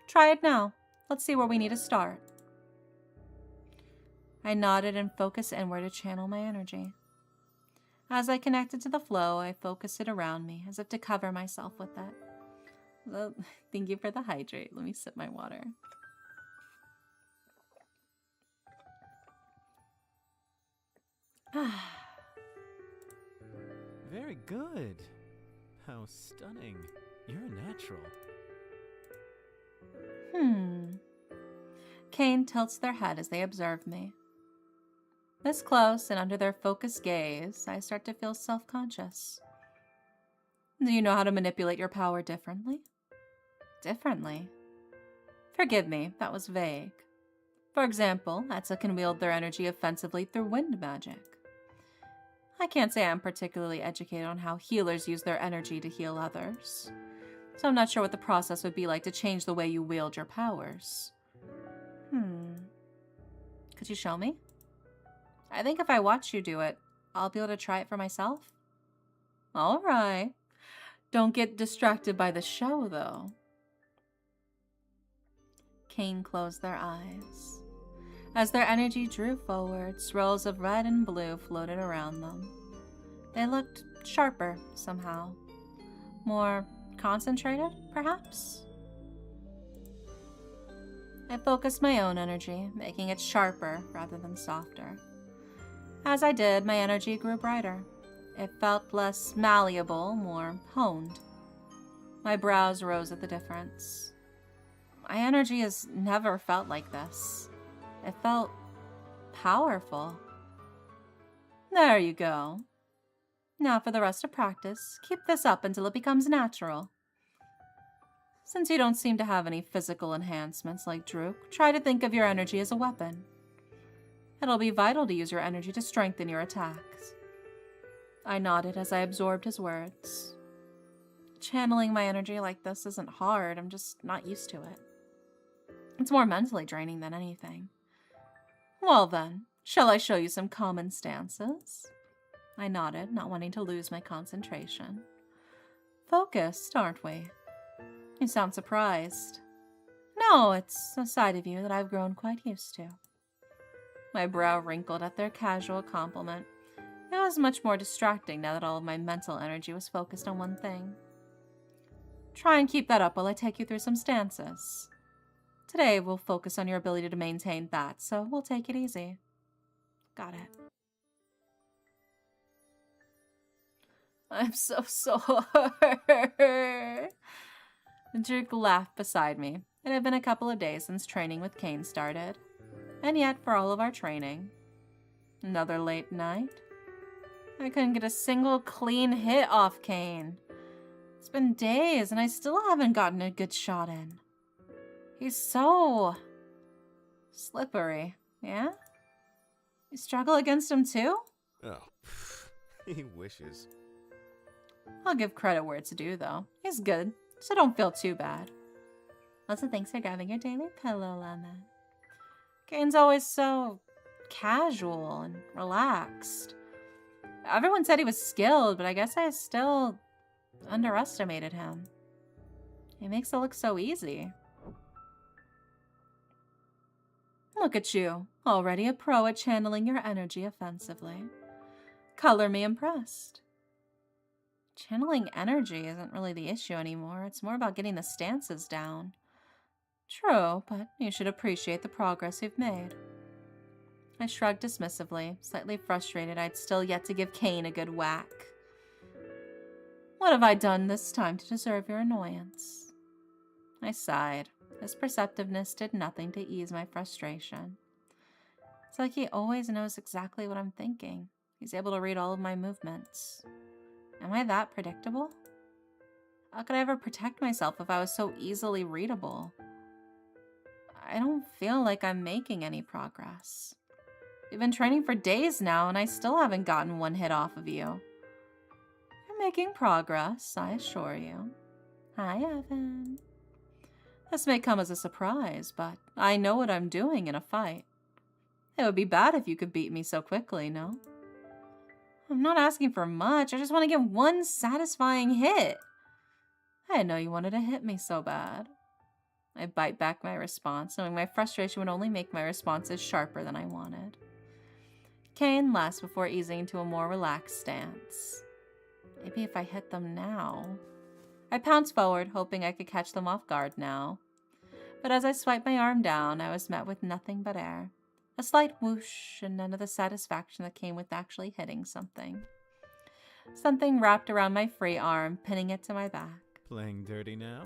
Try it now. Let's see where we need to start. I nodded and focused inward to channel my energy. As I connected to the flow, I focused it around me, as if to cover myself with it. Well, thank you for the hydrate. Let me sip my water. Very good. How stunning. You're a natural. Cain tilts their head as they observe me. This close and under their focused gaze, I start to feel self-conscious. Do you know how to manipulate your power differently? Differently? Forgive me, that was vague. For example, Etza can wield their energy offensively through wind magic. I can't say I'm particularly educated on how healers use their energy to heal others, so I'm not sure what the process would be like to change the way you wield your powers. Could you show me? I think if I watch you do it, I'll be able to try it for myself. All right. Don't get distracted by the show, though. Cain closed their eyes. As their energy drew forward, swirls of red and blue floated around them. They looked sharper, somehow. More concentrated, perhaps? I focused my own energy, making it sharper rather than softer. As I did, my energy grew brighter. It felt less malleable, more honed. My brows rose at the difference. My energy has never felt like this. It felt powerful. There you go. Now for the rest of practice, keep this up until it becomes natural. Since you don't seem to have any physical enhancements like Druk, try to think of your energy as a weapon. It'll be vital to use your energy to strengthen your attacks. I nodded as I absorbed his words. Channeling my energy like this isn't hard, I'm just not used to it. It's more mentally draining than anything. Well then, shall I show you some common stances? I nodded, not wanting to lose my concentration. Focused, aren't we? You sound surprised. No, it's a side of you that I've grown quite used to. My brow wrinkled at their casual compliment. It was much more distracting now that all of my mental energy was focused on one thing. Try and keep that up while I take you through some stances. Today, we'll focus on your ability to maintain that, so we'll take it easy. Got it. I'm so sore. Drake laughed beside me. It had been a couple of days since training with Kane started. And yet, for all of our training, another late night. I couldn't get a single clean hit off Kane. It's been days and I still haven't gotten a good shot in. He's so slippery, yeah? You struggle against him too? Oh, he wishes. I'll give credit where it's due though. He's good, so don't feel too bad. Also, thanks for grabbing your daily pillow, Lemon. Kane's always so casual and relaxed. Everyone said he was skilled, but I guess I still underestimated him. He makes it look so easy. Look at you, already a pro at channeling your energy offensively. Color me impressed. Channeling energy isn't really the issue anymore. It's more about getting the stances down. True, but you should appreciate the progress you've made. I shrugged dismissively, slightly frustrated I'd still yet to give Kane a good whack. What have I done this time to deserve your annoyance? I sighed. His perceptiveness did nothing to ease my frustration. It's like he always knows exactly what I'm thinking. He's able to read all of my movements. Am I that predictable? How could I ever protect myself if I was so easily readable? I don't feel like I'm making any progress. We've been training for days now, and I still haven't gotten one hit off of you. You're making progress, I assure you. Hi, Evan. This may come as a surprise, but I know what I'm doing in a fight. It would be bad if you could beat me so quickly, no? I'm not asking for much, I just want to get one satisfying hit. I didn't know you wanted to hit me so bad. I bite back my response, knowing my frustration would only make my responses sharper than I wanted. Kane laughs before easing into a more relaxed stance. Maybe if I hit them now. I pounced forward, hoping I could catch them off guard now. But as I swiped my arm down, I was met with nothing but air. A slight whoosh and none of the satisfaction that came with actually hitting something. Something wrapped around my free arm, pinning it to my back. Playing dirty now?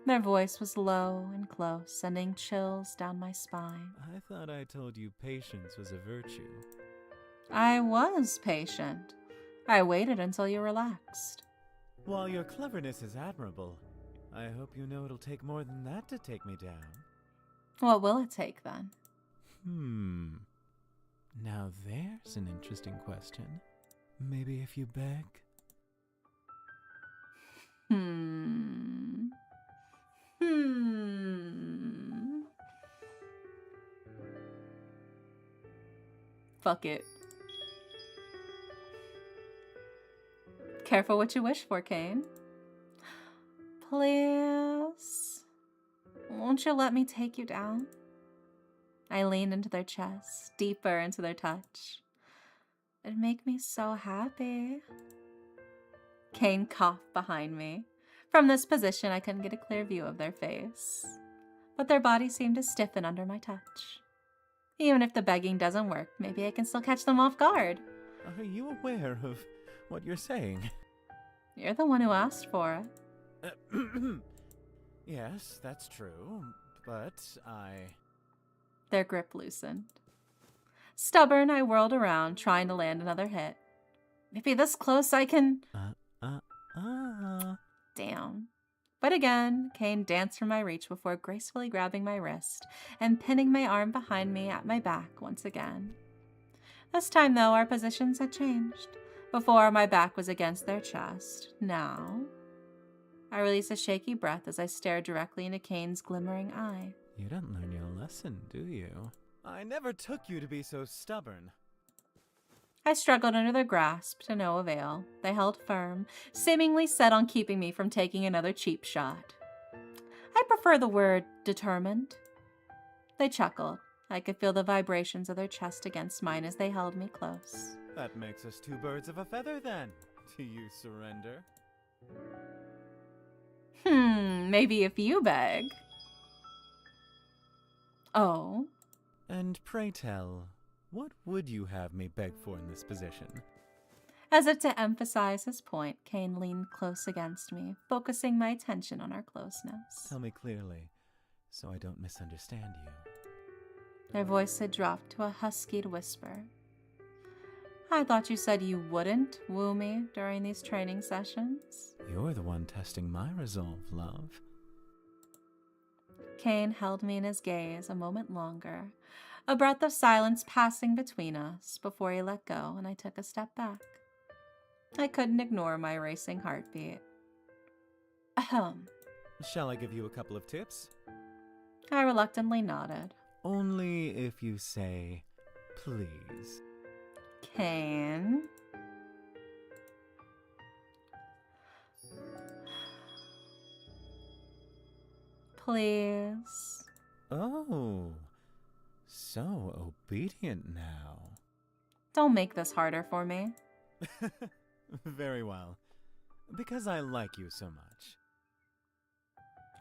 Their voice was low and close, sending chills down my spine. I thought I told you patience was a virtue. I was patient. I waited until you relaxed. While your cleverness is admirable, I hope you know it'll take more than that to take me down. What will it take, then? Now there's an interesting question. Maybe if you beg? Fuck it. Careful what you wish for, Kane. Please. Won't you let me take you down? I leaned into their chest, deeper into their touch. It'd make me so happy. Kane coughed behind me. From this position, I couldn't get a clear view of their face, but their bodies seemed to stiffen under my touch. Even if the begging doesn't work, maybe I can still catch them off guard. Are you aware of what you're saying? You're the one who asked for it. Yes, that's true, but Their grip loosened. Stubborn, I whirled around, trying to land another hit. Maybe this close I can... Damn. But again, Kane danced from my reach before gracefully grabbing my wrist and pinning my arm behind me at my back once again. This time, though, our positions had changed. Before, my back was against their chest. Now... I released a shaky breath as I stared directly into Kane's glimmering eye. You didn't learn your lesson, do you? I never took you to be so stubborn. I struggled under their grasp to no avail. They held firm, seemingly set on keeping me from taking another cheap shot. I prefer the word determined. They chuckled. I could feel the vibrations of their chest against mine as they held me close. That makes us two birds of a feather, then. Do you surrender? Maybe if you beg. Oh? And pray tell, what would you have me beg for in this position? As if to emphasize his point, Kane leaned close against me, focusing my attention on our closeness. Tell me clearly, so I don't misunderstand you. Their voice had dropped to a huskied whisper. I thought you said you wouldn't woo me during these training sessions. You're the one testing my resolve, love. Kane held me in his gaze a moment longer, a breath of silence passing between us before he let go and I took a step back. I couldn't ignore my racing heartbeat. Ahem. Shall I give you a couple of tips? I reluctantly nodded. Only if you say, please. Kane. Please. Oh, so obedient now. Don't make this harder for me. Very well. Because I like you so much.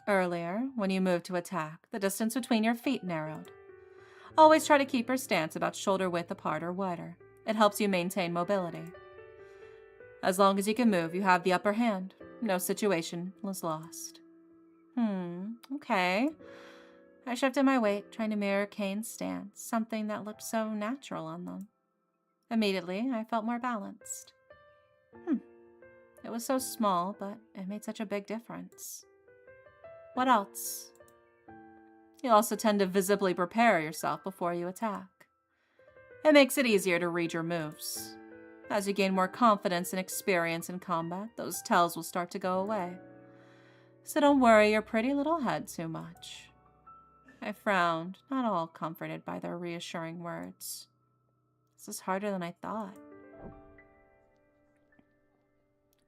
Earlier, when you moved to attack, the distance between your feet narrowed. Always try to keep your stance about shoulder width apart or wider. It helps you maintain mobility. As long as you can move, you have the upper hand. No situation was lost. Okay. I shifted my weight, trying to mirror Kane's stance, something that looked so natural on them. Immediately, I felt more balanced. It was so small, but it made such a big difference. What else? You also tend to visibly prepare yourself before you attack. It makes it easier to read your moves. As you gain more confidence and experience in combat, those tells will start to go away. So don't worry your pretty little head too much. I frowned, not all comforted by their reassuring words. This is harder than I thought.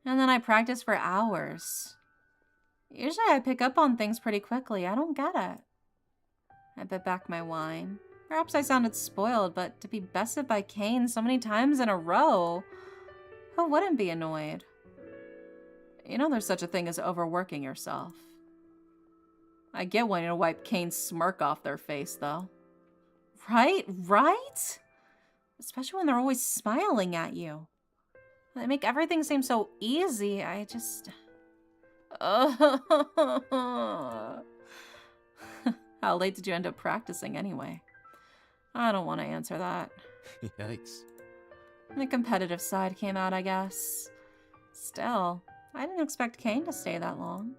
And then I practiced for hours. Usually I pick up on things pretty quickly. I don't get it. I bit back my wine. Perhaps I sounded spoiled, but to be bested by Kane so many times in a row, who wouldn't be annoyed? You know there's such a thing as overworking yourself. I get wanting to wipe Kane's smirk off their face, though. Right? Especially when they're always smiling at you. They make everything seem so easy. I just... How late did you end up practicing anyway? I don't want to answer that. Yikes. The competitive side came out, I guess. Still, I didn't expect Kane to stay that long.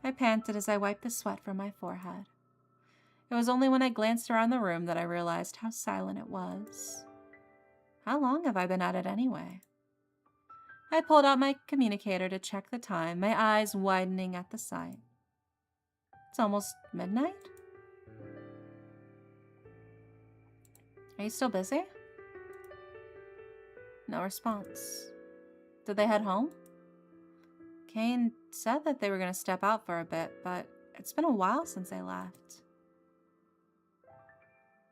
I panted as I wiped the sweat from my forehead. It was only when I glanced around the room that I realized how silent it was. How long have I been at it anyway? I pulled out my communicator to check the time, my eyes widening at the sight. It's almost midnight? Are you still busy? No response. Did they head home? Kane said that they were going to step out for a bit, but it's been a while since they left.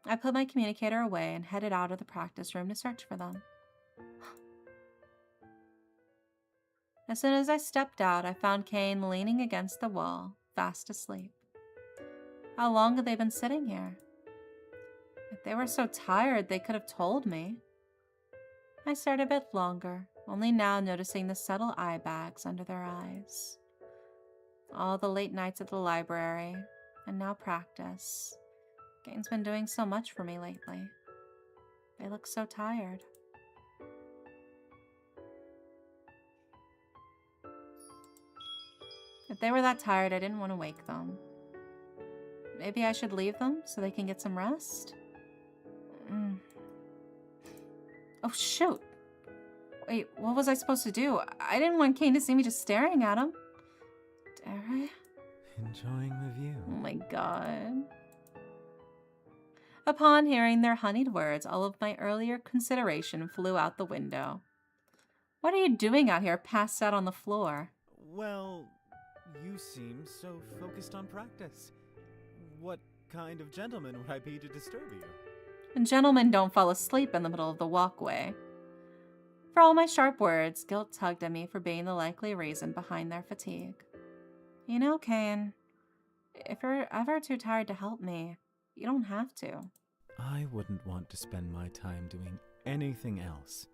I put my communicator away and headed out of the practice room to search for them. As soon as I stepped out, I found Kane leaning against the wall, fast asleep. How long had they been sitting here? If they were so tired, they could have told me. I stared a bit longer, only now noticing the subtle eye bags under their eyes. All the late nights at the library, and now practice. Kane's been doing so much for me lately. They look so tired. If they were that tired, I didn't want to wake them. Maybe I should leave them so they can get some rest? Oh, shoot. Wait, what was I supposed to do? I didn't want Kane to see me just staring at him. Dare I? Enjoying the view. Oh my god. Upon hearing their honeyed words, all of my earlier consideration flew out the window. What are you doing out here passed out on the floor? Well, you seem so focused on practice. What kind of gentleman would I be to disturb you? Gentlemen don't fall asleep in the middle of the walkway. For all my sharp words, guilt tugged at me for being the likely reason behind their fatigue. You know, Kane, if you're ever too tired to help me, you don't have to. I wouldn't want to spend my time doing anything else,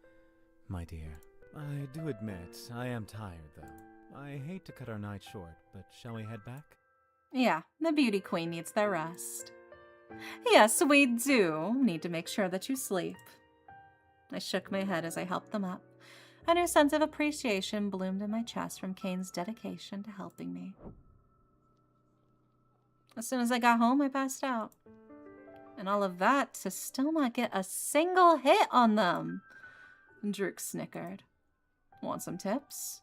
my dear. I do admit I am tired, though. I hate to cut our night short, but shall we head back? Yeah, the beauty queen needs their rest. Yes, we do need to make sure that you sleep. I shook my head as I helped them up. A new sense of appreciation bloomed in my chest from Kane's dedication to helping me. As soon as I got home, I passed out. And all of that to still not get a single hit on them. Druk snickered. Want some tips?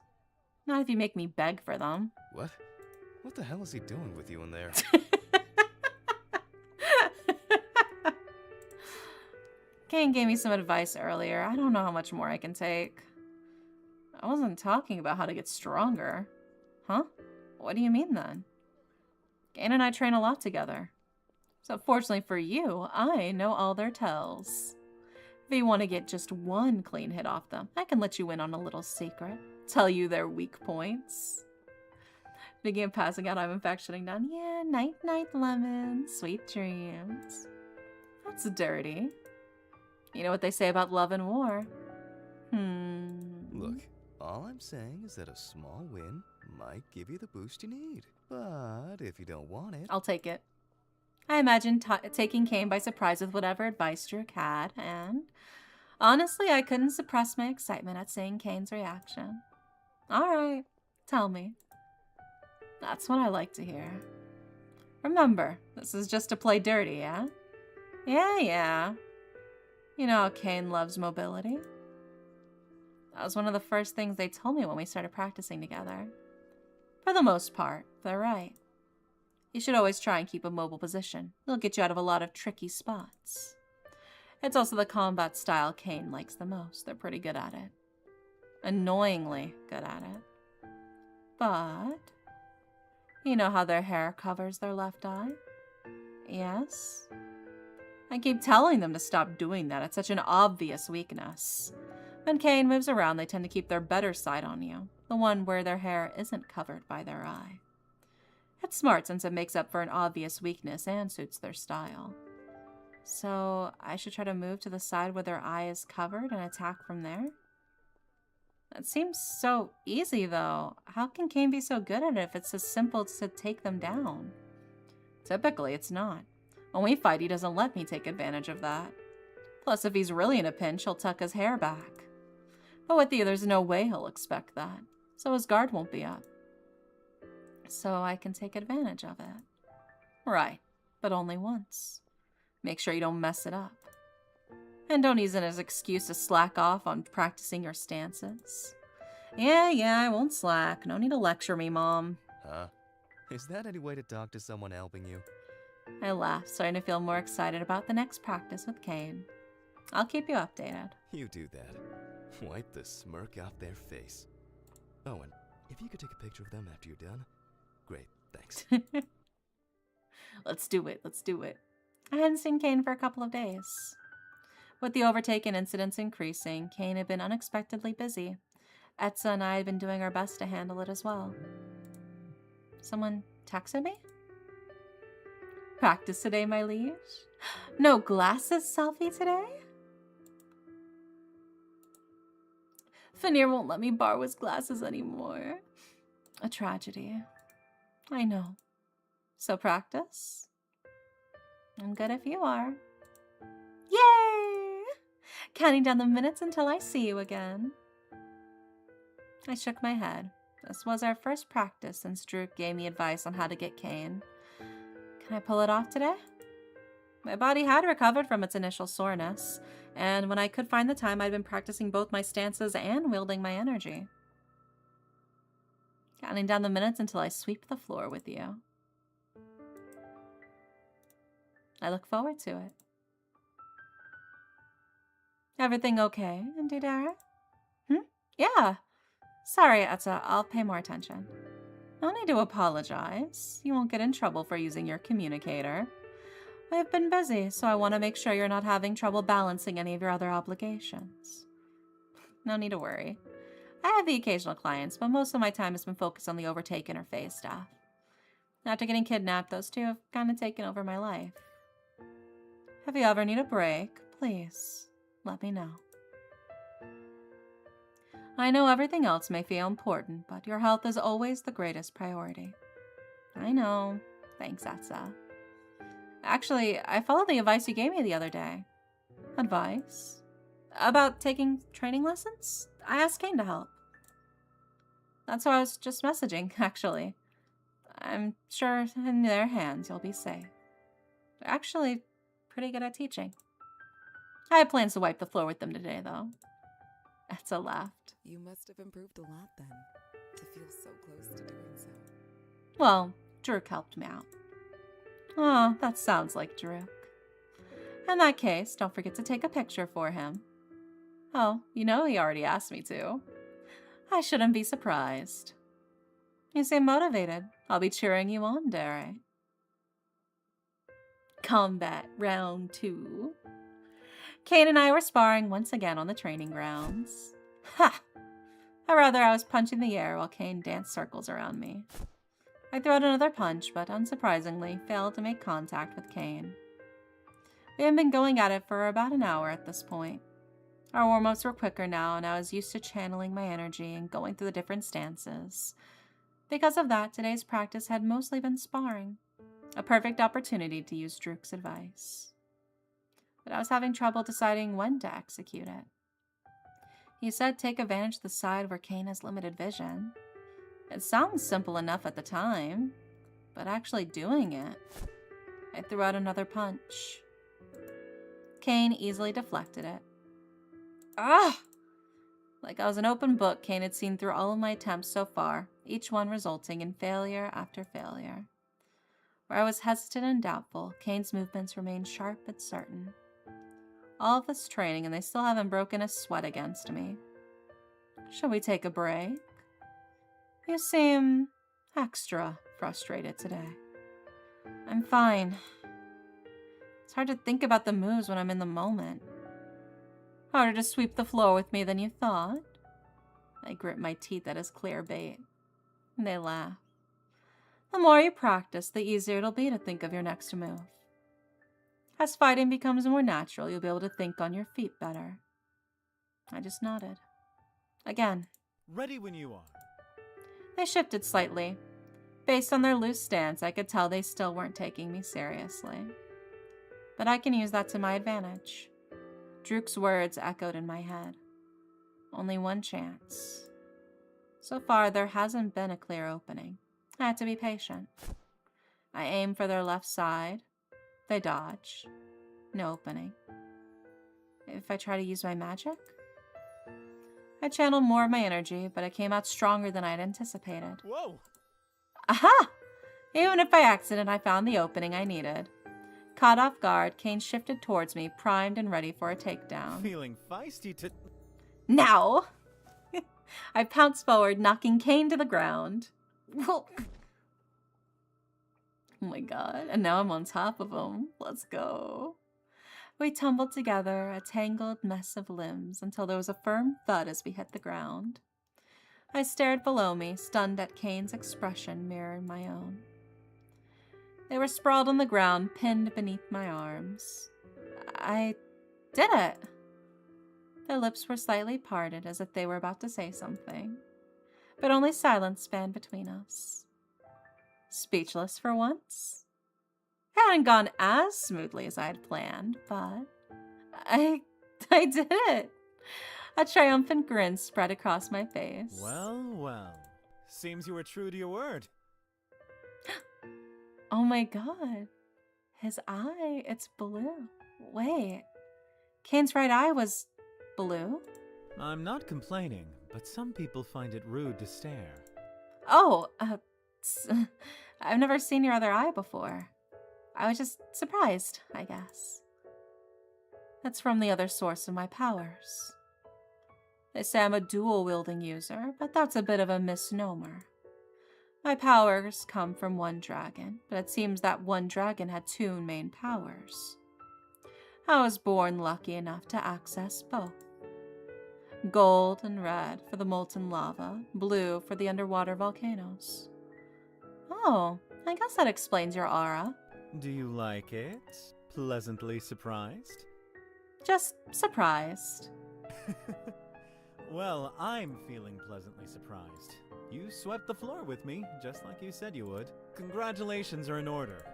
Not if you make me beg for them. What? What the hell is he doing with you in there? Kane gave me some advice earlier. I don't know how much more I can take. I wasn't talking about how to get stronger. Huh? What do you mean then? Kane and I train a lot together. So fortunately for you, I know all their tells. If you want to get just one clean hit off them, I can let you in on a little secret. Tell you their weak points. Begin passing out, I'm in fact shutting down. Yeah, night night lemon, sweet dreams. That's dirty. You know what they say about love and war. Look, all I'm saying is that a small win might give you the boost you need. But if you don't want it... I'll take it. I imagine taking Kane by surprise with whatever advice Druk had, and honestly, I couldn't suppress my excitement at seeing Kane's reaction. Alright, tell me. That's what I like to hear. Remember, this is just to play dirty, yeah? Yeah. You know how Kane loves mobility? That was one of the first things they told me when we started practicing together. For the most part, they're right. You should always try and keep a mobile position. It'll get you out of a lot of tricky spots. It's also the combat style Kane likes the most. They're pretty good at it. Annoyingly good at it. But, you know how their hair covers their left eye? Yes? I keep telling them to stop doing that. It's such an obvious weakness. When Kane moves around, they tend to keep their better side on you, the one where their hair isn't covered by their eye. It's smart since it makes up for an obvious weakness and suits their style. So, I should try to move to the side where their eye is covered and attack from there? That seems so easy, though. How can Kane be so good at it if it's so simple to take them down? Typically, it's not. When we fight, he doesn't let me take advantage of that. Plus, if he's really in a pinch, he'll tuck his hair back. But with you, there's no way he'll expect that, so his guard won't be up. So I can take advantage of it. Right, but only once. Make sure you don't mess it up. And don't use it as an excuse to slack off on practicing your stances. Yeah, I won't slack. No need to lecture me, Mom. Huh? Is that any way to talk to someone helping you? I laughed, starting to feel more excited about the next practice with Kane. I'll keep you updated. You do that. Wipe the smirk off their face. Oh, and if you could take a picture of them after you're done. Great, thanks. Let's do it. I hadn't seen Kane for a couple of days. With the overtaken incidents increasing, Kane had been unexpectedly busy. Etza and I had been doing our best to handle it as well. Someone texted me? Practice today, my liege? No glasses selfie today? Fanir won't let me borrow his glasses anymore. A tragedy. I know. So practice? I'm good if you are. Yay! Counting down the minutes until I see you again. I shook my head. This was our first practice since Druk gave me advice on how to get Kane. Can I pull it off today? My body had recovered from its initial soreness, and when I could find the time, I'd been practicing both my stances and wielding my energy. Counting down the minutes until I sweep the floor with you. I look forward to it. Everything okay, Indudara? Yeah. Sorry, Etza, I'll pay more attention. No need to apologize. You won't get in trouble for using your communicator. I've been busy, so I want to make sure you're not having trouble balancing any of your other obligations. No need to worry. I have the occasional clients, but most of my time has been focused on the overtaken or Fae staff. After getting kidnapped, those two have kind of taken over my life. If you ever need a break, please let me know. I know everything else may feel important, but your health is always the greatest priority. I know. Thanks, Atsa. Actually, I followed the advice you gave me the other day. Advice? About taking training lessons? I asked Kane to help. That's who I was just messaging, actually. I'm sure in their hands you'll be safe. They're actually pretty good at teaching. I have plans to wipe the floor with them today, though. Atsa laughed. You must have improved a lot then, to feel so close to doing so. Well, Druk helped me out. Oh, that sounds like Druk. In that case, don't forget to take a picture for him. Oh, you know he already asked me to. I shouldn't be surprised. You seem motivated. I'll be cheering you on, Dare. Combat round 2. Kane and I were sparring once again on the training grounds. Ha! Or rather, I was punching the air while Kane danced circles around me. I threw out another punch, but unsurprisingly, failed to make contact with Kane. We had been going at it for about an hour at this point. Our warm-ups were quicker now, and I was used to channeling my energy and going through the different stances. Because of that, today's practice had mostly been sparring, a perfect opportunity to use Druk's advice. But I was having trouble deciding when to execute it. He said take advantage of the side where Kane has limited vision. It sounds simple enough at the time, but actually doing it, I threw out another punch. Kane easily deflected it. Ah! Like I was an open book, Kane had seen through all of my attempts so far, each one resulting in failure after failure. Where I was hesitant and doubtful, Kane's movements remained sharp and certain. All of this training, and they still haven't broken a sweat against me. Shall we take a break? You seem extra frustrated today. I'm fine. It's hard to think about the moves when I'm in the moment. Harder to sweep the floor with me than you thought? I grit my teeth at his clear bait. They laugh. The more you practice, the easier it'll be to think of your next move. As fighting becomes more natural, you'll be able to think on your feet better. I just nodded. Again. Ready when you are. They shifted slightly. Based on their loose stance, I could tell they still weren't taking me seriously. But I can use that to my advantage. Druk's words echoed in my head. Only one chance. So far, there hasn't been a clear opening. I had to be patient. I aimed for their left side. They dodge. No opening. If I try to use my magic? I channeled more of my energy, but it came out stronger than I had anticipated. Whoa! Aha! Even if by accident I found the opening I needed. Caught off guard, Kane shifted towards me, primed and ready for a takedown. Feeling feisty to... Now! I pounced forward, knocking Kane to the ground. Oh my god, and now I'm on top of him. Let's go. We tumbled together, a tangled mess of limbs, until there was a firm thud as we hit the ground. I stared below me, stunned at Kane's expression mirroring my own. They were sprawled on the ground, pinned beneath my arms. I did it! Their lips were slightly parted as if they were about to say something, but only silence spanned between us. Speechless for once. It hadn't gone as smoothly as I had planned, but I did it! A triumphant grin spread across my face. Well, well. Seems you were true to your word. Oh my god. His eye, it's blue. Wait. Kane's right eye was blue? I'm not complaining, but some people find it rude to stare. Oh, I've never seen your other eye before. I was just surprised, I guess. That's from the other source of my powers. They say I'm a dual-wielding user, but that's a bit of a misnomer. My powers come from one dragon, but it seems that one dragon had two main powers. I was born lucky enough to access both. Gold and red for the molten lava, blue for the underwater volcanoes. Oh, I guess that explains your aura. Do you like it? pleasantly surprised? Just surprised. Well, I'm feeling pleasantly surprised. You swept the floor with me, just like you said you would. Congratulations are in order.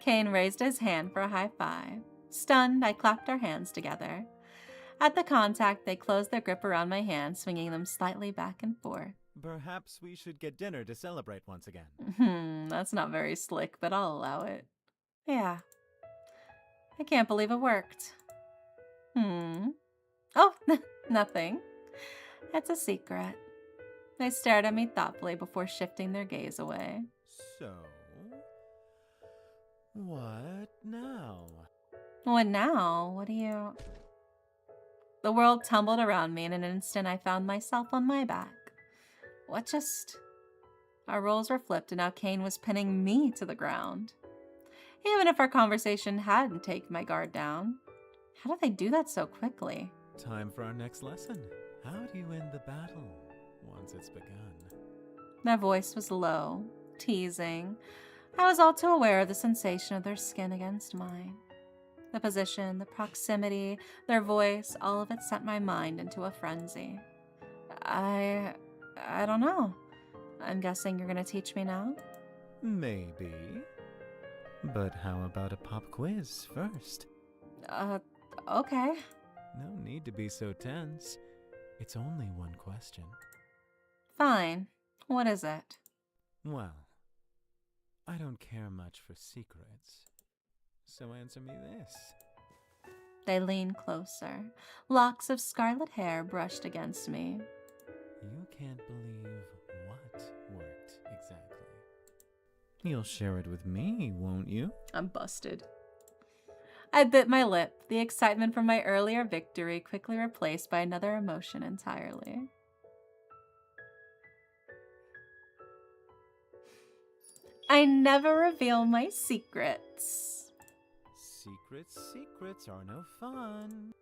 Kane raised his hand for a high five. Stunned, I clapped our hands together. At the contact, they closed their grip around my hand, swinging them slightly back and forth. Perhaps we should get dinner to celebrate once again. That's not very slick, but I'll allow it. Yeah. I can't believe it worked. Oh, nothing. It's a secret. They stared at me thoughtfully before shifting their gaze away. So, what now? What now? What do you... The world tumbled around me. In an instant, I found myself on my back. What just... Our roles were flipped, and now Kane was pinning me to the ground. Even if our conversation hadn't taken my guard down. How did they do that so quickly? Time for our next lesson. How do you end the battle once it's begun? Their voice was low, teasing. I was all too aware of the sensation of their skin against mine. The position, the proximity, their voice, all of it sent my mind into a frenzy. I don't know. I'm guessing you're gonna teach me now? Maybe. But how about a pop quiz first? Okay. No need to be so tense. It's only one question. Fine. What is it? Well, I don't care much for secrets. So answer me this. They leaned closer. Locks of scarlet hair brushed against me. You can't believe what worked exactly. You'll share it with me, won't you? I'm busted. I bit my lip, the excitement from my earlier victory quickly replaced by another emotion entirely. I never reveal my secrets. Secrets are no fun.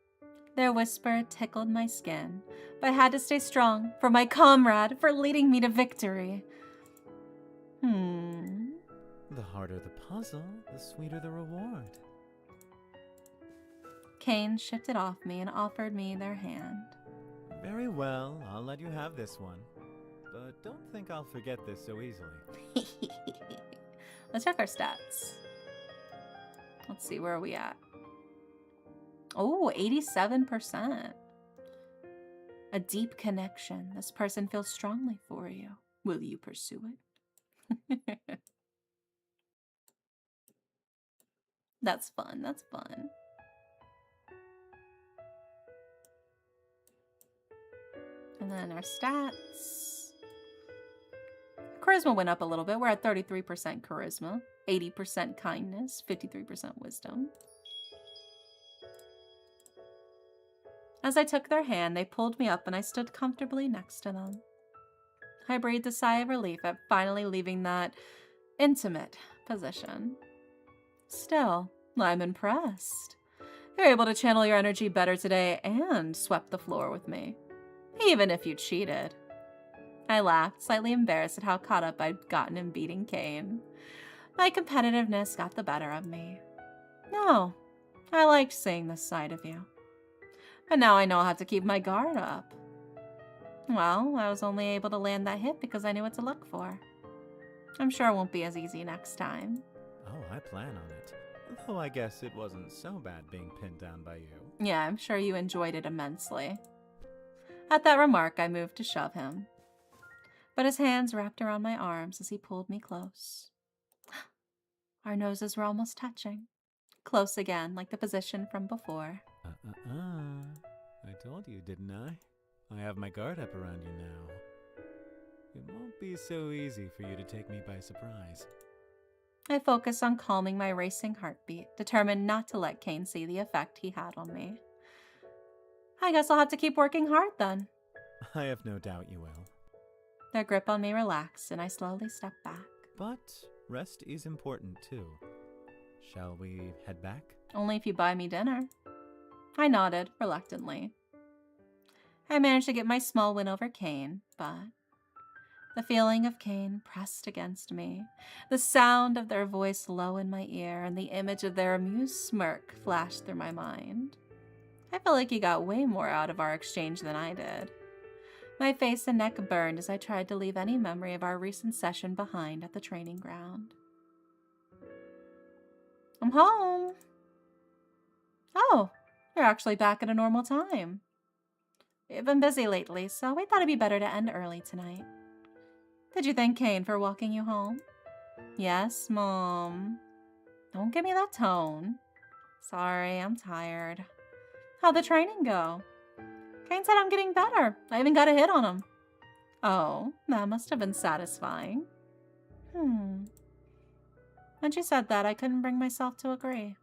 Their whisper tickled my skin, but I had to stay strong for my comrade, for leading me to victory. The harder the puzzle, the sweeter the reward. Kane shifted off me and offered me their hand. Very well, I'll let you have this one. But don't think I'll forget this so easily. Let's check our stats. Let's see, where are we at? Oh, 87%. A deep connection. This person feels strongly for you. Will you pursue it? That's fun. That's fun. And then our stats. Charisma went up a little bit. We're at 33% charisma, 80% kindness, 53% wisdom. As I took their hand, they pulled me up and I stood comfortably next to them. I breathed a sigh of relief at finally leaving that intimate position. Still, I'm impressed. You're able to channel your energy better today and swept the floor with me. Even if you cheated. I laughed, slightly embarrassed at how caught up I'd gotten in beating Kane. My competitiveness got the better of me. No, I liked seeing this side of you. But now I know I'll have to keep my guard up. Well, I was only able to land that hit because I knew what to look for. I'm sure it won't be as easy next time. Oh, I plan on it. Though I guess it wasn't so bad being pinned down by you. Yeah, I'm sure you enjoyed it immensely. At that remark, I moved to shove him. But his hands wrapped around my arms as he pulled me close. Our noses were almost touching. Close again, like the position from before. I told you, didn't I? I have my guard up around you now. It won't be so easy for you to take me by surprise. I focused on calming my racing heartbeat, determined not to let Kane see the effect he had on me. I guess I'll have to keep working hard then. I have no doubt you will. Their grip on me relaxed, and I slowly stepped back. But rest is important too. Shall we head back? Only if you buy me dinner. I nodded, reluctantly. I managed to get my small win over Kane, but The feeling of Cain pressed against me, the sound of their voice low in my ear, and the image of their amused smirk flashed through my mind. I felt like he got way more out of our exchange than I did. My face and neck burned as I tried to leave any memory of our recent session behind at the training ground. I'm home. Oh, you're actually back at a normal time. We've been busy lately, so we thought it'd be better to end early tonight. Did you thank Cain for walking you home? Yes, Mom. Don't give me that tone. Sorry, I'm tired. How'd the training go? Cain said I'm getting better. I even got a hit on him. Oh, that must have been satisfying. When she said that, I couldn't bring myself to agree.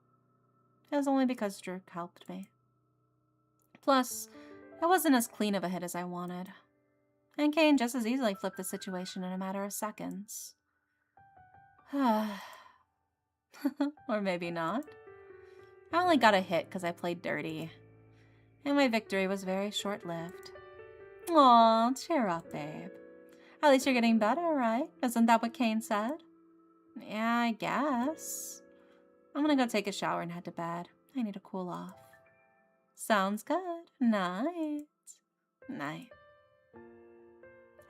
It was only because Drew helped me. Plus, it wasn't as clean of a hit as I wanted. And Cain just as easily flipped the situation in a matter of seconds. Or maybe not. I only got a hit because I played dirty. And my victory was very short-lived. Aw, cheer up, babe. At least you're getting better, right? Isn't that what Cain said? Yeah, I guess. I'm gonna go take a shower and head to bed. I need to cool off. Sounds good. Night. Night.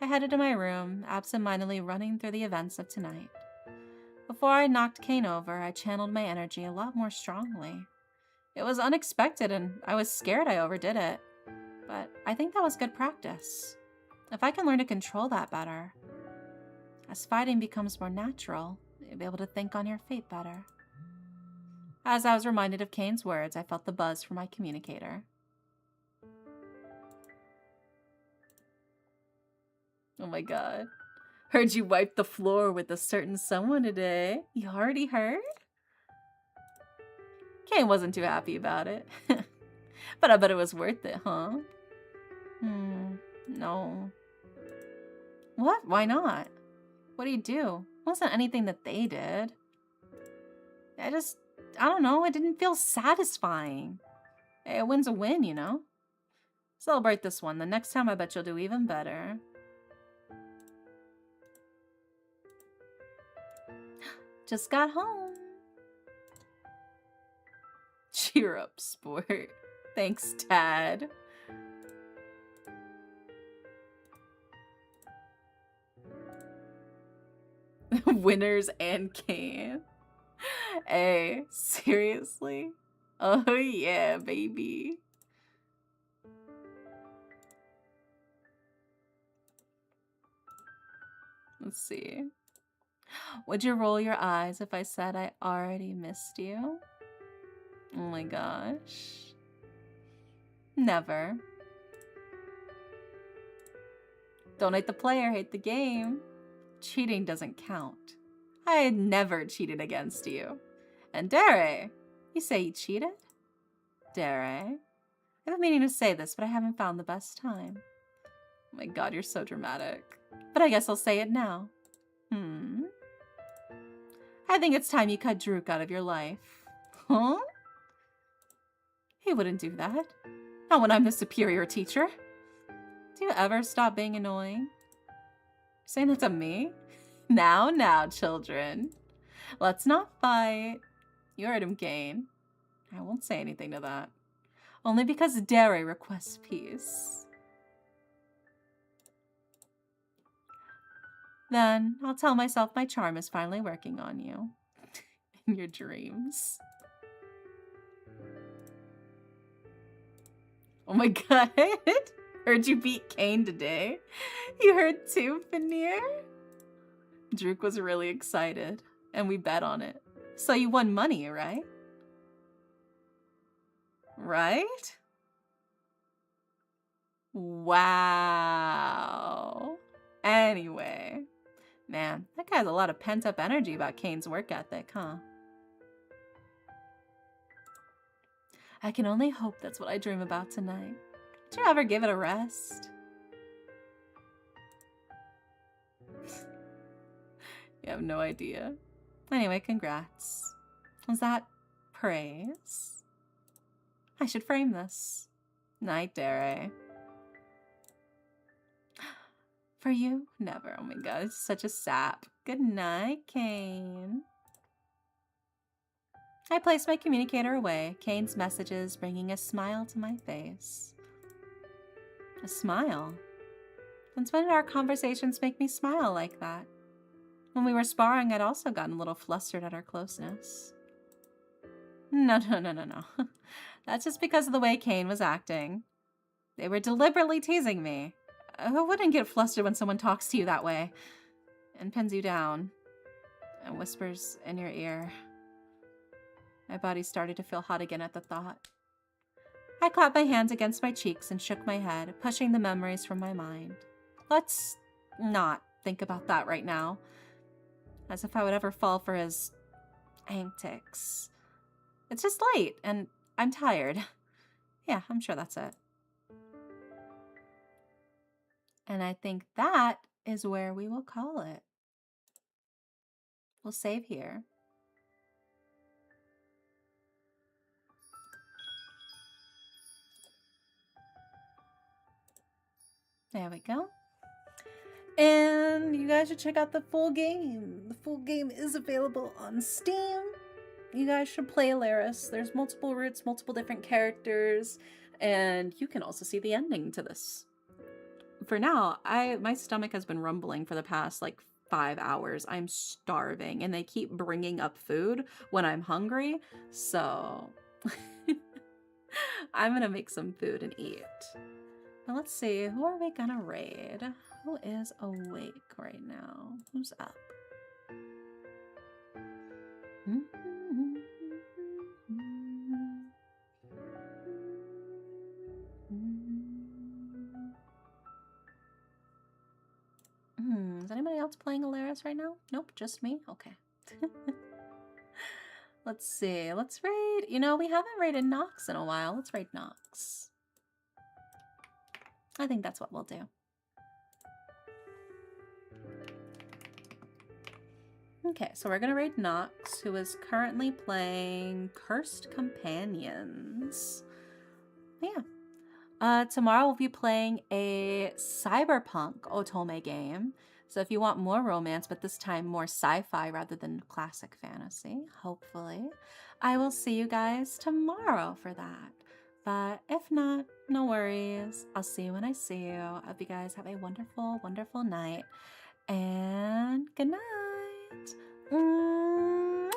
I headed to my room, absentmindedly running through the events of tonight. Before I knocked Cain over, I channeled my energy a lot more strongly. It was unexpected and I was scared I overdid it. But I think that was good practice. If I can learn to control that better, as fighting becomes more natural, you'll be able to think on your feet better. As I was reminded of Cain's words, I felt the buzz from my communicator. Oh my god. Heard you wipe the floor with a certain someone today. You already heard? Cain wasn't too happy about it. But I bet it was worth it, huh? No. What? Why not? What do you do? It wasn't anything that they did. I don't know, it didn't feel satisfying. A win's a win, you know? Celebrate this one. The next time I bet you'll do even better. Just got home. Cheer up, sport. Thanks, Dad. Winners and Cain. Hey, seriously? Oh yeah, baby. Let's see. Would you roll your eyes if I said I already missed you? Oh my gosh. Never. Don't hate the player, hate the game. Cheating doesn't count. I had never cheated against you. And Dare, you say you cheated? Dare, I've been meaning to say this, but I haven't found the best time. Oh my god, you're so dramatic. But I guess I'll say it now. I think it's time you cut Druk out of your life. Huh? He wouldn't do that. Not when I'm the superior teacher. Do you ever stop being annoying? You're saying that to me? Now, children. Let's not fight. You heard him, Cain. I won't say anything to that. Only because Dare requests peace. Then I'll tell myself my charm is finally working on you. In your dreams. Oh my god. Heard you beat Cain today. You heard too, Veneer? Druk was really excited, and we bet on it. So you won money, right? Right? Wow. Anyway. Man, that guy has a lot of pent-up energy about Cain's work ethic, huh? I can only hope that's what I dream about tonight. Did you ever give it a rest? You have no idea. Anyway, congrats. Was that praise? I should frame this. Night, Dare. For you? Never. Oh my god, it's such a sap. Good night, Kane. I placed my communicator away, Kane's messages bringing a smile to my face. A smile? Since when did our conversations make me smile like that? When we were sparring, I'd also gotten a little flustered at our closeness. No. That's just because of the way Kane was acting. They were deliberately teasing me. Who wouldn't get flustered when someone talks to you that way? And pins you down. And whispers in your ear. My body started to feel hot again at the thought. I clapped my hands against my cheeks and shook my head, pushing the memories from my mind. Let's not think about that right now. As if I would ever fall for his antics. It's just late, and I'm tired. Yeah, I'm sure that's it. And I think that is where we will call it. We'll save here. There we go. And you guys should check out the full game. The full game is available on Steam. You guys should play Alaris. There's multiple routes, multiple different characters, and you can also see the ending to this. For now, my stomach has been rumbling for the past like 5 hours. I'm starving, and they keep bringing up food when I'm hungry, so I'm gonna make some food and eat. Now let's see, who are we gonna raid? Who is awake right now? Who's up? Is anybody else playing Alaris right now? Nope, just me? Okay. Let's see, let's raid. You know, we haven't raided Nox in a while. Let's raid Nox. I think that's what we'll do. Okay, so we're gonna raid Nox, who is currently playing Cursed Companions. Yeah. Tomorrow we'll be playing a cyberpunk otome game. So if you want more romance, but this time more sci-fi rather than classic fantasy, hopefully, I will see you guys tomorrow for that. But if not, no worries. I'll see you when I see you. I hope you guys have a wonderful, wonderful night. And good night. Mwah.